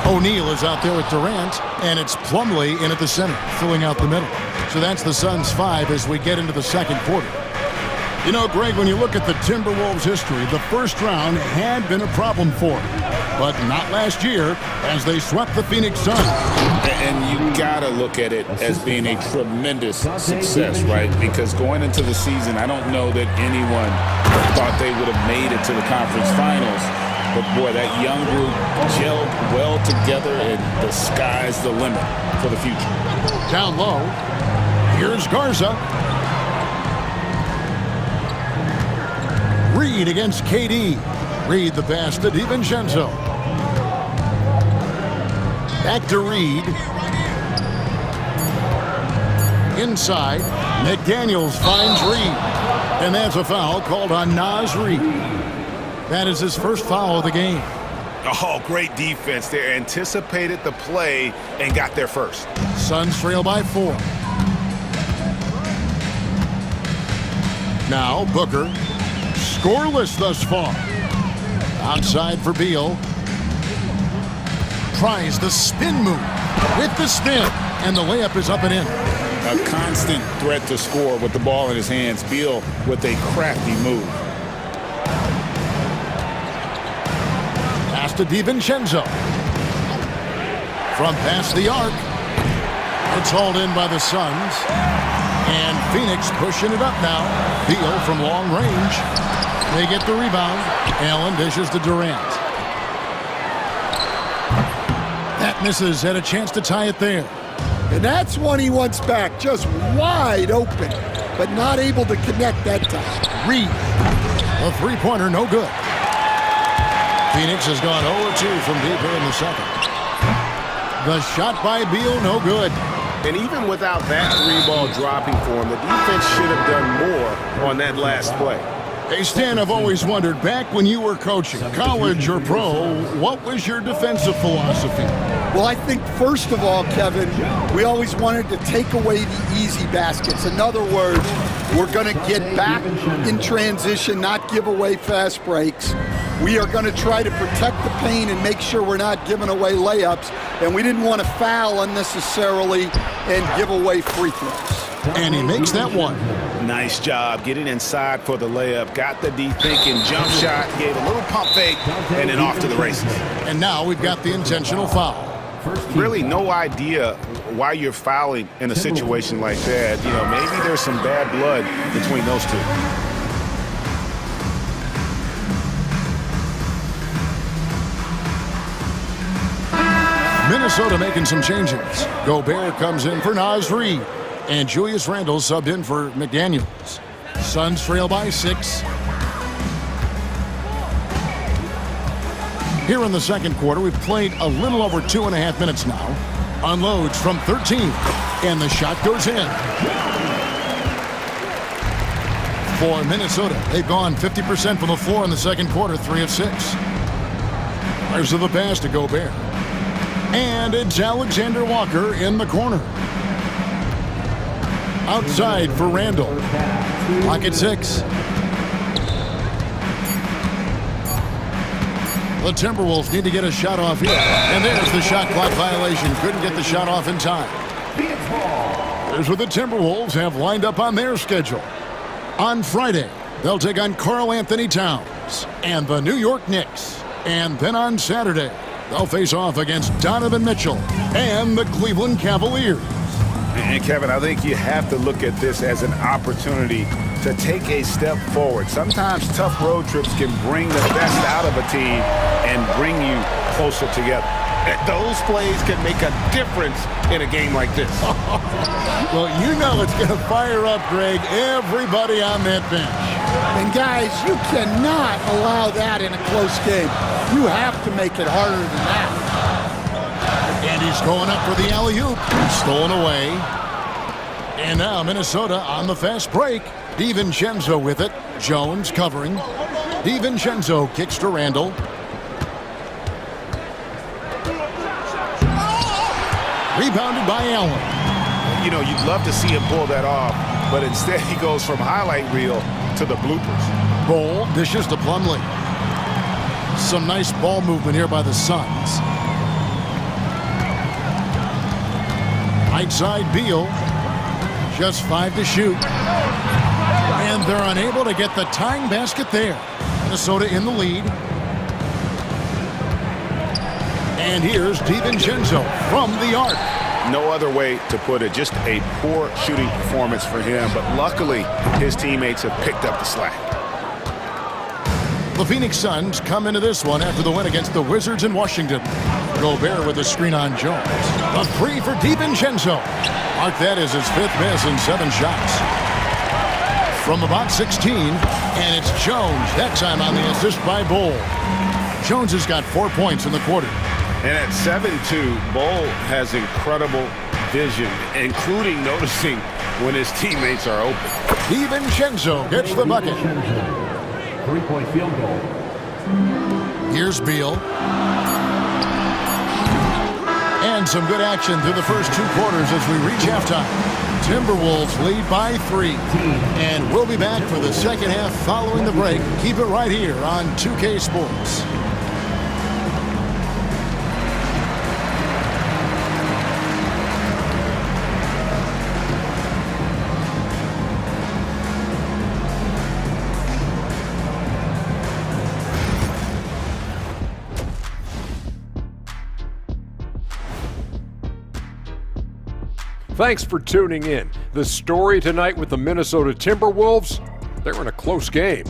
O'Neal is out there with Durant, and it's Plumlee in at the center, filling out the middle. So that's the Suns' 5 as we get into the second quarter. You know, Greg, when you look at the Timberwolves' history, the first round had been a problem for them, but not last year as they swept the Phoenix Suns. And you got to look at it as being a tremendous success, right? Because going into the season, I don't know that anyone thought they would have made it to the conference finals. But boy, that young group gelled well together, and the sky's the limit for the future. Down low, here's Garza. Reed against KD. Reed the pass to DiVincenzo. Back to Reed. Inside, McDaniels finds Reed. And that's a foul called on Naz Reid. That is his first foul of the game. Oh, great defense there. Anticipated the play and got there first. Suns trail by 4. Now Booker, scoreless thus far. Outside for Beal. Tries the spin move with the spin, and the layup is up and in. A constant threat to score with the ball in his hands. Beal with a crafty move. To DiVincenzo. From past the arc. It's hauled in by the Suns. And Phoenix pushing it up now. Beal from long range. They get the rebound. Allen dishes to Durant. That misses. Had a chance to tie it there. And that's one he wants back. Just wide open. But not able to connect that time. Reed. A three-pointer, no good. Phoenix has gone 0-2 from deep here in the second. The shot by Beal, no good. And even without that 3-ball dropping for him, the defense should have done more on that last play. Hey, Stan, I've always wondered, back when you were coaching, college or pro, what was your defensive philosophy? Well, I think, first of all, Kevin, we always wanted to take away the easy baskets. In other words, we're going to get back in transition, not give away fast breaks. We are going to try to protect the paint and make sure we're not giving away layups. And we didn't want to foul unnecessarily and give away free throws. And he makes that one. Nice job getting inside for the layup. Got the deep thinking jump shot, gave a little pump fake, and then off to the races. And now we've got the intentional foul. Really no idea why you're fouling in a situation like that. You know, maybe there's some bad blood between those two. Minnesota making some changes. Gobert comes in for Naz Reid. And Julius Randle subbed in for McDaniels. Suns trail by 6. Here in the second quarter, we've played a little over 2.5 minutes now. Unloads from 13. And the shot goes in. For Minnesota, they've gone 50% from the floor in the second quarter, 3 of 6. There's the pass to Gobert. And it's Alexander Walker in the corner. Outside for Randle. Clock at 6. The Timberwolves need to get a shot off here. And there's the shot clock violation. Couldn't get the shot off in time. Here's what the Timberwolves have lined up on their schedule. On Friday, they'll take on Karl Anthony Towns and the New York Knicks. And then on Saturday, they'll face off against Donovan Mitchell and the Cleveland Cavaliers. And Kevin, I think you have to look at this as an opportunity to take a step forward. Sometimes tough road trips can bring the best out of a team and bring you closer together. Those plays can make a difference in a game like this. Well, you know it's going to fire up, Greg, everybody on that bench. And guys, you cannot allow that in a close game. You have to make it harder than that. And he's going up for the alley-oop. Stolen away. And now Minnesota on the fast break. DiVincenzo with it. Jones covering. DiVincenzo kicks to Randall. Rebounded by Allen. You know, you'd love to see him pull that off, but instead he goes from highlight reel to the bloopers. Bol dishes to Plumlee. Some nice ball movement here by the Suns. Right side Beal. Just 5 to shoot. And they're unable to get the tying basket there. Minnesota in the lead. And here's DiVincenzo from the arc. No other way to put it. Just a poor shooting performance for him, but luckily his teammates have picked up the slack. The Phoenix Suns come into this one after the win against the Wizards in Washington. Gobert with a screen on Jones. A three for DiVincenzo. Mark that as his 5th miss in 7 shots. From about 16, and it's Jones, that time on the assist by Bol. Jones has got 4 points in the quarter. And at 7-2, Bol has incredible vision, including noticing when his teammates are open. DiVincenzo gets the bucket. 3-point field goal. Here's Beal. And some good action through the first 2 quarters as we reach halftime. Timberwolves lead by 3. And we'll be back for the second half following the break. Keep it right here on 2K Sports. Thanks for tuning in. The story tonight with the Minnesota Timberwolves, they were in a close game.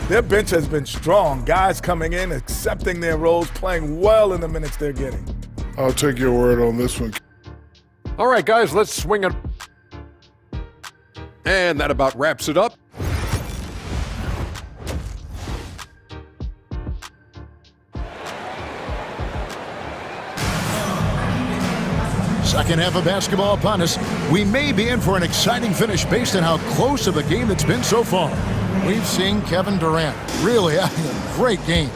Their bench has been strong. Guys coming in, accepting their roles, playing well in the minutes they're getting. I'll take your word on this one. All right, guys, let's swing it. And that about wraps it up. Second half of basketball upon us. We may be in for an exciting finish based on how close of a game it's been so far. We've seen Kevin Durant really having a great game.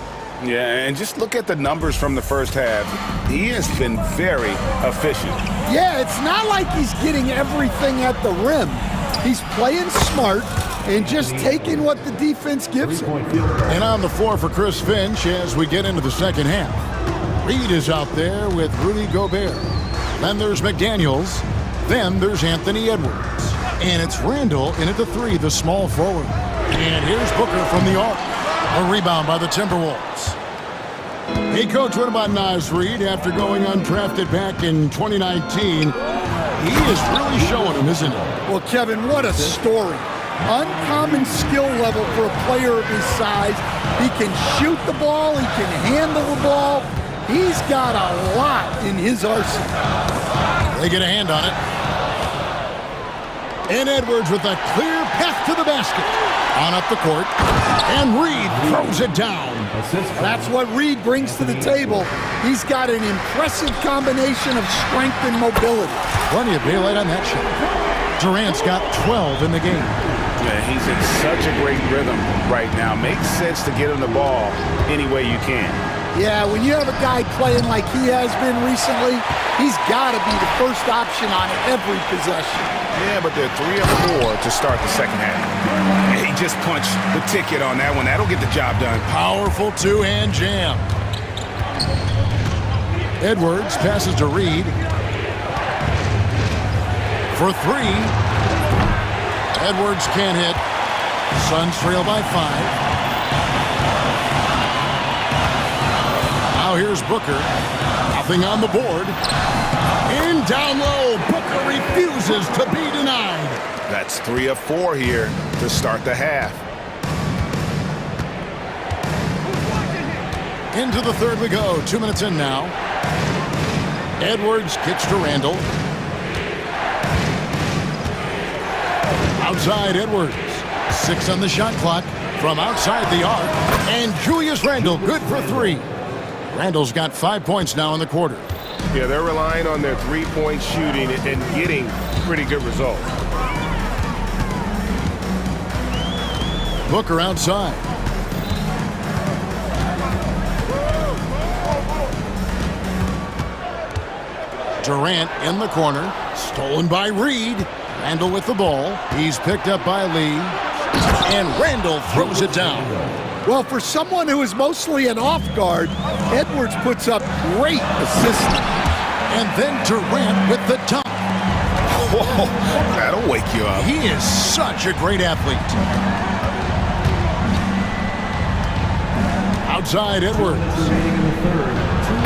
Yeah, and just look at the numbers from the first half. He has been very efficient. Yeah, it's not like he's getting everything at the rim. He's playing smart and just taking what the defense gives him. And on the floor for Chris Finch as we get into the second half. Reed is out there with Rudy Gobert. Then there's McDaniels. Then there's Anthony Edwards. And it's Randall in at the 3, the small forward. And here's Booker from the arc. A rebound by the Timberwolves. Hey, Coach, what about Naz Reid after going undrafted back in 2019? He is really showing him, isn't he? Well, Kevin, what a story. Uncommon skill level for a player of his size. He can shoot the ball. He can handle the ball. He's got a lot in his arsenal. They get a hand on it. And Edwards with a clear path to the basket. On up the court. And Reed throws it down. That's what Reed brings to the table. He's got an impressive combination of strength and mobility. Plenty of daylight on that shot. Durant's got 12 in the game. Yeah, he's in such a great rhythm right now. Makes sense to get him the ball any way you can. Yeah, when you have a guy playing like he has been recently, he's got to be the first option on every possession. Yeah, but they're 3 of 4 to start the second half. He just punched the ticket on that one. That'll get the job done. Powerful two-hand jam. Edwards passes to Reed. For 3. Edwards can't hit. Suns trail by 5. Now here's Booker. Nothing on the board. In down low. Booker refuses to be denied. That's 3 of 4 here to start the half. Into the third we go. 2 minutes in now. Edwards kicks to Randall. Outside Edwards. 6 on the shot clock from outside the arc. And Julius Randle good for 3. Randall's got 5 points now in the quarter. Yeah, they're relying on their three-point shooting and getting pretty good results. Booker outside. Durant in the corner. Stolen by Reed. Randall with the ball. He's picked up by Lee. And Randall throws it down. Well, for someone who is mostly an off guard, Edwards puts up great assist. And then Durant with the dunk. Whoa, that'll wake you up. He is such a great athlete. Outside Edwards.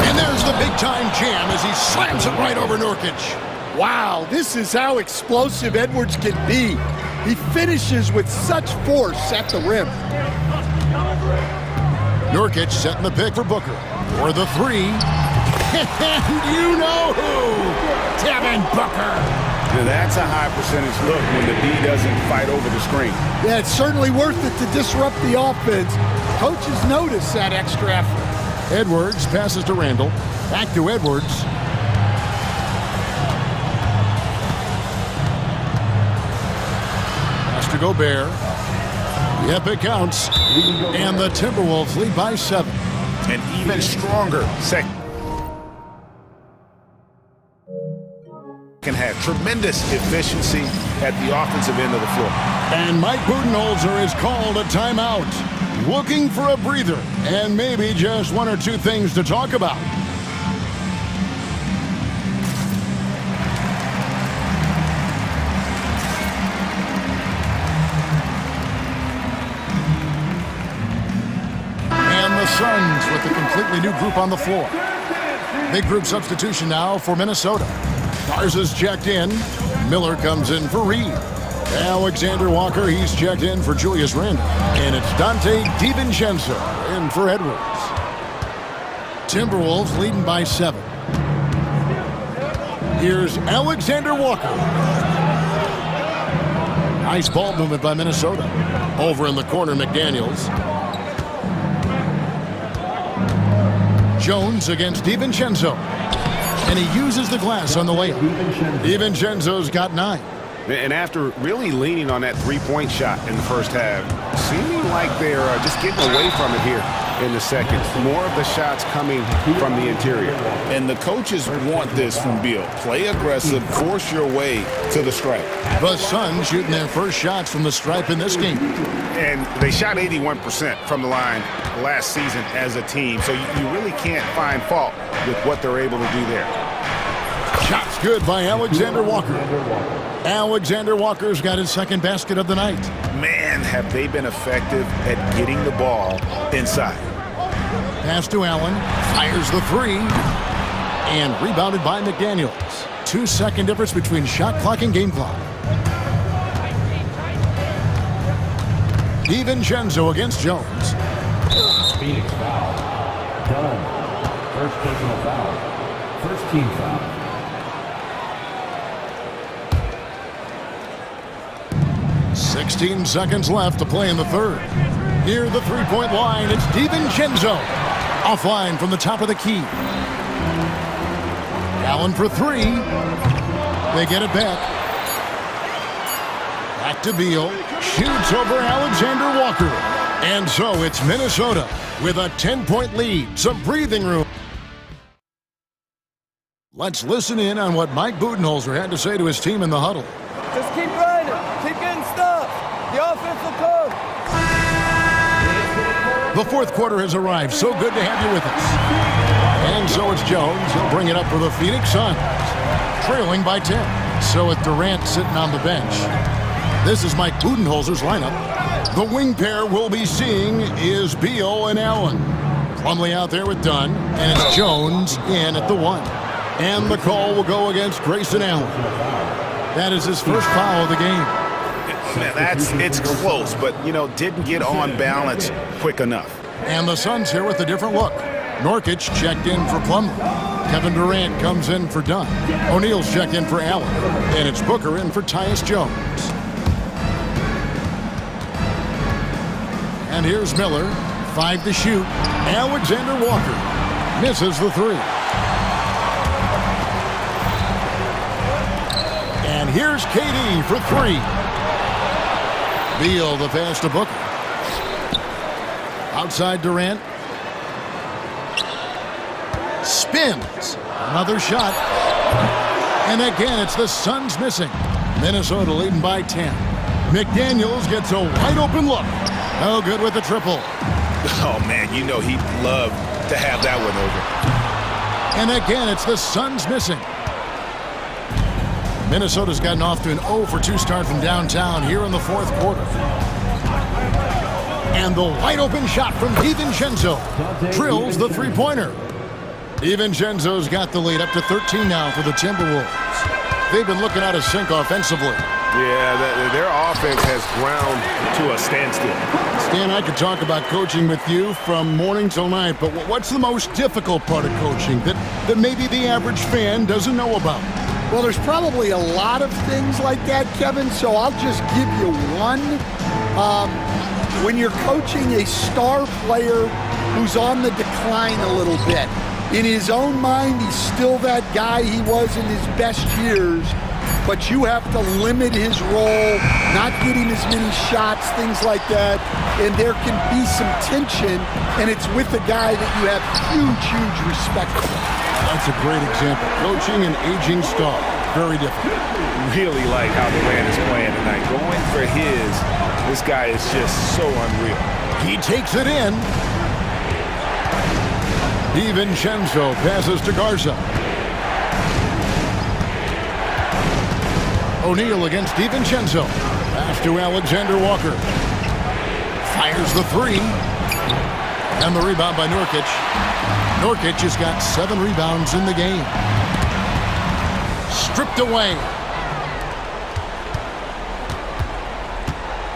And there's the big-time jam as he slams it right over Nurkic. Wow, this is how explosive Edwards can be. He finishes with such force at the rim. Nurkic setting the pick for Booker. For the 3. And you know who? Devin Booker. Now that's a high percentage look when the D doesn't fight over the screen. Yeah, it's certainly worth it to disrupt the offense. Coaches notice that extra effort. Edwards passes to Randall. Back to Edwards. Pass to Gobert. Yep, it counts. And the Timberwolves lead by 7. An even stronger second. Can have tremendous efficiency at the offensive end of the floor. And Mike Budenholzer is called a timeout. Looking for a breather and maybe just 1 or 2 things to talk about. Suns with a completely new group on the floor. Big group substitution now for Minnesota. Garza's checked in. Miller comes in for Reed. Alexander Walker, he's checked in for Julius Randle. And it's Dante DiVincenzo in for Edwards. Timberwolves leading by 7. Here's Alexander Walker. Nice ball movement by Minnesota. Over in the corner, McDaniels. Jones against DiVincenzo. And he uses the glass on the layup. DiVincenzo's got 9. And after really leaning on that three-point shot in the first half, seeming like they're just getting away from it here in the second. More of the shots coming from the interior. And the coaches want this from Beal. Play aggressive, force your way to the stripe. The Suns shooting their first shots from the stripe in this game. And they shot 81% from the line last season as a team, so you really can't find fault with what they're able to do there. Shots good by Alexander Walker. Alexander Walker's got his second basket of the night. Man, have they been effective at getting the ball inside. Pass to Allen, fires the 3, and rebounded by McDaniels. 2-second difference between shot clock and game clock. DiVincenzo against Jones. Phoenix foul. Done. First personal foul. First team foul. "16 seconds left to play in the third. Near the three-point line, it's DiVincenzo. Offline from the top of the key. Allen for 3. They get it back. Back to Beal. Shoots over Alexander Walker. And so it's Minnesota with a 10-point lead, some breathing room. Let's listen in on what Mike Budenholzer had to say to his team in the huddle. Just keep running. Keep getting stuff. The offense will come. The fourth quarter has arrived. So good to have you with us. And so it's Jones. He'll bring it up for the Phoenix Suns, trailing by 10. So with Durant sitting on the bench, this is Mike Budenholzer's lineup. The wing pair we'll be seeing is Beal and Allen. Plumlee out there with Dunn, and it's Jones in at the 1. And the call will go against Grayson Allen. That is his first foul of the game. Man, it's close, but, didn't get on balance quick enough. And the Suns here with a different look. Nurkic checked in for Plumlee. Kevin Durant comes in for Dunn. O'Neal's checked in for Allen. And it's Booker in for Tyus Jones. And here's Miller. 5 to shoot. Alexander Walker misses the 3. And here's KD for 3. Beal the pass to Booker. Outside Durant. Spins. Another shot. And again, it's the Suns missing. Minnesota leading by 10. McDaniels gets a wide open look. No good with the triple. Oh, man, he'd love to have that one over. And again, it's the Suns missing. Minnesota's gotten off to an 0-for-2 start from downtown here in the fourth quarter. And the wide open shot from DiVincenzo drills the three-pointer. DiVincenzo's got the lead up to 13 now for the Timberwolves. They've been looking out of sync offensively. Yeah, their offense has ground to a standstill. Stan, I could talk about coaching with you from morning till night, but what's the most difficult part of coaching that maybe the average fan doesn't know about? Well, there's probably a lot of things like that, Kevin, so I'll just give you one. When you're coaching a star player who's on the decline a little bit, in his own mind, he's still that guy he was in his best years, but you have to limit his role, not getting as many shots, things like that, and there can be some tension, and it's with a guy that you have huge respect for. That's a great example. Coaching an aging star. Very different. Really like how Durant is playing tonight. Going for this guy is just so unreal. He takes it in. DiVincenzo passes to Garza. O'Neal against DiVincenzo. Pass to Alexander Walker. Fires the 3. And the rebound by Nurkic. Nurkic has got 7 rebounds in the game. Stripped away.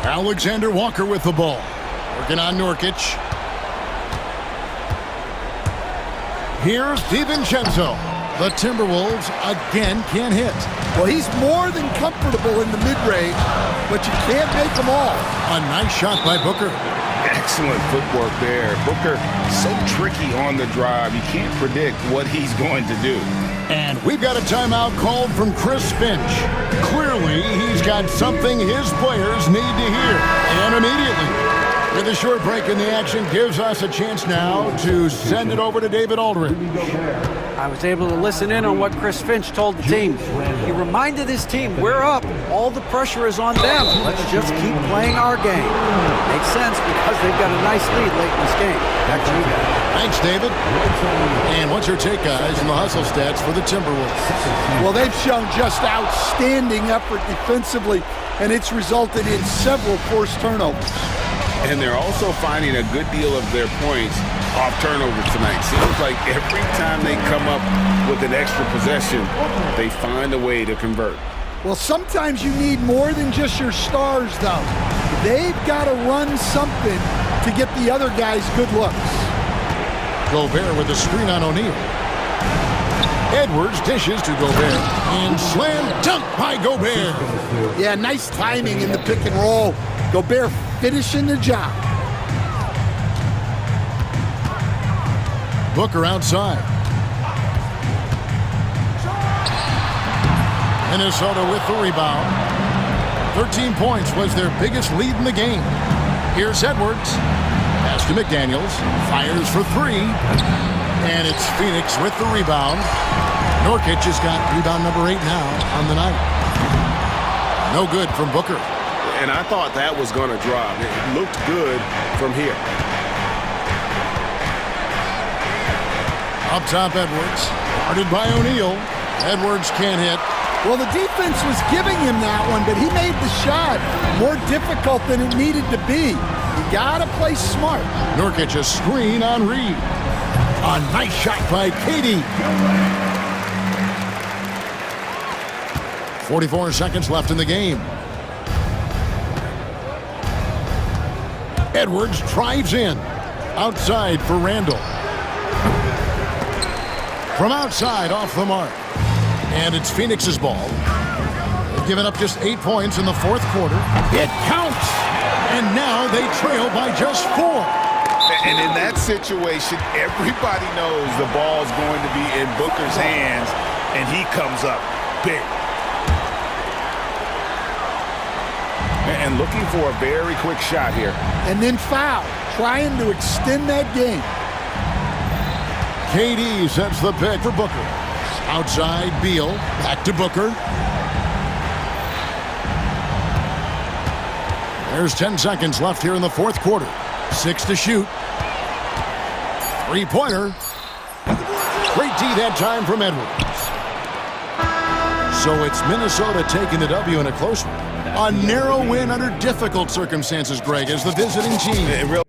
Alexander Walker with the ball. Working on Nurkic. Here's DiVincenzo. The Timberwolves again can't hit. Well, he's more than comfortable in the mid-range, but you can't make them all. A nice shot by Booker. Excellent footwork there. Booker, so tricky on the drive. You can't predict what he's going to do. And we've got a timeout called from Chris Finch. Clearly, he's got something his players need to hear, and immediately. With a short break in the action, gives us a chance now to send it over to David Aldridge. I was able to listen in on what Chris Finch told the team. He reminded his team, we're up. All the pressure is on them. Let's just keep playing our game. Makes sense because they've got a nice lead late in this game. Back to you guys. Thanks, David. And what's your take, guys, on the hustle stats for the Timberwolves? Well, they've shown just outstanding effort defensively, and it's resulted in several forced turnovers. And they're also finding a good deal of their points off turnovers tonight. Seems like every time they come up with an extra possession, they find a way to convert. Well, sometimes you need more than just your stars, though. They've got to run something to get the other guys good looks. Gobert with a screen on O'Neal. Edwards dishes to Gobert. And slam dunk by Gobert. Yeah, nice timing in the pick and roll. Gobert finishing the job. Booker outside. Minnesota with the rebound. 13 points was their biggest lead in the game. Here's Edwards. Pass to McDaniels. Fires for three. And it's Phoenix with the rebound. Nurkic has got rebound number 8 now on the night. No good from Booker. And I thought that was going to drop. It looked good from here. Up top, Edwards. Guarded by O'Neal. Edwards can't hit. Well, the defense was giving him that one, but he made the shot more difficult than it needed to be. You gotta play smart. Nurkic a screen on Reed. A nice shot by Katie. 44 seconds left in the game. Edwards drives in. Outside for Randall. From outside, off the mark. And it's Phoenix's ball. They've given up just 8 points in the fourth quarter. It counts! And now they trail by just 4. And in that situation, everybody knows the ball's going to be in Booker's hands, and he comes up big. And looking for a very quick shot here. And then foul, trying to extend that game. KD sets the pick for Booker. Outside, Beal. Back to Booker. There's 10 seconds left here in the fourth quarter. 6 to shoot. Three-pointer. Great D that time from Edwards. So it's Minnesota taking the W in a close one. A narrow win under difficult circumstances, Greg, as the visiting team.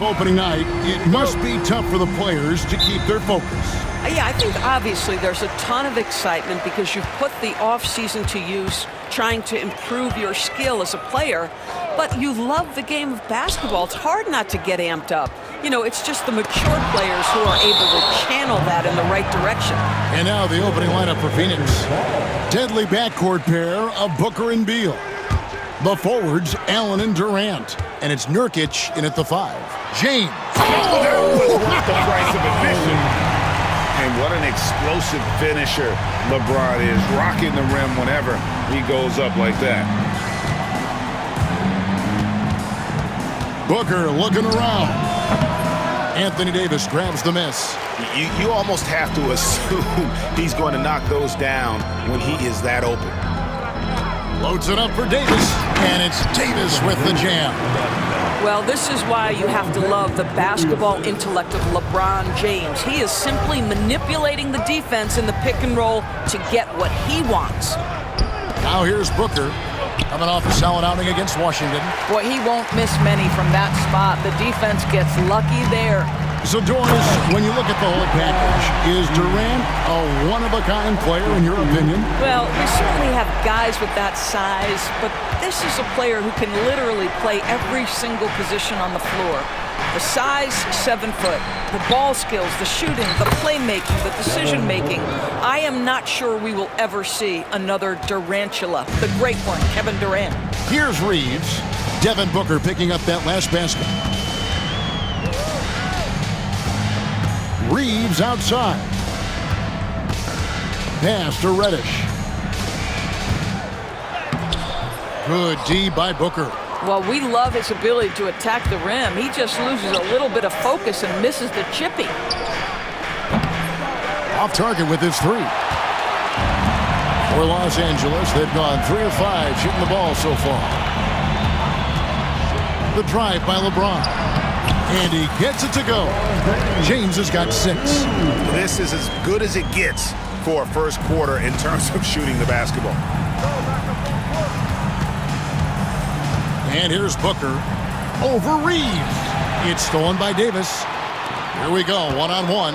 Opening night, it must be tough for the players to keep their focus. Yeah, I think obviously there's a ton of excitement because you've put the off-season to use trying to improve your skill as a player, but you love the game of basketball. It's hard not to get amped up. You know, it's just the mature players who are able to channel that in the right direction. And now the opening lineup for Phoenix. Deadly backcourt pair of Booker and Beal. The forwards, Allen and Durant. And it's Nurkic in at the 5. James. Oh, that was worth the price of admission. And what an explosive finisher LeBron is, rocking the rim whenever he goes up like that. Booker looking around. Anthony Davis grabs the miss. You almost have to assume he's going to knock those down when he is that open. Loads it up for Davis, and it's Davis with the jam. Well, this is why you have to love the basketball intellect of LeBron James. He is simply manipulating the defense in the pick and roll to get what he wants. Now here's Booker, coming off a solid outing against Washington. Boy, he won't miss many from that spot. The defense gets lucky there. So, Doris, when you look at the whole package, is Durant a one-of-a-kind player in your opinion? Well, we certainly have guys with that size, but this is a player who can literally play every single position on the floor. The size, 7 foot. The ball skills, the shooting, the playmaking, the decision-making. I am not sure we will ever see another Durantula, the great one, Kevin Durant. Here's Reeves. Devin Booker picking up that last basket. Reeves outside. Pass to Reddish. Good D by Booker. Well, we love his ability to attack the rim. He just loses a little bit of focus and misses the chippy. Off target with his 3. For Los Angeles, they've gone 3 of 5 shooting the ball so far. The drive by LeBron. And he gets it to go. James has got 6. This is as good as it gets for a first quarter in terms of shooting the basketball. And here's Booker over Reeves. It's stolen by Davis. Here we go, one-on-one.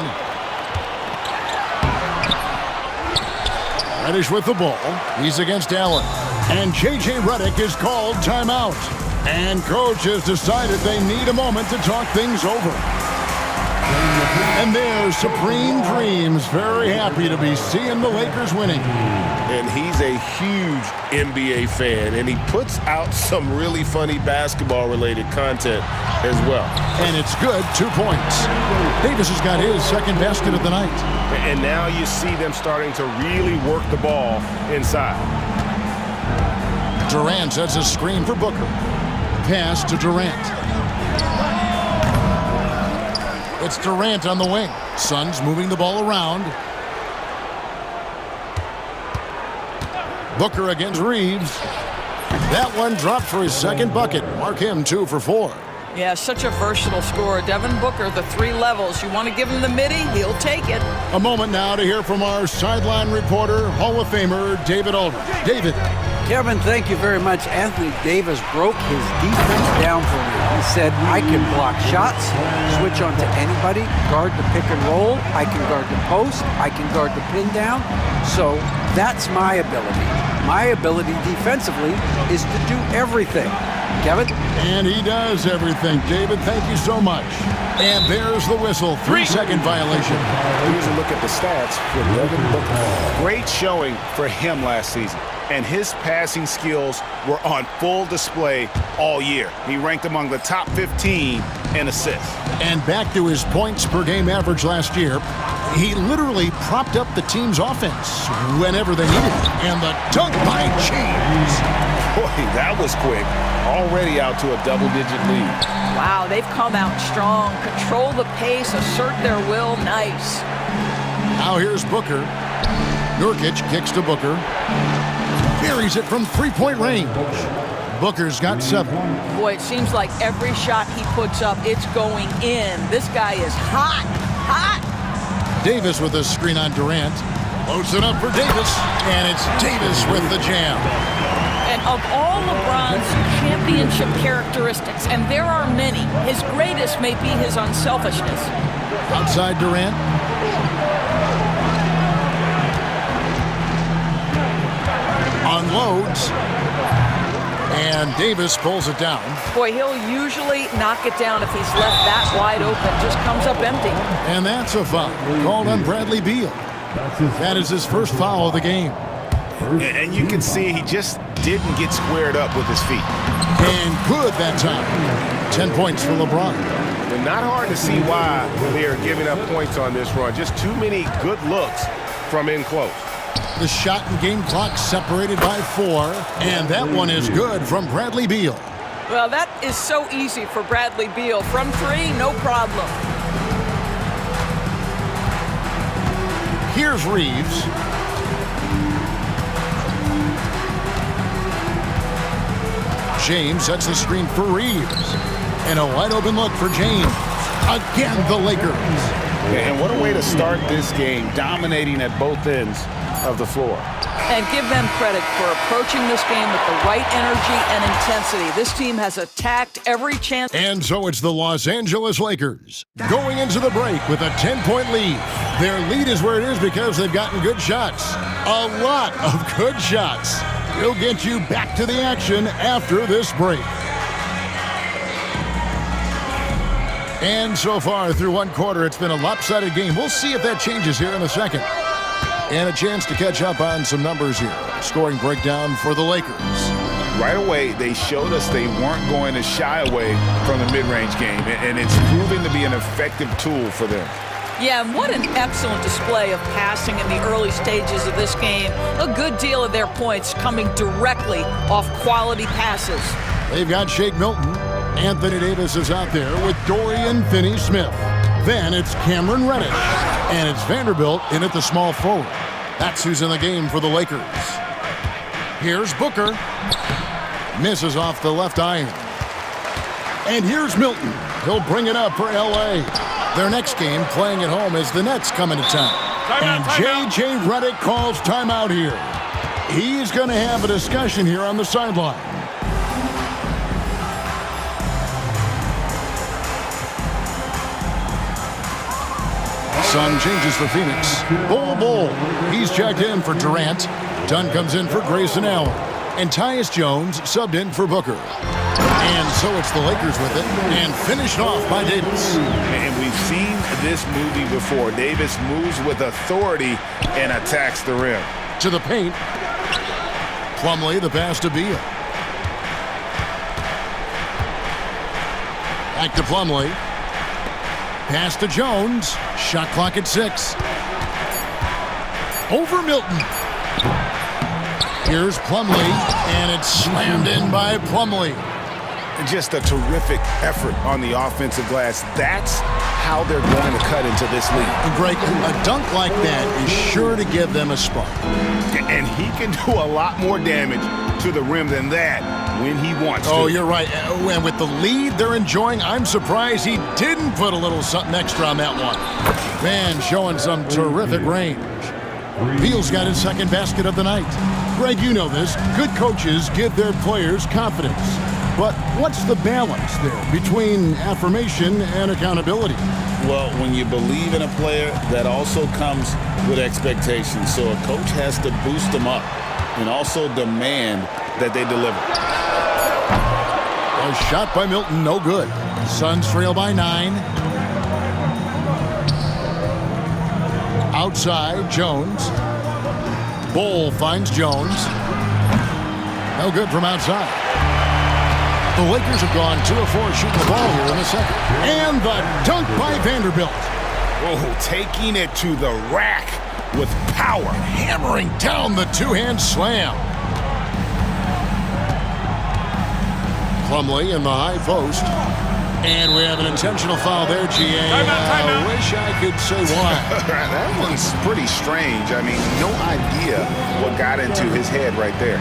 Reddish with the ball. He's against Allen. And J.J. Redick is called timeout. And coach has decided they need a moment to talk things over. And there's Supreme Dreams, very happy to be seeing the Lakers winning. And he's a huge NBA fan, and he puts out some really funny basketball-related content as well. And it's good, 2 points. Davis has got his second basket of the night. And now you see them starting to really work the ball inside. Durant sets a screen for Booker. Pass to Durant. It's Durant on the wing. Suns moving the ball around. Booker against Reeves. That one dropped for his second bucket. Mark him 2 for 4. Yeah, such a versatile scorer. Devin Booker, the 3 levels. You want to give him the midi, he'll take it. A moment now to hear from our sideline reporter, Hall of Famer, David Aldridge. David. Kevin, thank you very much. Anthony Davis broke his defense down for me. He said, I can block shots, switch on to anybody, guard the pick and roll, I can guard the post, I can guard the pin down. So that's my ability. My ability defensively is to do everything. Kevin? And he does everything. David, thank you so much. And there's the whistle. 3-second violation. Here's a look at the stats for Devin Booker. Great showing for him last season. And his passing skills were on full display all year. He ranked among the top 15 in assists. And back to his points per game average last year, he literally propped up the team's offense whenever they needed it. And the dunk by James. Boy, that was quick. Already out to a double-digit lead. Wow, they've come out strong. Control the pace, assert their will. Nice. Now here's Booker. Nurkic kicks to Booker. Carries it from 3-point range. Booker's got 7. Boy, it seems like every shot he puts up, it's going in. This guy is hot, hot. Davis with a screen on Durant. Loads it up for Davis, and it's Davis with the jam. And of all LeBron's championship characteristics, and there are many, his greatest may be his unselfishness. Outside Durant. Unloads. And Davis pulls it down. Boy, he'll usually knock it down if he's left that wide open. Just comes up empty. And that's a foul called on Bradley Beal. That is his first foul of the game. And you can see he just didn't get squared up with his feet. And good that time. 10 points for LeBron. And not hard to see why they are giving up points on this run. Just too many good looks from in close. The shot and game clock separated by 4. And that one is good from Bradley Beal. Well, that is so easy for Bradley Beal. From 3, no problem. Here's Reeves. James sets the screen for Reeves. And a wide open look for James. Again, the Lakers. And what a way to start this game, dominating at both ends of the floor. And give them credit for approaching this game with the right energy and intensity. This team has attacked every chance. And so it's the Los Angeles Lakers going into the break with a 10-point lead. Their lead is where it is because they've gotten good shots. A lot of good shots. We'll get you back to the action after this break. And so far through one quarter, it's been a lopsided game. We'll see if that changes here in a second. And a chance to catch up on some numbers here. Scoring breakdown for the Lakers. Right away, they showed us they weren't going to shy away from the mid-range game, and it's proving to be an effective tool for them. Yeah, and what an excellent display of passing in the early stages of this game. A good deal of their points coming directly off quality passes. They've got Shake Milton. Anthony Davis is out there with Dorian Finney-Smith. Then it's Cameron Reddish. And it's Vanderbilt in at the small forward. That's who's in the game for the Lakers. Here's Booker. Misses off the left iron. And here's Milton. He'll bring it up for L.A. Their next game playing at home is the Nets coming to town. And J.J. Redick calls timeout here. He's going to have a discussion here on the sideline. Sun changes for Phoenix. Bull. He's checked in for Durant. Dunn comes in for Grayson Allen. And Tyus Jones subbed in for Booker. And so it's the Lakers with it. And finished off by Davis. And we've seen this movie before. Davis moves with authority and attacks the rim. To the paint. Plumlee, the pass to Beal. Back to Plumlee. Pass to Jones. Shot clock at 6. Over Milton. Here's Plumlee, and it's slammed in by Plumlee. Just a terrific effort on the offensive glass. That's how they're going to cut into this league. And Greg, a dunk like that is sure to give them a spark. And he can do a lot more damage to the rim than that when he wants to. Oh, you're right. And with the lead they're enjoying, I'm surprised he didn't put a little something extra on that one. Man, showing some terrific range. Beal's got his second basket of the night. Greg, you know this. Good coaches give their players confidence. But what's the balance there between affirmation and accountability? Well, when you believe in a player, that also comes with expectations. So a coach has to boost them up and also demand that they deliver. A shot by Milton, no good. Suns trail by 9. Outside, Jones. Bull finds Jones. No good from outside. The Lakers have gone 2 of 4 shooting the ball here in the second. And the dunk by Vanderbilt. Oh, taking it to the rack with power. Hammering down the two-hand slam. Plumlee in the high post. And we have an intentional foul there, G.A. I wish I could say why. That one's pretty strange. I mean, no idea what got into his head right there.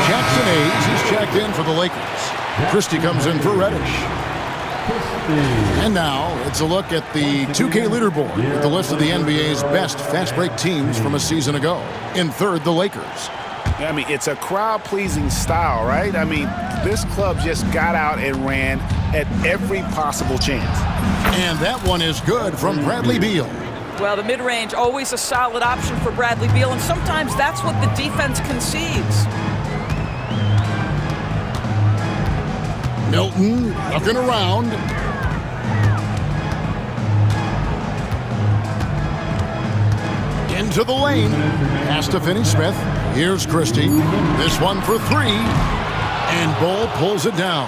Jackson Hayes is checked in for the Lakers. Christie comes in for Reddish. And now it's a look at the 2K leaderboard with the list of the NBA's best fast break teams from a season ago. In third, the Lakers. I mean, it's a crowd-pleasing style, right? I mean, this club just got out and ran at every possible chance. And that one is good from Bradley Beal. Well, the mid-range, always a solid option for Bradley Beal, and sometimes that's what the defense concedes. Milton looking around. Into the lane. Pass to Finney-Smith. Here's Christie. This one for three. And Bull pulls it down.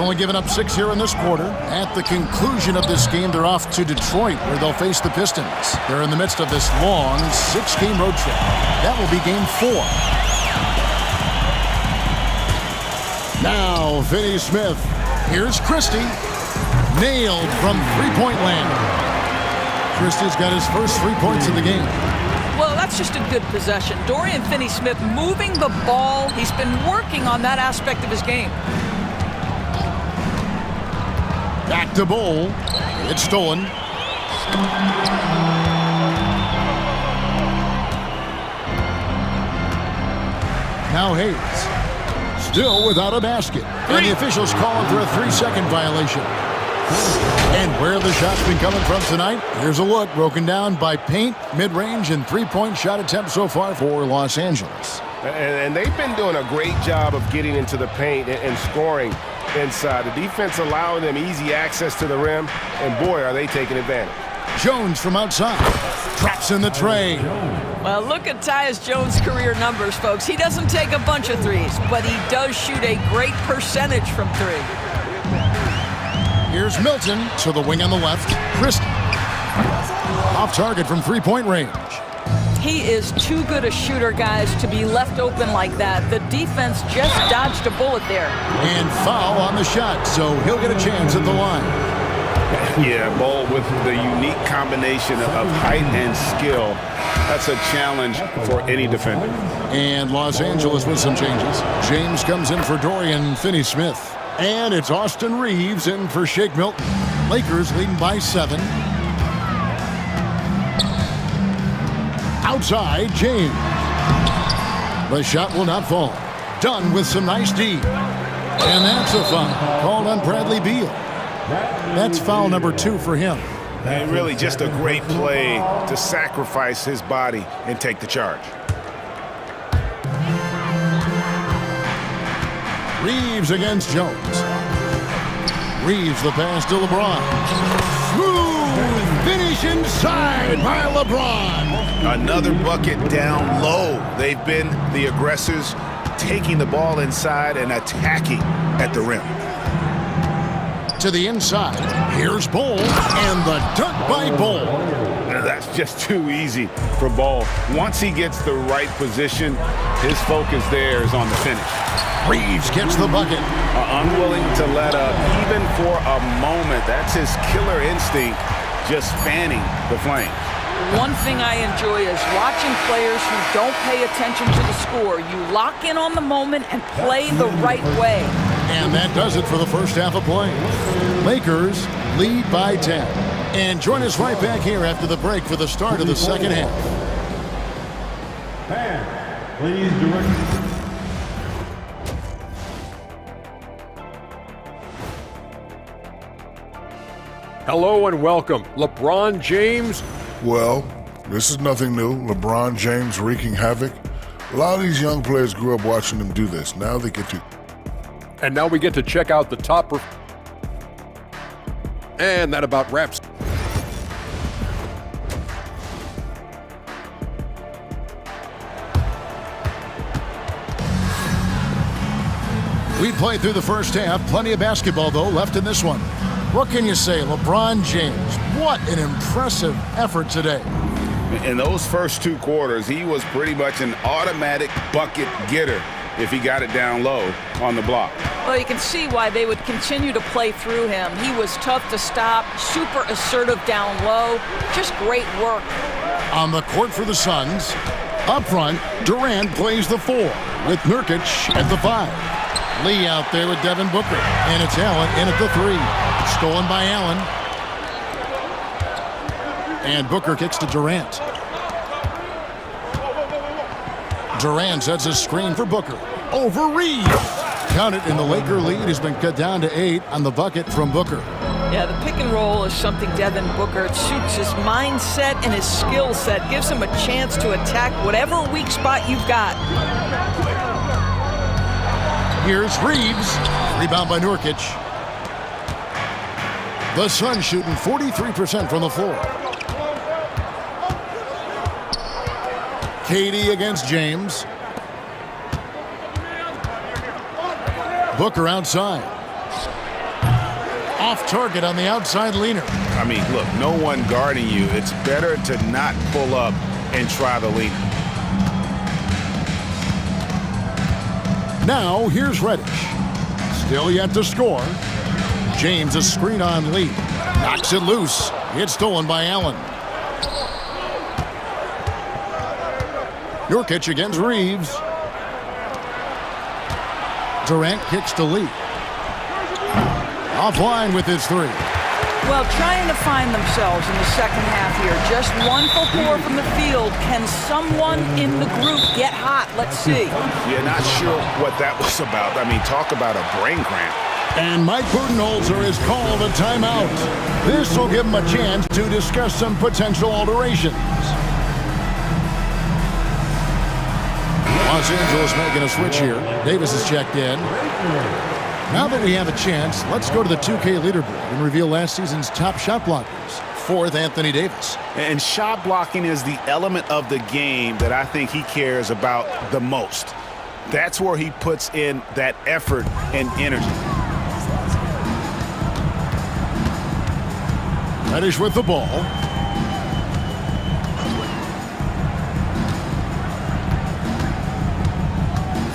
Only given up 6 here in this quarter. At the conclusion of this game, they're off to Detroit, where they'll face the Pistons. They're in the midst of this long 6-game road trip. That will be game 4. Now, Finney-Smith. Here's Christie. Nailed from three-point land. Christie's got his first 3 points of the game. Well, that's just a good possession. Dorian Finney-Smith moving the ball. He's been working on that aspect of his game. Back to Bull. It's stolen. Now Hayes. Still without a basket. And the officials calling for a 3-second violation. And where the shot's been coming from tonight, here's a look broken down by paint, mid-range, and three-point shot attempts so far for Los Angeles. And they've been doing a great job of getting into the paint and scoring inside. The defense allowing them easy access to the rim, and boy, are they taking advantage. Jones from outside. Traps in the tray. Well, look at Tyus Jones' career numbers, folks. He doesn't take a bunch of threes, but he does shoot a great percentage from three. Here's Milton to the wing on the left. Christie. Off target from three-point range. He is too good a shooter, guys, to be left open like that. The defense just dodged a bullet there. And foul on the shot, so he'll get a chance at the line. Yeah, Bull with the unique combination of height and skill. That's a challenge for any defender. And Los Angeles with some changes. James comes in for Dorian Finney-Smith. And it's Austin Reeves in for Shake Milton. Lakers leading by 7. Outside, James. The shot will not fall. Done with some nice D. And that's a foul called on Bradley Beal. That's foul number 2 for him. And really just a great play to sacrifice his body and take the charge. Reeves against Jones. Reeves the pass to LeBron. Smooth finish inside by LeBron. Another bucket down low. They've been the aggressors, taking the ball inside and attacking at the rim. To the inside. Here's Bull, and the dunk by Bull. That's just too easy for Bull. Once he gets the right position, his focus there is on the finish. Reeves gets the bucket. Unwilling to let up even for a moment. That's his killer instinct, just fanning the flame. One thing I enjoy is watching players who don't pay attention to the score. You lock in on the moment and play the right way. And that does it for the first half of play. Lakers lead by 10. And join us right back here after the break for the start of the second half. And please direct. Hello and welcome. LeBron James. Well, this is nothing new. LeBron James wreaking havoc. A lot of these young players grew up watching him do this. Now they get to. And now we get to check out the top. And that about wraps. We played through the first half. Plenty of basketball, though, left in this one. What can you say? LeBron James, what an impressive effort today. In those first 2 quarters, he was pretty much an automatic bucket getter if he got it down low on the block. Well, you can see why they would continue to play through him. He was tough to stop, super assertive down low. Just great work. On the court for the Suns, up front, Durant plays the 4 with Nurkic at the 5. Lee out there with Devin Booker. And it's Allen in at the 3. Stolen by Allen. And Booker kicks to Durant. Durant sets a screen for Booker. Over Reeves. Count it, and the Laker lead has been cut down to 8 on the bucket from Booker. Yeah, the pick and roll is something Devin Booker, it suits his mindset and his skill set, gives him a chance to attack whatever weak spot you've got. Here's Reeves. Rebound by Nurkic. The Suns shooting 43% from the floor. KD against James. Booker outside. Off target on the outside leaner. I mean, look, no one guarding you. It's better to not pull up and try the leaner. Now, here's Reddish. Still yet to score. James a screen on Lee. Knocks it loose. It's stolen by Allen. Nurkic against Reeves. Durant kicks to Lee. Offline with his three. Well, trying to find themselves in the second half here. Just 1 for 4 from the field. Can someone in the group get hot? Let's see. Yeah, not sure what that was about. I mean, talk about a brain cramp. And Mike Budenholzer has called a timeout. This will give him a chance to discuss some potential alterations. Los Angeles making a switch here. Davis is checked in. Now that we have a chance, let's go to the 2K leaderboard and reveal last season's top shot blockers. 4th, Anthony Davis. And shot blocking is the element of the game that I think he cares about the most. That's where he puts in that effort and energy. Reddish with the ball.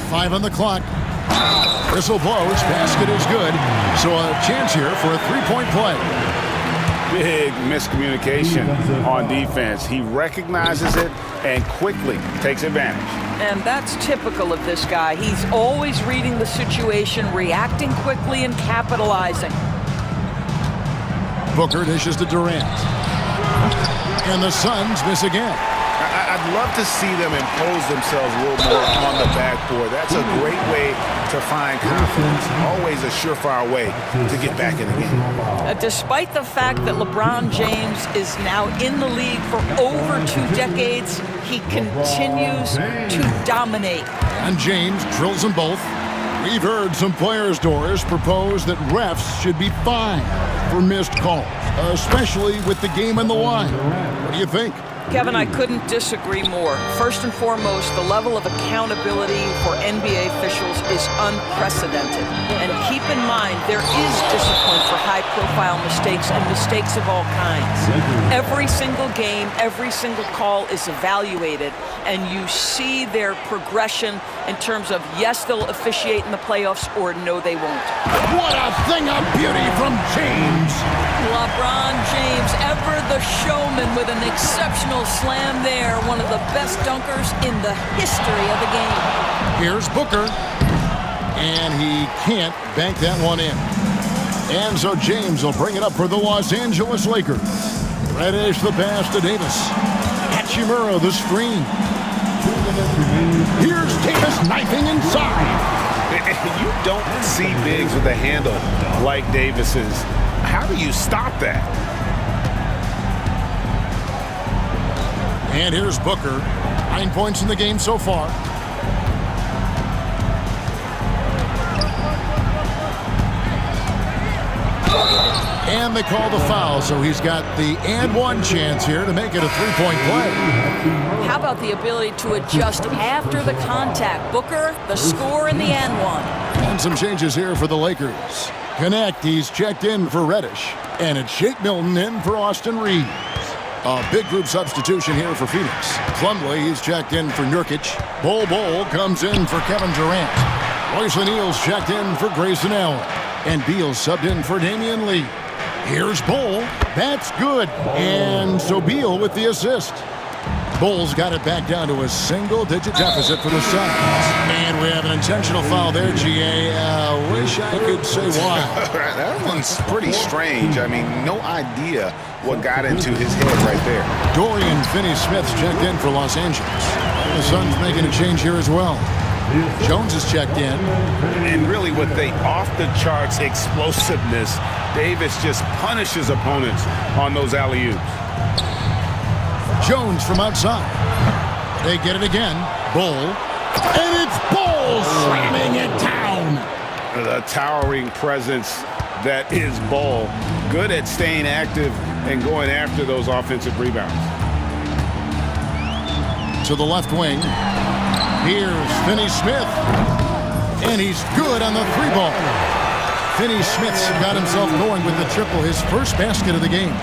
Five on the clock. Whistle blows. Basket is good. So a chance here for a three-point play. Big miscommunication on defense. He recognizes it and quickly takes advantage. And that's typical of this guy. He's always reading the situation, reacting quickly, and capitalizing. Booker dishes to Durant. And the Suns miss again. I'd love to see them impose themselves a little more on the backboard. That's a great way to find confidence. Always a surefire way to get back in the game. Despite the fact that LeBron James is now in the league for over 2 decades, he continues to dominate. And James drills them both. We've heard some players, Doris, propose that refs should be fined for missed calls, especially with the game on the line. What do you think? Kevin, I couldn't disagree more. First and foremost, the level of accountability for NBA officials is unprecedented. And keep in mind, there is discipline for high-profile mistakes and mistakes of all kinds. Every single game, every single call is evaluated, and you see their progression in terms of, yes, they'll officiate in the playoffs, or no, they won't. What a thing of beauty from James! LeBron James, ever the showman, with an exceptional slam there. One of the best dunkers in the history of the game. Here's Booker. And he can't bank that one in. And so James will bring it up for the Los Angeles Lakers. Reddish the pass to Davis. Hachimura the screen. Here's Davis knifing inside. You don't see bigs with a handle like Davis's. How do you stop that? And here's Booker. 9 points in the game so far. And they call the foul, so he's got the and one chance here to make it a three-point play. How about the ability to adjust after the contact? Booker, the score, and the and one. And some changes here for the Lakers. Connect, he's checked in for Reddish. And it's Shake Milton in for Austin Reeves. A big group substitution here for Phoenix. Plumlee, he's checked in for Nurkic. Bol comes in for Kevin Durant. Royce O'Neal's checked in for Grayson Allen. And Beal subbed in for Damian Lee. Here's Bol. That's good. And so Beal with the assist. Bol's got it back down to a single-digit deficit for the Suns. And we have an intentional foul there, GA. Wish I could say why. That one's pretty strange. I mean, no idea what got into his head right there. Dorian Finney-Smith's checked in for Los Angeles. The Suns making a change here as well. Jones is checked in. And really with the off-the-charts explosiveness, Davis just punishes opponents on those alley-oops. Jones from outside. They get it again. Bull. And it's Bull slamming it down. The towering presence that is Bull. Good at staying active and going after those offensive rebounds. To the left wing. Here's Finney-Smith. And he's good on the three ball. Finney-Smith's got himself going with the triple, his first basket of the game.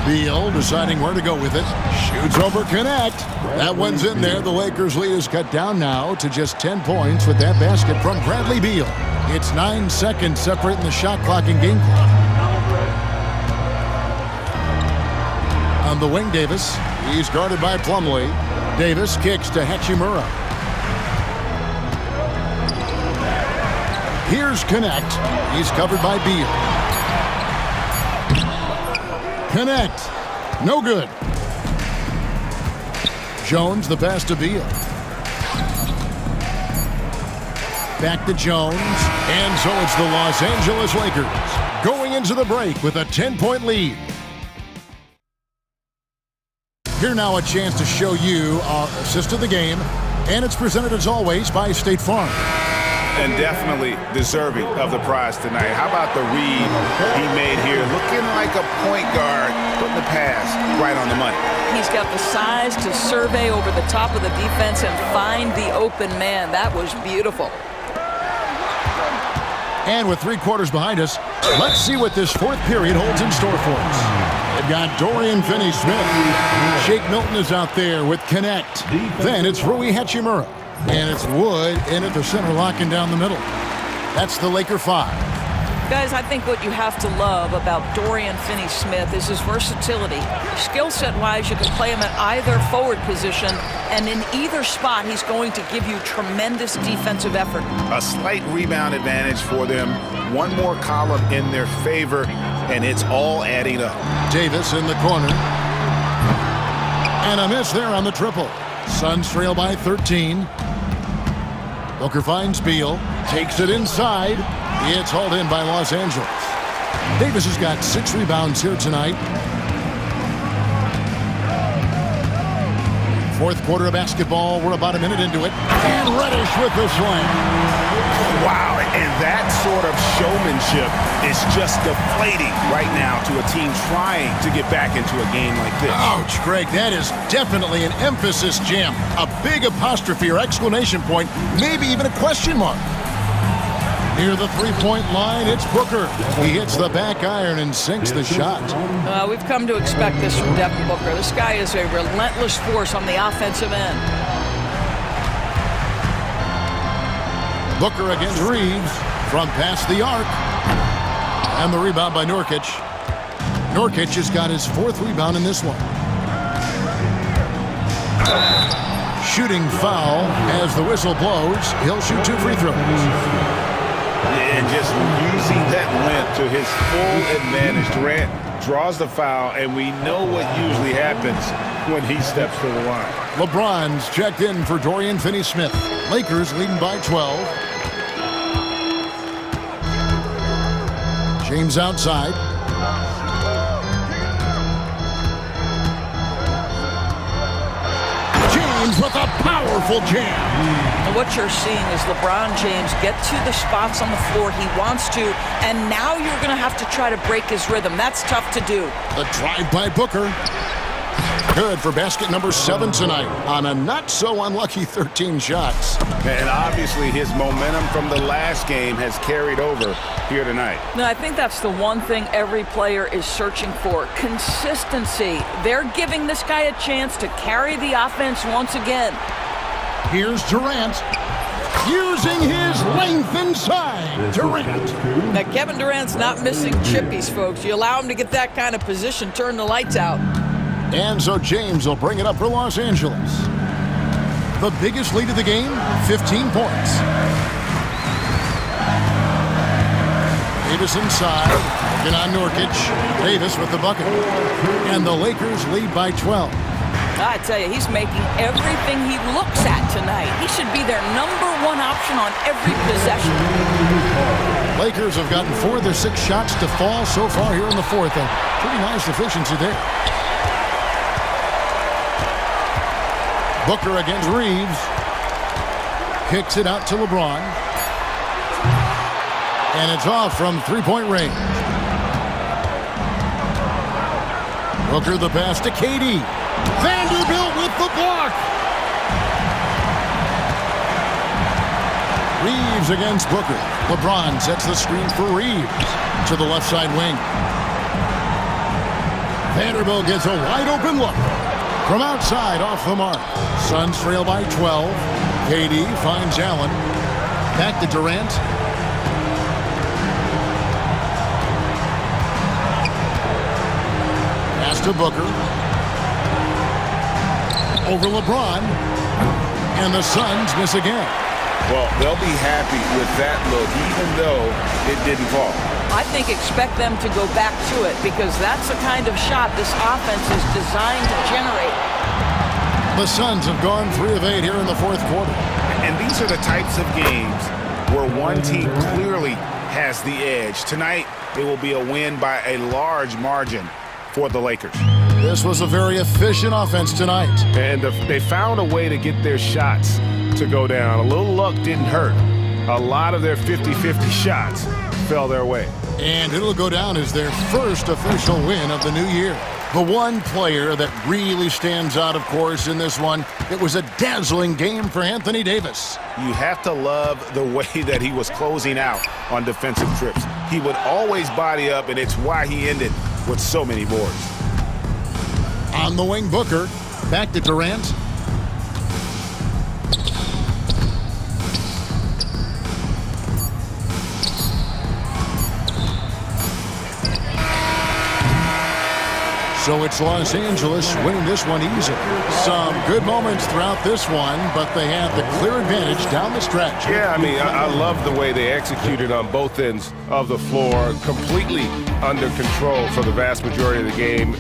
Beal deciding where to go with it. Shoots over Connect. That one's in there. The Lakers' lead is cut down now to just 10 points with that basket from Bradley Beal. It's 9 seconds separating the shot clock and game clock. On the wing, Davis. He's guarded by Plumlee. Davis kicks to Hachimura. Here's Connect. He's covered by Beal. Connect. No good. Jones, the pass to Beal. Back to Jones. And so it's the Los Angeles Lakers going into the break with a 10-point lead. Here now a chance to show you our assist of the game. And it's presented as always by State Farm. And definitely deserving of the prize tonight. How about the read he made here? Looking like a point guard, putting the pass right on the money. He's got the size to survey over the top of the defense and find the open man. That was beautiful. And with 3 quarters behind us, let's see what this fourth period holds in store for us. They've got Dorian Finney-Smith. Shake Milton is out there with Connect. Then it's Rui Hachimura. And it's Wood in at the center, locking down the middle. That's the Laker 5. Guys, I think what you have to love about Dorian Finney-Smith is his versatility. Skill set-wise, you can play him at either forward position, and in either spot, he's going to give you tremendous defensive effort. A slight rebound advantage for them. One more column in their favor, and it's all adding up. Davis in the corner. And a miss there on the triple. Suns trail by 13. Booker finds Beal, takes it inside. It's hauled in by Los Angeles. Davis has got 6 rebounds here tonight. Fourth quarter of basketball. We're about a minute into it. And Reddish with the slam. Wow, and that sort of showmanship is just deflating right now to a team trying to get back into a game like this. Ouch, Greg, that is definitely an emphasis jam. A big apostrophe or exclamation point, maybe even a question mark. Near the three-point line, it's Booker. He hits the back iron and sinks the shot. We've come to expect this from Devin Booker. This guy is a relentless force on the offensive end. Booker against Reeves from past the arc. And the rebound by Nurkic. Nurkic has got his 4th rebound in this one. Shooting foul as the whistle blows. He'll shoot 2 free throws. And just using that length to his full advantage. Durant draws the foul, and we know what usually happens when he steps to the line. LeBron's checked in for Dorian Finney-Smith. Lakers leading by 12. James outside. James with a powerful jam. And what you're seeing is LeBron James get to the spots on the floor he wants to, and now you're going to have to try to break his rhythm. That's tough to do. The drive by Booker. Good for basket number 7 tonight on a not-so-unlucky 13 shots. And obviously his momentum from the last game has carried over here tonight. Now, I think that's the one thing every player is searching for, consistency. They're giving this guy a chance to carry the offense once again. Here's Durant. Using his length inside. Durant. Now, Kevin Durant's not missing chippies, folks. You allow him to get that kind of position, turn the lights out. And so James will bring it up for Los Angeles. The biggest lead of the game, 15 points. Davis inside. Working on Nurkic. Davis with the bucket. And the Lakers lead by 12. I tell you, he's making everything he looks at tonight. He should be their #1 option on every possession. Lakers have gotten 4 of their 6 shots to fall so far here in the fourth. A pretty nice efficiency there. Booker against Reeves. Kicks it out to LeBron. And it's off from three-point range. Booker the pass to KD. Vanderbilt with the block. Reeves against Booker. LeBron sets the screen for Reeves to the left side wing. Vanderbilt gets a wide open look. From outside, off the mark. Suns trail by 12. KD finds Allen. Back to Durant. Pass to Booker. Over LeBron. And the Suns miss again. Well, they'll be happy with that look, even though it didn't fall. I think expect them to go back to it because that's the kind of shot this offense is designed to generate. The Suns have gone 3 of 8 here in the fourth quarter. And these are the types of games where one team clearly has the edge. Tonight, it will be a win by a large margin for the Lakers. This was a very efficient offense tonight. And they found a way to get their shots to go down. A little luck didn't hurt. A lot of their 50-50 shots fell their way. And it'll go down as their first official win of the new year. The one player that really stands out, of course, in this one, it was a dazzling game for Anthony Davis. You have to love the way that he was closing out on defensive trips. He would always body up, and it's why he ended with so many boards. On the wing, Booker. Back to Durant. So it's Los Angeles winning this one easily. Some good moments throughout this one, but they had the clear advantage down the stretch. Yeah, I mean, I love the way they executed on both ends of the floor. Completely under control for the vast majority of the game.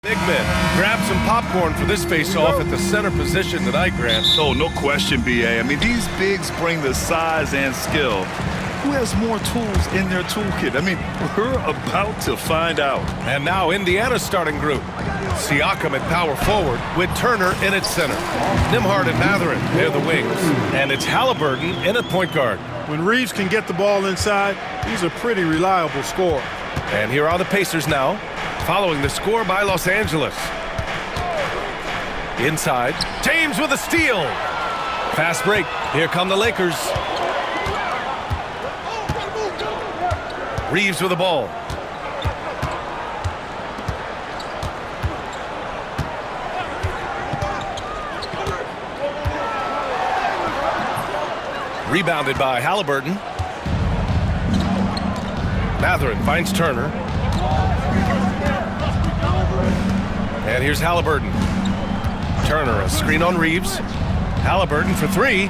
Big men grab some popcorn for this face-off at the center position tonight, Grant. Oh, no question, B.A. I mean, these bigs bring the size and skill. Who has more tools in their toolkit? I mean, we're about to find out. And now Indiana's starting group. Siakam at power forward with Turner in at center. Nembhard and Mathurin, they're the wings. And it's Halliburton in at point guard. When Reeves can get the ball inside, he's a pretty reliable scorer. And here are the Pacers now, following the score by Los Angeles. Inside, James with a steal. Fast break. Here come the Lakers. Reeves with the ball. Rebounded by Halliburton. Mathurin finds Turner. And here's Halliburton. Turner, a screen on Reeves. Halliburton for three.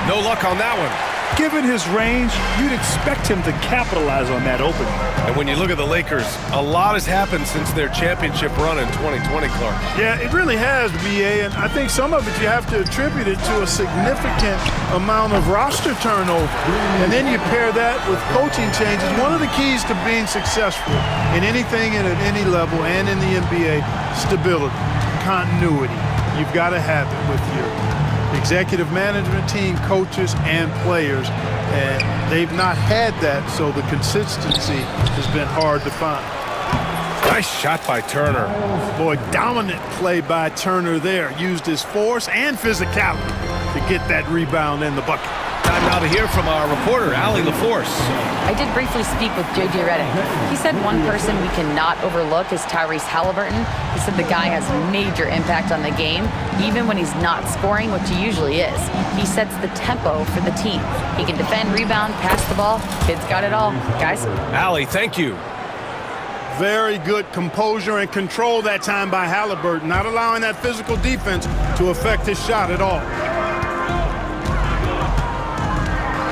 No luck on that one. Given his range, you'd expect him to capitalize on that opening. And when you look at the Lakers, a lot has happened since their championship run in 2020, Clark. Yeah, it really has, B.A., and I think some of it you have to attribute it to a significant amount of roster turnover. And then you pair that with coaching changes. One of the keys to being successful in anything and at any level and in the NBA, stability, continuity. You've got to have it with your executive management team, coaches, and players, and they've not had that, so the consistency has been hard to find. Nice shot by Turner. Boy, dominant play by Turner there. Used his force and physicality to get that rebound in the bucket. Time now to hear from our reporter, Allie LaForce. I did briefly speak with J.J. Redick. He said one person we cannot overlook is Tyrese Halliburton. He said the guy has major impact on the game, even when he's not scoring, which he usually is. He sets the tempo for the team. He can defend, rebound, pass the ball. Kid's got it all. Guys? Allie, thank you. Very good composure and control that time by Halliburton, not allowing that physical defense to affect his shot at all.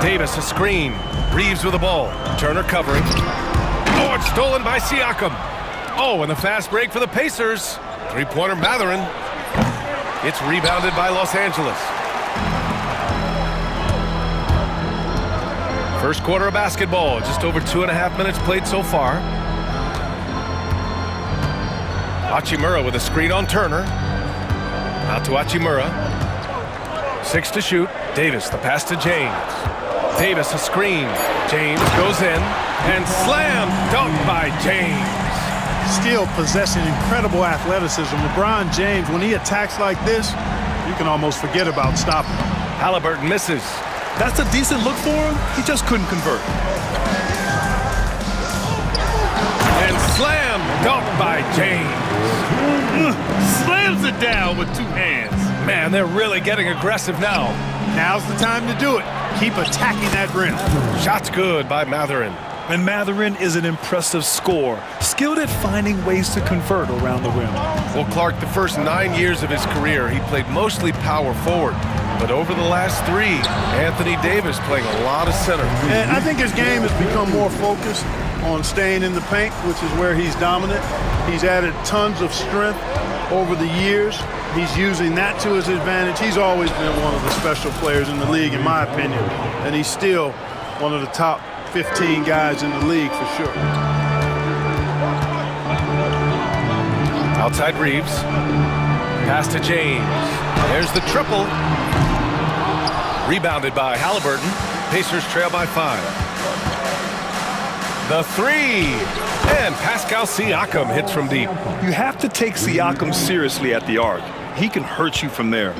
Davis, a screen. Reeves with the ball. Turner covering. Oh, it's stolen by Siakam. Oh, and a fast break for the Pacers. Three-pointer Mathurin. It's rebounded by Los Angeles. First quarter of basketball. Just over 2.5 minutes played so far. Hachimura with a screen on Turner. Out to Hachimura. 6 to shoot. Davis, the pass to James. Davis, a screen. James goes in and slam dunk by James. Still possessing incredible athleticism. LeBron James, when he attacks like this, you can almost forget about stopping him. Halliburton misses. That's a decent look for him. He just couldn't convert. And slam dunk by James. Slams it down with two hands. Man, they're really getting aggressive now. Now's the time to do it. Keep attacking that rim. Shot's good by Mathurin. And Mathurin is an impressive scorer, skilled at finding ways to convert around the rim. Well, Clark, the first 9 years of his career, he played mostly power forward. But over the last 3, Anthony Davis playing a lot of center. And I think his game has become more focused on staying in the paint, which is where he's dominant. He's added tons of strength over the years. He's using that to his advantage. He's always been one of the special players in the league, in my opinion. And he's still one of the top 15 guys in the league for sure. Outside Reeves. Pass to James. There's the triple. Rebounded by Halliburton. Pacers trail by 5. The 3. And Pascal Siakam hits from deep. You have to take Siakam seriously at the arc. He can hurt you from there.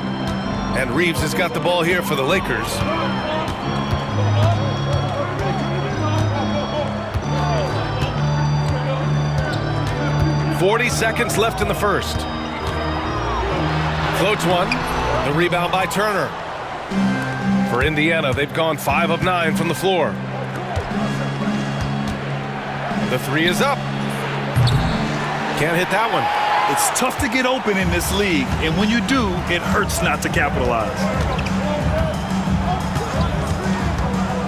And Reeves has got the ball here for the Lakers. .40 seconds left in the first. Floats one. The rebound by Turner. For Indiana, they've gone 5 of 9 from the floor. The 3 is up. Can't hit that one. It's tough to get open in this league, and when you do, it hurts not to capitalize.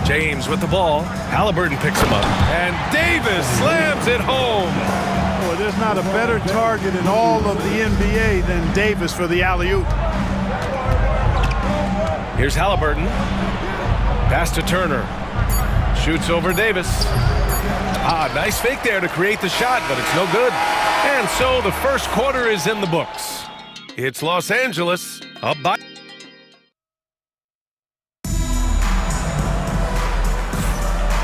James with the ball. Halliburton picks him up. And Davis slams it home. Boy, there's not a better target in all of the NBA than Davis for the alley-oop. Here's Halliburton. Pass to Turner. Shoots over Davis. Nice fake there to create the shot, but it's no good. And so the first quarter is in the books. It's Los Angeles up by...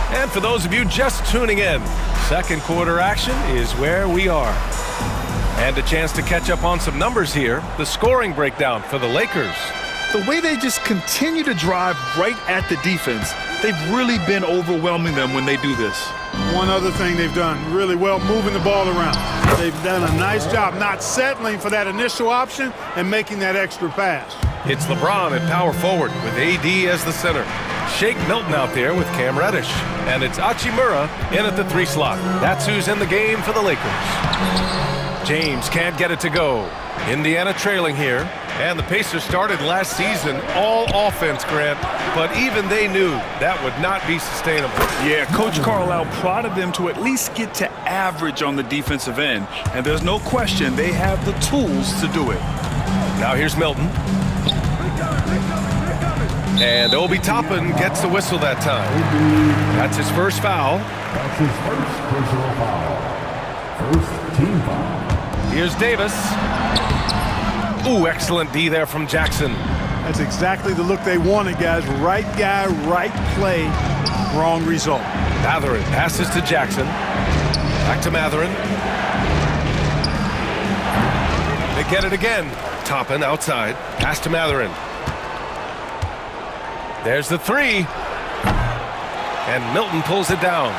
And for those of you just tuning in, second quarter action is where we are. And a chance to catch up on some numbers here. The scoring breakdown for the Lakers. The way they just continue to drive right at the defense, they've really been overwhelming them when they do this. One other thing they've done really well, moving the ball around. They've done a nice job not settling for that initial option and making that extra pass. It's LeBron at power forward with AD as the center. Shake Milton out there with Cam Reddish. And it's Hachimura in at the 3 slot. That's who's in the game for the Lakers. James can't get it to go. Indiana trailing here. And the Pacers started last season all offense, Grant, but even they knew that would not be sustainable. Yeah, Coach Carlisle prodded them to at least get to average on the defensive end. And there's no question they have the tools to do it. Now here's Milton. And Obi Toppin gets the whistle that time. That's his first foul. That's his first personal foul. First team foul. Here's Davis. Ooh, excellent D there from Jackson. That's exactly the look they wanted, guys. Right guy, right play, wrong result. Matherin passes to Jackson. Back to Matherin. They get it again. Toppin outside. Pass to Matherin. There's the 3. And Milton pulls it down.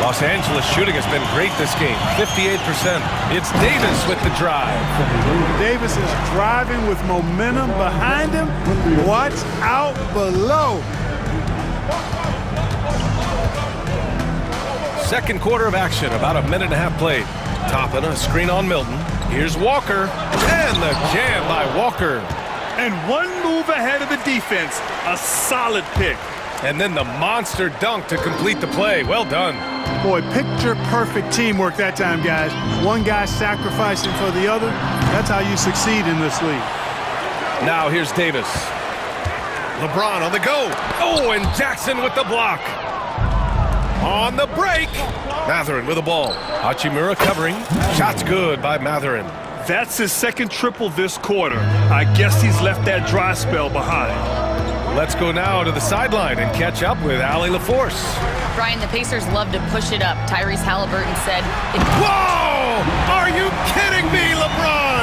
Los Angeles shooting has been great this game, 58%. It's Davis with the drive. Davis is driving with momentum behind him. Watch out below. Second quarter of action, about a minute and a half played. Toppin, a screen on Milton. Here's Walker, and the jam by Walker. And one move ahead of the defense, a solid pick. And then the monster dunk to complete the play. Well done. Boy, picture-perfect teamwork that time, guys. One guy sacrificing for the other. That's how you succeed in this league. Now here's Davis. LeBron on the go. Oh, and Jackson with the block. On the break. Matherin with the ball. Hachimura covering. Shot's good by Matherin. That's his second triple this quarter. I guess he's left that dry spell behind. Let's go now to the sideline and catch up with Allie LaForce. Brian, the Pacers love to push it up. Tyrese Halliburton said... Whoa! Are you kidding me, LeBron?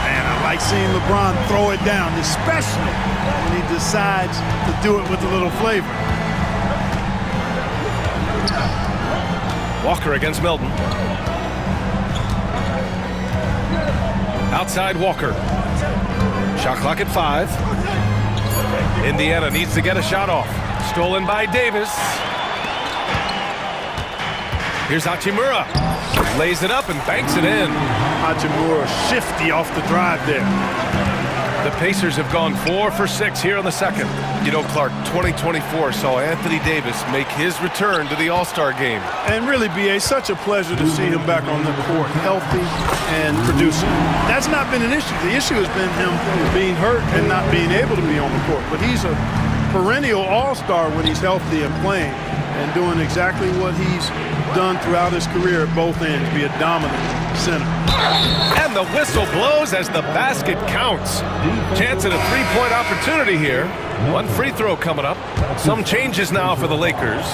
Man, I like seeing LeBron throw it down, especially when he decides to do it with a little flavor. Walker against Milton. Outside Walker. Shot clock at 5. Indiana needs to get a shot off. Stolen by Davis. Here's Hachimura. Lays it up and banks it in. Hachimura shifty off the drive there. The Pacers have gone 4 for 6 here in the second. You know, Clark, 2024 saw Anthony Davis make his return to the All-Star game. And really, B.A., such a pleasure to see him back on the court, healthy and producing. That's not been an issue. The issue has been him being hurt and not being able to be on the court. But he's a perennial All-Star when he's healthy and playing and doing exactly what he's done throughout his career at both ends, be a dominant center. And the whistle blows as the basket counts. Chance at a three-point opportunity here. One free throw coming up. Some changes now for the Lakers.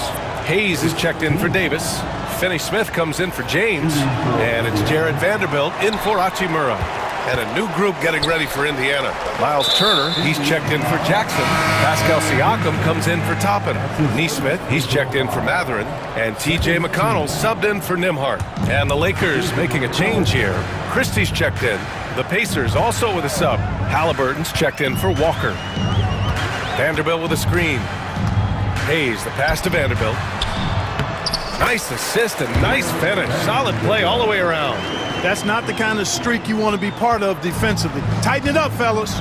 Hayes is checked in for Davis. Finney-Smith comes in for James. And it's Jared Vanderbilt in for Hachimura. And a new group getting ready for Indiana. Miles Turner, he's checked in for Jackson. Pascal Siakam comes in for Toppin. Nesmith, he's checked in for Matherin. And T.J. McConnell subbed in for Nimhart. And the Lakers making a change here. Christie's checked in. The Pacers also with a sub. Halliburton's checked in for Walker. Vanderbilt with a screen. Hayes, the pass to Vanderbilt. Nice assist and nice finish. Solid play all the way around. That's not the kind of streak you want to be part of defensively. Tighten it up, fellas.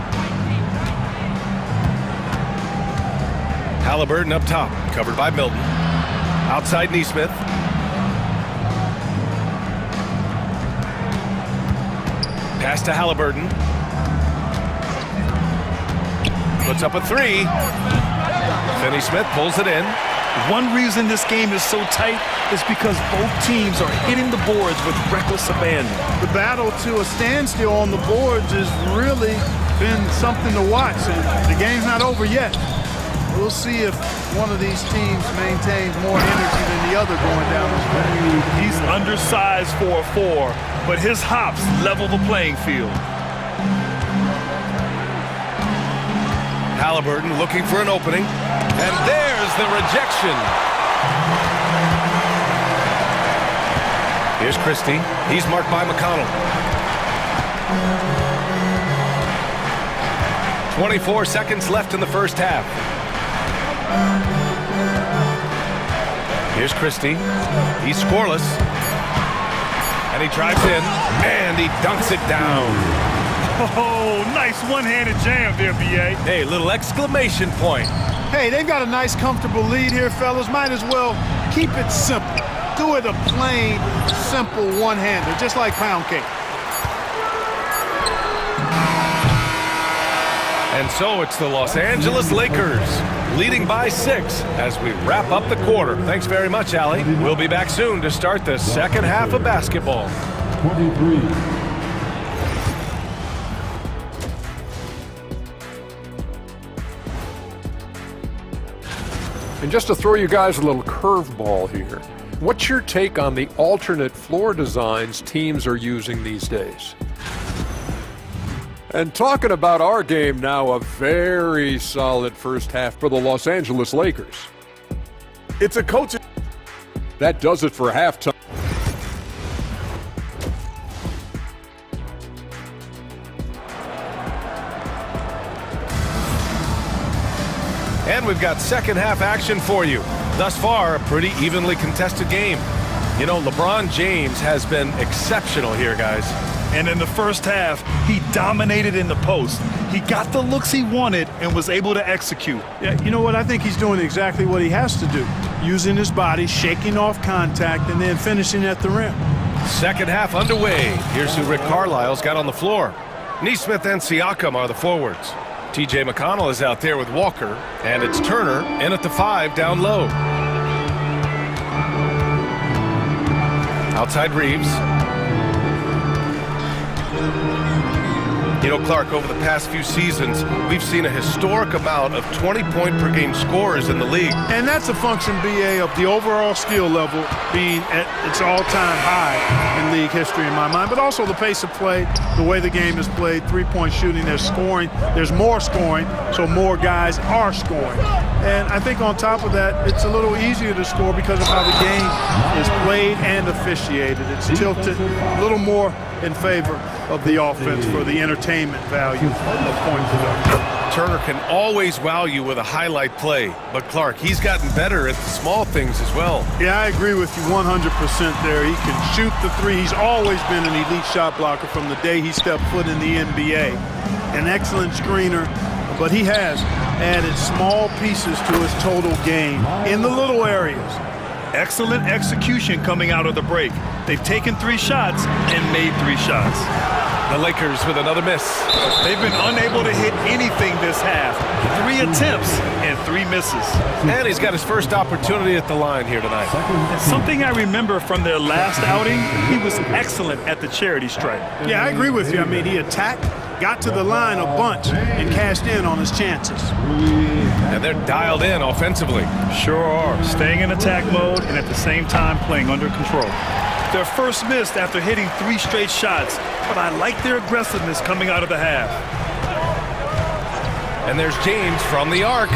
Halliburton up top, covered by Milton. Outside Nesmith. Pass to Halliburton. Puts up a three. Finney-Smith pulls it in. One reason this game is so tight is because both teams are hitting the boards with reckless abandon. The battle to a standstill on the boards has really been something to watch, and the game's not over yet. We'll see if one of these teams maintains more energy than the other going down the stretch. He's undersized for a 4, but his hops level the playing field. Halliburton looking for an opening, and there's the rejection. Here's Christie. He's marked by McConnell. 24 seconds left in the first half. Here's Christie. He's scoreless. And he drives in, and he dunks it down. Oh, nice one-handed jam there, B.A. Hey, little exclamation point. Hey, they've got a nice, comfortable lead here, fellas. Might as well keep it simple. Do it a plain, simple one-hander, just like pound cake. And so it's the Los Angeles Lakers leading by 6 as we wrap up the quarter. Thanks very much, Allie. We'll be back soon to start the second half of basketball. 23. And just to throw you guys a little curveball here, what's your take on the alternate floor designs teams are using these days? And talking about our game now, a very solid first half for the Los Angeles Lakers. It's a coaching. That does it for halftime. And we've got second half action for you. Thus far, a pretty evenly contested game. You know, LeBron James has been exceptional here, guys. And in the first half, he dominated in the post. He got the looks he wanted and was able to execute. Yeah, you know what? I think he's doing exactly what he has to do. Using his body, shaking off contact, and then finishing at the rim. Second half underway. Here's who Rick Carlisle's got on the floor. Nesmith and Siakam are the forwards. T.J. McConnell is out there with Walker, and it's Turner in at the 5 down low. Outside Reeves. You know, Clark, over the past few seasons, we've seen a historic amount of 20-point-per-game scorers in the league. And that's a function, B.A., of the overall skill level being at its all-time high in league history in my mind, but also the pace of play, the way the game is played, three-point shooting, there's scoring, there's more scoring, so more guys are scoring. And I think on top of that, it's a little easier to score because of how the game is played and officiated. It's tilted a little more in favor of the offense for the entertainment value of point production. Turner can always wow you with a highlight play, but Clark, he's gotten better at the small things as well. Yeah, I agree with you 100% there. He can shoot the three. He's always been an elite shot blocker from the day he stepped foot in the NBA. An excellent screener, but he has added small pieces to his total game in the little areas. Excellent execution coming out of the break. They've taken 3 shots and made 3 shots. The Lakers with another miss. They've been unable to hit anything this half. 3 attempts and 3 misses. And he's got his first opportunity at the line here tonight. And something I remember from their last outing, he was excellent at the charity stripe. Yeah, I agree with you. I mean, he attacked, got to the line a bunch, and cashed in on his chances. And they're dialed in offensively. Sure are. Staying in attack mode and at the same time playing under control. Their first missed after hitting 3 straight shots, but I like their aggressiveness coming out of the half. And there's James from the arc.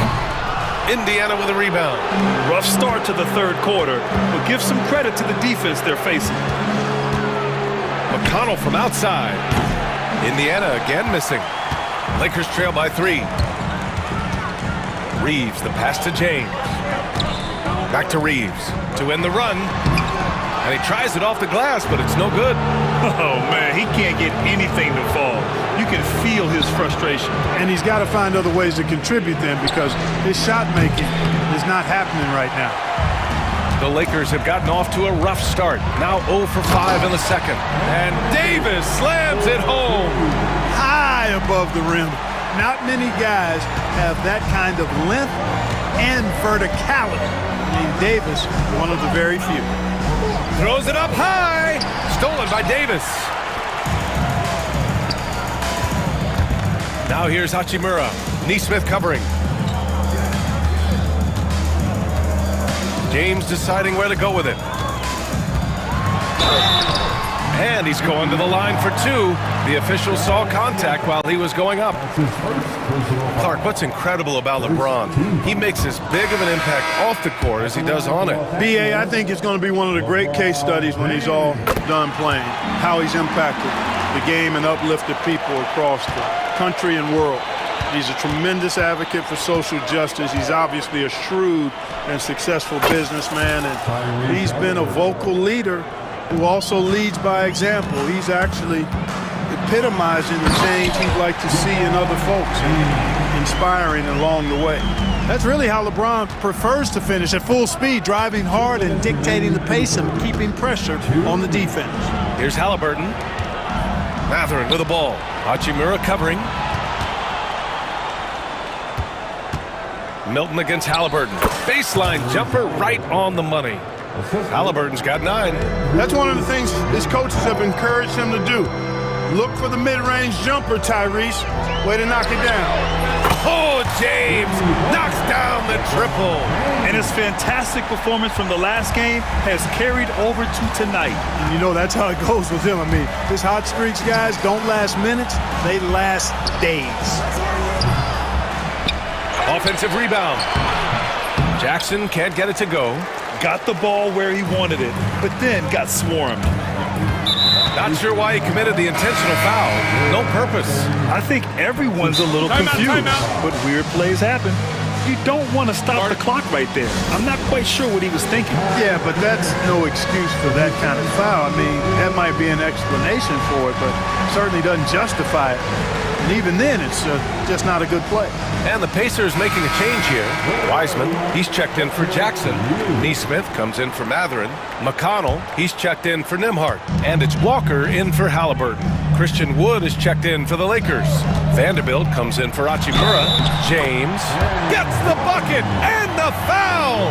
Indiana with a rebound. Rough start to the third quarter, but give some credit to the defense they're facing. McConnell from outside. Indiana again missing. Lakers trail by 3. Reeves, the pass to James. Back to Reeves to end the run. And he tries it off the glass, but it's no good. Oh, man, he can't get anything to fall. You can feel his frustration. And he's got to find other ways to contribute then, because his shot making is not happening right now. The Lakers have gotten off to a rough start. Now 0 for 5 in the second. And Davis slams it home. High above the rim. Not many guys have that kind of length and verticality. I mean, Davis, one of the very few. Throws it up high. Stolen by Davis. Now here's Hachimura. Neesmith covering. James deciding where to go with it. And he's going to the line for two. The official saw contact while he was going up. Clark, what's incredible about LeBron? He makes as big of an impact off the court as he does on it. B.A., I think it's going to be one of the great case studies when he's all done playing, how he's impacted the game and uplifted people across the country and world. He's a tremendous advocate for social justice. He's obviously a shrewd and successful businessman, and he's been a vocal leader who also leads by example. He's actually epitomizing the change he'd like to see in other folks and inspiring along the way. That's really how LeBron prefers to finish, at full speed, driving hard and dictating the pace and keeping pressure on the defense. Here's Halliburton. Mathurin with the ball. Hachimura covering. Milton against Halliburton. Baseline jumper right on the money. Halliburton's got 9. That's one of the things his coaches have encouraged him to do. Look for the mid-range jumper, Tyrese. Way to knock it down. Oh, James knocks down the triple. And his fantastic performance from the last game has carried over to tonight. And you know, that's how it goes with him. I mean, his hot streaks, guys, don't last minutes. They last days. Offensive rebound. Jackson can't get it to go. Got the ball where he wanted it, but then got swarmed. Not sure why he committed the intentional foul. No purpose. I think everyone's a little confused, but weird plays happen. You don't want to stop the clock right there. I'm not quite sure what he was thinking. Yeah, but that's no excuse for that kind of foul. I mean, that might be an explanation for it, but certainly doesn't justify it. And even then, it's just not a good play. And the Pacers making a change here. Wiseman, he's checked in for Jackson. Neesmith comes in for Mathurin. McConnell, he's checked in for Nembhard. And it's Walker in for Halliburton. Christian Wood is checked in for the Lakers. Vanderbilt comes in for Hachimura. James gets the bucket and the foul.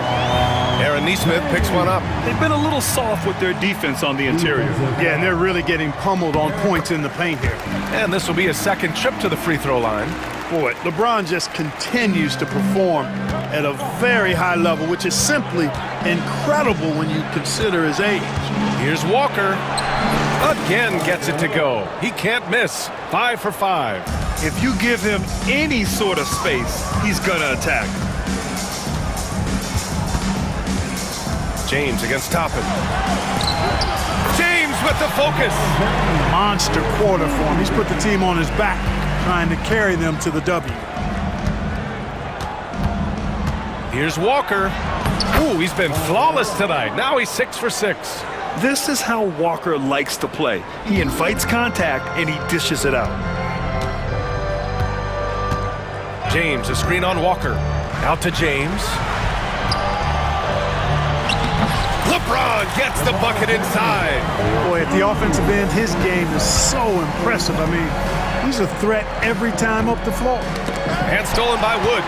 Aaron Neesmith picks one up. They've been a little soft with their defense on the interior. Yeah, and they're really getting pummeled on points in the paint here. And this will be a second trip to the free throw line. Boy, LeBron just continues to perform at a very high level, which is simply incredible when you consider his age. Here's Walker. Again gets it to go. He can't miss. 5 for 5. If you give him any sort of space, he's gonna attack. James against Toppin. James with the focus. Monster quarter for him. He's put the team on his back, trying to carry them to the W. Here's Walker. Ooh, he's been flawless tonight. Now he's 6 for 6. This is how Walker likes to play. He invites contact and he dishes it out. James, a screen on Walker. Out to James. LeBron gets the bucket inside. Boy, at the offensive end, his game is so impressive. I mean, he's a threat every time up the floor. And stolen by Wood.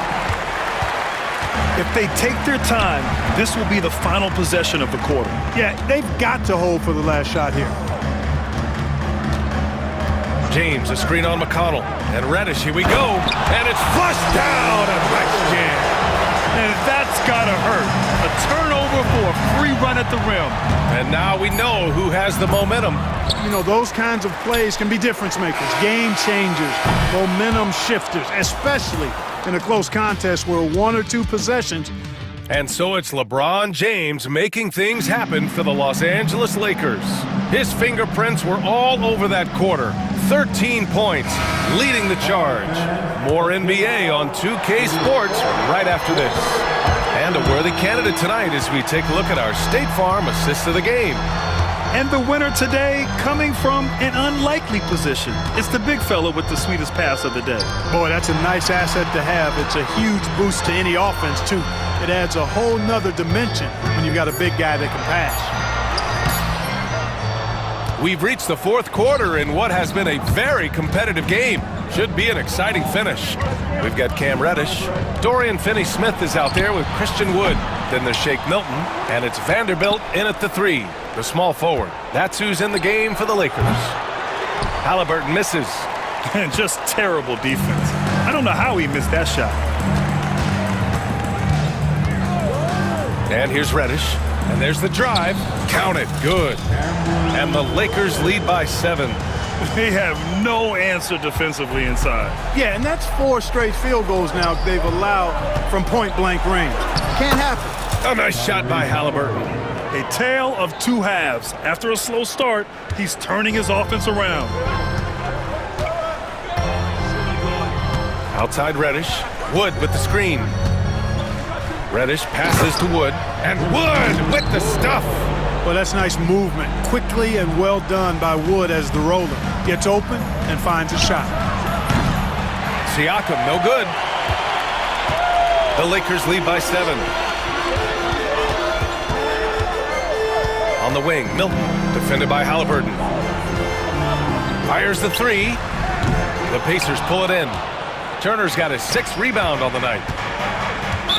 If they take their time, this will be the final possession of the quarter. Yeah, they've got to hold for the last shot here. James, a screen on McConnell. And Reddish, here we go. And it's flushed down and Rex jam. And that's gotta hurt. A turnover for a free run at the rim. And now we know who has the momentum. You know, those kinds of plays can be difference makers, game changers, momentum shifters, especially in a close contest where 1 or 2 possessions. And so it's LeBron James making things happen for the Los Angeles Lakers. His fingerprints were all over that quarter. 13 points, leading the charge. More NBA on 2K Sports right after this. And a worthy candidate tonight as we take a look at our State Farm assist of the game. And the winner today coming from an unlikely position. It's the big fella with the sweetest pass of the day. Boy, that's a nice asset to have. It's a huge boost to any offense, too. It adds a whole nother dimension when you've got a big guy that can pass. We've reached the fourth quarter in what has been a very competitive game. Should be an exciting finish. We've got Cam Reddish. Dorian Finney-Smith is out there with Christian Wood. Then there's Shake Milton, and it's Vanderbilt in at the 3, the small forward. That's who's in the game for the Lakers. Halliburton misses. And just terrible defense. I don't know how he missed that shot. And here's Reddish. And there's the drive. Count it. Good. And the Lakers lead by 7. They have no answer defensively inside. Yeah, and that's 4 straight field goals now they've allowed from point-blank range. Can't happen. A nice shot by Halliburton. A tale of 2 halves. After a slow start, he's turning his offense around. Outside Reddish. Wood with the screen. Reddish passes to Wood. And Wood with the stuff. Well, that's nice movement. Quickly and well done by Wood as the roller. Gets open and finds a shot. Siakam, no good. The Lakers lead by 7. On the wing, Milton, defended by Halliburton. Fires the 3. The Pacers pull it in. Turner's got his 6th rebound on the night.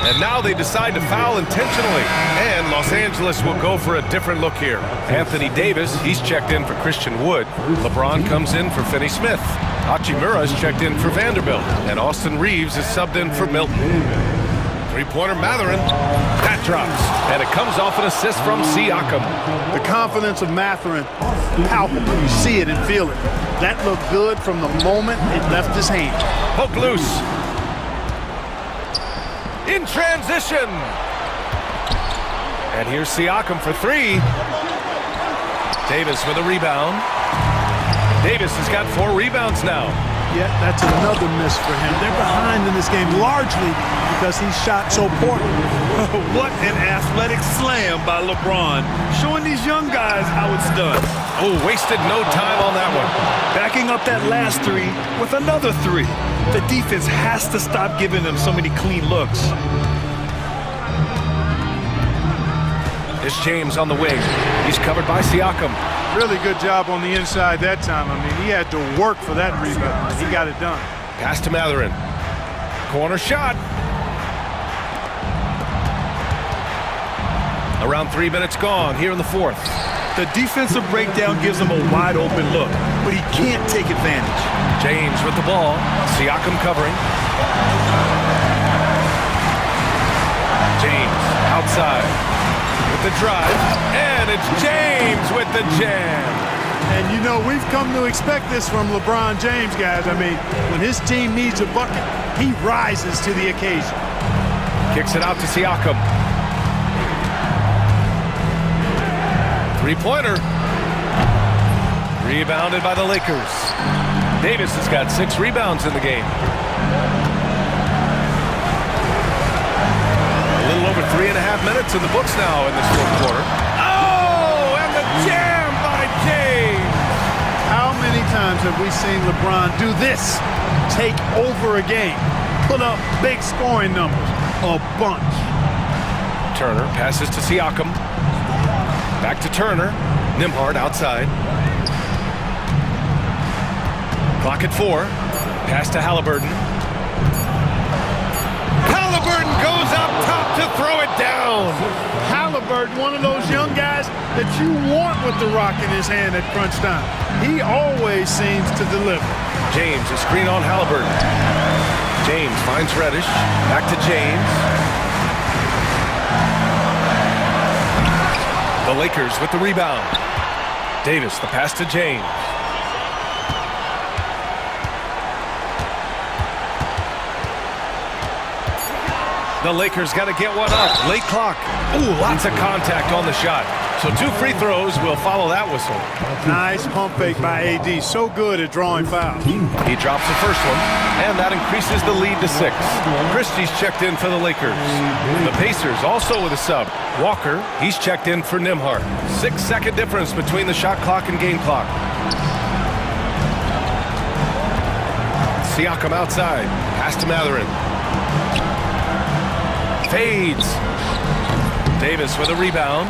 And now they decide to foul intentionally. And Los Angeles will go for a different look here. Anthony Davis, he's checked in for Christian Wood. LeBron comes in for Finney-Smith. Hachimura's checked in for Vanderbilt. And Austin Reeves is subbed in for Milton. Three-pointer Mathurin. That drops. And it comes off an assist from Siakam. The confidence of Mathurin, palpable. You see it and feel it. That looked good from the moment it left his hand. Poke loose. In transition. And here's Siakam for 3. Davis with a rebound. Davis has got 4 rebounds now. Yeah, that's another miss for him. They're behind in this game largely because he shot so poorly. What an athletic slam by LeBron, showing these young guys how it's done. Oh, wasted no time on that one. Backing up that last 3 with another 3. The defense has to stop giving them so many clean looks. It's James on the wing. He's covered by Siakam. Really good job on the inside that time. I mean, he had to work for that rebound. He got it done. Pass to Mathurin. Corner shot. Around 3 minutes gone here in the 4th. The defensive breakdown gives him a wide open look, but he can't take advantage. James with the ball. Siakam covering. James outside with the drive. And it's James with the jam. And you know, we've come to expect this from LeBron James, guys. I mean, when his team needs a bucket, he rises to the occasion. Kicks it out to Siakam. Three-pointer. Rebounded by the Lakers. Davis has got 6 rebounds in the game. A little over 3.5 minutes in the books now in this 4th quarter. Oh, and the jam by James. How many times have we seen LeBron do this? Take over a game. Put up big scoring numbers. A bunch. Turner passes to Siakam. Back to Turner. Nembhard outside. Clock at 4. Pass to Halliburton. Halliburton goes up top to throw it down. Halliburton, one of those young guys that you want with the rock in his hand at crunch time. He always seems to deliver. James, a screen on Halliburton. James finds Reddish. Back to James. The Lakers with the rebound. Davis, the pass to James. The Lakers got to get one up. Late clock. Ooh, lots of contact on the shot. So 2 free throws will follow that whistle. Nice pump fake by AD. So good at drawing fouls. He drops the first one, and that increases the lead to 6. Christie's checked in for the Lakers. The Pacers also with a sub. Walker, he's checked in for Nimhart. 6-second difference between the shot clock and game clock. Siakam outside. Pass to Mathurin. Fades. Davis with a rebound.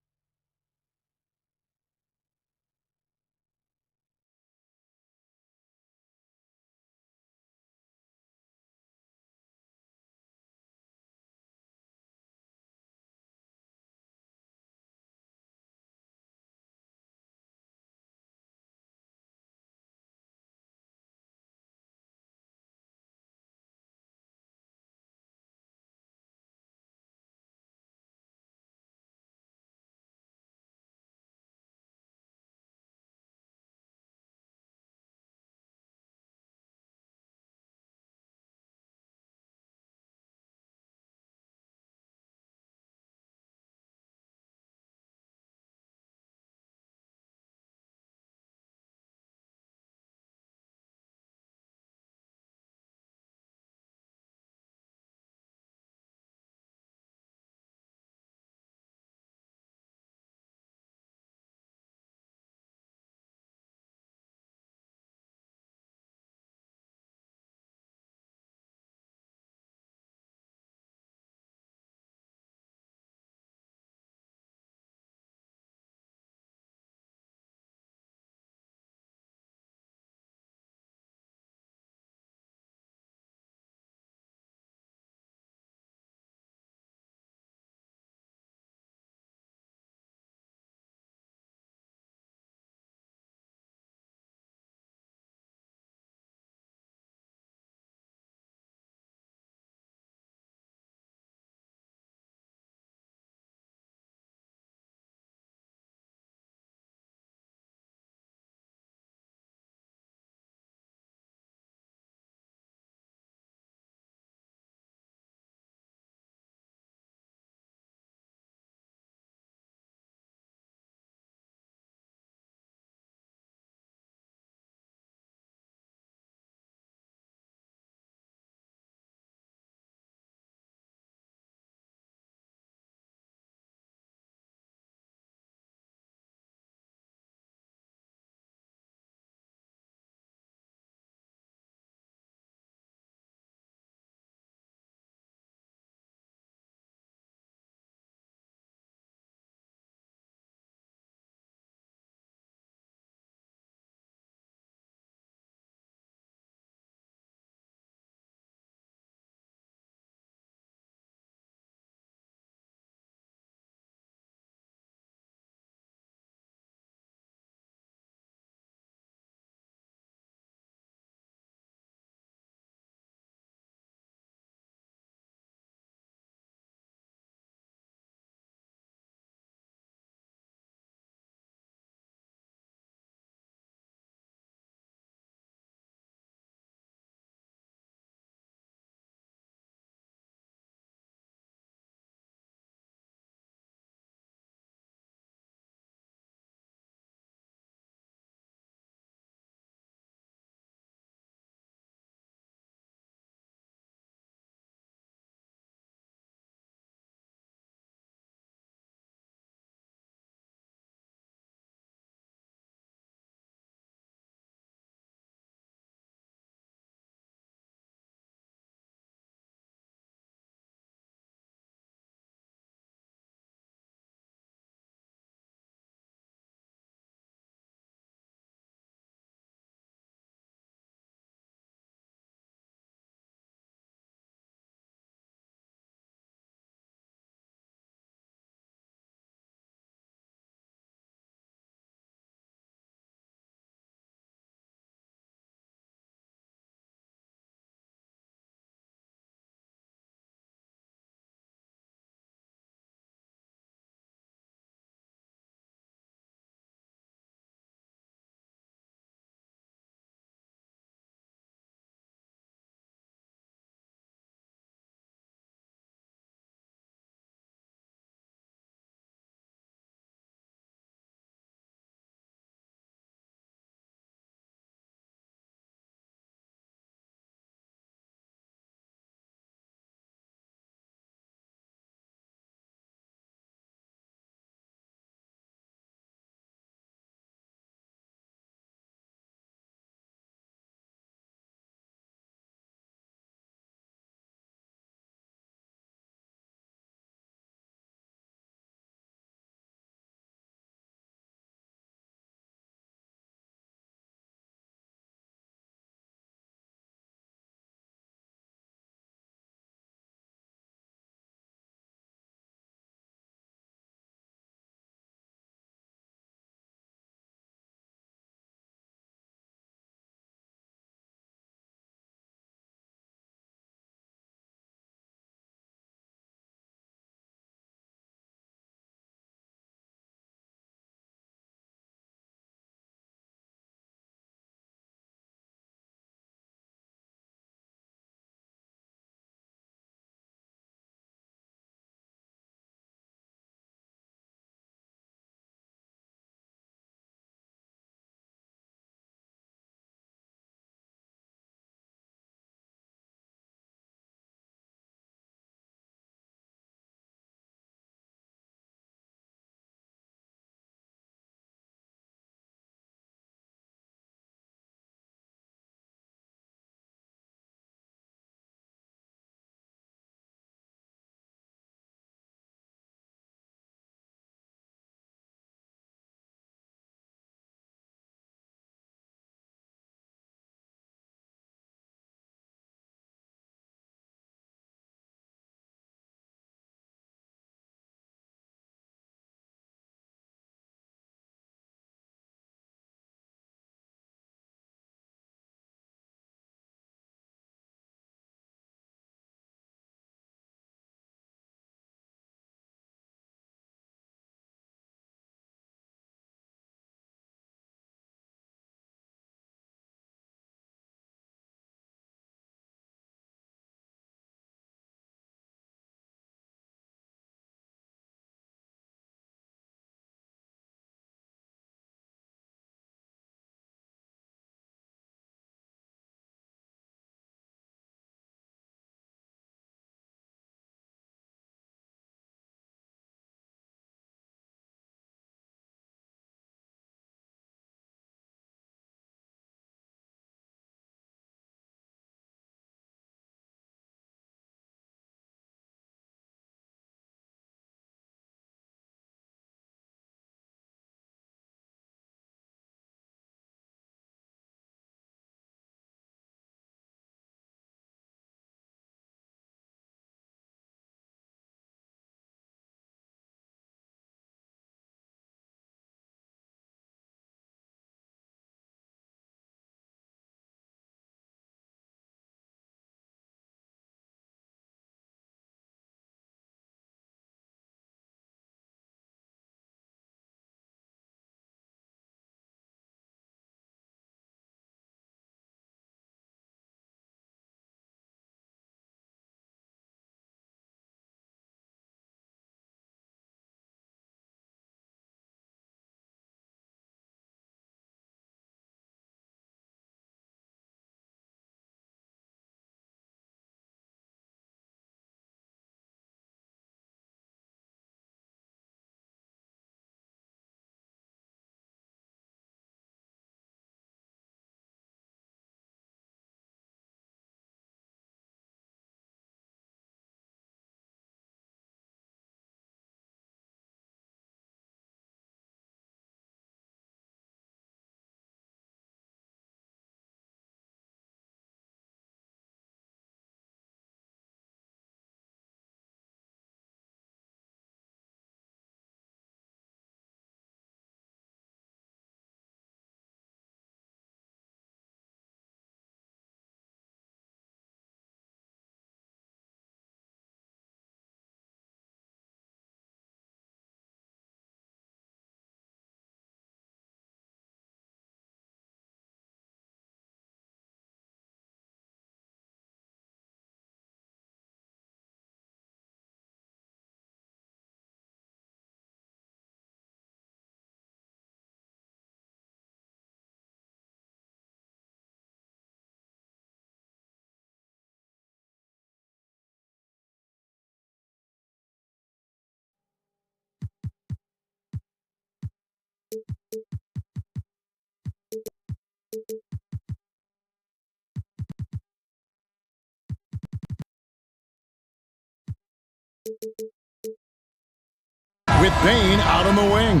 with Bain out on the wing.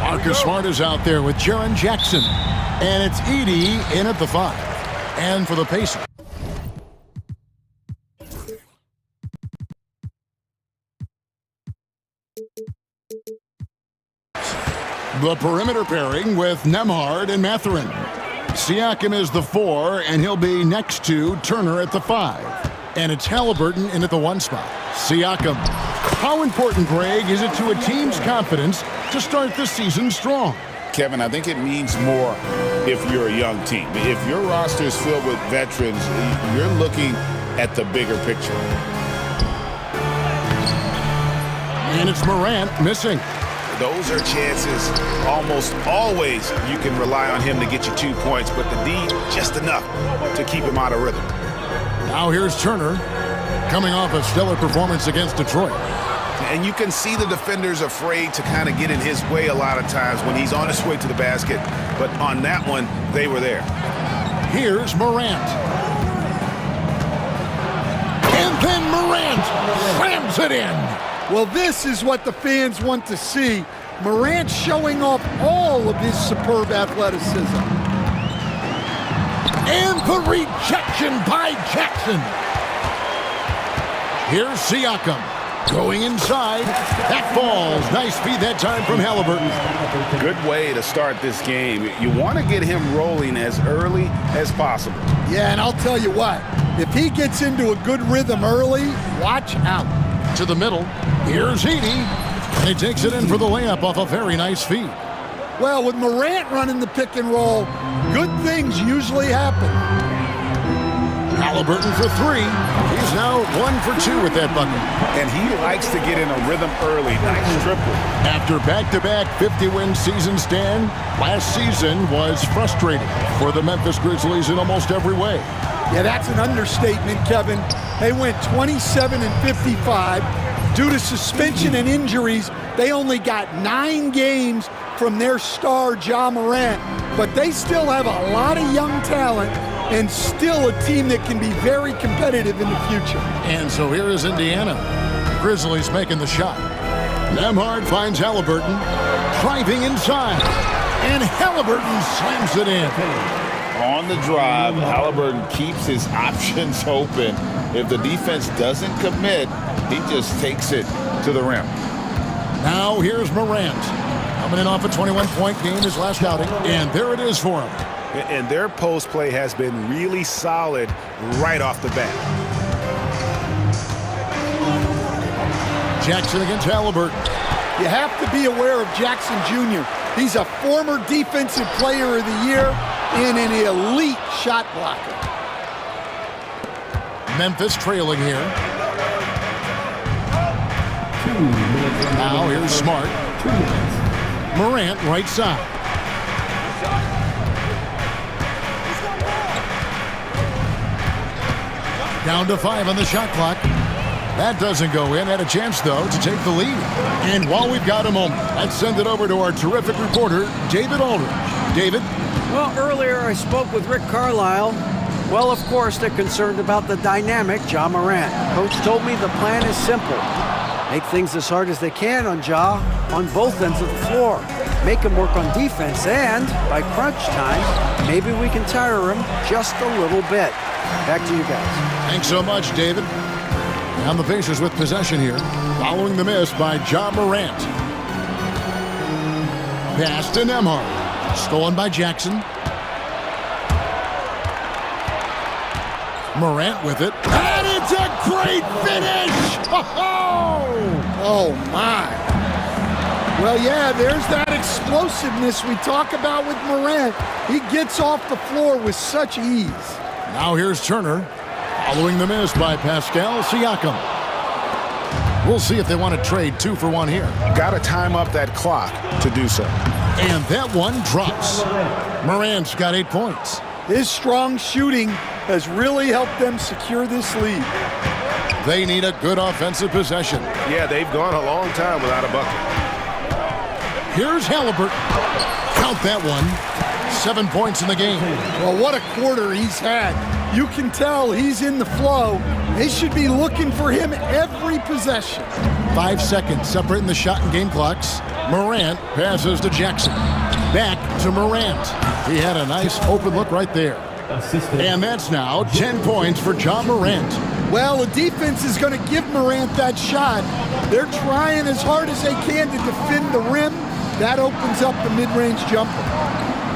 Marcus Smart is out there with Jaren Jackson. And it's Edey in at the 5. And for the Pacers. The perimeter pairing with Nembhard and Mathurin. Siakam is the 4, and he'll be next to Turner at the 5. And it's Halliburton in at the 1 spot. Siakam. How important, Greg, is it to a team's confidence to start the season strong? Kevin, I think it means more if you're a young team. If your roster is filled with veterans, you're looking at the bigger picture. And it's Morant missing. Those are chances almost always you can rely on him to get you 2 points, but the D just enough to keep him out of rhythm. Now here's Turner coming off a stellar performance against Detroit. And you can see the defenders afraid to kind of get in his way a lot of times when he's on his way to the basket. But on that one, they were there. Here's Morant. And then Morant slams it in. Well, this is what the fans want to see. Morant showing off all of his superb athleticism. And the rejection by Jackson. Here's Siakam going inside. That falls. Nice feed that time from Halliburton. Good way to start this game. You want to get him rolling as early as possible. Yeah, and I'll tell you what. If he gets into a good rhythm early, watch out. To the middle. Here's Edey. And he takes it in for the layup off a very nice feed. Well, with Morant running the pick and roll, good things usually happen. Halliburton for 3. He's now 1 for 2 with that bucket. And he likes to get in a rhythm early. Nice triple. After back-to-back 50-win seasons, Stan, last season was frustrating for the Memphis Grizzlies in almost every way. Yeah, that's an understatement, Kevin. They went 27 and 55. Due to suspension and injuries, they only got 9 games from their star, Ja Morant. But they still have a lot of young talent and still a team that can be very competitive in the future. And so here is Indiana. Grizzlies making the shot. Nembhard finds Halliburton, driving inside. And Halliburton slams it in. On the drive, Halliburton keeps his options open. If the defense doesn't commit, he just takes it to the rim. Now here's Morant. Coming in off a 21-point game his last outing. And there it is for him. And their post play has been really solid right off the bat. Jackson against Halliburton. You have to be aware of Jackson Jr. He's a former defensive player of the year and an elite shot blocker. Memphis trailing here. Now here's Smart. Morant right side. Down to 5 on the shot clock. That doesn't go in. Had a chance, though, to take the lead. And while we've got a moment, let's send it over to our terrific reporter, David Aldridge. David? Well, earlier I spoke with Rick Carlisle. Well, of course, they're concerned about the dynamic Ja Morant. Coach told me the plan is simple. Make things as hard as they can on Ja on both ends of the floor. Make him work on defense, and by crunch time, maybe we can tire him just a little bit. Back to you guys. Thanks so much, David. And the Pacers with possession here, following the miss by Ja Morant. Pass to Nembhard. Stolen by Jackson. Morant with it. And it's a great finish! Oh, my. Well, yeah, there's that explosiveness we talk about with Morant. He gets off the floor with such ease. Now here's Turner, following the miss by Pascal Siakam. We'll see if they want to trade 2 for 1 here. Got to time up that clock to do so. And that one drops. Morant's got 8 points. His strong shooting has really helped them secure this lead. They need a good offensive possession. Yeah, they've gone a long time without a bucket. Here's Halliburton. Count that one. 7 points in the game. Well, what a quarter he's had. You can tell he's in the flow. They should be looking for him every possession. 5 seconds separating the shot and game clocks. Morant passes to Jackson. Back to Morant. He had a nice open look right there. And that's now 10 points for John Morant. Well, the defense is going to give Morant that shot. They're trying as hard as they can to defend the rim. That opens up the mid-range jumper.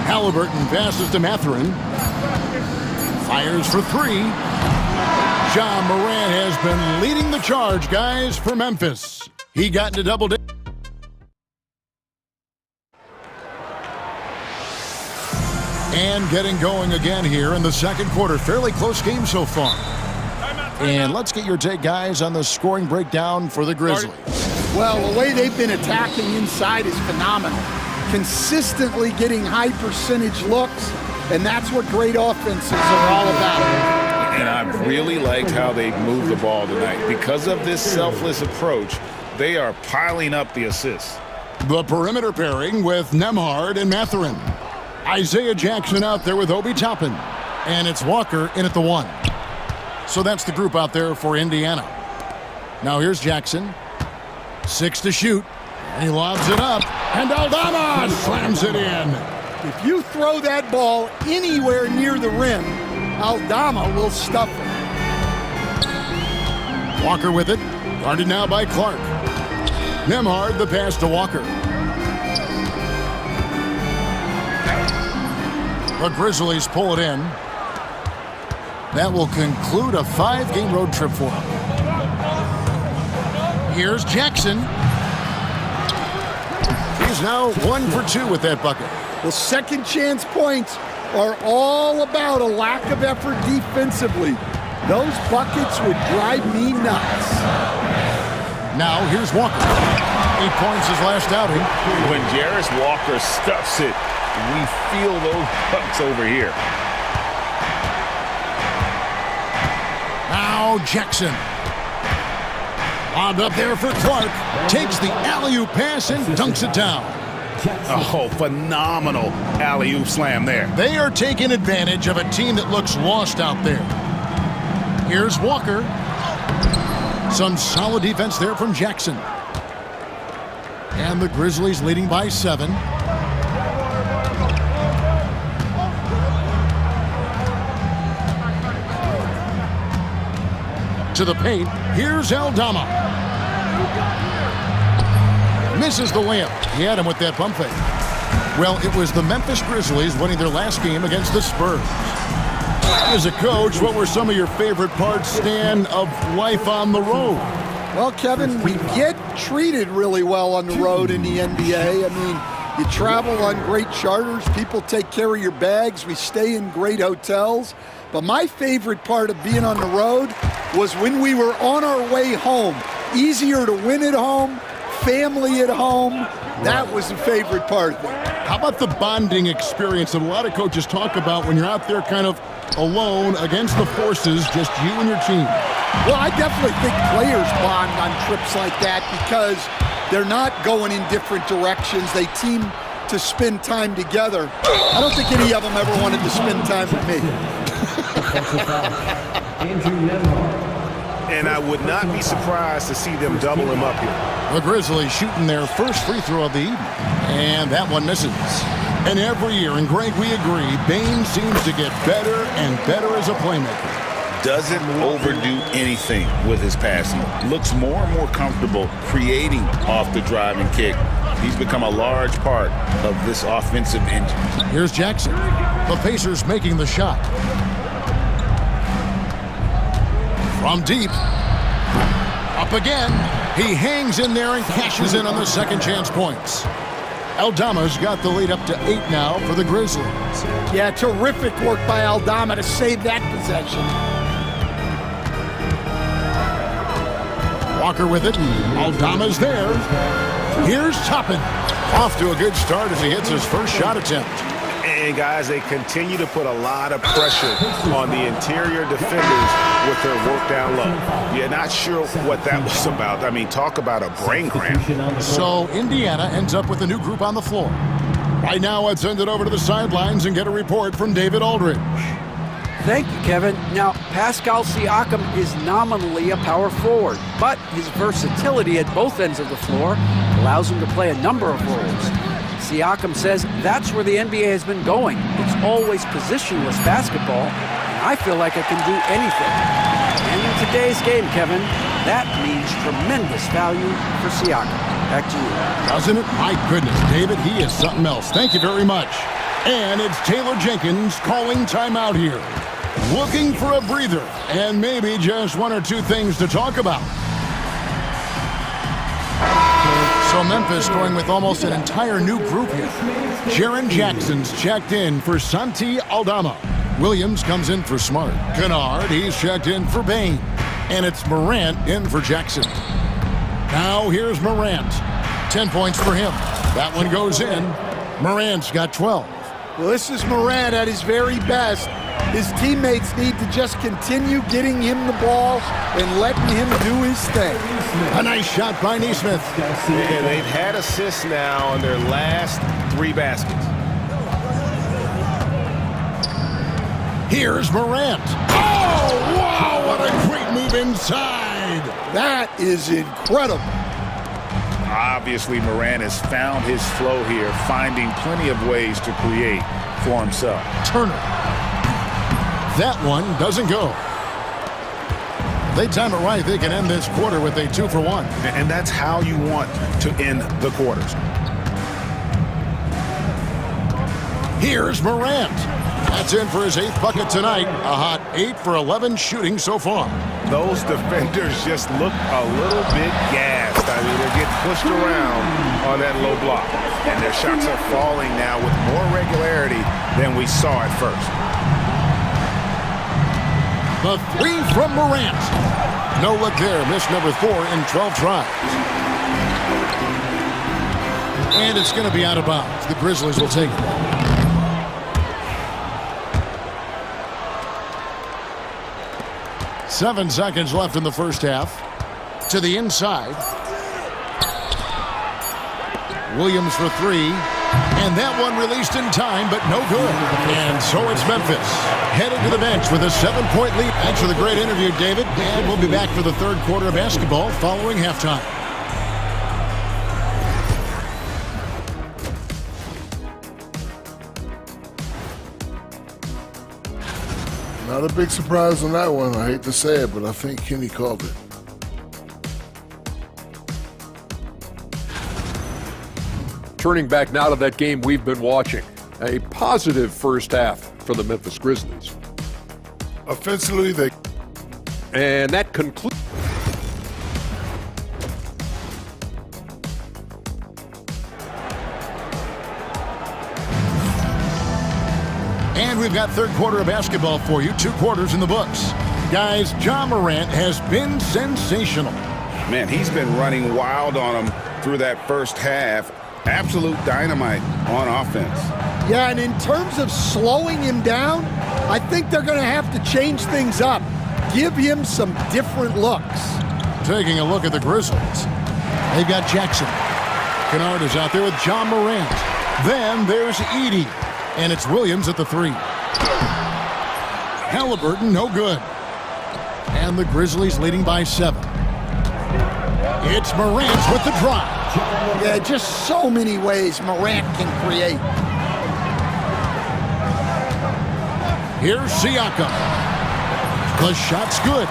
Halliburton passes to Mathurin. Fires for three. John Morant has been leading the charge, guys, for Memphis. He got into double digits. And getting going again here in the second quarter. Fairly close game so far. And let's get your take, guys, on the scoring breakdown for the Grizzlies. Well, the way they've been attacking inside is phenomenal. Consistently getting high percentage looks, and that's what great offenses are all about. And I really liked how they moved the ball tonight. Because of this selfless approach, they are piling up the assists. The perimeter pairing with Nembhard and Mathurin. Isaiah Jackson out there with Obi Toppin. And it's Walker in at the 1. So that's the group out there for Indiana. Now here's Jackson. 6 to shoot. And he lobs it up. And Aldama slams it in. If you throw that ball anywhere near the rim, Aldama will stuff it. Walker with it. Guarded now by Clark. Nembhard the pass to Walker. The Grizzlies pull it in. That will conclude a 5-game road trip for them. Here's Jackson. He's now 1 for 2 with that bucket. Well, second chance points are all about a lack of effort defensively. Those buckets would drive me nuts. Now here's Walker. 8 points his last outing. When Jarris Walker stuffs it, we feel those bucks over here. Now Jackson. Lobbed up there for Clark. Takes the alley-oop pass and dunks it down. Oh, phenomenal alley-oop slam there. They are taking advantage of a team that looks lost out there. Here's Walker. Some solid defense there from Jackson. And the Grizzlies leading by 7. To the paint. Here's Aldama. Misses the layup. He had him with that pump fake. Well, it was the Memphis Grizzlies winning their last game against the Spurs. As a coach, what were some of your favorite parts, Stan, of life on the road? Well, Kevin, we get treated really well on the road in the NBA. I mean, you travel on great charters. People take care of your bags. We stay in great hotels. But my favorite part of being on the road was when we were on our way home. Easier to win at home, family at home. That was the favorite part of it. How about the bonding experience that a lot of coaches talk about when you're out there kind of alone against the forces, just you and your team? Well, I definitely think players bond on trips like that because they're not going in different directions. They team to spend time together. I don't think any of them ever wanted to spend time with me. And I would not be surprised to see them double him up here. The Grizzlies shooting their first free throw of the evening. And that one misses. And every year, and Greg, we agree, Bane seems to get better and better as a playmaker. Doesn't overdo anything with his passing. Looks more and more comfortable creating off the driving kick. He's become a large part of this offensive engine. Here's Jackson. The Pacers making the shot. From deep. Up again. He hangs in there and cashes in on the second chance points. Aldama's got the lead up to 8 now for the Grizzlies. Yeah, terrific work by Aldama to save that possession. Walker with it. Aldama's there. Here's Toppin. Off to a good start as he hits his first shot attempt. And guys, they continue to put a lot of pressure on the interior defenders with their work down low. You're not sure what that was about. I mean, talk about a brain cramp. So Indiana ends up with a new group on the floor. Right now, let's send it over to the sidelines and get a report from David Aldridge. Thank you, Kevin. Now, Pascal Siakam is nominally a power forward, but his versatility at both ends of the floor allows him to play a number of roles. Siakam says that's where the NBA has been going. It's always positionless basketball, and I feel like I can do anything. And in today's game, Kevin, that means tremendous value for Siakam. Back to you. Doesn't it? My goodness, David, he is something else. Thank you very much. And it's Taylor Jenkins calling timeout here. Looking for a breather and maybe just one or two things to talk about. So Memphis going with almost an entire new group here. Jaren Jackson's checked in for Santi Aldama. Williams comes in for Smart. Kennard, he's checked in for Bain. And it's Morant in for Jackson. Now here's Morant. 10 points for him. That one goes in. Morant's got 12. Well, this is Morant at his very best. His teammates need to just continue getting him the ball and letting him do his thing. A nice shot by Nesmith. Yeah, they've had assists now on their last 3 baskets. Here's Morant. Oh, wow, what a great move inside. That is incredible. Obviously, Morant has found his flow here, finding plenty of ways to create for himself. Turner. That one doesn't go. They time it right, they can end this quarter with a 2 for 1. And that's how you want to end the quarters. Here's Morant. That's in for his 8th bucket tonight. A hot 8 for 11 shooting so far. Those defenders just look a little bit gassed. I mean, they're getting pushed around on that low block. And their shots are falling now with more regularity than we saw at first. The 3 from Morant. No look there. Missed number 4 in 12 tries. And it's going to be out of bounds. The Grizzlies will take it. 7 seconds left in the first half. To the inside. Williams for 3. And that one released in time, but no good. And so it's Memphis. Headed to the bench with a 7-point lead. Thanks for the great interview, David. And we'll be back for the third quarter of basketball following halftime. Not a big surprise on that one. I hate to say it, but I think Kenny called it. Turning back now to that game we've been watching. A positive first half for the Memphis Grizzlies. Offensively, they... And that concludes... And we've got third quarter of basketball for you. 2 quarters in the books. Guys, Ja Morant has been sensational. Man, he's been running wild on him through that first half. Absolute dynamite on offense. Yeah, and in terms of slowing him down, I think they're going to have to change things up. Give him some different looks. Taking a look at the Grizzlies. They've got Jackson. Kennard is out there with Ja Morant. Then there's Edey. And it's Williams at the 3. Halliburton, no good. And the Grizzlies leading by 7. It's Morant with the drive. Yeah, just so many ways Morant can create. Here's Siakam. The shot's good.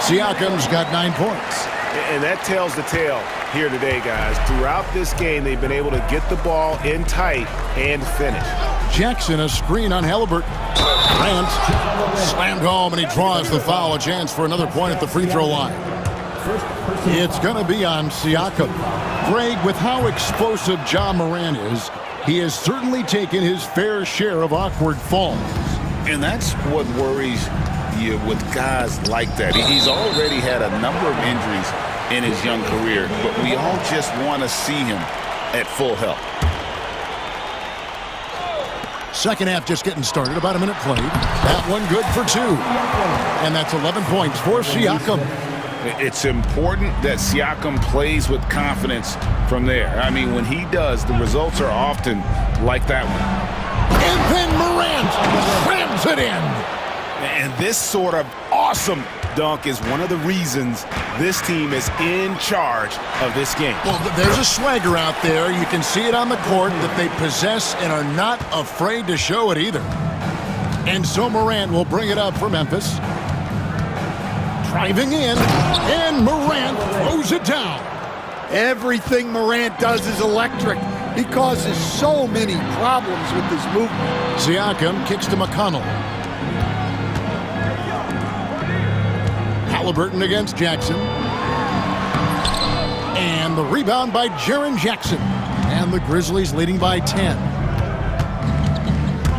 Siakam's got 9 points. And that tells the tale here today, guys. Throughout this game, they've been able to get the ball in tight and finish. Jackson, a screen on Halliburton. Grant slammed home, and he draws the foul. A chance for another point at the free throw line. It's going to be on Siakam. Greg, with how explosive Ja Morant is, he has certainly taken his fair share of awkward falls. And that's what worries you with guys like that. He's already had a number of injuries in his young career, but we all just want to see him at full health. Second half just getting started, about a minute played. That one good for 2. And that's 11 points for Siakam. It's important that Siakam plays with confidence from there. I mean, when he does, the results are often like that one. And then Morant slams it in. And this sort of awesome dunk is one of the reasons this team is in charge of this game. Well, there's a swagger out there. You can see it on the court that they possess and are not afraid to show it either. And so Morant will bring it up for Memphis. Driving in, and Morant throws it down. Everything Morant does is electric. He causes so many problems with his movement. Siakam kicks to McConnell. Halliburton against Jackson. And the rebound by Jaren Jackson. And the Grizzlies leading by 10.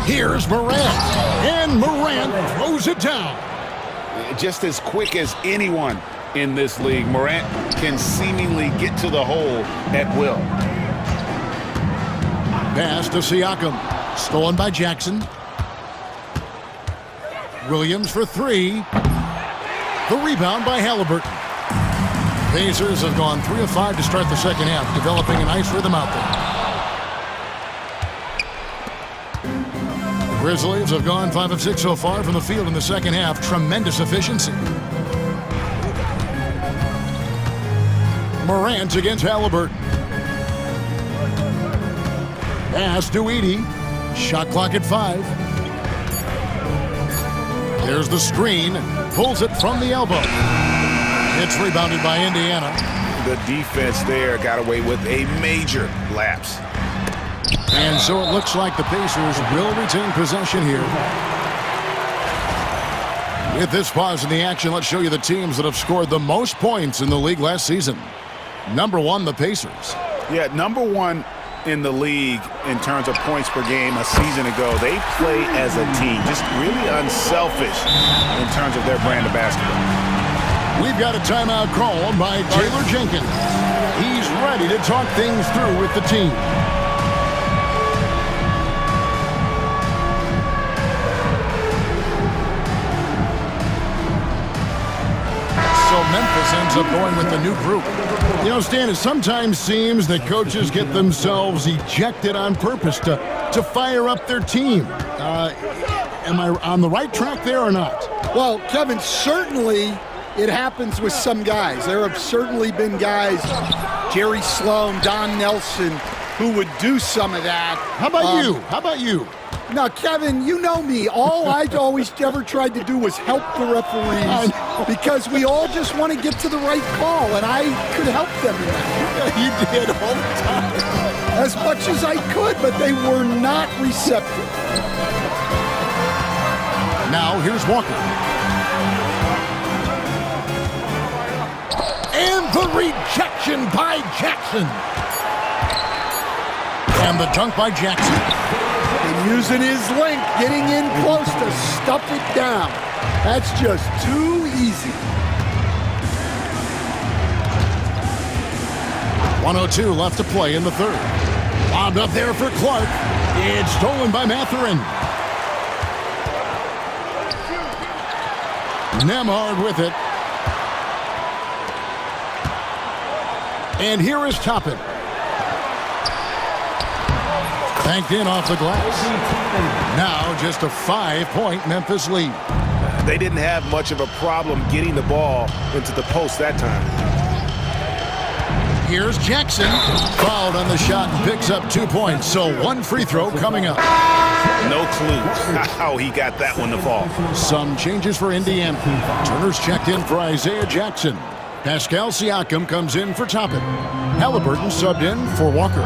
Here's Morant. And Morant throws it down. Just as quick as anyone in this league, Morant can seemingly get to the hole at will. Pass to Siakam. Stolen by Jackson. Williams for three. The rebound by Halliburton. Pacers have gone 3 of 5 to start the second half, developing a nice rhythm out there. The Grizzlies have gone 5 of 6 so far from the field in the second half. Tremendous efficiency. Morant against Halliburton. Pass to Edey. Shot clock at 5. There's the screen. Pulls it from the elbow. It's rebounded by Indiana. The defense there got away with a major lapse. And so it looks like the Pacers will retain possession here. With this pause in the action, let's show you the teams that have scored the most points in the league last season. Number 1, the Pacers. Yeah, number 1 in the league in terms of points per game a season ago. They play as a team, just really unselfish in terms of their brand of basketball. We've got a timeout called by Taylor Jenkins. He's ready to talk things through with the team. So Memphis ends up going with the new group. You know, Stan, it sometimes seems that coaches get themselves ejected on purpose to fire up their team. Am I on the right track there or not? Well, Kevin, certainly it happens with some guys. There have certainly been guys, Jerry Sloan, Don Nelson, who would do some of that. How about you? How about you? Now, Kevin, you know me. All I always ever tried to do was help the referees because we all just want to get to the right call, and I could help them in that. You did all the time. As much as I could, but they were not receptive. Now, here's Walker. And the rejection by Jackson. And the dunk by Jackson. And using his length, getting in close to stuff it down. That's just too easy. 1:02 left to play in the third. Lobbed up there for Clark. It's stolen by Mathurin. Nemhard with it. And here is Toppin. Banked in off the glass. Now just a 5-point Memphis lead. They didn't have much of a problem getting the ball into the post that time. Here's Jackson. Fouled on the shot and picks up 2 points. So 1 free throw coming up. No clue how he got that one to fall. Some changes for Indiana. Turner's checked in for Isaiah Jackson. Pascal Siakam comes in for Toppin. Halliburton subbed in for Walker.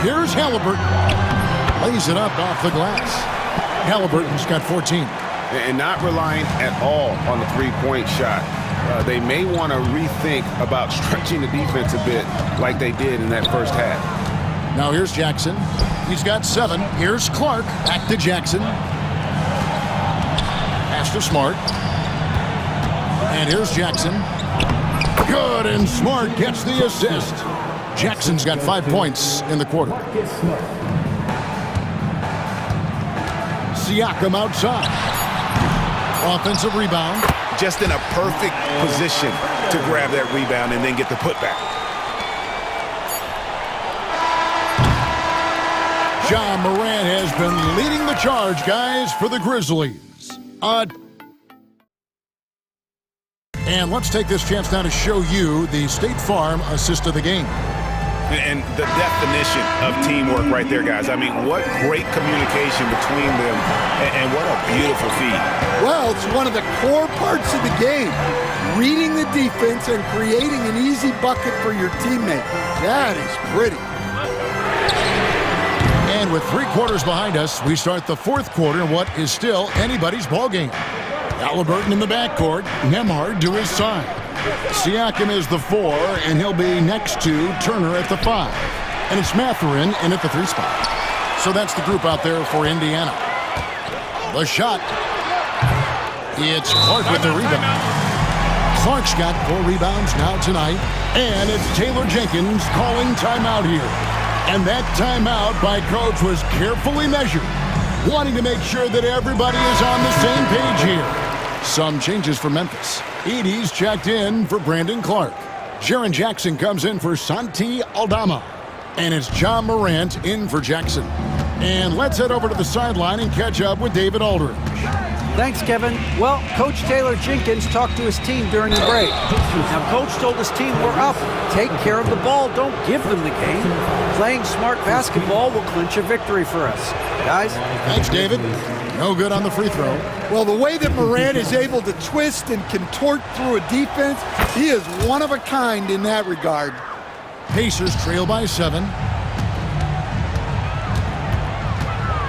Here's Halliburton. Lays it up off the glass. Halliburton's got 14. And not relying at all on the three-point shot. They may want to rethink about stretching the defense a bit like they did in that first half. Now here's Jackson. He's got 7. Here's Clark. Back to Jackson. Pass to Smart. And here's Jackson. Good, and Smart gets the assist. Jackson's got 5 points in the quarter. Siakam outside. Offensive rebound. Just in a perfect position to grab that rebound and then get the putback. Ja Morant has been leading the charge, guys, for the Grizzlies. And let's take this chance now to show you the State Farm assist of the game. And the definition of teamwork right there, guys. I mean, what great communication between them, and what a beautiful feed. Well, it's one of the core parts of the game. Reading the defense and creating an easy bucket for your teammate. That is pretty. And with 3 quarters behind us, we start the 4th quarter in what is still anybody's ball game. Halliburton in the backcourt, Nembhard to his side. Siakam is the 4, and he'll be next to Turner at the 5. And it's Mathurin in at the 3 spot. So that's the group out there for Indiana. The shot. It's Clark with the rebound. Clark's got 4 rebounds now tonight. And it's Taylor Jenkins calling timeout here. And that timeout by Coach was carefully measured, wanting to make sure that everybody is on the same page here. Some changes for Memphis. Edey's checked in for Brandon Clark. Jaren Jackson comes in for Santi Aldama. And it's Ja Morant in for Jackson. And let's head over to the sideline and catch up with David Aldridge. Thanks, Kevin. Well, Coach Taylor Jenkins talked to his team during the break. Now, Coach told his team, we're up. Take care of the ball. Don't give them the game. Playing smart basketball will clinch a victory for us. Guys? Thanks, David. No good on the free throw. Well, the way that Morant is able to twist and contort through a defense, he is one of a kind in that regard. Pacers trail by 7.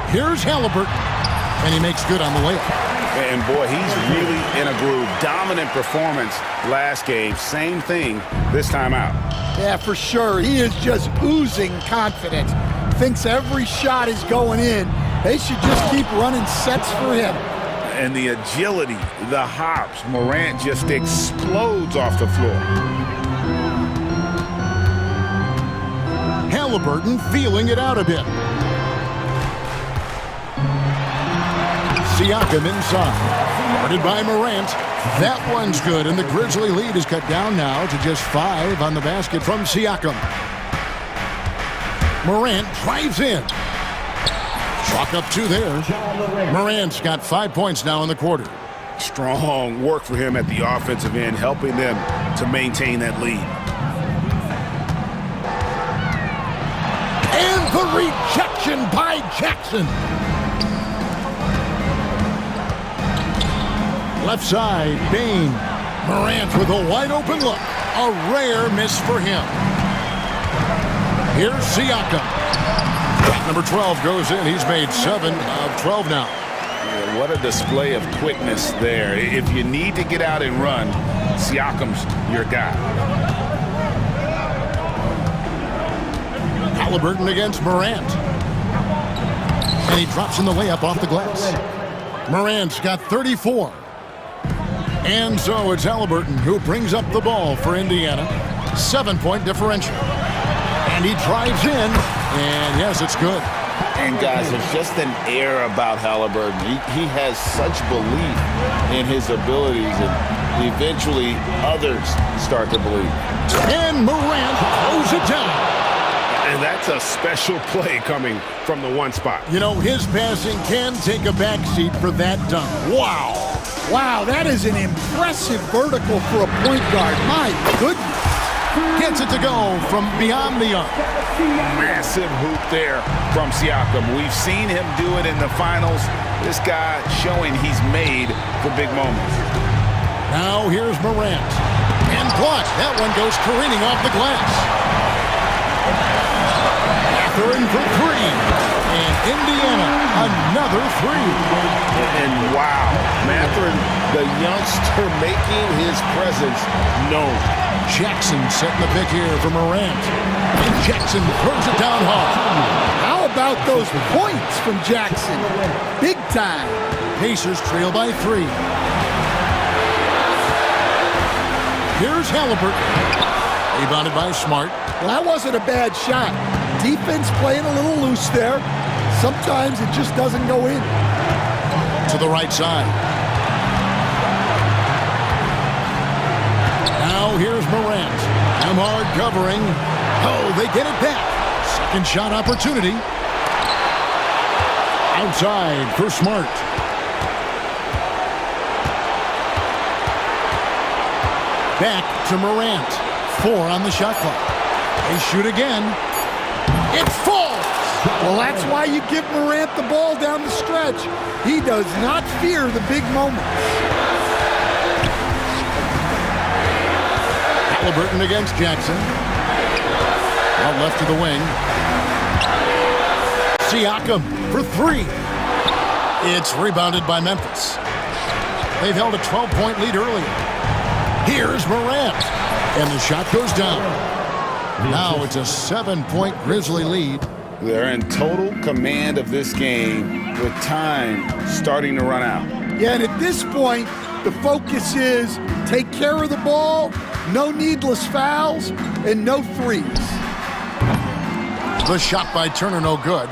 Here's Halliburton, and he makes good on the layup. And boy, he's really in a groove. Dominant performance last game. Same thing this time out. Yeah, for sure. He is just oozing confidence. Thinks every shot is going in. They should just keep running sets for him. And the agility, the hops, Morant just explodes off the floor. Halliburton feeling it out a bit. Siakam inside. Guarded by Morant. That one's good, and the Grizzly lead is cut down now to just 5 on the basket from Siakam. Morant drives in. Chalk up 2 there. Morant's got 5 points now in the quarter. Strong work for him at the offensive end, helping them to maintain that lead. And the rejection by Jackson. Left side, Bain. Morant with a wide open look. A rare miss for him. Here's Siakam. Number 12 goes in. He's made 7 of 12 now. Yeah, what a display of quickness there. If you need to get out and run, Siakam's your guy. Halliburton against Morant. And he drops in the layup off the glass. Morant's got 34. And so it's Halliburton who brings up the ball for Indiana. 7-point differential. And he drives in, and yes, it's good. And guys, there's just an air about Halliburton. He has such belief in his abilities, and eventually others start to believe. And Morant throws it down. And that's a special play coming from the 1 spot. You know, his passing can take a backseat for that dunk. Wow. Wow, that is an impressive vertical for a point guard. My goodness. Gets it to go from beyond the arc. Massive hoop there from Siakam. We've seen him do it in the finals. This guy showing he's made for big moments. Now here's Morant. And blocked. That one goes careening off the glass. Mathurin for 3. And Indiana, another 3. And wow, Mathurin, the youngster making his presence known. Jackson setting the pick here for Morant. And Jackson throws it down hard. How about those points from Jackson? Big time. Pacers trail by 3. Here's Halliburton. Rebounded by Smart. Well, that wasn't a bad shot. Defense playing a little loose there. Sometimes it just doesn't go in. To the right side. Now here's Morant. Nembhard covering. Oh, they get it back. Second shot opportunity. Outside for Smart. Back to Morant. 4 on the shot clock. They shoot again. It falls! Well, that's why you give Morant the ball down the stretch. He does not fear the big moments. Halliburton against Jackson. Out left to the wing. Siakam for 3. It's rebounded by Memphis. They've held a 12-point lead earlier. Here's Morant. And the shot goes down. Now it's a 7-point Grizzly lead. They're in total command of this game with time starting to run out. Yeah, and at this point, the focus is take care of the ball, no needless fouls, and no threes. The shot by Turner no good.